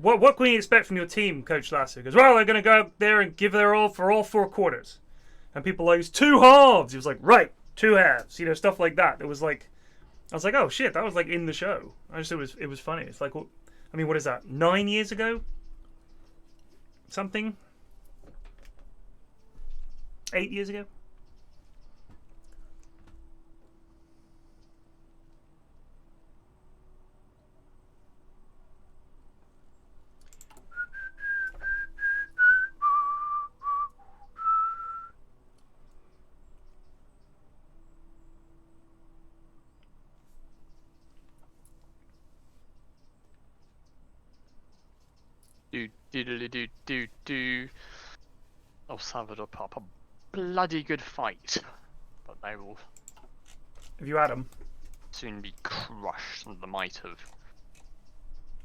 what can we expect from your team, Coach Lasso? He goes, well, they're gonna go out there and give their all for all 4 quarters. And people are like, 2 halves. He was like, right, 2 halves. You know, stuff like that. It was like, I was like, oh shit, that was like in the show. I just it was funny. It's like, I mean, what is that? 9 years ago? Something? 8 years ago? Do. El Salvador put up a bloody good fight, but they will Have you had them? soon be crushed under the might of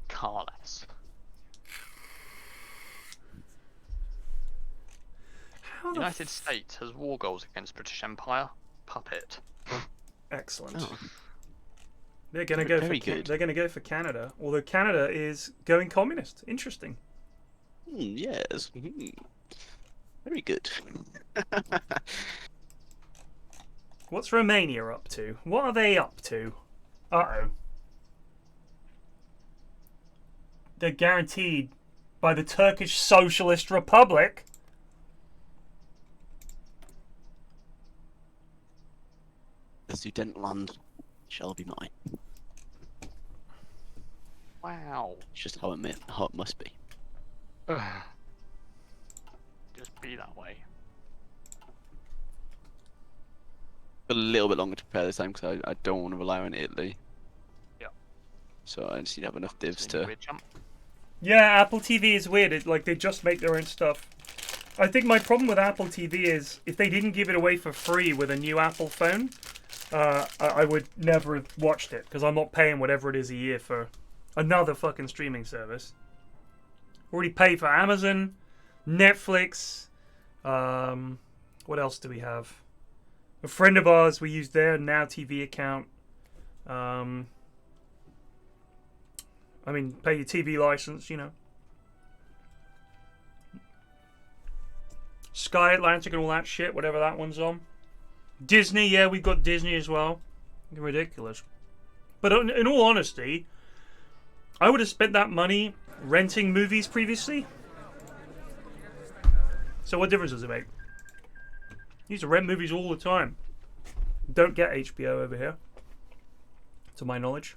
Carles. How the United States has war goals against British Empire. Puppet. Excellent. Oh. They're gonna go Very for good. they're gonna go for Canada, although Canada is going communist. Interesting. Yes. Very good. What's Romania up to? What are they up to? Uh-oh. They're guaranteed by the Turkish Socialist Republic. The Sudetenland shall be mine. Wow. It's just how it must be. Just be that way. A little bit longer to prepare this time because I don't want to rely on Italy. Yeah. So I just need to have enough divs So you to. weird jump. Yeah, Apple TV is weird. It's like they just make their own stuff. I think my problem with Apple TV is if they didn't give it away for free with a new Apple phone, I would never have watched it because I'm not paying whatever it is a year for another fucking streaming service. Already paid for Amazon, Netflix. What else do we have? A friend of ours, we used their Now TV account. I mean, pay your TV license, you know. Sky Atlantic and all that shit, whatever that one's on. Disney, yeah, we've got Disney as well. Ridiculous. But in all honesty, I would have spent that money renting movies previously. So what difference does it make? I used to rent movies all the time. Don't get HBO over here, to my knowledge.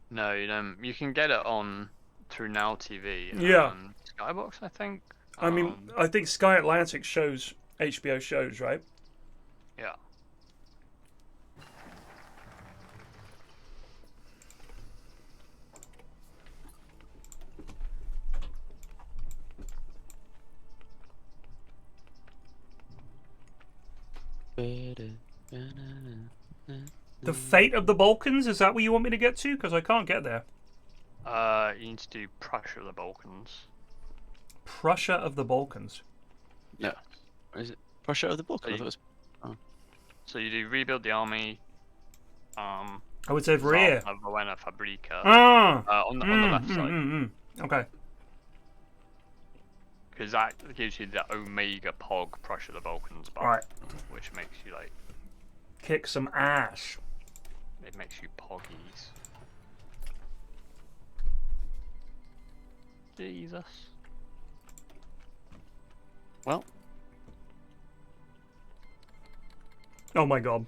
No, you don't. You can get it on through Now TV. Yeah. Skybox, I think. I mean, I think Sky Atlantic shows HBO shows, right? Yeah. The Fate of the Balkans, is that what you want me to get to? Because I can't get there. You need to do Prussia of the Balkans. Prussia of the Balkans. No. Where is it? Prussia of the book. I thought it was. So you do rebuild the army. I would say over here. Ravenna Fabrica. Ah! On the left side. Okay. Because that gives you the Omega Pog Prussia of the Balkans buff. Right. Which makes you like. Kick some ass. It makes you poggies. Jesus. Well. Oh my god.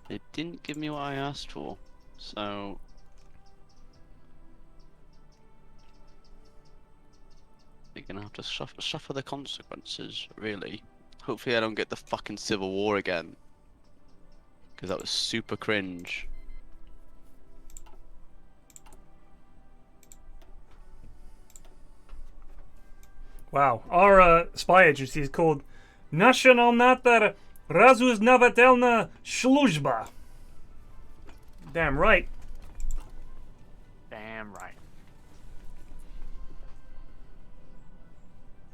It didn't give me what I asked for, so. You're gonna have to suffer the consequences, really. Hopefully I don't get the fucking Civil War again. Because that was super cringe. Wow. Our spy agency is called Nationalna Razuznavatelna Sluzhba. Damn right. Damn right.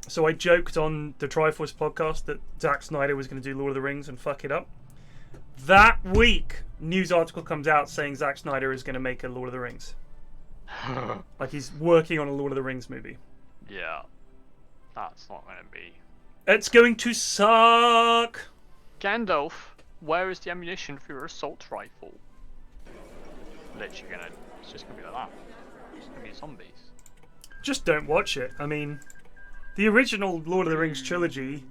So I joked on the Triforce podcast that Zack Snyder was going to do Lord of the Rings and fuck it up. That week, news article comes out saying Zack Snyder is going to make a Lord of the Rings. Like he's working on a Lord of the Rings movie. Yeah. That's not going to be. It's going to suck. Gandalf, where is the ammunition for your assault rifle? Literally gonna. It's just gonna be like that. It's gonna be zombies. Just don't watch it. I mean, the original Lord of the Rings trilogy,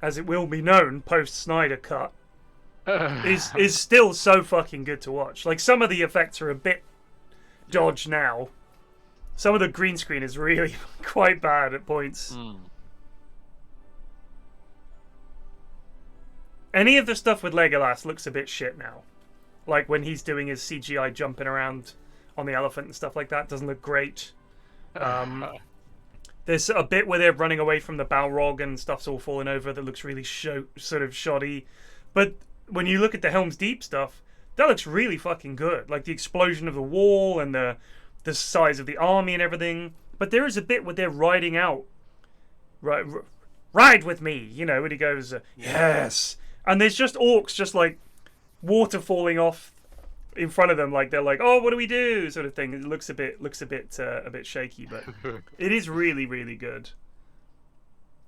as it will be known post Snyder cut, is still so fucking good to watch. Like some of the effects are a bit dodged now. Some of the green screen is really quite bad at points. Any of the stuff with Legolas looks a bit shit now. Like when he's doing his CGI jumping around on the elephant and stuff like that doesn't look great. There's a bit where they're running away from the Balrog and stuff's all falling over that looks really sort of shoddy. But when you look at the Helm's Deep stuff, that looks really fucking good. Like the explosion of the wall and the size of the army and everything. But there is a bit where they're riding out. Ride with me, you know, and he goes, yes. And there's just orcs just like water falling off in front of them, like they're like, oh, what do we do, sort of thing. It looks a bit shaky, but it is really, really good.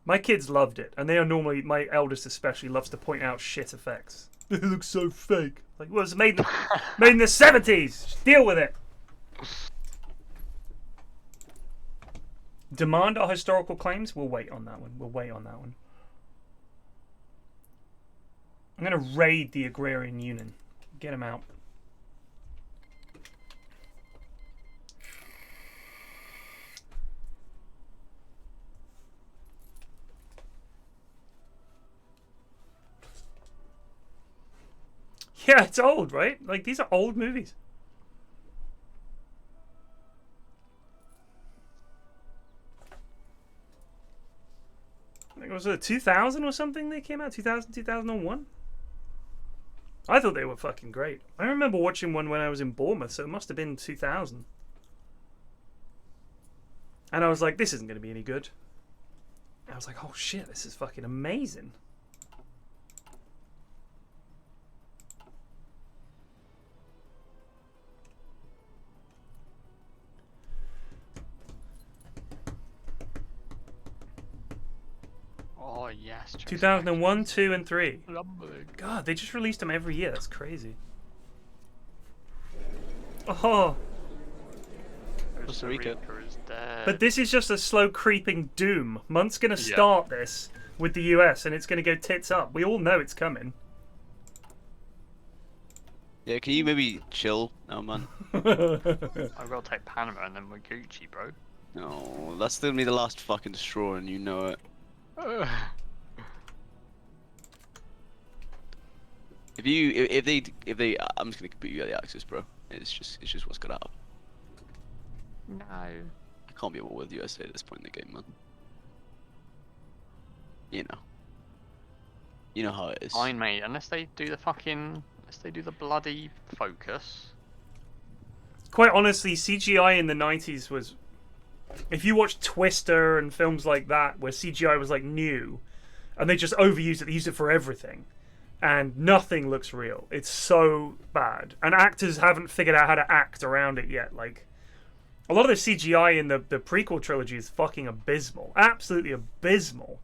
My kids loved it, and they are normally, my eldest especially loves to point out shit effects. It looks so fake. Like, well, it's made in the 70s. Just deal with it. Demand our historical claims. We'll wait on that one. I'm gonna raid the Agrarian Union. Get him out. Yeah, it's old, right? Like, these are old movies. Like, was it 2000 or something they came out? 2000, 2001? I thought they were fucking great. I remember watching one when I was in Bournemouth, so it must have been 2000. And I was like, this isn't going to be any good. I was like, oh shit, this is fucking amazing. Oh yes. 2001, 2, and 3. God, they just released them every year. That's crazy. Oh. Costa Rica. Is dead. But this is just a slow creeping doom. Mont's going to start this with the US, and it's going to go tits up. We all know it's coming. Yeah, can you maybe chill now, man? I've got to take Panama and then we're Gucci, bro. No, that's gonna be the last fucking straw, and you know it. If they, I'm just gonna put you at the Axis, bro. It's just what's gonna happen. No. I can't be all with USA at this point in the game, man. You know how it is. Fine, mate. Unless they do the bloody focus. Quite honestly, CGI in the 90s was... If you watch Twister and films like that, where CGI was like new, and they just overused it, they used it for everything, and nothing looks real. It's so bad. And actors haven't figured out how to act around it yet. Like, a lot of the CGI in the prequel trilogy is fucking abysmal. Absolutely abysmal.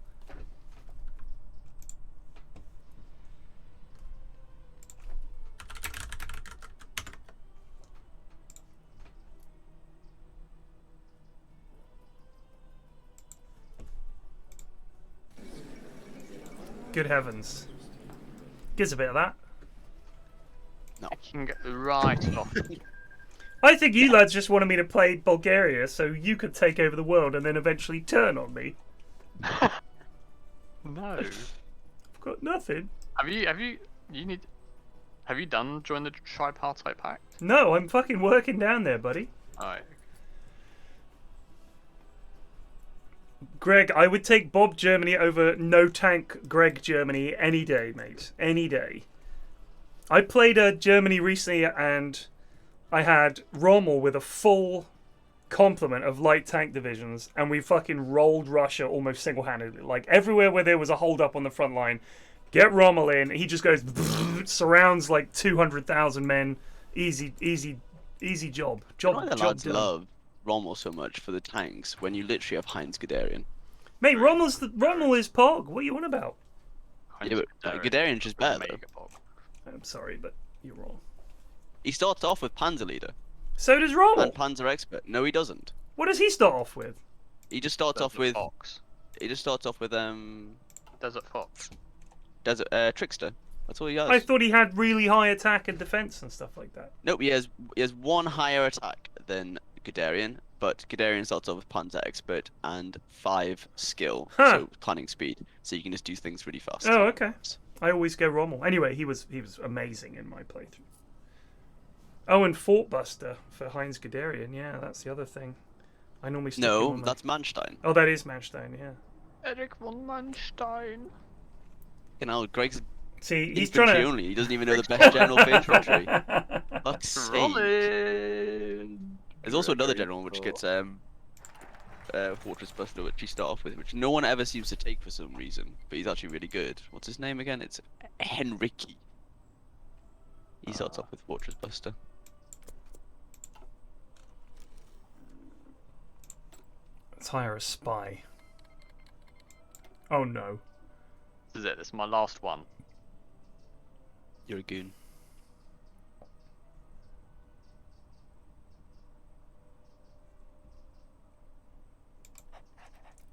Good heavens. Gives a bit of that. No. I can get right off. I think you lads just wanted me to play Bulgaria so you could take over the world and then eventually turn on me. No. I've got nothing. Have you done join the tripartite pact? No, I'm fucking working down there, buddy. Alright. Greg, I would take Bob Germany over no tank Greg Germany any day, mate. Any day. I played Germany recently and I had Rommel with a full complement of light tank divisions and we fucking rolled Russia almost single-handedly. Like everywhere where there was a hold up on the front line, get Rommel in, he just goes surrounds like 200,000 men. Easy job. Why the Job lads done. love Rommel so much for the tanks when you literally have Heinz Guderian? Mate, Rommel is Pog. What are you on about? Yeah, but Guderian's just better though. I'm sorry, but you're wrong. He starts off with Panzer Leader So does Rommel. and Panzer Expert. No, he doesn't. What does he start off with? He just starts off with. Fox. He just starts off with Desert Fox. Desert Trickster. That's all he has. I thought he had really high attack and defense and stuff like that. Nope, he has one higher attack than Guderian, but Guderian starts off with Panzer Expert and 5 skill, so planning speed, so you can just do things really fast. Oh, okay. I always go Rommel. Anyway, he was amazing in my playthrough. Oh, and Fort Buster for Heinz Guderian. Yeah, that's the other thing. I normally stick him No, on that's Manstein. Oh, that is Manstein, yeah. Eric von Manstein. You know, Greg's See, he's infantry trying to... only. He doesn't even know the best general for infantry. Fuck's sake. Rolling. There's also another general which gets Fortress Buster, which you start off with, which no one ever seems to take for some reason, but he's actually really good. What's his name again? It's Henrique. He starts off with Fortress Buster. Let's hire a spy. Oh no. This is it. This is my last one. You're a goon.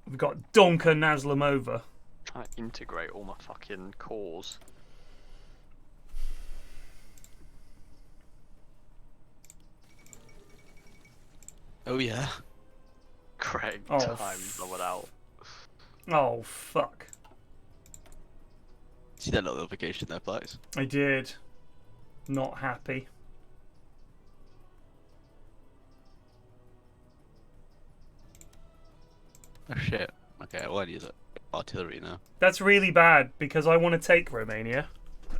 We've got Donka Naslamova. Trying to integrate all my fucking cores. Oh yeah. Greg, Oh, time's lowered out. Oh, fuck. See that little notification there, Flax? I did. Not happy. Oh shit. Okay, well I use it. Artillery now. That's really bad, because I want to take Romania.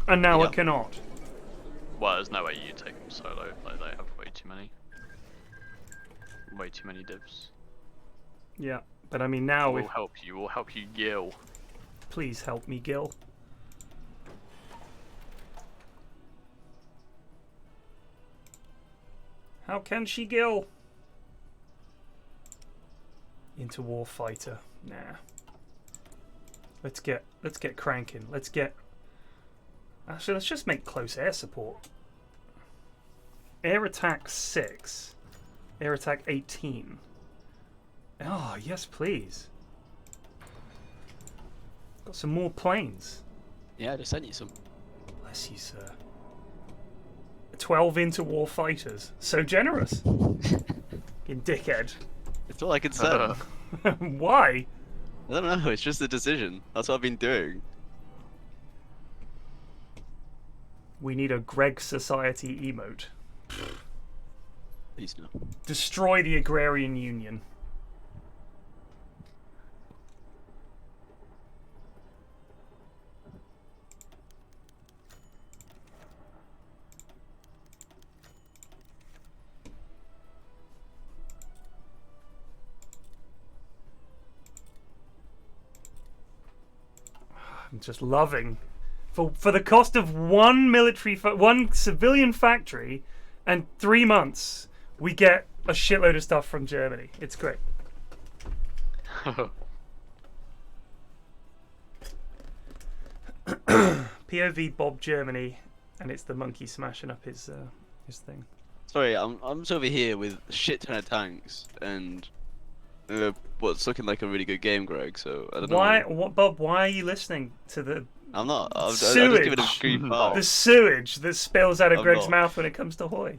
And now I Yeah. cannot. Well, there's no way you take them solo. Like, they have way too many. Way too many divs. Yeah, but I mean now We'll if... help you. We'll help you, Gil. Please help me, Gil. How can she, Gil? Into warfighter. Nah. Let's get cranking. Actually, let's just make close air support. Air attack 6. Air attack 18. Oh, yes, please. Got some more planes. Yeah, I just sent you some. Bless you, sir. 12 interwar fighters. So generous. Fucking dickhead. It's all I can say. Why? I don't know, it's just a decision. That's what I've been doing. We need a Greg Society emote. Please no. Destroy the Agrarian Union. I'm just loving. For the cost of one one civilian factory and 3 months, we get a shitload of stuff from Germany. It's great. POV Bob Germany, and it's the monkey smashing up his thing. Sorry, I'm just over here with a shit ton of tanks and what's looking like a really good game, Greg. So I don't know. What, Bob? Why are you listening to the I'm not. I'm just sewage? giving a grief out. The sewage that spills out of I'm Greg's not. mouth when it comes to Hoy.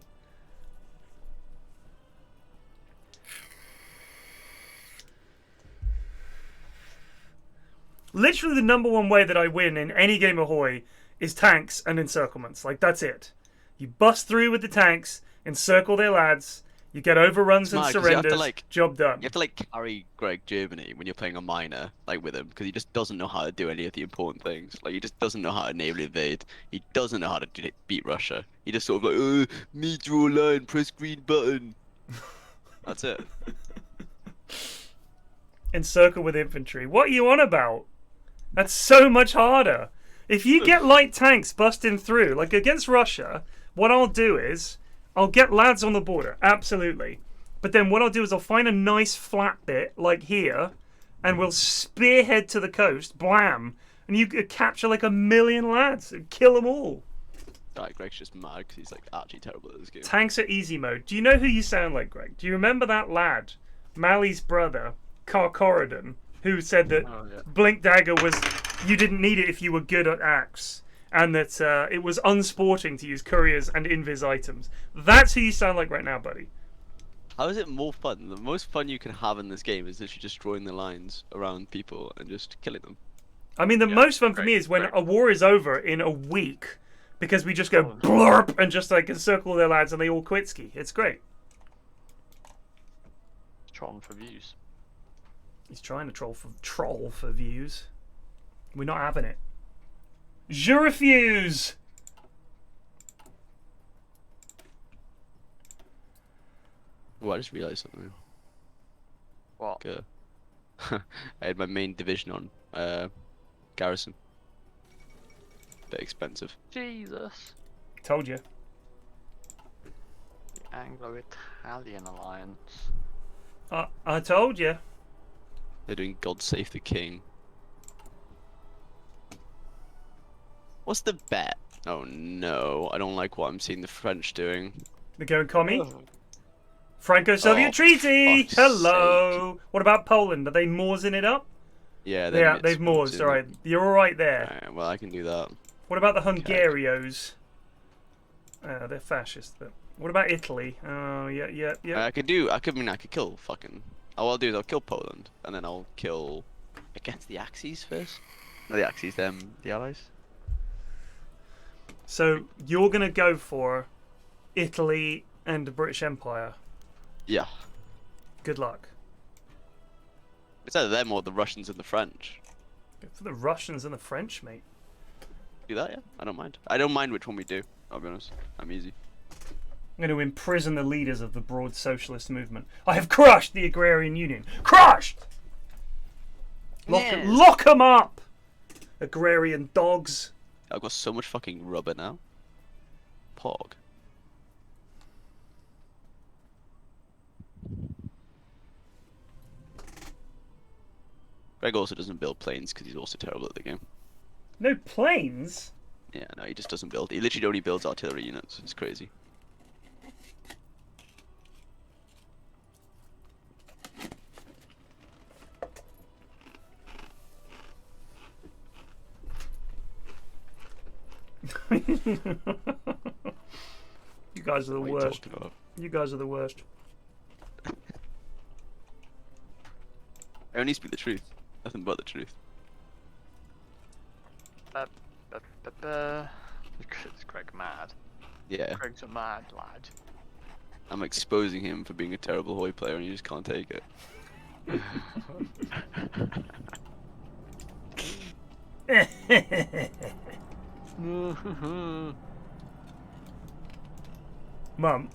Literally, the #1 way that I win in any game of Hoy is tanks and encirclements. Like, that's it. You bust through with the tanks, encircle their lads, you get overruns and Smart, 'cause you have to, surrenders, like- job done. You have to like carry Greg Germany when you're playing a miner, like with him, because he just doesn't know how to do any of the important things. Like he just doesn't know how to naval invade. He doesn't know how to beat Russia. He just sort of like, me draw a line, press green button. That's it. Encircle with infantry. What are you on about? That's so much harder. If you get light tanks busting through, like against Russia, what I'll do is I'll get lads on the border, absolutely. But then what I'll do is I'll find a nice flat bit, like here, and we'll spearhead to the coast, blam, and you could capture like 1,000,000 lads and kill them all. Like Greg's just mad because he's like actually terrible at this game. Tanks are easy mode. Do you know who you sound like, Greg? Do you remember that lad, Mali's brother, Corridon, who said that Blink Dagger was, you didn't need it if you were good at axe, and that it was unsporting to use couriers and invis items. That's who you sound like right now, buddy. How is it more fun? The most fun you can have in this game is literally just drawing the lines around people and just killing them. I mean, the most fun for me is when a war is over in a week, because we just go blurp and just like encircle their lads and they all quit ski. It's great. trolling for views. He's trying to troll for views. We're not having it. Je refuse. Oh, I just realised something. What? I had my main division on garrison. Bit expensive. Jesus. Told you. The Anglo-Italian alliance. I told you. They're doing God Save the King. What's the bet? Oh no, I don't like what I'm seeing the French doing. They're going commie. Franco-Soviet Oh, treaty. fuck's Hello. What about Poland? Are they Moorsing it up? Yeah, They've Moorsed. All right, you're all right there. Alright, well, I can do that. What about the Hungarios? They're fascist. But what about Italy? Oh, yeah. I could kill fucking. All I'll do is I'll kill Poland, and then I'll kill against the Axis first. No, the Axis, the Allies. So you're gonna go for Italy and the British Empire. Yeah. Good luck. It's either them or the Russians and the French. Go for the Russians and the French, mate. Do that, yeah? I don't mind. I don't mind which one we do, I'll be honest. I'm easy. I'm going to imprison the leaders of the broad socialist movement. I have crushed the agrarian union. Crushed! Lock them up! Agrarian dogs. I've got so much fucking rubber now. Pog. Greg also doesn't build planes because he's also terrible at the game. No planes? Yeah, no, he just doesn't build. He literally only builds artillery units. It's crazy. You guys are the What are you worst. talking about? You guys are the worst. I only speak the truth. Nothing but the truth. Is Greg mad? Yeah. Greg's a mad lad. I'm exposing him for being a terrible Hoi player and you just can't take it. Mum,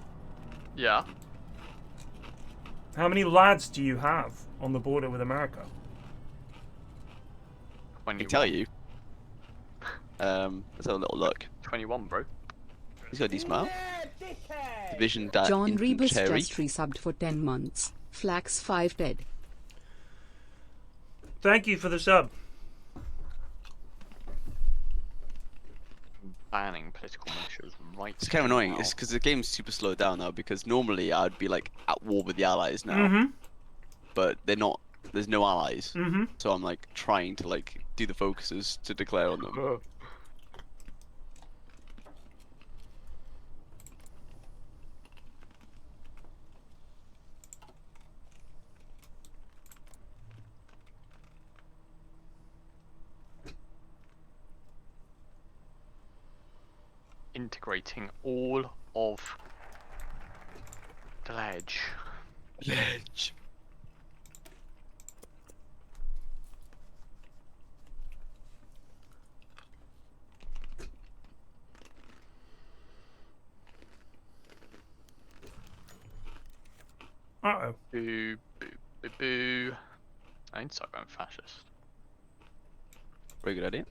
Yeah. how many lads do you have on the border with America? I can tell you. Let's have a little look. 21, bro. He's got a decent amount. Division that John Rebus infantry. just resubbed for 10 months. Flax 5 dead. Thank you for the sub. Banning political militias right. It's kind of annoying. now. It's because the game's super slowed down now. Because normally I'd be like at war with the allies now, Mm-hmm. but they're not. There's no allies, Mm-hmm. so I'm like trying to like do the focuses to declare on them. Integrating all of the ledge. Ledge. Uh-oh. Boo, boo, boo, boo. I need to start going fascist. Very good idea.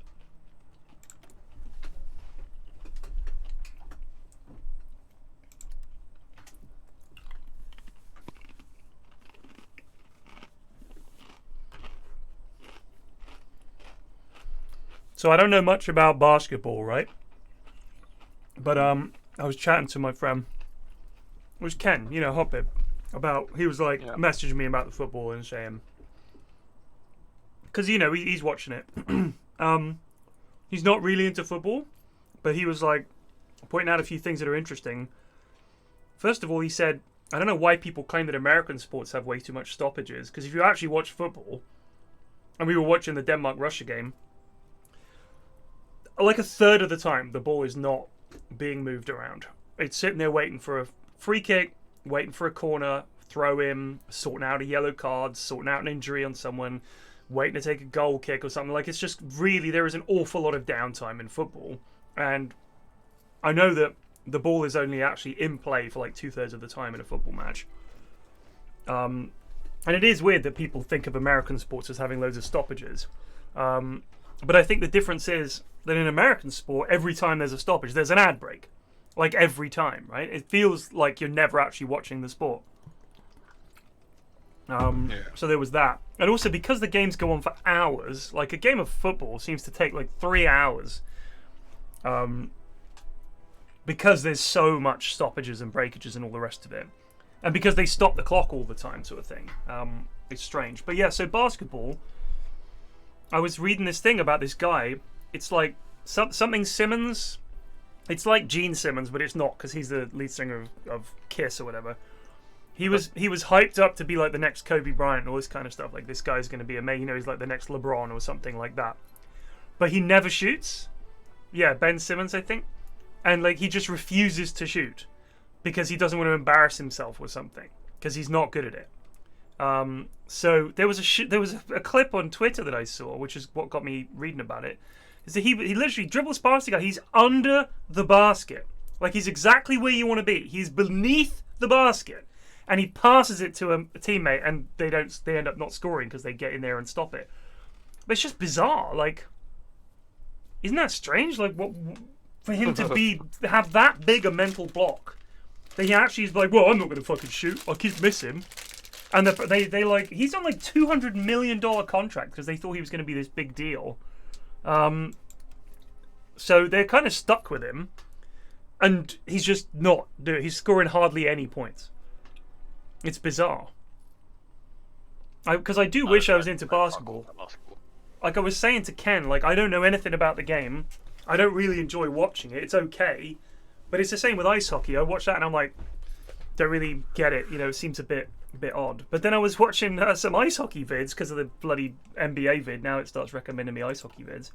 So I don't know much about basketball, right? But I was chatting to my friend, it was Ken, you know, Hopib, about, he was like messaging me about the football and saying, because you know he's watching it. He's not really into football, but he was like pointing out a few things that are interesting. First of all, he said, I don't know why people claim that American sports have way too much stoppages, because if you actually watch football, and we were watching the Denmark-Russia game, like a third of the time, the ball is not being moved around. It's sitting there waiting for a free kick, waiting for a corner, throw in, sorting out a yellow card, sorting out an injury on someone, waiting to take a goal kick or something. Like, it's just really, there is an awful lot of downtime in football. And I know that the ball is only actually in play for like 2/3 of the time in a football match. And it is weird that people think of American sports as having loads of stoppages. But I think the difference is that in American sport, every time there's a stoppage, there's an ad break. Like, every time, right? It feels like you're never actually watching the sport. So there was that. And also, because the games go on for hours, like a game of football seems to take like 3 hours. Because there's so much stoppages and breakages and all the rest of it. And because they stop the clock all the time, sort of thing. It's strange. But yeah, so basketball, I was reading this thing about this guy. It's like something Simmons. It's like Gene Simmons, but it's not, because he's the lead singer of Kiss or whatever. He was hyped up to be like the next Kobe Bryant and all this kind of stuff. Like, this guy's going to be amazing. You know, he's like the next LeBron or something like that. But he never shoots. Yeah, Ben Simmons, I think. And like, he just refuses to shoot because he doesn't want to embarrass himself or something, because he's not good at it. So there was a clip on Twitter that I saw, which is what got me reading about it. Is that he literally dribbles past the guy. He's under the basket, like he's exactly where you want to be. He's beneath the basket, and he passes it to a teammate, and they end up not scoring because they get in there and stop it. But it's just bizarre. Like, isn't that strange? Like, what for him to have that big a mental block that he actually is like, well, I'm not going to fucking shoot. I'll keep missing. And they like, he's on like $200 million contract because they thought he was going to be this big deal. So they're kind of stuck with him, and he's just not doing. He's scoring hardly any points. It's bizarre. Because I do wish I was into basketball. Like I was saying to Ken, like, I don't know anything about the game. I don't really enjoy watching it. It's okay, but it's the same with ice hockey. I watch that and I'm like, don't really get it. You know, it seems a bit odd. But then I was watching some ice hockey vids because of the bloody NBA vid. Now it starts recommending me ice hockey vids.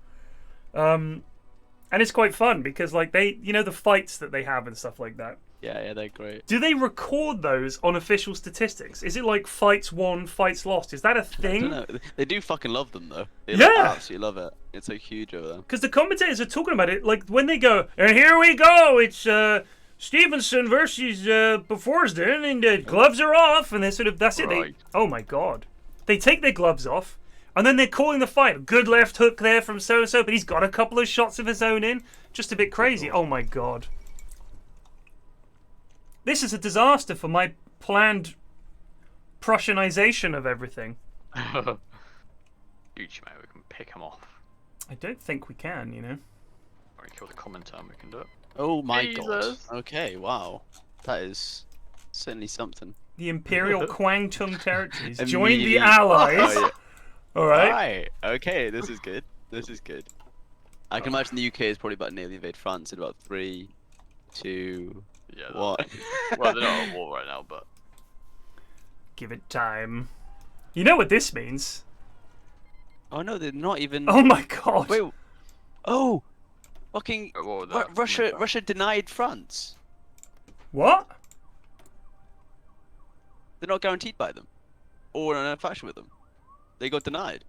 And it's quite fun because, like, they, you know, the fights that they have and stuff like that. Yeah, they're great. Do they record those on official statistics? Is it like fights won, fights lost? Is that a thing? I don't know. They do fucking love them though. They absolutely love it. It's so huge over there. Because the commentators are talking about it, like when they go, and here we go, it's Stevenson versus Beforesden, and the gloves are off, and they're sort of, that's it. Right. Oh my god. They take their gloves off, and then they're calling the fight. Good left hook there from so-and-so, but he's got a couple of shots of his own in. Just a bit crazy. Oh my god. This is a disaster for my planned Prussianization of everything. Gucci, mate, we can pick him off. I don't think we can, you know. Or we kill the commentator and we can do it. Oh my god. Jesus. Okay, wow. That is certainly something. The Imperial Kwangtung territories. Join the Immediately- Allies. Oh, yeah. Alright. Right. Okay, this is good. This is good. I can imagine the UK is probably about to nearly invade France in about 3, 2, Yeah. 1. Well, they're not at war right now, but Give it time. You know what this means? Oh no, they're not even. Oh my god. Wait. Oh, fucking at war with that. Russia denied France. What? They're not guaranteed by them, or in a faction with them. They got denied.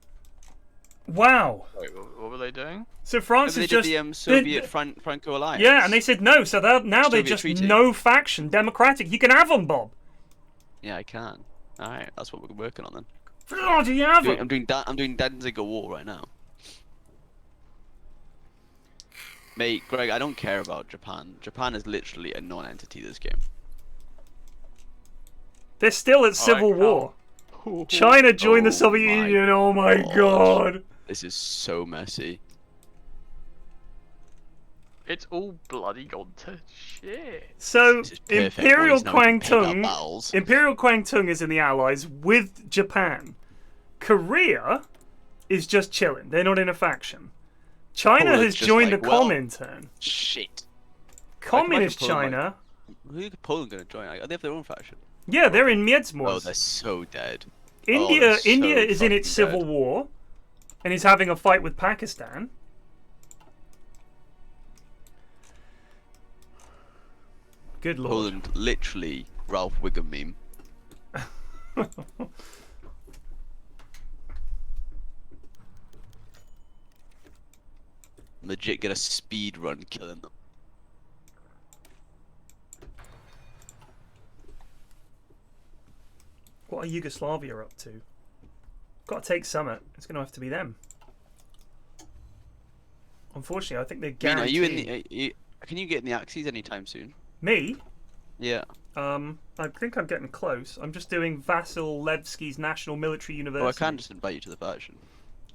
Wow. Wait, what were they doing? So France They is did just the Soviet Franco alliance. Yeah, and they said no. So now they're Soviet just treaty. no faction, democratic. You can have them, Bob. Yeah, I can. All right, that's what we're working on then. Bloody have I'm them. doing Danziger War right now. Mate, Greg, I don't care about Japan. Japan is literally a non-entity this game. They're still at civil war. China joined the Soviet my Union. Oh my god. This is so messy. It's all bloody gone to shit. So This is perfect, Imperial boys. Now we can pick our Kwangtung, battles. Imperial Kwangtung is in the Allies with Japan. Korea is just chilling. They're not in a faction. China Poland's has just joined like, the well, Comintern. Shit. Communist Poland China. Who's Poland gonna join? They have their own faction. Yeah, they're in Oh, Miedzmors. they're so dead. India, they're so India is in its fucking civil dead. war, and is having a fight with Pakistan. Good lord. Poland, literally Ralph Wiggum meme. Legit get a speed run killing them. What are Yugoslavia up to? Got to take Summit. It's going to have to be them. Unfortunately, I think they're Mean, are guaranteed. you in the? Can you get in the Axes anytime soon? Me? Yeah. I think I'm getting close. I'm just doing Vasil Levski's National Military University. Oh, I can just invite you to the faction.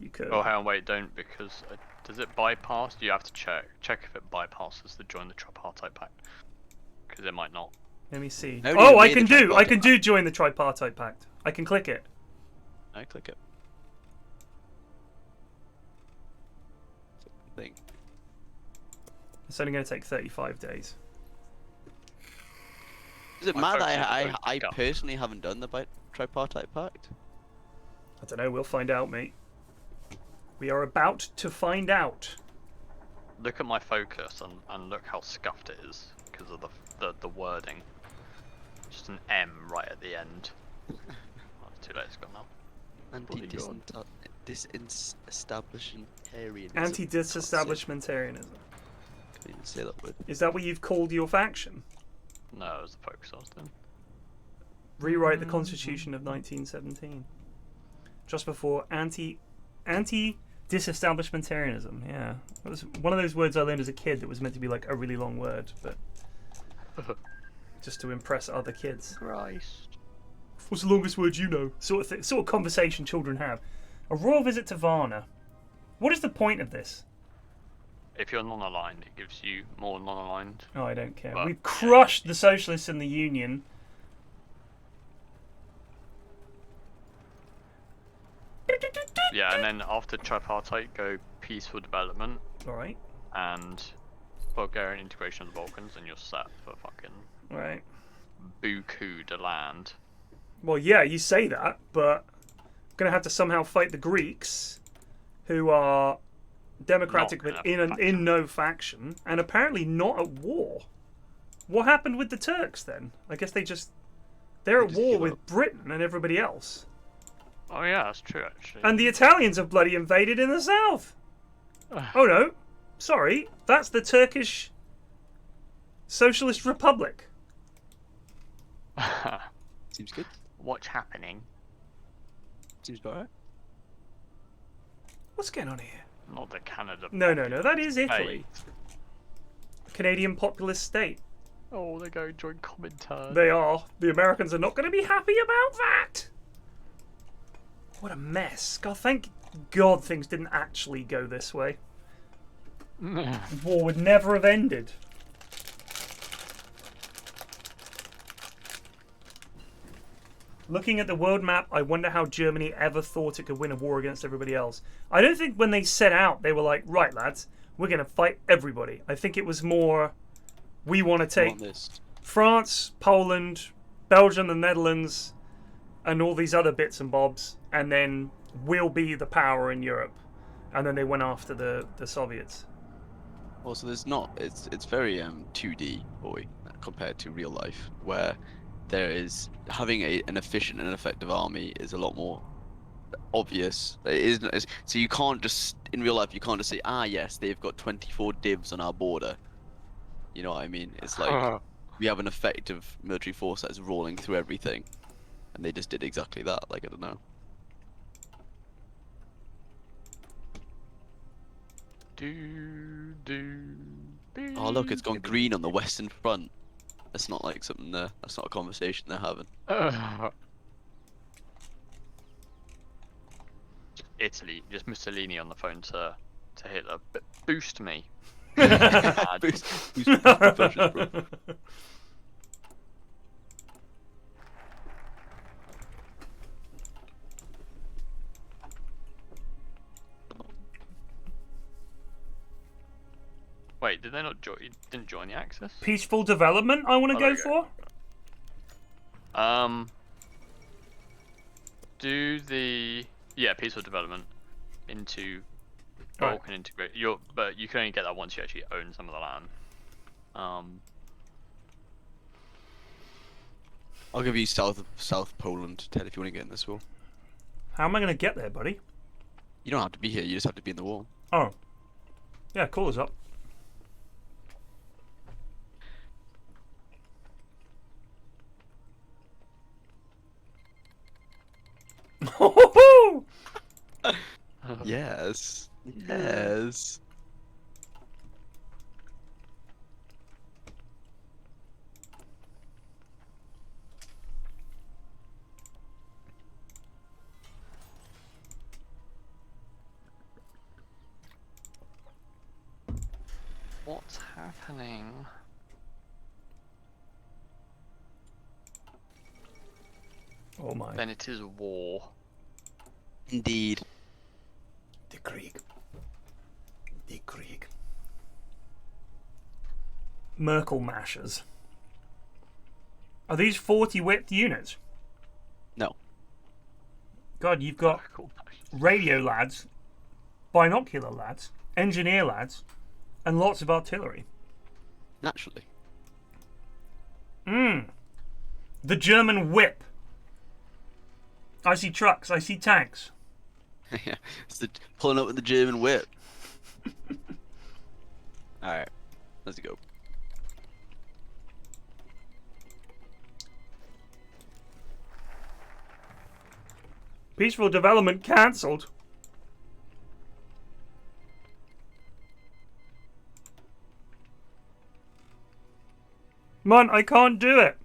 You could. Oh, hang on, wait, don't, because does it bypass? You have to check if it bypasses the join the tripartite pact, because it might not. Let me see. Nobody Oh, I made can the do. I tripartite can do join the tripartite pact. I can click it. I click it. Thing. It's only going to take 35 days. Is it My mad folks that need to I vote I to go. personally haven't done the tripartite pact? I don't know. We'll find out, mate. We are about to find out. Look at my focus and look how scuffed it is because of the wording. Just an M right at the end. Oh, it's too late. It's gone now. Anti-disestablishmentarianism. Anti-disestablishmentarianism. Can't even say that word. Is that what you've called your faction? No, it was the focus I was doing. Rewrite the Constitution of 1917. Just before anti-disestablishmentarianism. Yeah, it was one of those words I learned as a kid that was meant to be like a really long word, but just to impress other kids. Christ. What's the longest word you know? Sort of conversation children have. A royal visit to Varna. What is the point of this? If you're non-aligned, it gives you more non-aligned. Oh, I don't care. Well, We've crushed the socialists in the Union. Yeah, and then after tripartite, go peaceful development All right. and Bulgarian integration of the Balkans, and you're set for fucking All right. buku de land. Well, yeah, you say that, but I'm going to have to somehow fight the Greeks, who are democratic Not but in a in faction. no faction, and apparently not at war. What happened with the Turks then? I guess they're They at just war give with up. Britain and everybody else. Oh yeah, that's true actually. And the Italians have bloody invaded in the south. Oh no, sorry, that's the Turkish Socialist Republic. Seems good. What's happening? Seems alright. What's going on here? Not the Canada. No, that is Hey. Italy. Canadian populist state. Oh, they're going to join Comintern. They are. The Americans are not going to be happy about that. What a mess. God, thank God things didn't actually go this way. War would never have ended. Looking at the world map, I wonder how Germany ever thought it could win a war against everybody else. I don't think when they set out, they were like, right, lads, we're going to fight everybody. I think it was more, we want to I take want this. France, Poland, Belgium, the Netherlands, and all these other bits and bobs, and then we'll be the power in Europe. And then they went after the Soviets. Also, there's not. It's very 2D, boy, compared to real life, where there is having an efficient and effective army is a lot more obvious. It isn't. So you can't just in real life you can't just say, ah yes, they've got 24 divs on our border. You know what I mean? It's like we have an effective military force that's rolling through everything, and they just did exactly that. Like I don't know. Oh look, it's gone green on the Western Front. That's not like something there. That's not a conversation they're having. Italy, just Mussolini on the phone to Hitler. But boost me. Boost the Persians, bro. Wait, did they not join? You didn't join the Axis? Peaceful development, I want to Oh, go there you for. Do the peaceful development into Right. Balkan integrate. But you can only get that once you actually own some of the land. I'll give you South Poland, Ted, if you want to get in this war. How am I gonna get there, buddy? You don't have to be here. You just have to be in the war. Oh. Yeah, call us up. Yes. Yes. What's happening? Oh my. Then it is war. Indeed. The Krieg. The Krieg. Merkel mashers. Are these 40 whipped units? No. God, you've got radio lads, binocular lads, engineer lads, and lots of artillery. Naturally. The German whip. I see trucks, I see tanks. Yeah. It's pulling up with the German whip. Alright. Let's go. Peaceful development cancelled. Man, I can't do it.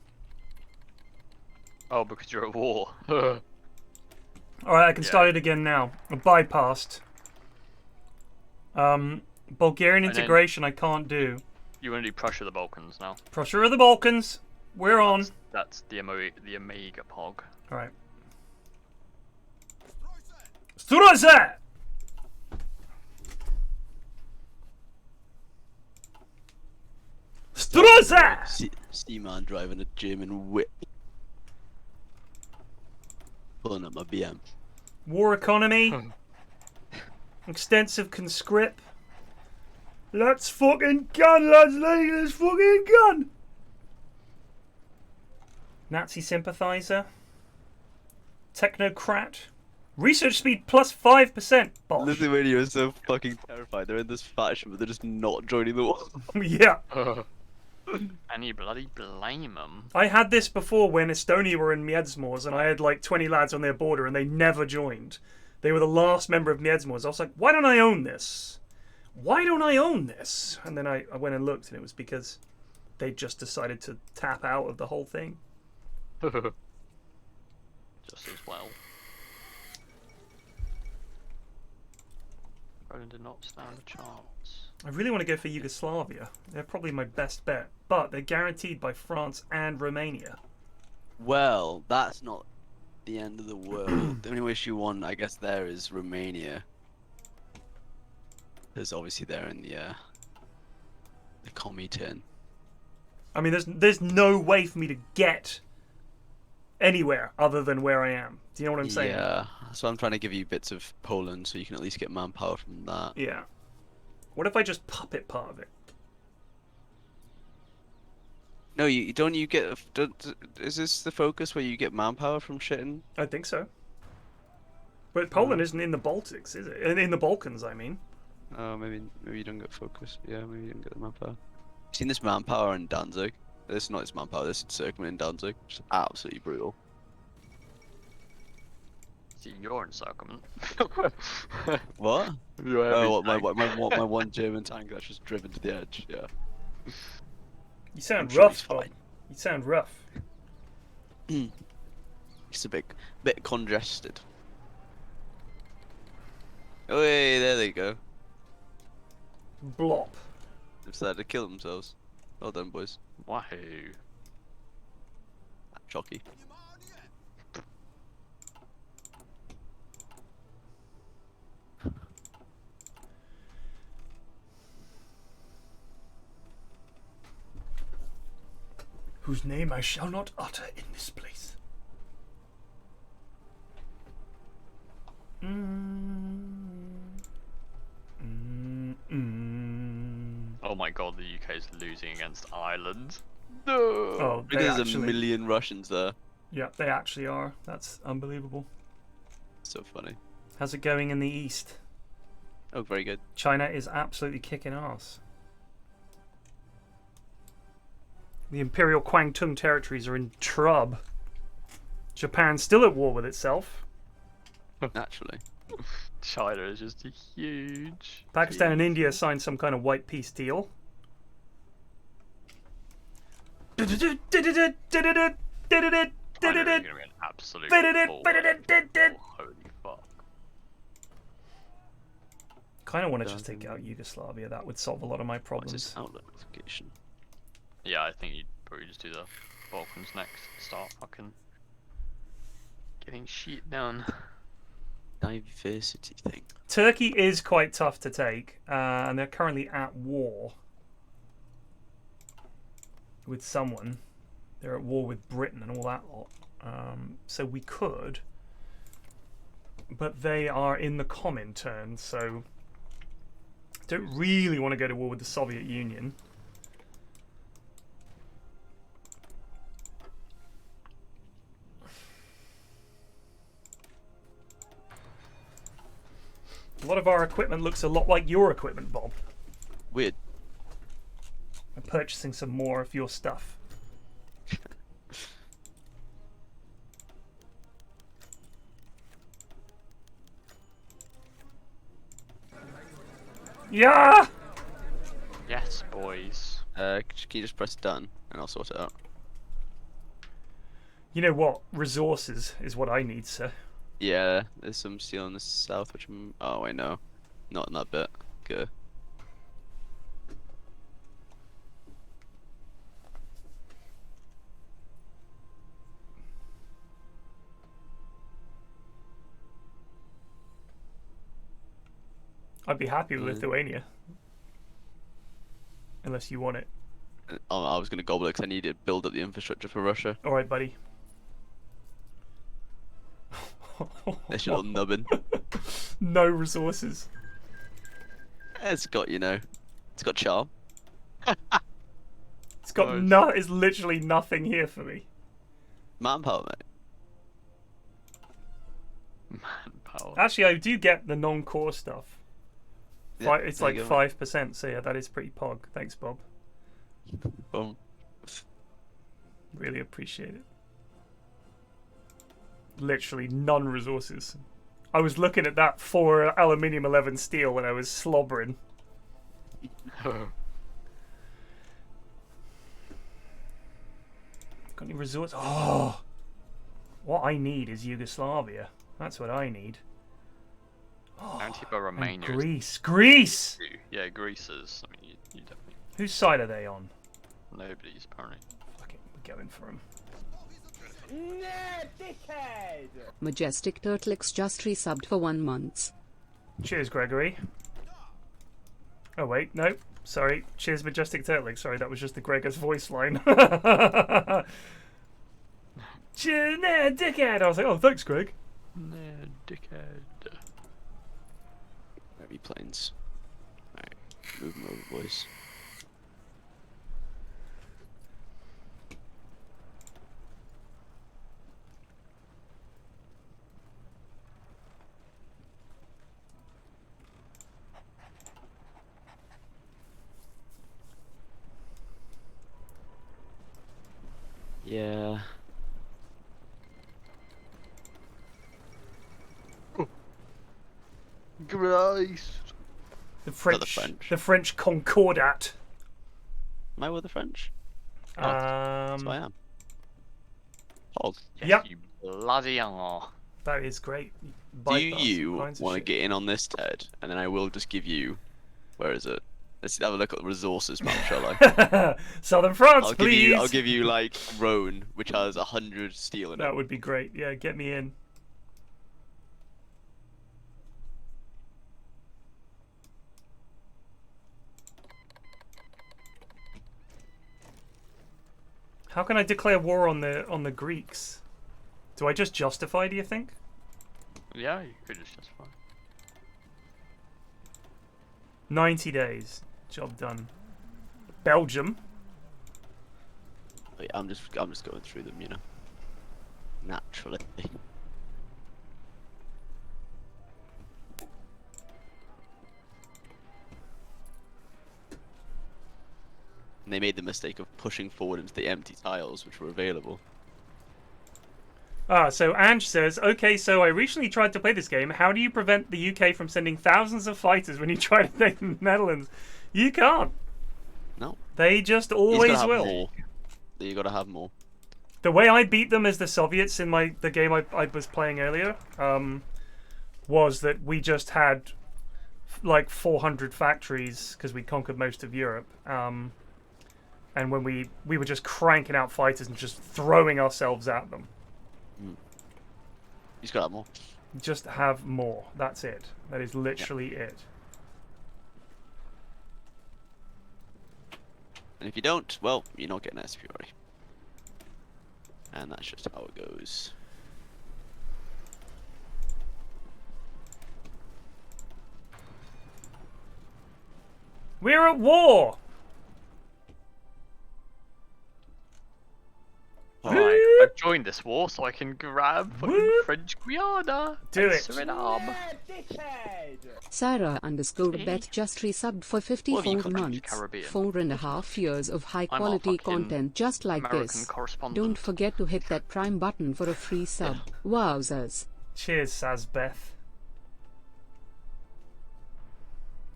Oh, because you're at war. Alright, I can start it again now. I bypassed. Bulgarian And then- integration I can't do. You want to do Prussia the Balkans now. Prussia of the Balkans. We're on. That's the Omega Pog. Alright. Stroza! Stroza! Seaman driving a German whip. Pulling up my BM. War economy. Extensive conscript. Let's fucking gun, lads, let's fucking gun! Nazi sympathizer. Technocrat. Research speed plus 5%. Bosh. Lithuania is so fucking terrified. They're in this faction, but they're just not joining the war. Yeah. And you bloody blame them. I had this before when Estonia were in Miedzmors, and I had like 20 lads on their border, and they never joined. They were the last member of Miedzmors. I was like, why don't I own this? Why don't I own this? And then I went and looked, and it was because they just decided to tap out of the whole thing. Just as well. Poland did not stand a chance. I really want to go for Yugoslavia. They're probably my best bet, but they're guaranteed by France and Romania. Well, that's not the end of the world. The only issue one, I guess, there is Romania. Because obviously they're in the commie tin. I mean, there's no way for me to get anywhere other than where I am. Do you know what I'm saying? Yeah, so I'm trying to give you bits of Poland so you can at least get manpower from that. Yeah. What if I just puppet part of it? No, you don't. You get. Is this the focus where you get manpower from shitting? I think so. But Poland isn't in the Baltics, is it? In the Balkans, I mean. Oh, maybe you don't get focus. Yeah, maybe you don't get the manpower. Seen this manpower in Danzig? This is not its manpower. This is encirclement in Danzig. Just absolutely brutal. See, you're encirclement. What? You have Oh, his what, tank. my one German tank that's just driven to the edge. Yeah. You sound I'm sure rough, he's Bob. fine. You sound rough. It's a bit congested. Oh, hey, there they go. Blop. They've decided to kill themselves. Well done, boys. Wahoo. Chocky. Whose name I shall not utter in this place. Oh my god, the UK is losing against Ireland. No. Oh, they There's actually. a million Russians there. Yeah, they actually are. That's unbelievable. So funny. How's it going in the east? Oh, very good. China is absolutely kicking ass. The Imperial Kwangtung territories are in trouble. Japan's still at war with itself. Naturally. China is just a huge. Pakistan and India signed some kind of white peace deal. China is going to be an absolute ball. Holy fuck. Kind of want to just take out Yugoslavia. That would solve a lot of my What's problems. this outlet notification? Yeah, I think you'd probably just do the Balkans next. Start fucking getting shit done. Diversity thing. Turkey is quite tough to take, and they're currently at war with someone. They're at war with Britain and all that lot. So we could, but they are in the Comintern, so don't really want to go to war with the Soviet Union. A lot of our equipment looks a lot like your equipment, Bob. Weird. I'm purchasing some more of your stuff. Yeah! Yes, boys. Can you just press done and I'll sort it out? You know what? Resources is what I need, sir. Yeah, there's some steel in the south, which I'm... Oh, I know. Not in that bit. Good. I'd be happy with Lithuania. Unless you want it. I was going to gobble it because I need to build up the infrastructure for Russia. Alright, buddy. This little nubbin. No resources. It's got, you know, it's got charm. It's got no. It's literally nothing here for me. Manpower, mate. Manpower. Actually, I do get the non-core stuff. Yeah, It's there like you go, 5%. So yeah, that is pretty pog. Thanks, Bob. Boom. Really appreciate it. Literally none resources. I was looking at that for aluminium 11 steel when I was slobbering. Got any resources? Oh, what I need is Yugoslavia. That's what I need. Antifa Romania. And Greece. Yeah, Greece is. I mean, you definitely. Whose side are they on? Nobody's apparently. Fuck it, we're going for them. Majestic Turtlix just resubbed for 1 month. Cheers, Gregory. Oh wait, no, sorry. Cheers, Majestic Turtling. Sorry, that was just the Gregor's voice line. Cheers, nah, dickhead. I was like, oh, thanks, Greg. Nah, dickhead. Heavy planes. Alright, move them over, boys. Yeah. Christ. The French. French Concordat. Am I with the French? So I am. Hog. Yes, Yep. You bloody are. That is great. Do you want to get in on this, Ted? And then I will just give you... Where is it? Let's have a look at the resources map, shall I? Southern France, I'll please. I'll give you like Rhone, which has 100 steel in it. That would be great. Yeah, get me in. How can I declare war on the Greeks? Do I just justify, do you think? Yeah, you could just justify. 90 days. Job done. Belgium. Oh, yeah, I'm just going through them, you know. Naturally. And they made the mistake of pushing forward into the empty tiles which were available. Ah, so Ange says, okay, so I recently tried to play this game. How do you prevent the UK from sending thousands of fighters when you try to take the Netherlands? You can't. No. They just You always gotta have will. more. You gotta have more. The way I beat them as the Soviets in the game I was playing earlier, was that we just had like 400 factories because we conquered most of Europe. And when we were just cranking out fighters and just throwing ourselves at them. You just gotta have more. Just have more. That's it. That is literally it. And if you don't, well, you're not getting SPRA. And that's just how it goes. We're at war! Alright, I've joined this war so I can grab fucking Whoop. French Guiana. Do and it. Suriname. Sarah_bet just resubbed for What have you 54 contributed to months. Caribbean? 4.5 years of high I'm our quality fucking content just like American this. correspondent. Don't forget to hit that prime button for a free sub. Wowzers. Cheers, Sazbeth.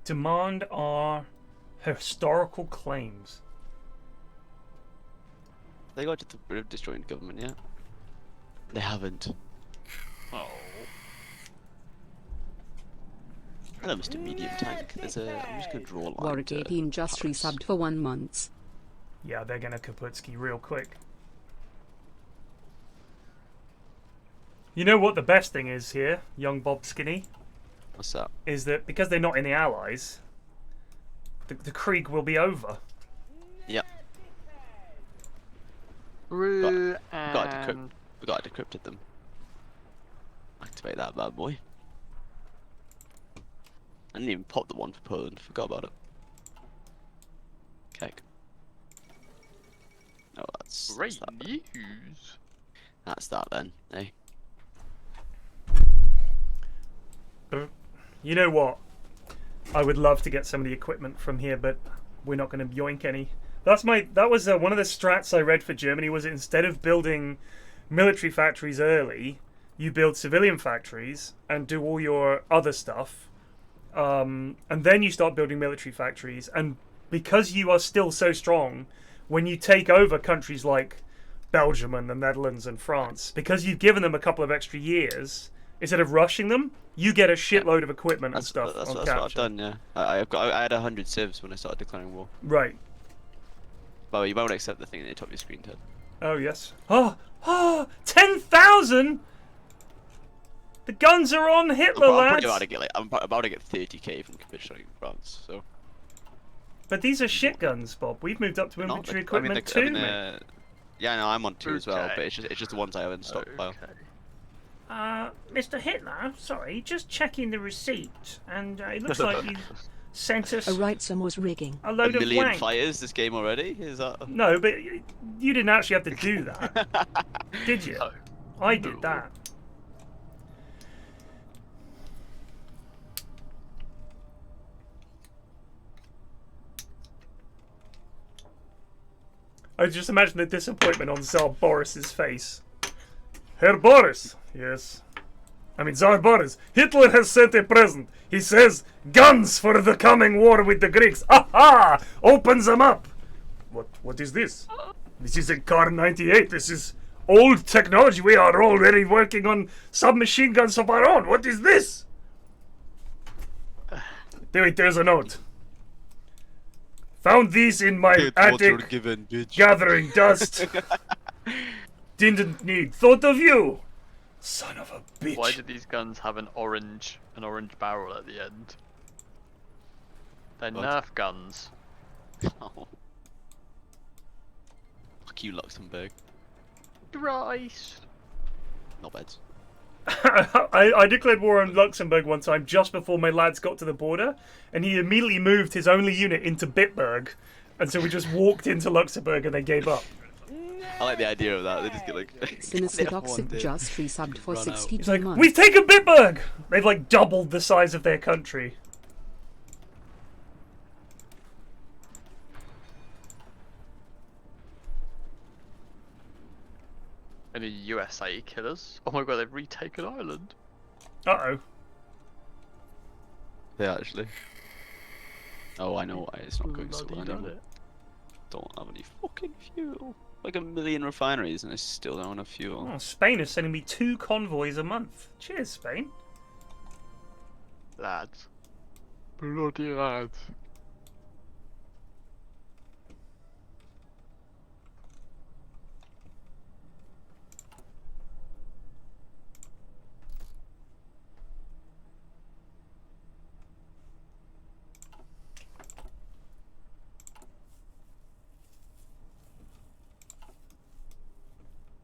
Demand our historical claims. They got to the destroying government yet? They haven't. Oh. Hello, Mr. Medium Tank. I'm just gonna draw a line. Warwick to 18 just Paris. resubbed for 1 month. Yeah, they're gonna Kaputski real quick. You know what the best thing is here, young Bob Skinny? What's that? Is that because they're not in the Allies, the Krieg will be over. Yep. Rue Got and... we got decrypted them. Activate that bad boy. I didn't even pop the one for Poland. Forgot about it. Okay. Oh, that's Great that. news. That's that then, eh? But you know what? I would love to get some of the equipment from here, but we're not going to yoink any. That was one of the strats I read for Germany. Was instead of building military factories early, you build civilian factories and do all your other stuff, and then you start building military factories. And because you are still so strong, when you take over countries like Belgium and the Netherlands and France, because you've given them a couple of extra years, instead of rushing them, you get a shitload of equipment and stuff. That's on what I've capture. done. Yeah, I had 100 civs when I started declaring war. Right. Well, you won't accept the thing at the top of your screen, Ted. Oh, yes. Oh, 10,000! The guns are on Hitler, I'm lads! about to get 30k from capitulating France, so... But these are shit guns, Bob. We've moved up to infantry equipment too, mate. yeah, no, I'm on 2 as well, Okay. but it's just the ones I have in stockpile. Okay. Mr. Hitler, sorry, just checking the receipt, and it looks like you sent us Alright, someone's rigging. a A load of million wank. fires this game already? Is that... No, but you didn't actually have to do that, did you? No. I did that. I just imagine the disappointment on Tsar Boris's face. Herr Boris, yes. I mean, Tsar Boris, Hitler has sent a present. He says, guns for the coming war with the Greeks. Aha! Open them up. What is this? This is a Car 98. This is old technology. We are already working on submachine guns of our own. What is this? There's a note. Found these in my attic, given, bitch. gathering dust. Didn't need. Thought of you. Son of a bitch. Why did these guns have an orange barrel at the end? They're What? Nerf guns. Oh. Fuck you, Luxembourg. Christ. Not bad. I declared war on Luxembourg one time just before my lads got to the border, and he immediately moved his only unit into Bitburg, and so we just walked into Luxembourg and they gave up. I like the idea of that. They just get like. Sinister they have Toxic one day. just resubbed for Run out. 62 It's like, months. we've taken Bitburg! They've like doubled the size of their country. Any USA killers? Oh my god, they've retaken Ireland. Uh-oh. Yeah, actually. Oh, I know why it's not going so Bloody well done anymore. it. Don't have any fucking fuel. Like 1 million refineries, and I still don't have enough fuel. Oh, Spain is sending me 2 convoys a month. Cheers, Spain. Lads. Bloody lads.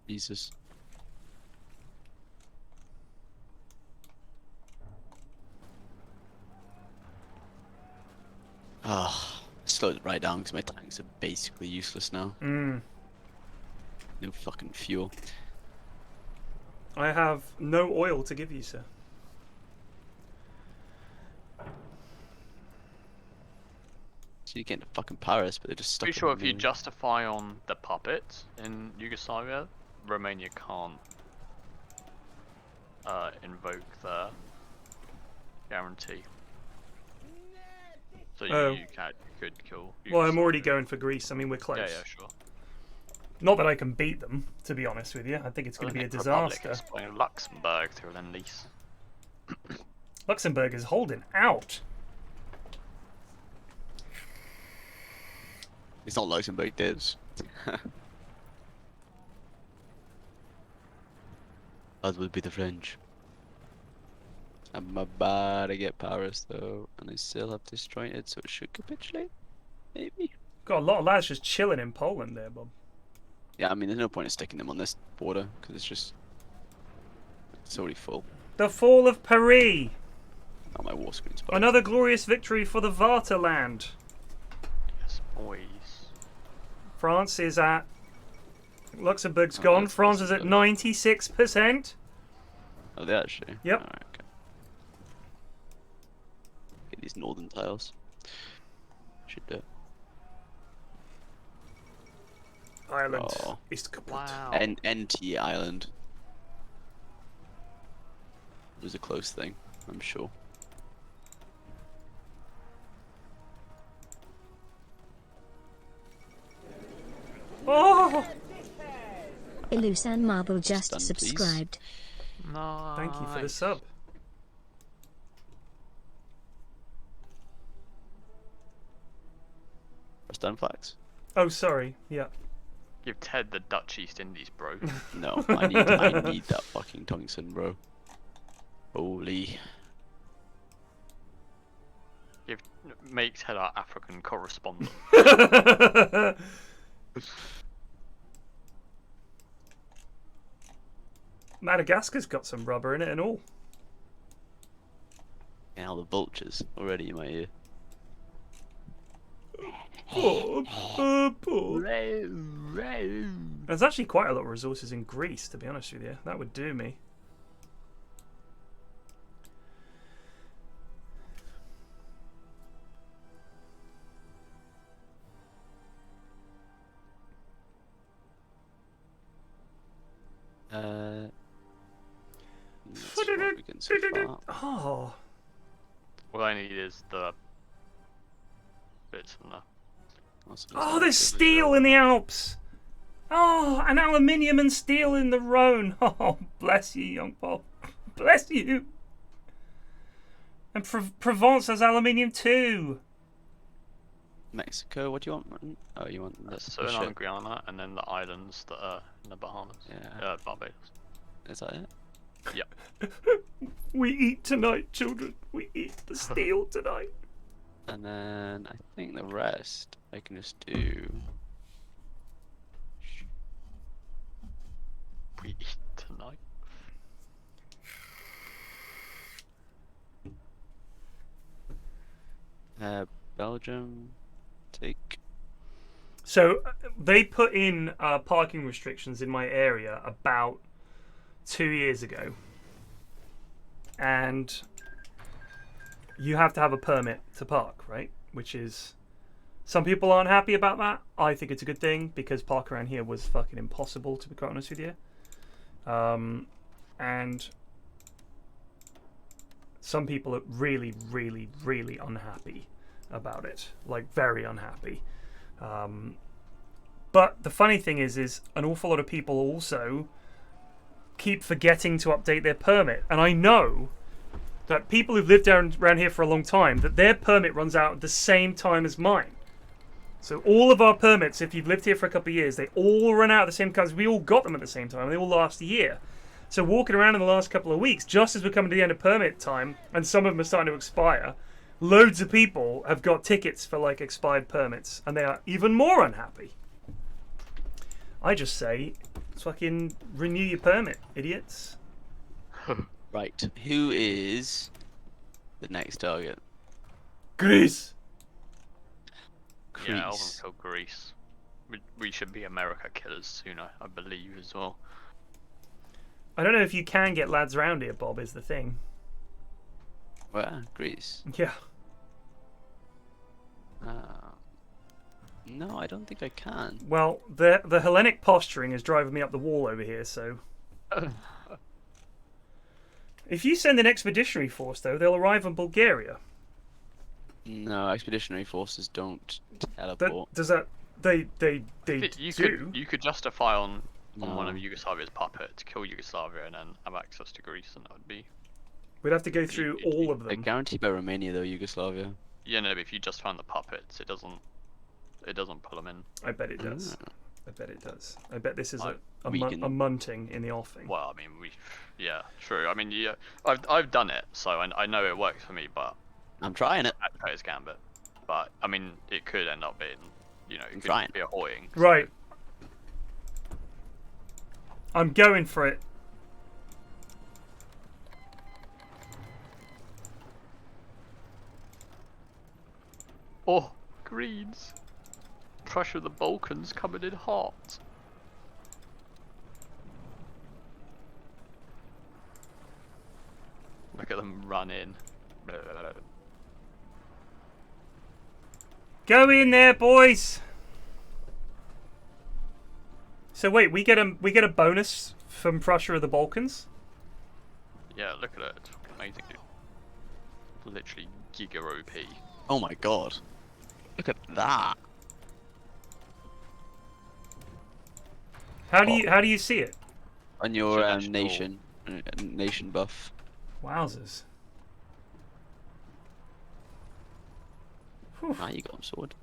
Jesus. Ah, slowed it right down because my tanks are basically useless now. Mm. No fucking fuel. I have no oil to give you, sir. So you get to fucking Paris, but they're just stuck. Pretty in sure the if you middle. justify on the puppets in Yugoslavia, Romania can't invoke the guarantee. So Oh. you could kill. Well, I'm already Yugoslavia. going for Greece. I mean, we're close. Yeah, yeah, sure. Not that I can beat them, to be honest with you. I think it's going to be a disaster. It's playing Luxembourg through an lease. Luxembourg is holding out. It's not Luxembourg, Diz. That would be the French. I'm about to get Paris though, and I still have disjointed, so it should capitulate. Maybe. Got a lot of lads just chilling in Poland there, Bob. Yeah, I mean, there's no point in sticking them on this border because it's already full. The fall of Paris. Oh, my war screen's back. Another glorious victory for the Vaterland. Yes, boys. France is at... Luxembourg's Oh, gone. that's France is at Luxembourg. 96%. Oh, they actually. Yep. Alright, okay. Get these northern tiles. Should do. Ireland Oh. is kaput. Wow. NT Island. It was a close thing, I'm sure. Oh! Ilusan Marble just Done, please. subscribed. No. Thank you for the sub. Press down flags. Oh, sorry. Yeah. Give Ted the Dutch East Indies, bro. No, I need that fucking tungsten, bro. Holy. Make Ted our African correspondent. Madagascar's got some rubber in it and all. And all the vultures already in my ear. There's actually quite a lot of resources in Greece, to be honest with you. That would do me. That's what we can so far. Oh, All I need is the bits from the. oh, there's steel in the Alps. Oh, and aluminium and steel in the Rhone. Oh, bless you, young Bob. Bless you. And Provence has aluminium too. Mexico, what do you want? Oh, you want the Suriname, ship? Guyana, and then the islands that are in the Bahamas. Yeah. Barbados. Is that it? Yep. We eat tonight, children. We eat the steel tonight. And then I think the rest I can just do. We eat tonight. Belgium, take. So they put in parking restrictions in my area about 2 years ago, and you have to have a permit to park, right? Which is, some people aren't happy about that. I think it's a good thing because park around here was fucking impossible, to be quite honest with you. And some people are really, really, really unhappy about it, like very unhappy. But the funny thing is an awful lot of people also keep forgetting to update their permit. And I know that people who've lived around here for a long time, that their permit runs out at the same time as mine. So all of our permits, if you've lived here for a couple of years, they all run out at the same time. We all got them at the same time. They all last a year. So walking around in the last couple of weeks, just as we're coming to the end of permit time, and some of them are starting to expire, loads of people have got tickets for like expired permits, and they are even more unhappy. I just say, fucking renew your permit, idiots. Right, who is the next target? Greece! Yeah, I'll Greece. kill Greece. We should be America killers sooner, I believe, as well. I don't know if you can get lads around here, Bob, is the thing. Where? Greece? Yeah. No, I don't think I can. Well, the Hellenic posturing is driving me up the wall over here, so... If you send an expeditionary force, though, they'll arrive in Bulgaria. No, expeditionary forces don't teleport. Does that... They You do. you could justify on one No. of Yugoslavia's puppets, kill Yugoslavia, and then have access to Greece, and that would be... We'd have to go through all of They're them. guaranteed by Romania, though, Yugoslavia. Yeah, no, but if you just found the puppets, it doesn't pull them in. I bet it does. I bet it does. I bet this is a can- munting in the offing. Well, I mean, yeah, true. I mean, yeah, I've done it, so I know it works for me, but I'm trying it. at Player's Gambit. But I mean, it could end up being, it could trying. be a hoying. Right. I'm going for it. Oh, Greens. Pressure of the Balkans coming in hot. Look at them run in. Go in there, boys. So wait, we get a bonus from Prussia of the Balkans. Yeah, look at it. It's fucking amazing, dude. Literally giga OP. Oh my god. Look at that. How do you see it? On your International- nation buff. Wowzers. Whew. Ah, you got a sword.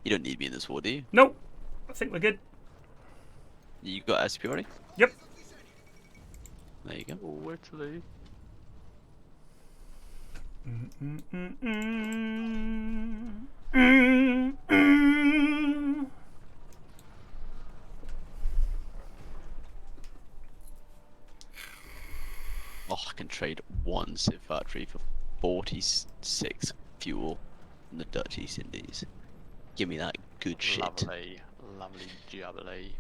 You don't need me in the sword, do you? Nope. I think we're good. You got SP already? Yep. There you go. Oh, Italy. Oh, I can trade one Civ factory for 46 fuel from the Dutch East Indies. Give me that good shit. Lovely, lovely jubbly.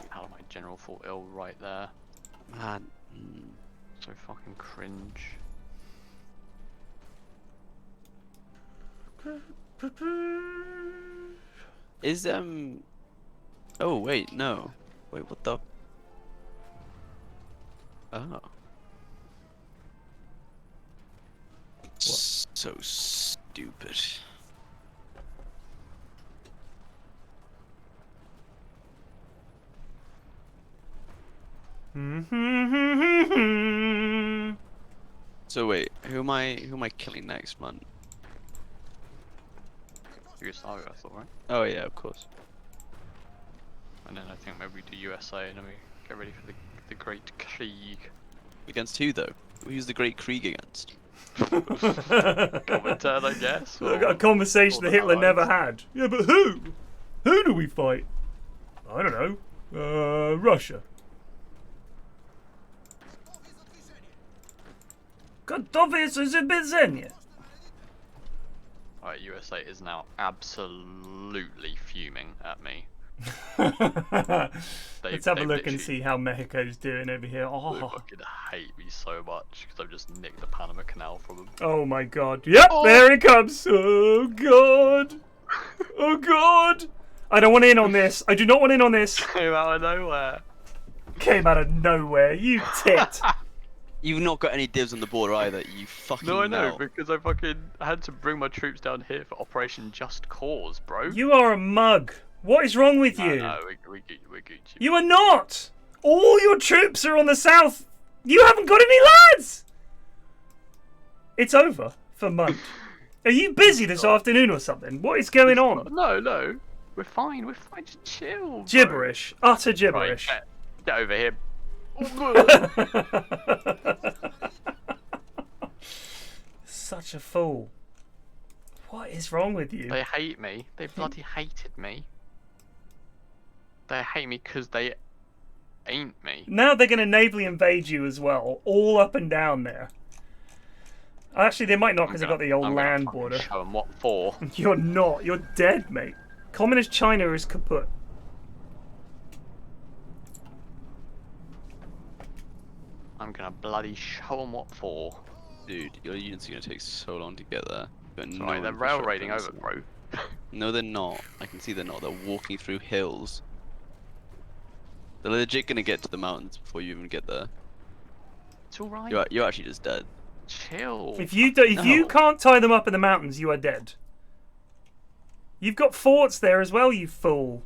How my general fought ill right there. Man. So fucking cringe. Is oh wait, no. Wait, what the? Oh. So stupid. So wait, who am I killing next, man? Yugoslavia, I thought, right? Oh yeah, of course. And then I think maybe we do USA and then we get ready for the Great Krieg. Against who though? Who's the Great Krieg against? Comintern, I guess. A conversation that Hitler allies. never had. Yeah, but who? Who do we fight? I don't know. Russia. Gotowy jest jedzenie. Alright, USA is now absolutely fuming at me. Let's have a they've look and literally- see how Mexico's doing over here. They Oh, fucking hate me so much because I've just nicked the Panama Canal from them. oh my god. Yep, there it comes. Oh god. Oh god. I don't want in on this. I do not want in on this. Came out of nowhere. Came out of nowhere. You tit. You've not got any dibs on the border either, you fucking No, I know, melt. because I had to bring my troops down here for Operation Just Cause, bro. You are a mug. What is wrong with you? No, we're Gucci. You are not. All your troops are on the south. You haven't got any lads. It's over for Mud. Are you busy this afternoon or something? What is going on? No. We're fine, just chill. Bro. Gibberish. Utter Right, gibberish. get over here. Such a fool. What is wrong with you? They hate me. They bloody hated me. They hate me because they ain't me. Now they're going to navally invade you as well, all up and down there. Actually, they might not because they've got the old I'm gonna land fucking border. Show 'em what for. You're not. You're dead, mate. Communist China is kaput. I'm gonna bloody show 'em what for. Dude, your units are gonna take so long to get there. But no Sorry, they're rail raiding over, infrastructure. bro. No, they're not. I can see they're not. They're walking through hills. They're legit gonna get to the mountains before you even get there. It's alright. You're actually just dead. Chill. If you can't tie them up in the mountains, you are dead. You've got forts there as well, you fool.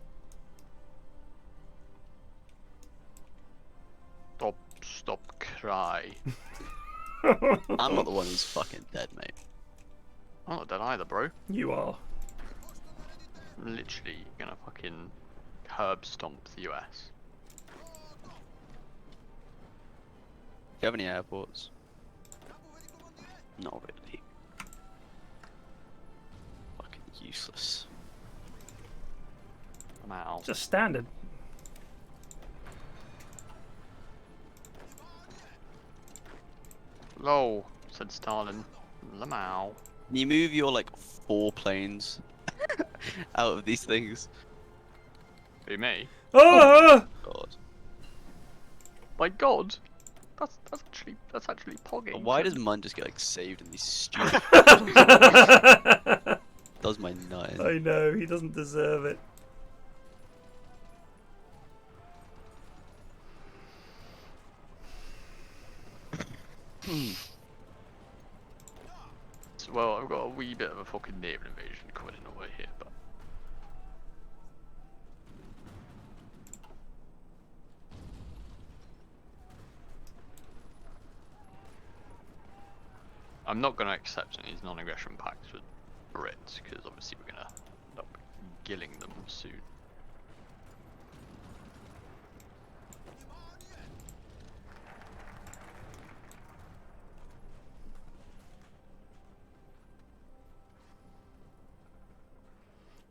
Stop cry. I'm not the one who's fucking dead, mate. I'm not dead either, bro. You are. I'm literally gonna fucking curb stomp the US. Do you have any airports? Not really. Fucking useless. I'm out. Just standard. Lol, said Stalin. Lamau. Can you move your like 4 planes out of these things? Who, me? Ah! God. My god! That's actually pogging. Why does Mun just get like saved in these stupid does my nut in. I know, he doesn't deserve it. Well, I've got a wee bit of a fucking naval invasion coming in over here, but I'm not going to accept any non-aggression pacts with Brits because obviously we're going to end up killing them soon.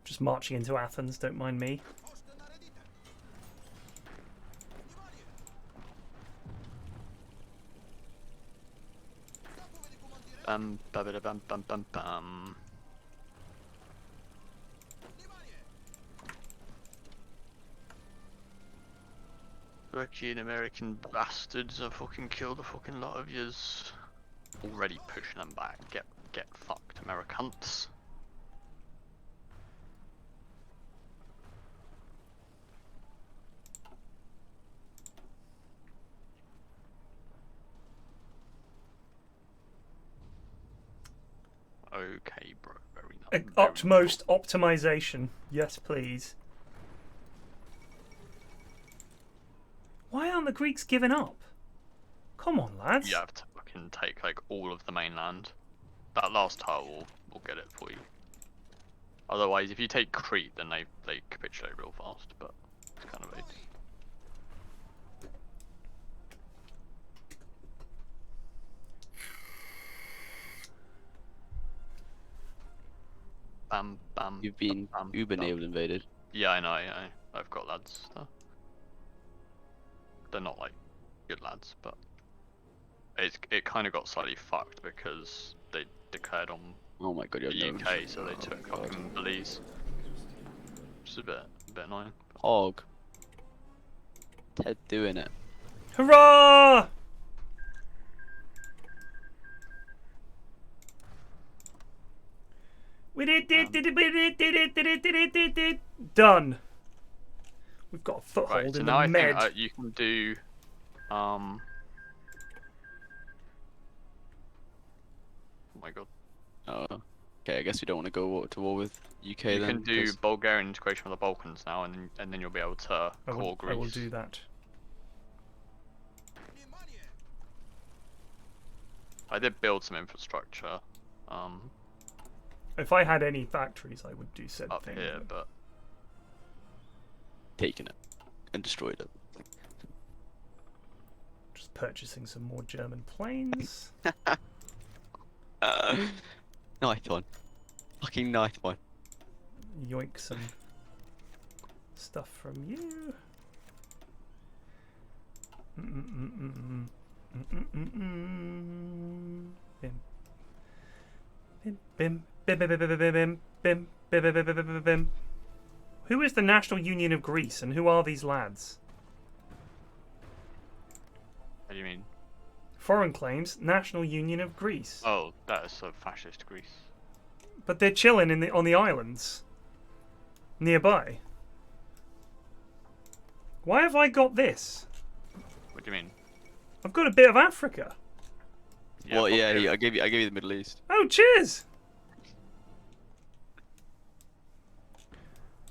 Just marching into Athens, don't mind me. Bum ba ba bum bum bum bum. Fucking American bastards! I fucking killed a fucking lot of yous. Already pushing them back. Get fucked, Americans. Okay, bro. Very nice. Utmost optimization. Yes, please. Why aren't the Greeks giving up? Come on, lads. You have to fucking take like all of the mainland. That last tile will get it for you. Otherwise, if you take Crete, then they capitulate real fast. But it's kind of it. Bam bam. You've been bam, uber bam. naval invaded. Yeah, I know. I've got lads. They're not like good lads, but it kind of got slightly fucked because they declared on Oh my god, you're the no UK, shit. so they took Oh god. fucking Belize. Which is a bit annoying. Hog. Ted doing it. Hurrah! We did it. Done. We've got a foothold Right, so in now the I med. think you can do, oh my god. Oh. Okay, I guess we don't want to go to war with UK You then. can do 'cause- Bulgarian integration with the Balkans now, and then you'll be able to core Greece. I will do that. I did build some infrastructure, If I had any factories, I would do said up thing. here, but taken it and destroyed it. Just purchasing some more German planes. Nice one. Fucking nice one. Yoink some stuff from you. Bim. Bim, bim, bim, bim, bim, bim, bim, bim, bim, bim, bim, bim, bim. Who is the National Union of Greece, and who are these lads? what do you mean? Foreign claims, National Union of Greece. Oh, that is a fascist Greece. But they're chilling on the islands nearby. Why have I got this? What do you mean? I've got a bit of Africa. Well, yeah, Bulgaria. I gave you the Middle East. Oh, cheers!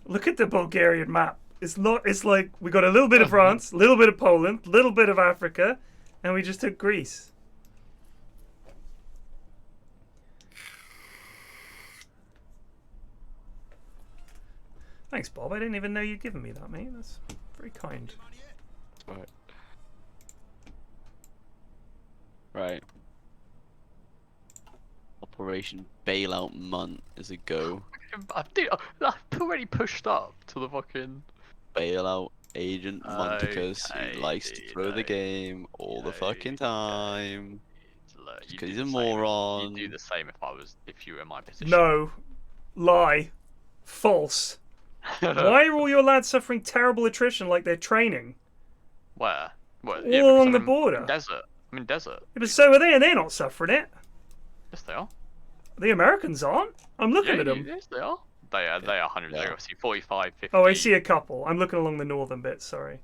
Look at the Bulgarian map. It's not. It's like we got a little bit of France, a little bit of Poland, a little bit of Africa, and we just took Greece. Thanks, Bob. I didn't even know you'd given me that, mate. That's very kind. Right. Right. Operation Bailout Month is a go. I've already pushed up to the fucking. Bailout Agent Monticus, Okay, who likes to throw the game all the fucking time. Look, you Because do he's a the same moron. You'd do the same if you were in my position. No, lie, false. Why are all your lads suffering terrible attrition like they're training? Where? What? All because along I'm the in border. Desert. I'm in desert. Yeah, but so are they, and they're not suffering it. Yes, they are. The Americans aren't. I'm looking at them. Yes, they are. They are 100. Yeah. They see 45, 50. Oh, I see a couple. I'm looking along the northern bit, sorry.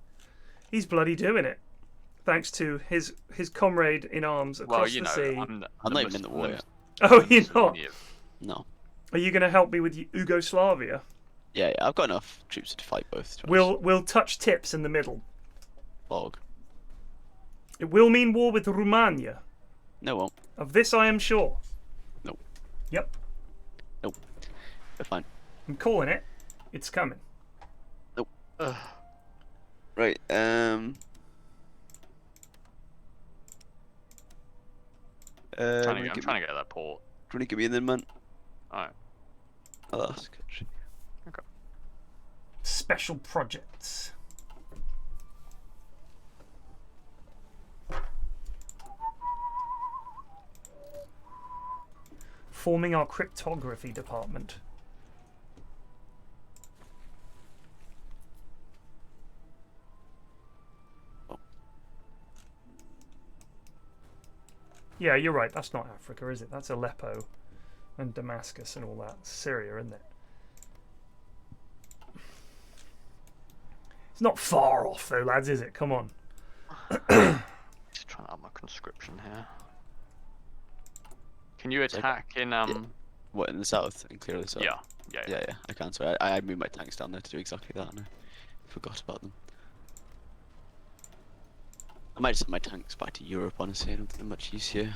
He's bloody doing it. Thanks to his comrade in arms across Well, you the know, sea. I'm not even in the war yet. Oh, you're not? Mussolini of- No. Are you going to help me with Yugoslavia? Yeah, I've got enough troops to fight both. to be honest. We'll touch tips in the middle. Bog. It will mean war with Romania. No, it won't. Of this I am sure. Nope. Yep. Nope. We're fine. I'm calling it. It's coming. Right, I'm trying to get that port. Do you want to give me in then, man? Alright. I'll ask, actually. Okay. Special projects. Forming our cryptography department. Yeah, you're right. That's not Africa, is it? That's Aleppo and Damascus and all that. It's Syria, isn't it? It's not far off, though, lads, is it? Come on. Just trying to up my conscription here. Can you attack in What, in the south? And clear the south? Yeah. Yeah, I can. So I moved my tanks down there to do exactly that, and I forgot about them. I might send my tanks back to Europe, honestly. I don't think they're much use here.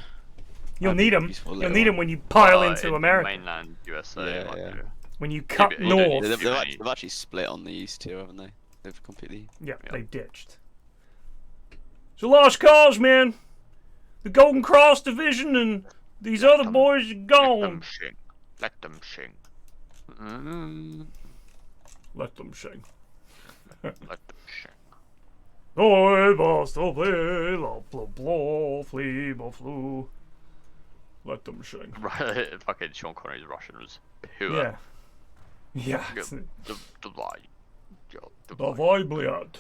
You'll Might be need them. useful You'll later need them on. when you pile in into America. Mainland USA. Yeah, like, yeah. When you cut you don't need north. They've actually split on the east here, haven't they? They've completely. Yeah, Yeah. they've ditched. It's a lost cause, man. The Golden Cross Division and these other them- boys are Let them gone. sing. Let them sing. Mm, Let them sing. let them sing. I must obey, blah blah blah, flee, blah flew. Let them sing. Right, fucking Sean Connery's Russian was pure. Yeah. Yeah. Давай. Давай, блядь.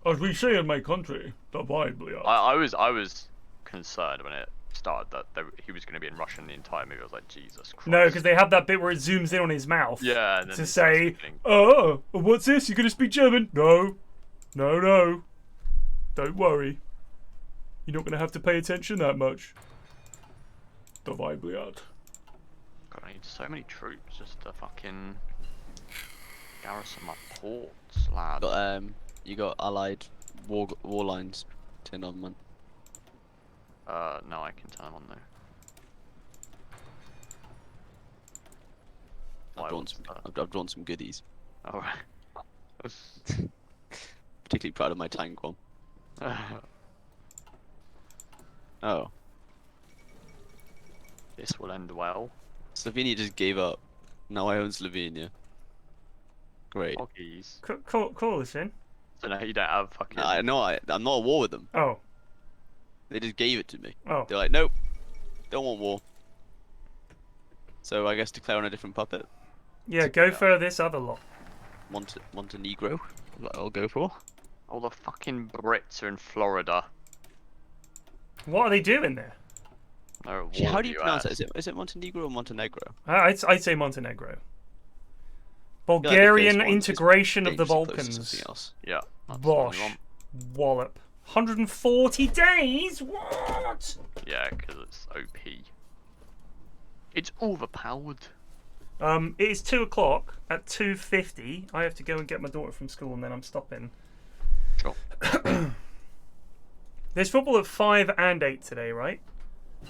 As we say in my country, давай, блядь. I was concerned when it started that he was going to be in Russian the entire movie. I was like, Jesus Christ. No, because they have that bit where it zooms in on his mouth. Yeah, and then to say, what's this? You gonna speak German? No. No. Don't worry. You're not gonna have to pay attention that much. Давай, блядь. God, I need so many troops just to fucking garrison my ports, lad. You got allied war lines turned on, man. No, I can turn them on though. I've drawn some goodies. Alright. Particularly proud of my tank one. Oh. This will end well. Slovenia just gave up. Now I own Slovenia. Great. Hoggies. Call this in. So now you don't have fucking... I'm not at war with them. Oh. They just gave it to me. Oh. They're like, nope, don't want war. So I guess declare on a different puppet. Yeah, go for this other lot. Montenegro. I'll go for. All the fucking Brits are in Florida. What are they doing there? How do you pronounce it? Is it Montenegro or Montenegro? I'd say Montenegro. Bulgarian integration of the Balkans. Yeah. Bosh. Wallop. 140 days? What? Yeah, because it's OP. It's overpowered. It is 2 o'clock. At 2:50, I have to go and get my daughter from school, and then I'm stopping. Sure. There's football at 5 and 8 today, right? I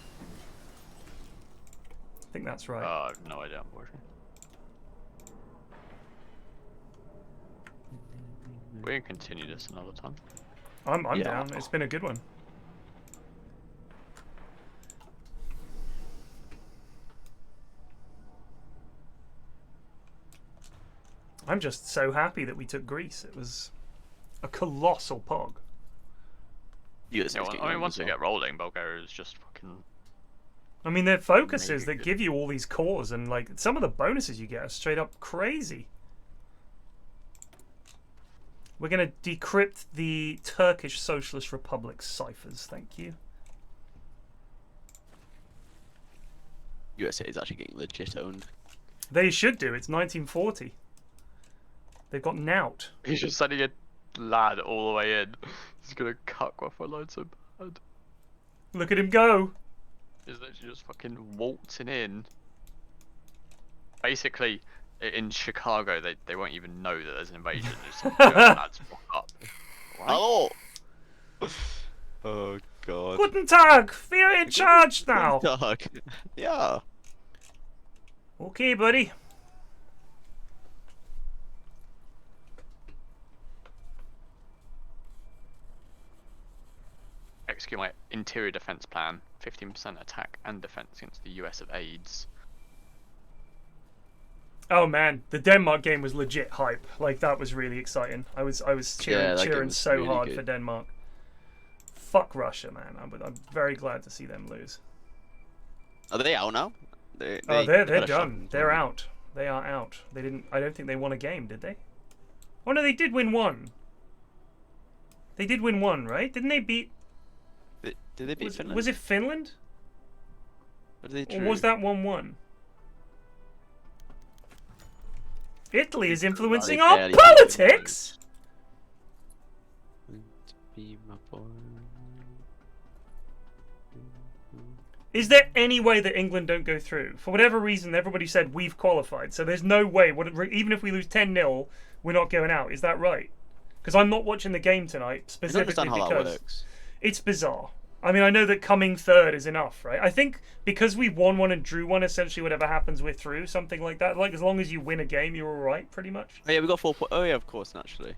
think that's right. I have no idea, unfortunately. We can continue this another time. I'm down. It's been a good one. I'm just so happy that we took Greece. It was a colossal pog. Yeah, I mean, once we get rolling, Bulgaria is just fucking... I mean, their focuses that give you all these cores, and like some of the bonuses you get are straight up crazy. We're going to decrypt the Turkish Socialist Republic ciphers, thank you. USA is actually getting legit owned. They should do, it's 1940. They've got knout. He's just sending a lad all the way in. He's going to cuck off my line so bad. Look at him go! He's literally just fucking waltzing in. Basically, in Chicago, they won't even know that there's an invasion. Just lads walk up. Right? Hello! Oh god. Guten Tag! We're in charge now! Guten Tag. Yeah. Okay, buddy. Execute my interior defense plan. 15% attack and defense against the US of AIDS. Oh man, the Denmark game was legit hype. Like that was really exciting. I was cheering so really hard good for Denmark. Fuck Russia, man. I'm very glad to see them lose. Are they out now? They're done. They're out. They are out. They didn't. I don't think they won a game, did they? Oh no, they did win one. They did win one, right? Didn't they beat? Did they beat Finland? Was it Finland? Or was that 1-1? Italy is influencing our politics. Is there any way that England don't go through? For whatever reason, everybody said we've qualified, so there's no way. Even if we lose 10-0, we're not going out. Is that right? Because I'm not watching the game tonight specifically because it's bizarre. I mean, I know that coming third is enough, right? I think because we won one and drew one, essentially whatever happens, we're through, something like that. Like, as long as you win a game, you're all right, pretty much. Oh yeah, we got 4 points. Oh yeah, of course, naturally.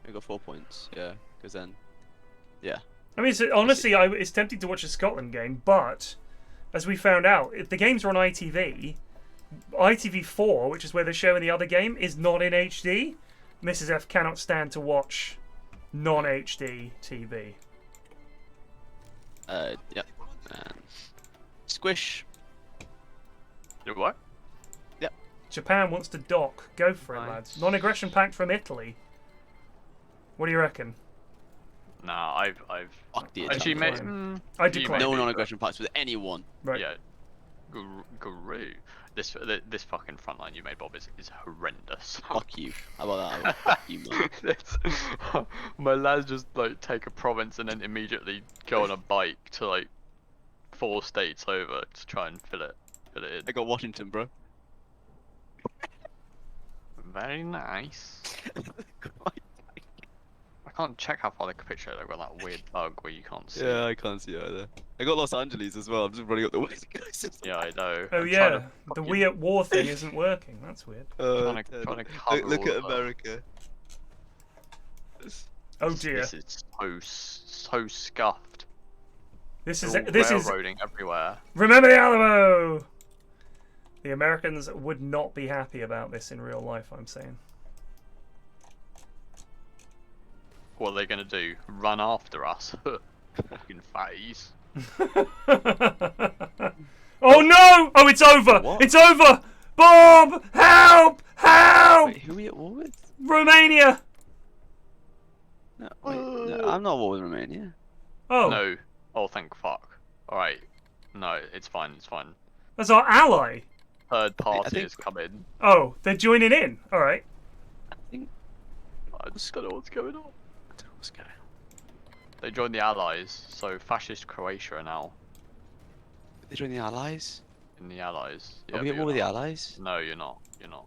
We got 4 points, yeah. Because then, yeah. I mean, honestly, it's tempting to watch a Scotland game, but as we found out, if the games are on ITV, ITV4, which is where they're showing the other game, is not in HD. Mrs. F cannot stand to watch non-HD TV. Yep. And squish. You what? Japan wants to dock. Go for it, Nice. lads. Non-aggression pact from Italy. What do you reckon? Nah, I've Fuck the actually Italians. made. I you decline. may No be, non-aggression pacts with anyone. Right. Yeah. Guru. This fucking front line you made, Bob, is horrendous. Fuck you. How about that? Fuck you, man. My lads just like take a province and then immediately go on a bike to like 4 states over to try and fill it in. I got Washington, bro. Very nice. I can't check how far they can picture it. They've got that weird bug where you can't see. Yeah, I can't see either. I got Los Angeles as well. I'm just running up the west coast. Yeah, I know. Oh I'm yeah, trying to the fucking- We at War thing isn't working. That's weird. trying to cover look all at of them. America. Oh dear. This is so scuffed. This is They're all this is. railroading everywhere. Remember the Alamo. The Americans would not be happy about this in real life. I'm saying. What are they gonna do? Run after us? Fucking fatties. Oh no! Oh, it's over! What? It's over! Bob! Help! Help! Wait, who are we at war with? Romania! No, wait, no, I'm not at war with Romania. Oh, No. Oh, thank fuck. Alright. No, it's fine, it's fine. that's our ally. Third party think- has come in. Oh, they're joining in. All right. I think. I just don't know what's going on. I don't know what's going on. They joined the Allies, so fascist Croatia are now Did they join the Allies? in the Allies. Are we but at war you're with the not. Allies? No, you're not. You're not.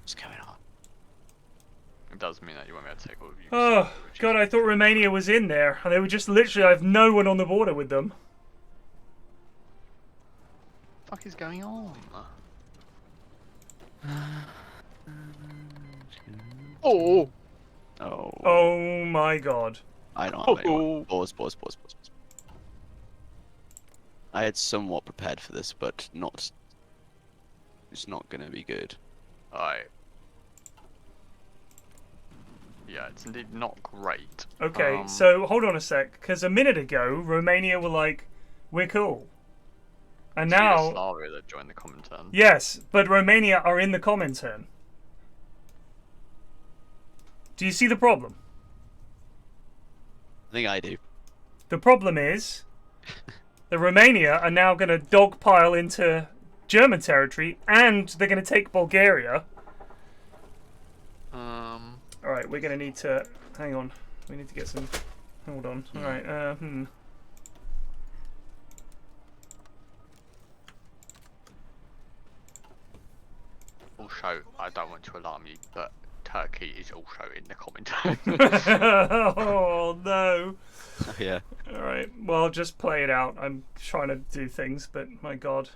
What's going on? It does mean that you won't be able to take all of you. Oh God, I thought Romania was in there, and they were just literally. I have no one on the border with them. What the fuck is going on? Oh! Oh. Oh my God. I don't have anyone. Oh. Pause. I had somewhat prepared for this, but not. It's not gonna be good. Alright. Yeah, it's indeed not great. Okay, so hold on a sec, because a minute ago Romania were like, "We're cool," and now, Yugoslavia that joined the Comintern. yes, but Romania are in the Comintern. Do you see the problem? I think I do. The problem is, the Romania are now going to dogpile into German territory, and they're going to take Bulgaria. All right, we're going to need to hang on. We need to get some. Hold on. All right. Also, I don't want to alarm you, but Turkey is also in the Comintern. Oh no. Oh, yeah. All right. Well, just play it out. I'm trying to do things, but my God.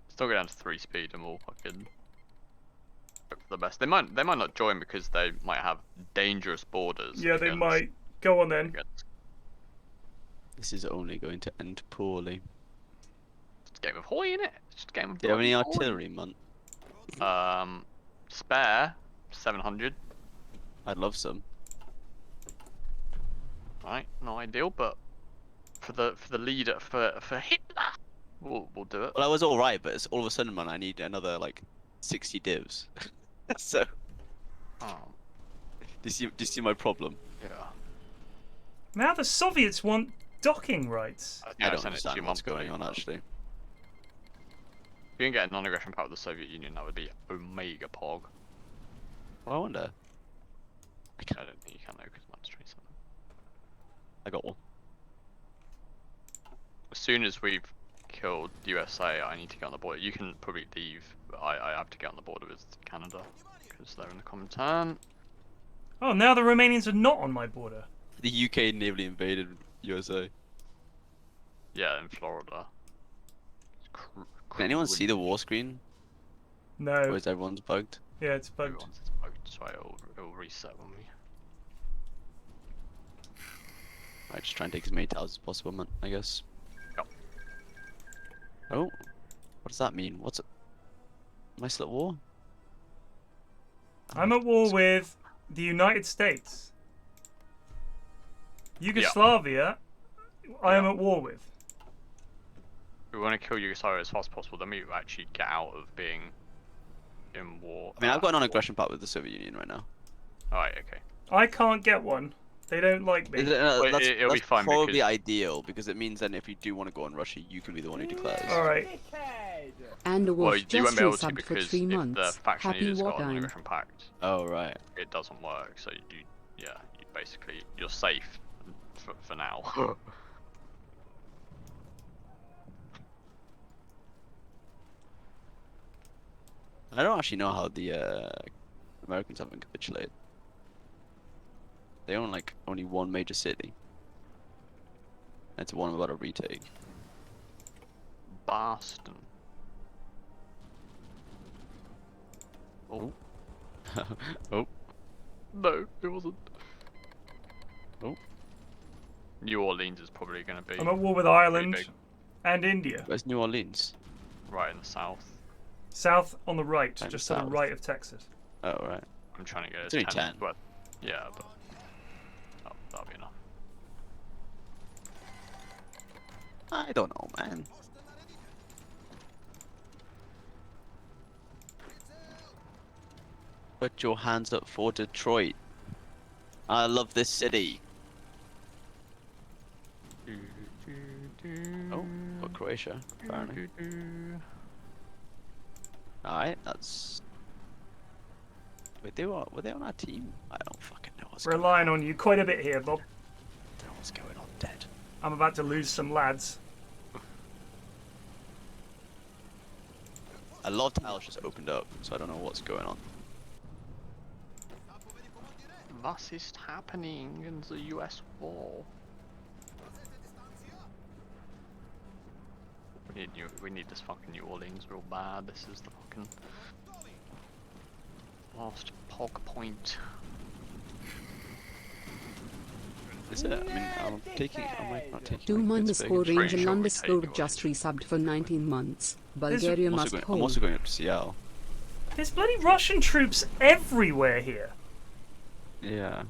Still go down to 3 speed and we'll fucking hope for the best. They might not join because they might have dangerous borders. Yeah, they against- might. Go on then. against- This is only going to end poorly. It's a game of Hoy, innit? It's just a game of Do you have any bloody Hoy. artillery, man? Spare 700. I'd love some. Right, not ideal, but for the leader for Hitler, we'll do it. Well, I was all right, but it's all of a sudden, man, I need another like 60 divs. So, Oh, do you see my problem? yeah. Now the Soviets want docking rights. Yeah, I don't send it to understand you what's monthly, going on but actually. If you can get a non-aggression pact with the Soviet Union, that would be Omega Pog. Well, I wonder. I don't think you can though, because Magistrate something. I got one. As soon as we've killed USA, I need to get on the border. You can probably leave, but I have to get on the border with Canada because they're in the Comintern. Oh, now the Romanians are not on my border. The UK navally invaded USA. Yeah, in Florida. Can anyone see the war screen? Or No. is everyone's bugged? Yeah, it's bugged. Everyone's bugged, so it'll reset when we. Right, just try and take as many towers as possible, man, I guess. Yep. Oh, what does that mean? What's it? Am I still at war? I'm at war with The United States. Yugoslavia, I am at war with. We want to kill Yugoslavia as fast as possible, then we actually get out of being in war. I mean, I've got a non-aggression pact with the Soviet Union right now. Alright, okay. I can't get one. They don't like me. Well, it'll be fine probably because- ideal, because it means then if you do want to go on Russia, you can be the one who declares. Alright. And a Well, wolf you just won't be able to resubbed for because 3 if the months. faction Happy leader's got a wartime. non-aggression pact, Oh, right. it doesn't work. So you're safe for now. I don't actually know how the Americans haven't capitulated. They own like only one major city. It's one I'm about to retake. Boston. Oh. Oh. No, it wasn't. Oh. New Orleans is probably going to be I'm at war with pretty Ireland big. and India. Where's New Orleans? Right in the south. South on the right, Down just to the south. right of Texas. Oh, right. I'm trying to get It's only 10. But yeah, but that'll be enough. I don't know, man. Put your hands up for Detroit. I love this city. Oh, for Croatia, apparently. Alright, that's... Were they on our team? I don't fucking know what's going on. Relying on you quite a bit here, Bob. I don't know what's going on, Dead. I'm about to lose some lads. A lot of tiles just opened up, so I don't know what's going on. Was ist happening in the US war? We need this fucking New Orleans real bad. This is the fucking last pog point. Is it? I mean, I'm taking. I might not take. Doom underscore Pretty Angel sure we underscore take just resubbed for 19 months. Bulgaria I'm must also hold. going up to Seattle. There's bloody Russian troops everywhere here. Yeah.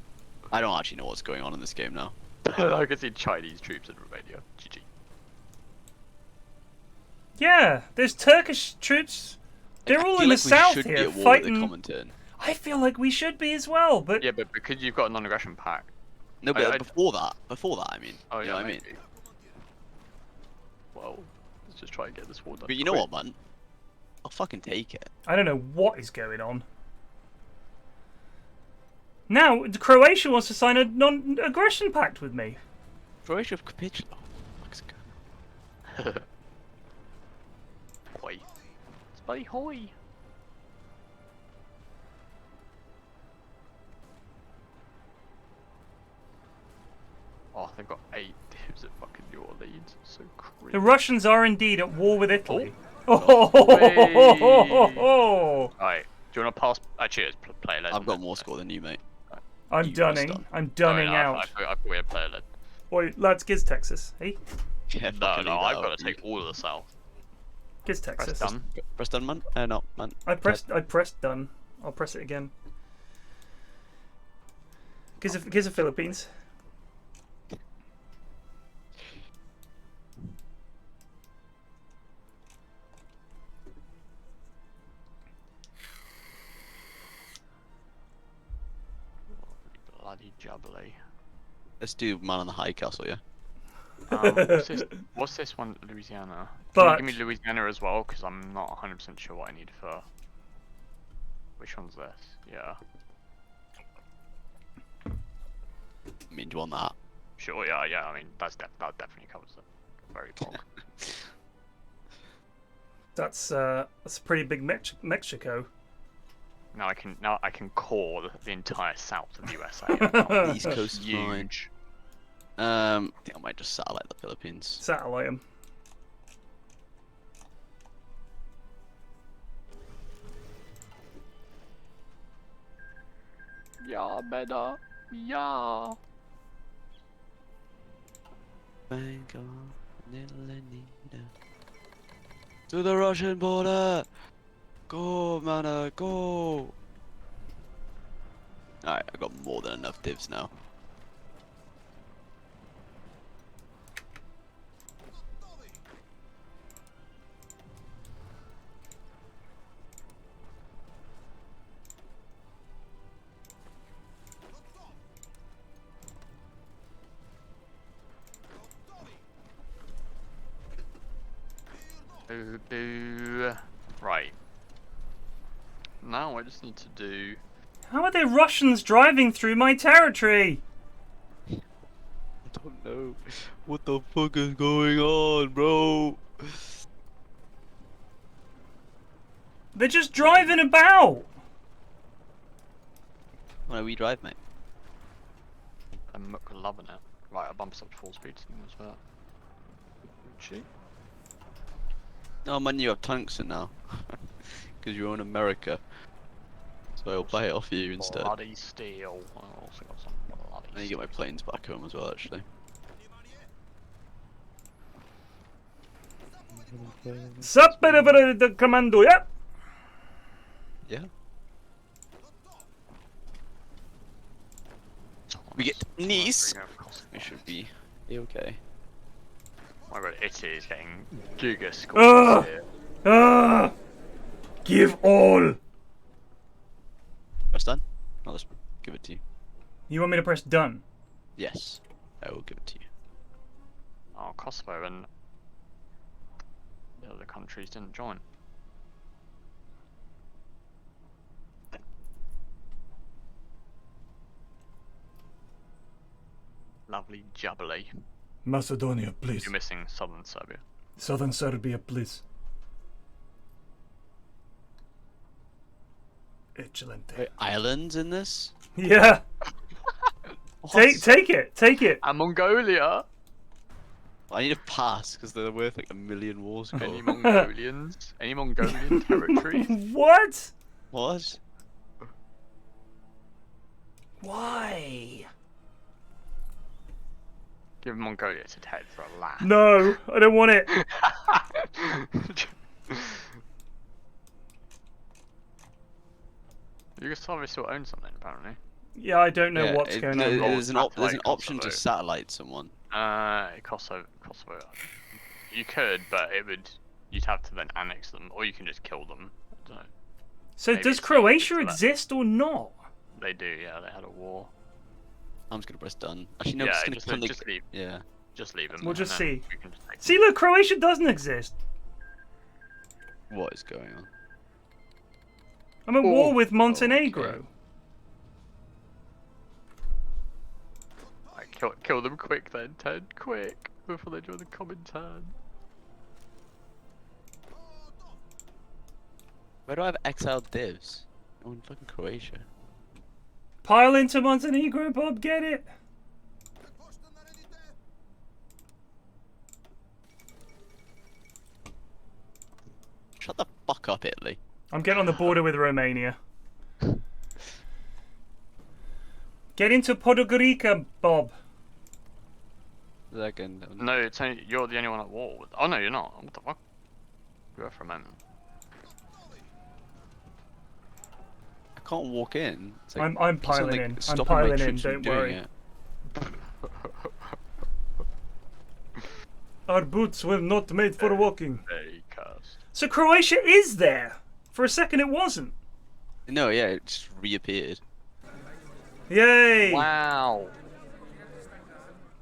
I don't actually know what's going on in this game now. I can see Chinese troops in Romania. GG. Yeah, there's Turkish troops. They're all in the south should be here at war with the fighting. Comintern. I feel like we should be as well, but Yeah, but because you've got a non-aggression pact. No, but I- before that, I mean. Oh You yeah, know what I mean? maybe. Well, let's just try and get this war done. But you know quick. what, man? I'll fucking take it. I don't know what is going on. Now, Croatia wants to sign a non-aggression pact with me. Croatia have capitulated. Oh, fuck's going on? Hoi. It's bloody hoi. Oh, they've got 8 dibs at fucking New Orleans. It's so crazy. The Russians are indeed at war with Italy. Alright, do you want to pass? Actually, it's player led. I've got more score than you, mate. I'm You dunning. pressed I'm dunning I out. thought we had player led. Wait, lads, gives Texas. Hey, Yeah, No, fucking no, leave I've that got out. to take all of the south. gives Press Texas. done. Press done, man? No, man. I pressed done. I'll press it again. Gives the Philippines. Bloody jubbly. Let's do man on the high castle, yeah? What's this one? Louisiana. Can But- you give me Louisiana as well? Because I'm not 100% sure what I need for. Which one's this? Yeah. I mean, do you want that? Sure, yeah, yeah. I mean, that definitely covers it. Very pog. That's a pretty big Mexico. Now I can call the entire south of the USA. East Coast is mine. Huge. I think I might just satellite the Philippines. Satellite 'em. Yeah, better. Yeah. Bank on Lenina. To the Russian border! Go, mana, go! Alright, I got more than enough divs now. Right. Now I just need to do. How are there Russians driving through my territory? I don't know. What the fuck is going on, bro? They're just driving about. Why we drive, mate? I'm loving it. Right, I bumped up to full speed. As well. Cheap. No, man, you have tungsten now. Because you're in America. So I'll buy it off you instead. Bloody steel. I also got some bloody. And you get my planes back home as well, actually. Sup, the commando, yeah? Yeah. We get Nice. We should be okay. My god, Italy is getting giga scores here. Give all. Press done? I'll just give it to you. You want me to press done? Yes, I will give it to you. Oh, Kosovo and the other countries didn't join. Lovely jubbly. Macedonia, please. You're missing southern Serbia. Southern Serbia, please. Excellent. Wait, Ireland's in this? Yeah. What? Take it. And Mongolia. I need a pass because they're worth like 1 million war score. Any Mongolians? Any Mongolian territory? What? What? Why? Give Mongolia to Ted for a laugh. No, I don't want it. Yugoslavia still owns something, apparently. Yeah, I don't know Yeah, what's going on. There's an Satellite option to Kosovo. satellite someone. Kosovo. You could, but you'd have to then annex them, or you can just kill them. I don't know. So Maybe does it's Croatia like- exist or not? They do, yeah. They had a war. I'm just gonna press done. Actually, no, Yeah, it's gonna just- click. just leave. Yeah. Just leave them. We'll just and then see. we can just take See, look, Croatia doesn't exist. What is going on? I'm at war with Montenegro. okay. Right, kill them quick then, Ted. Quick! Before they join the Comintern. Where do I have exiled divs? Oh, in fucking Croatia. Pile into Montenegro, Bob, get it? Shut the fuck up, Italy. I'm getting on the border with Romania. Get into Podgorica, Bob. Second. No, it's only, you're the only one at war with. Oh no, you're not. What the fuck? You were for a moment. I can't walk in. It's like, I'm it's not, piling like, in. I'm stopping my piling in, troops from don't doing worry. it. Our boots were not made for walking. Very cursed. So Croatia is there. For a second it wasn't. No, yeah, it just reappeared. Yay! Wow.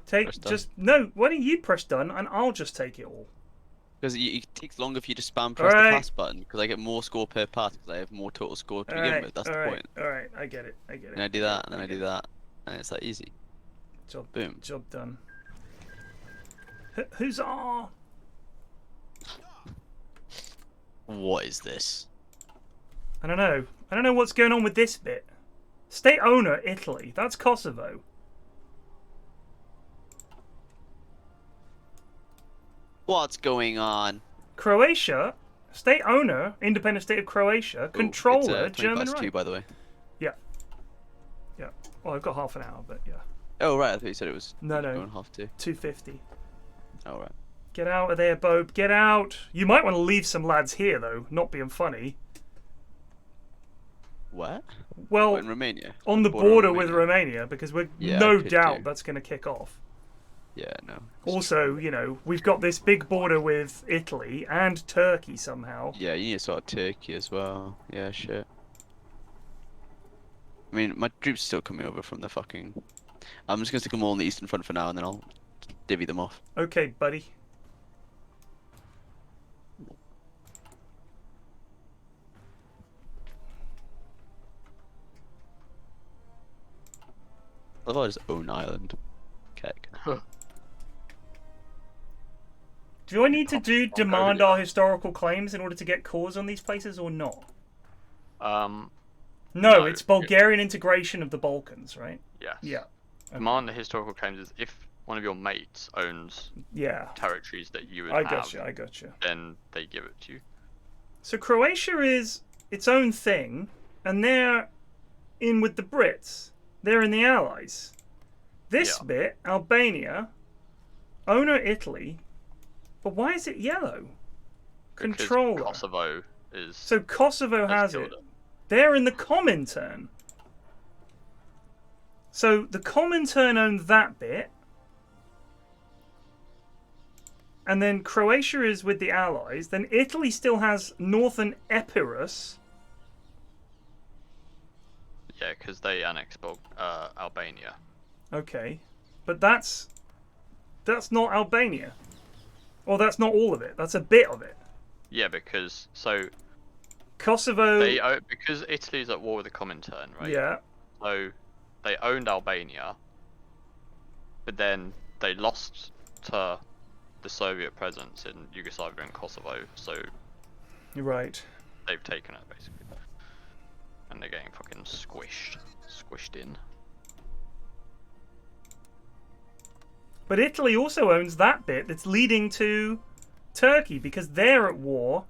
Take Press done. just no. Why don't you press done and I'll just take it all. Because it takes longer for you to spam press Alright. the pass button, because I get more score per pass, because I have more total score to begin with. That's the point. Alright, I get it. I get it. And I do that, and then I do that, and it's that easy. Job, Boom. Job done. Huzzah! What is this? I don't know. I don't know what's going on with this bit. State owner, Italy. That's Kosovo. What's going on? Croatia, state owner, independent state of Croatia, controller, it's, 20 German past 2, right. by the way. Yeah. Yeah. Well, I've got half an hour, but yeah. Oh, right, I thought you said it was No, no. going half 2. 2:50. Oh, right. Get out of there, Bob. Get out. You might want to leave some lads here, though. Not being funny. Where? Well, In Romania. on the border with Romania, because we're Yeah, no I could doubt do. that's going to kick off. Yeah, no. Also, you know, we've got this big border with Italy and Turkey somehow. Yeah, you need to sort of Turkey as well. Yeah, shit. I mean, my troops are still coming over from the fucking... I'm just gonna stick them all on the Eastern Front for now, and then I'll divvy them off. Okay, buddy. Otherwise, own island. Keck. Do I need to demand our historical claims in order to get cores on these places or not? No, it's Bulgarian integration of the Balkans, right? Yes. Yeah. Okay. Demand the historical claims is if one of your mates owns territories that you would have. I gotcha. Then they give it to you. So Croatia is its own thing, and they're in with the Brits. They're in the Allies. This bit, Albania, owner Italy, but why is it yellow? Controller. Because Kosovo is... So Kosovo has it. They're in the Comintern. So the Comintern owns that bit. And then Croatia is with the Allies. Then Italy still has Northern Epirus. Yeah, because they annexed Albania. Okay. But that's not Albania. Or that's not all of it. That's a bit of it. Yeah, because... So... Kosovo... because Italy's at war with the Comintern, right? Yeah. So they owned Albania, but then they lost to the Soviet presence in Yugoslavia and Kosovo, so... You're right. They've taken it, basically. And they're getting fucking squished in. But Italy also owns that bit that's leading to Turkey, because they're at war.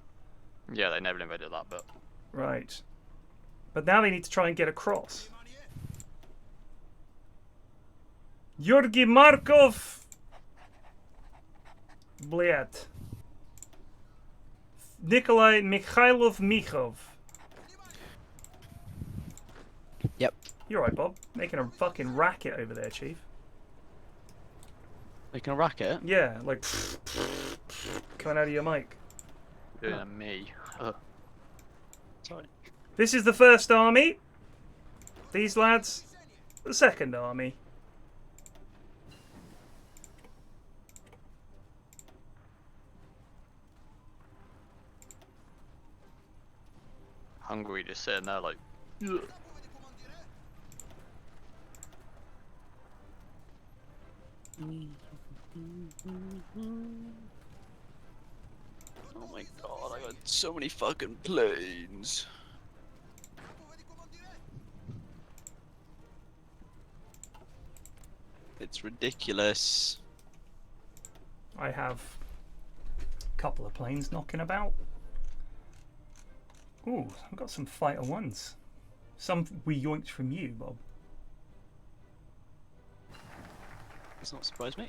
Yeah, they never invaded that bit. Right. But now they need to try and get across. Georgi Markov. Blyat. Nikolai Mikhailov Mikhov. Yep. You're right, Bob. Making a fucking racket over there, Chief. Making a racket? Yeah, like coming out of your mic. Yeah, me. Sorry. This is the first army. These lads, the second army. Hungary just sitting there like... Ugh. Oh my god, I got so many fucking planes. It's ridiculous. I have a couple of planes knocking about. Ooh, I've got some fighter ones. Some we yoinked from you, Bob. Does not surprise me.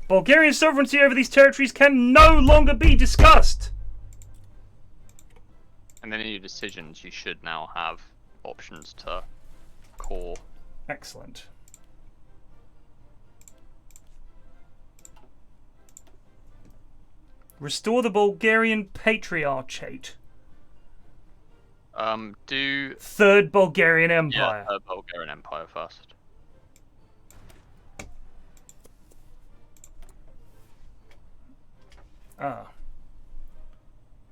Bulgarian sovereignty over these territories can no longer be discussed. And then in your decisions, you should now have options to core. Excellent. Restore the Bulgarian Patriarchate. Do... Third Bulgarian Empire. Yeah, Bulgarian Empire first. Ah.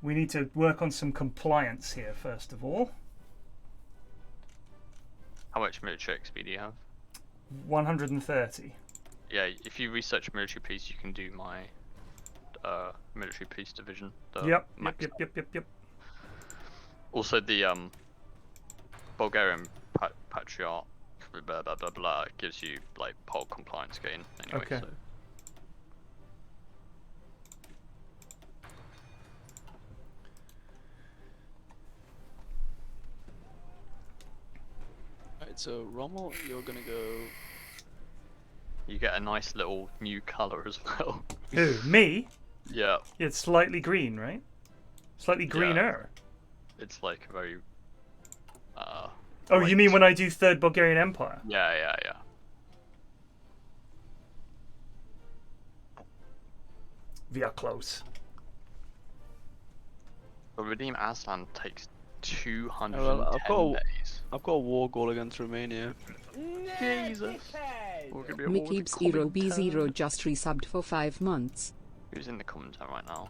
We need to work on some compliance here, first of all. How much military XP do you have? 130. Yeah, if you research military peace, you can do my military peace division. Yep. Also, the Bulgarian Patriarch blah blah blah blah gives you like poll compliance gain anyway. Okay. So. Alright, so Rommel, you're gonna go. You get a nice little new color as well. Who? Me? Yeah. It's slightly green, right? Slightly greener. It's like very Oh, you mean when I do Third Bulgarian Empire? Yeah, yeah, yeah. We are close. But Redeem Aslan takes 210 Well, days. I've got a war goal against Romania. Jesus. We're gonna be at war with Mickey's the 0B0 Comintern. just resubbed for 5 months. Who's in the Comintern right now?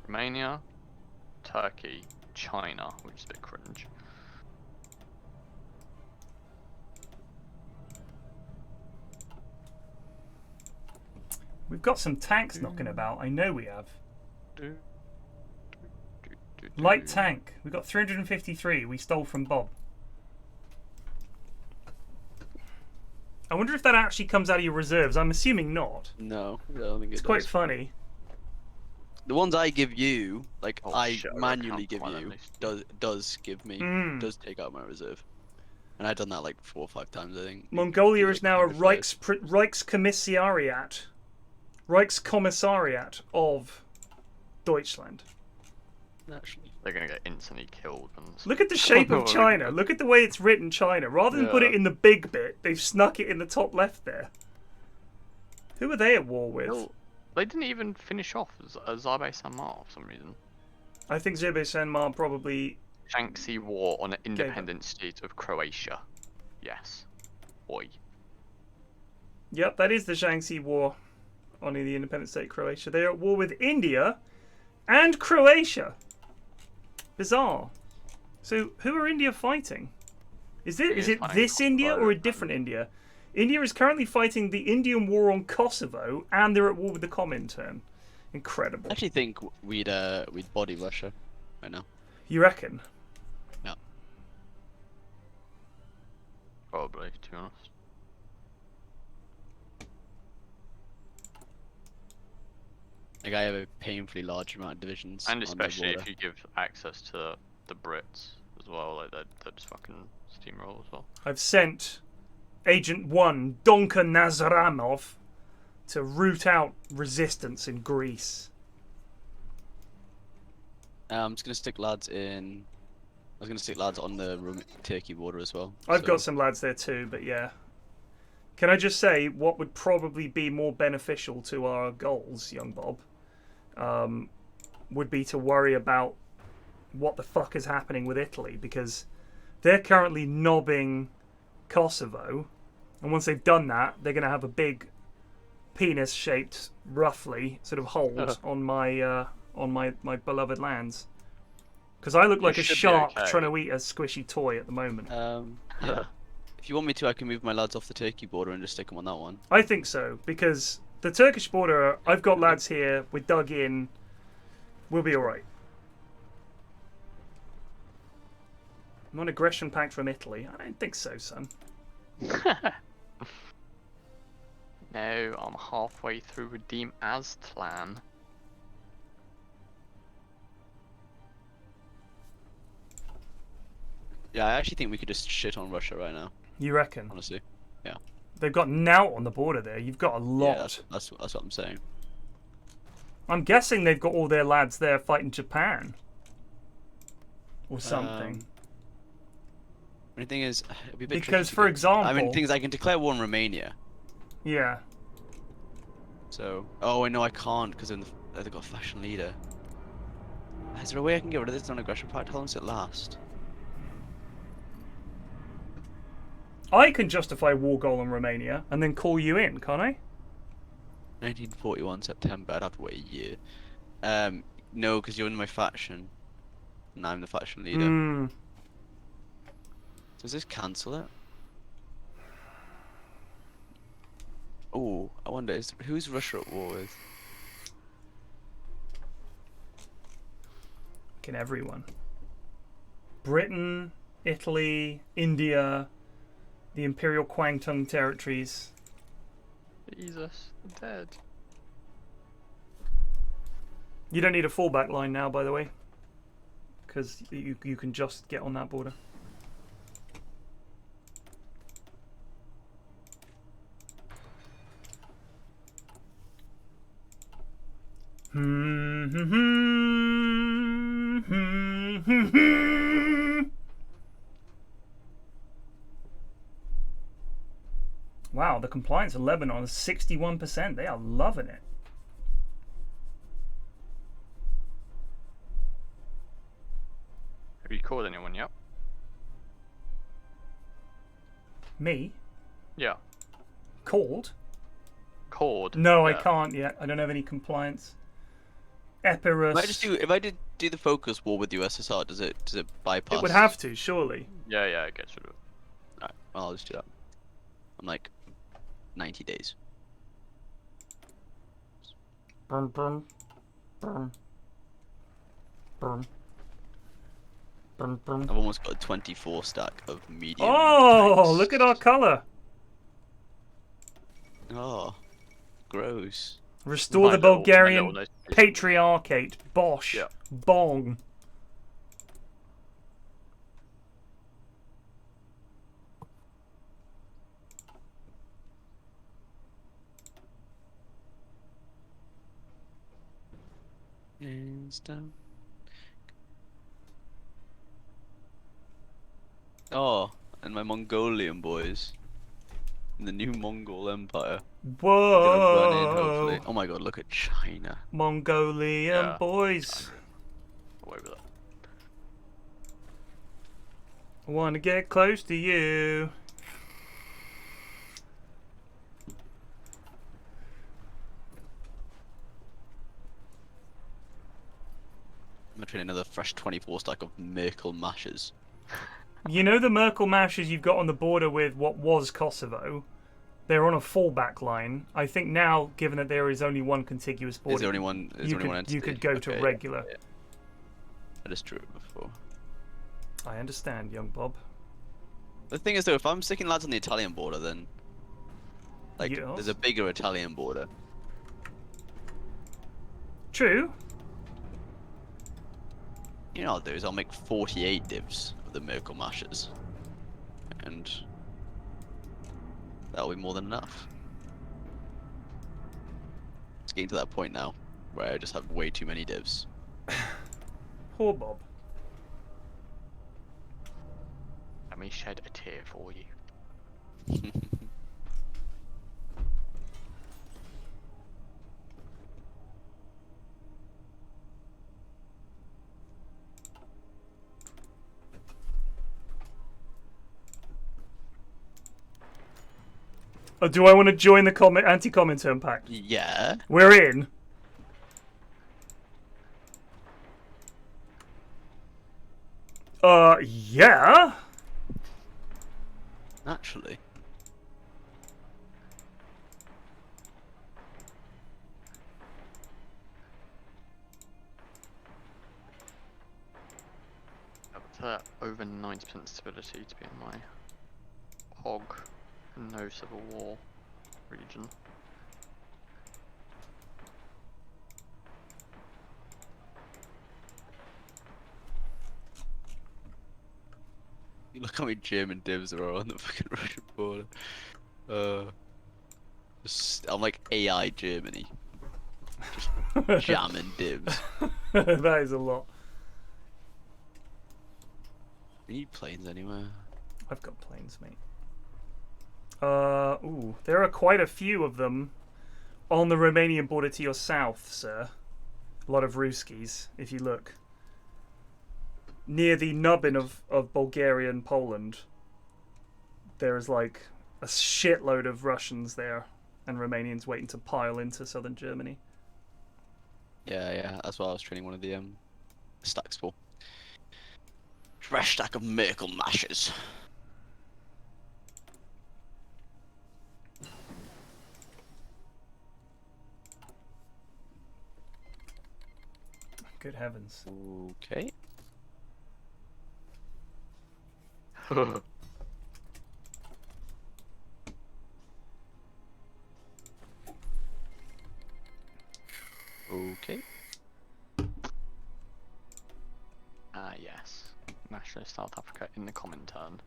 Romania, Turkey, China, which is a bit cringe. We've got some tanks knocking about. I know we have. Light tank. We've got 353. We stole from Bob. I wonder if that actually comes out of your reserves. I'm assuming not. No, I don't think It's it quite does. funny. The ones I give you, like Oh, I shit, I manually can't give quite you, understand. does give me, Mm. does take out my reserve. And I've done that like 4 or 5 times, I think. Mongolia is now a Reichs. Reichskommissariat of Deutschland. Actually. They're gonna get instantly killed. And Look at the shape of China. Look at the way it's written China. Rather than put it Yeah. in the big bit, they've snuck it in the top left there. Who are they at war with? No, they didn't even finish off Azerbaijan for some reason. I think Azerbaijan probably... Shanxi War on an independent state of Croatia. Yes. Oi. Yep, that is the Shanxi War on the independent state of Croatia. They are at war with India and Croatia. Bizarre. So, who are India fighting? Is it fighting this India Kosovo or a different India? India is currently fighting the Indian war on Kosovo, and they're at war with the Comintern. Incredible. I actually think we'd body Russia right now. You reckon? Yeah. Probably, to be honest. Like I have a painfully large amount of divisions. And on the especially if border. you give access to the Brits as well, like they'd just fucking steamroll as well. I've sent Agent 1, Donka Nazaranov, to root out resistance in Greece. I'm just gonna stick lads in. I was gonna stick lads on the Turkey border as well. I've so- got some lads there too, but yeah. Can I just say what would probably be more beneficial to our goals, young Bob, would be to worry about what the fuck is happening with Italy, because they're currently knobbing Kosovo, and once they've done that, they're going to have a big penis-shaped, roughly, sort of hold on my beloved lands. Because I look like a should be shark okay. trying to eat a squishy toy at the moment. Yeah. If you want me to, I can move my lads off the Turkey border and just stick them on that one. I think so, because the Turkish border, I've got lads here, we're dug in, we'll be alright. Non-aggression pact from Italy? I don't think so, son. No, I'm halfway through Redeem Aztlan. Yeah, I actually think we could just shit on Russia right now. You reckon? Honestly, yeah. They've got Naut on the border there, you've got a lot. Yeah, that's what I'm saying. I'm guessing they've got all their lads there fighting Japan. Or something. The thing is, it'd be a bit Because, tricky for to- example... I mean, the thing is, I can declare war on Romania. Yeah. So, oh, no, I can't because they've got a faction leader. Is there a way I can get rid of this non-aggression pact? How long does it last? I can justify war goal on Romania and then call you in, can't I? 1941 September. I'd have to wait a year. No, because you're in my faction, and I'm the faction leader. Hmm. Does this cancel it? Oh, I wonder, who's Russia at war with? Fucking everyone. Britain, Italy, India, the Imperial Kwangtung territories. Jesus, I'm dead. You don't need a fallback line now, by the way, because you can just get on that border. Wow, the compliance of Lebanon is 61%. They are loving it. Have you called anyone yet? Me? Yeah. Called? Called? No, yeah. I can't yet. I don't have any compliance. Epirus. If I did do the focus war with the USSR, does it bypass? It would have to, surely. Yeah, it gets rid of it. Alright, well, I'll just do that. I'm like 90 days. Burn, burn, burn, burn, burn, burn. I've almost got a 24 stack of medium. Oh, tanks. look at our color. Oh, gross. Restore My the little Bulgarian notification. patriarchate. Bosh. Yeah. Bong. Oh, and my Mongolian boys. In the new Mongol Empire. Whoa. They're gonna run in, hopefully. Oh my god, look at China. Mongolian Yeah. boys. Away with it. I want to get close to you. I'm gonna train another fresh 24 stack of Merkel mashes. You know the Merkel mashes you've got on the border with what was Kosovo? They're on a fallback line. I think now, given that there is only one contiguous border, Is there only one? you could go to Okay, regular. yeah. I just drew it before. I understand, young Bob. The thing is, though, if I'm sticking lads on the Italian border, then like Yes. there's a bigger Italian border. True. You know what I'll do is I'll make 48 divs of the Merkel mashes, and that'll be more than enough. It's getting to that point now where I just have way too many divs. Poor Bob. Let me shed a tear for you. Oh, do I want to join the anti-Comintern pact? Yeah. We're in. Yeah. Naturally. Up to over 90% stability to be in my hog no civil war region. Look how many German divs there are on the fucking Russian border. I'm like AI Germany. Just jamming divs. That is a lot. You need planes anywhere? I've got planes, mate. Ooh, there are quite a few of them on the Romanian border to your south, sir. A lot of Ruskies, if you look. Near the nubbin of Bulgaria and Poland, there is like a shitload of Russians there and Romanians waiting to pile into southern Germany. Yeah, that's why I was training one of the stacks for. Fresh stack of Merkel mashes. Good heavens. Okay. Okay. Yes. Nationalist South Africa in the Comintern.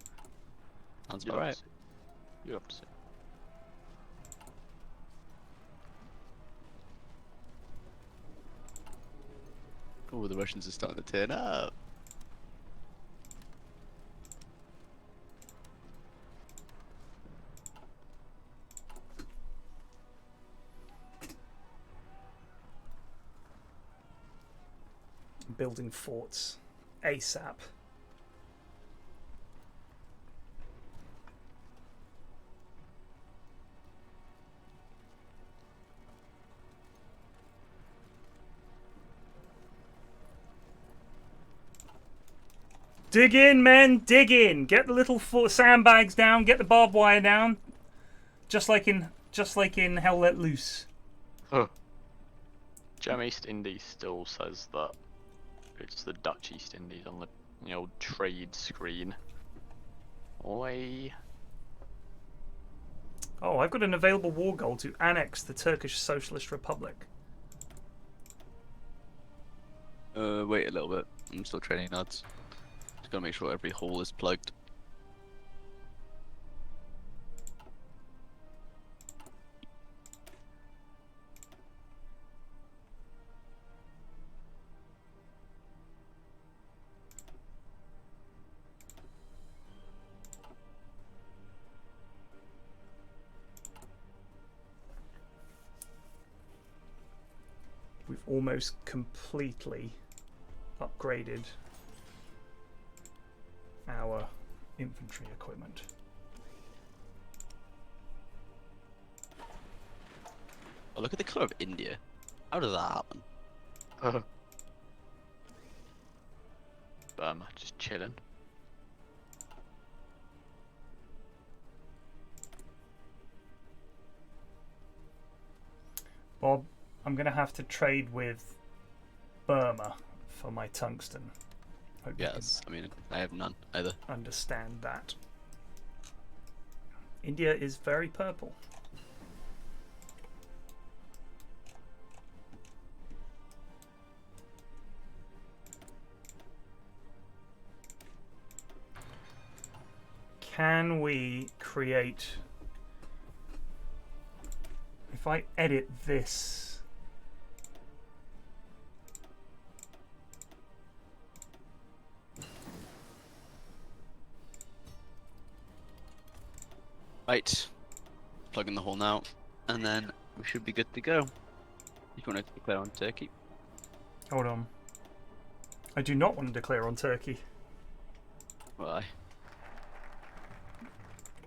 Sounds You'll about have right. to see. You'll have to see. Oh, the Russians are starting to turn up. building forts ASAP. Dig in, men, dig in. Get the little sandbags down. Get the barbed wire down. Just like in Hell Let Loose. Huh. Gem East Indies still says that it's the Dutch East Indies on the old trade screen. Oi. Oh, I've got an available war goal to annex the Turkish Socialist Republic. Wait a little bit. I'm still training nuts. Just gotta make sure every hole is plugged. We've almost completely upgraded our infantry equipment. Oh, look at the colour of India. How does that happen? Burma, just chilling. Bob, I'm going to have to trade with Burma for my tungsten. Hope you Yes, I mean, I have none either. understand that. India is very purple. Can we create... If I edit this... Right. Plug in the hole now, and then we should be good to go. You want to declare on Turkey? Hold on. I do not want to declare on Turkey. Why?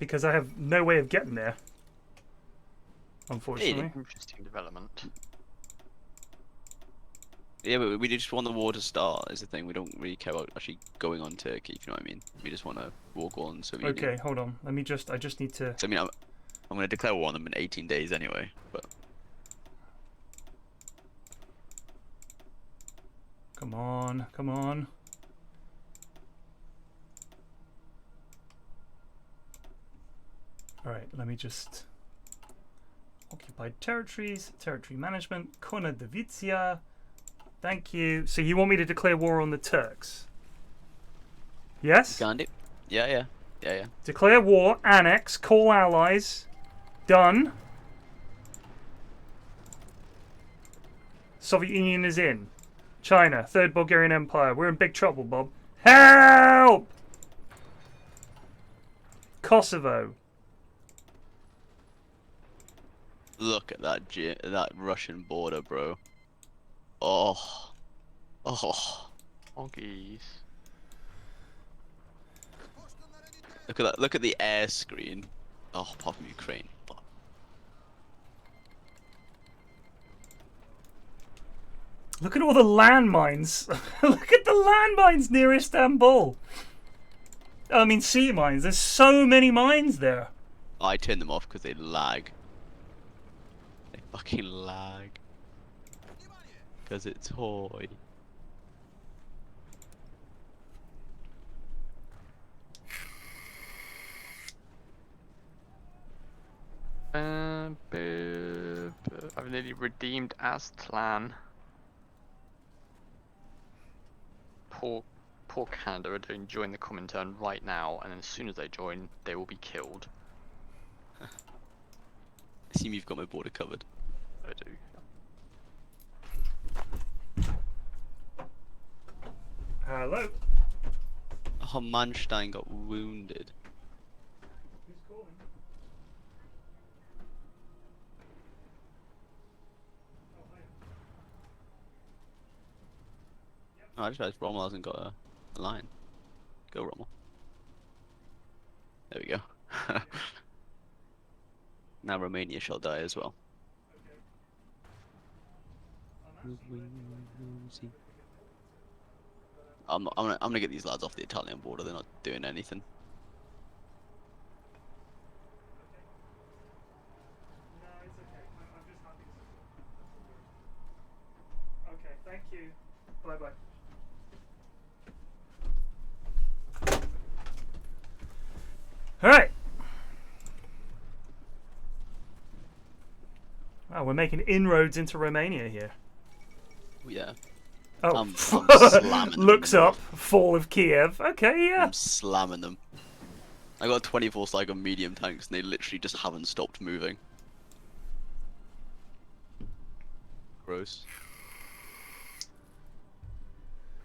Because I have no way of getting there. Unfortunately. Interesting development. Yeah, but we just want the war to start, is the thing. We don't really care about actually going on Turkey, if you know what I mean. We just want to war go on Soviet Union. Okay, hold on. Let me just... I just need to... So, I mean, I'm going to declare war on them in 18 days anyway, but... Come on, come on. Alright, let me just... Occupied territories, territory management, Kona Divizia. Thank you. So you want me to declare war on the Turks? Yes? Can do. Yeah. Declare war, annex, call allies. Done. Soviet Union is in. China, Third Bulgarian Empire. We're in big trouble, Bob. Help! Kosovo. Look at that that Russian border, bro. Oh. Oggies. Look at that. Look at the air screen. Oh, apart from Ukraine. Look at all the landmines. Look at the landmines near Istanbul. I mean, sea mines. There's so many mines there. I turn them off because they lag. They fucking lag. Because it's toy. I've nearly redeemed Aztlan. Poor Canada are doing join the Comintern right now, and then as soon as they join, they will be killed. I assume you've got my border covered. I do. Hello. Oh, Manstein got wounded. Who's calling? Oh, I just realized Rommel hasn't got a line. Go Rommel. There we go. Now Romania shall die as well. I'm gonna get these lads off the Italian border. They're not doing anything. No, it's okay. I'm just happy to. Okay, thank you. Bye bye. All right. Wow, we're making inroads into Romania here. Yeah. Oh, I'm slamming them. looks up, fall of Kiev. Okay, yeah. I'm slamming them. I got 24 Saigon medium tanks, and they literally just haven't stopped moving. Gross.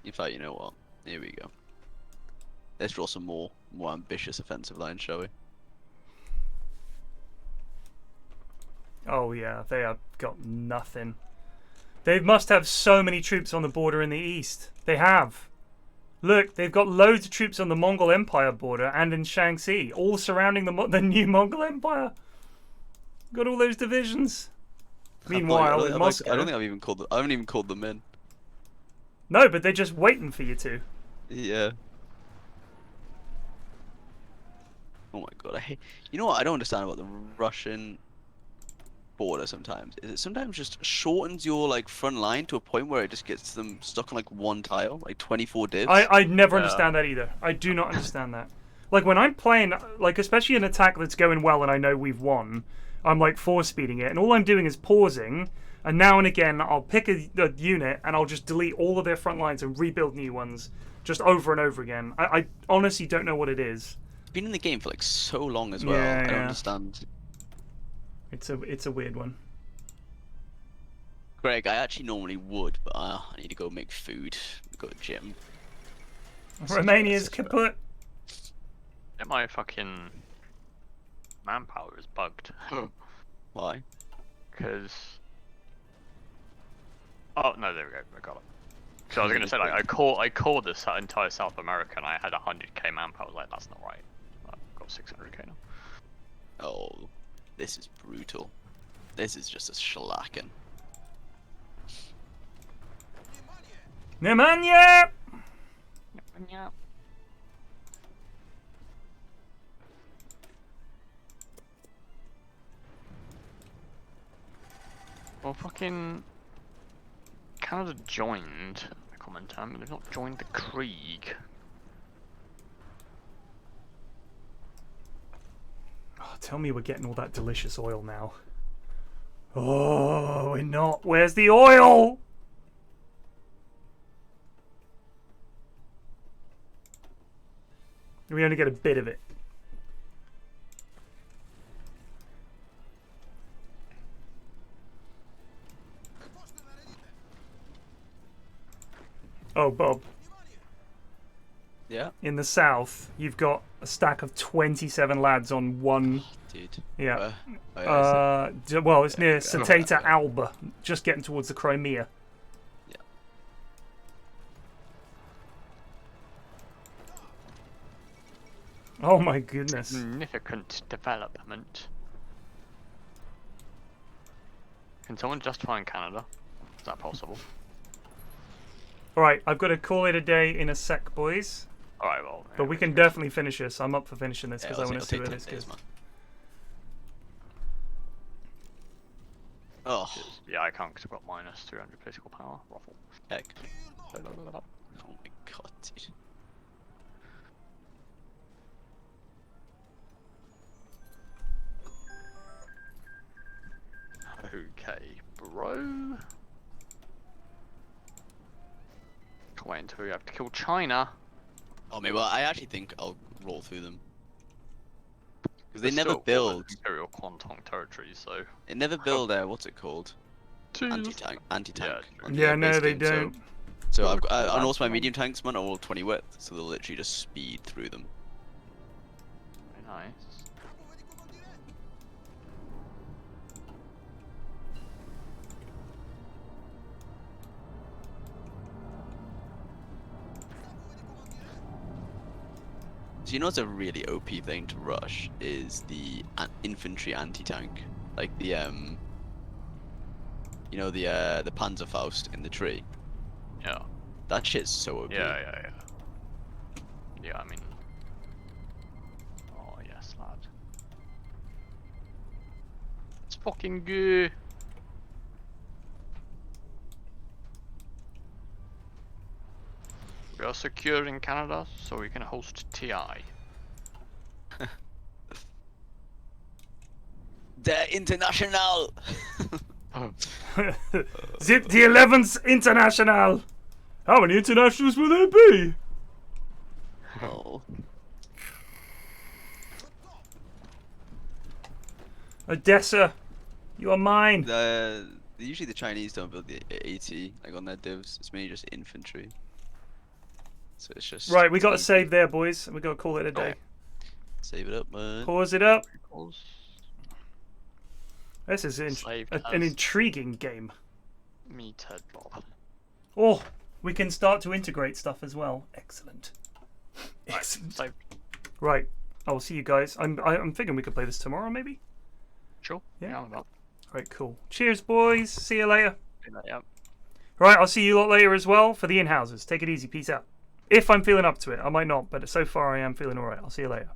In fact, you know what? Here we go. Let's draw some more ambitious offensive lines, shall we? Oh yeah, they have got nothing. They must have so many troops on the border in the east. They have. Look, they've got loads of troops on the Mongol Empire border and in Shaanxi, all surrounding the new Mongol Empire. Got all those divisions. Meanwhile, in Moscow, I don't think I've even called. I haven't even called them in. No, but they're just waiting for you to. Yeah. Oh my god, I hate. You know what I don't understand about the Russian border sometimes? Is it sometimes just shortens your like front line to a point where it just gets them stuck on like one tile, like 24 divs. I never understand that either. I do not understand that. Like when I'm playing, like especially an attack that's going well and I know we've won, I'm like force speeding it, and all I'm doing is pausing. And now and again, I'll pick a unit and I'll just delete all of their front lines and rebuild new ones, just over and over again. I honestly don't know what it is. Been in the game for like so long as well. Yeah, I don't yeah. understand. It's a weird one. Greg, I actually normally would, but I need to go make food, go to the gym. Romania's kaput. Yeah, my fucking manpower is bugged. Why? Because. Oh no, there we go. I got it. So I was gonna say like I called this entire South America and I had 100k manpower. I was like, that's not right. I've got 600k now. Oh, this is brutal. This is just a shellacking. Nemanja! Yeah. Well, fucking Canada joined the common term, but they've not joined the Krieg. Oh, tell me we're getting all that delicious oil now. Oh, we're not. Where's the oil? We only get a bit of it. Oh, Bob. Yeah. In the south, you've got a stack of 27 lads on one. Dude. Yeah. Oh, yeah, Well, it's near Satata Alba, just getting towards the Crimea. Yeah. Oh my goodness. Significant development. Can someone justify in Canada? Is that possible? Alright, I've got to call it a day in a sec, boys. Alright, well. But we can definitely finish this. I'm up for finishing this because I want to see where this goes. Oh. Yeah, I can't because I've got minus 300 political power. Ruffle. Heck. Oh my god, dude. Okay, bro. Wait until we have to kill China. Oh, maybe. Well, I actually think I'll roll through them. Because they They're never still all build. Imperial Quantong territory, so. They never build. What's it called? Anti-tank. Anti-tank. Yeah, no, they don't. So I've got, and also my medium tanks, man, are all 20 width, so they'll literally just speed through them. Very nice. So you know what's a really OP thing to rush is the infantry anti-tank, like the you know the Panzerfaust in the tree. Yeah. That shit's so OP. Yeah. Yeah, I mean. Oh yes, lad. Let's fucking go. We are secure in Canada, so we can host TI. The International. Zip the 11th International! How many internationals will there be? Oh. Odessa, you are mine. Usually the Chinese don't build the AT like on their divs. It's mainly just infantry. So it's just Right, we got to save there, boys. We got to call it a day. Save it up, man. Pause it up. Pause. This is an intriguing game. Me, Ted Bob. Oh, we can start to integrate stuff as well. Excellent. Excellent. Save. Right, I'll see you guys. I'm thinking we could play this tomorrow, maybe. Sure. Yeah. I'm about. Right, cool. Cheers, boys. See you later. Yeah. Right, I'll see you lot later as well for the in-houses. Take it easy. Peace out. If I'm feeling up to it, I might not, but so far I am feeling alright. I'll see you later.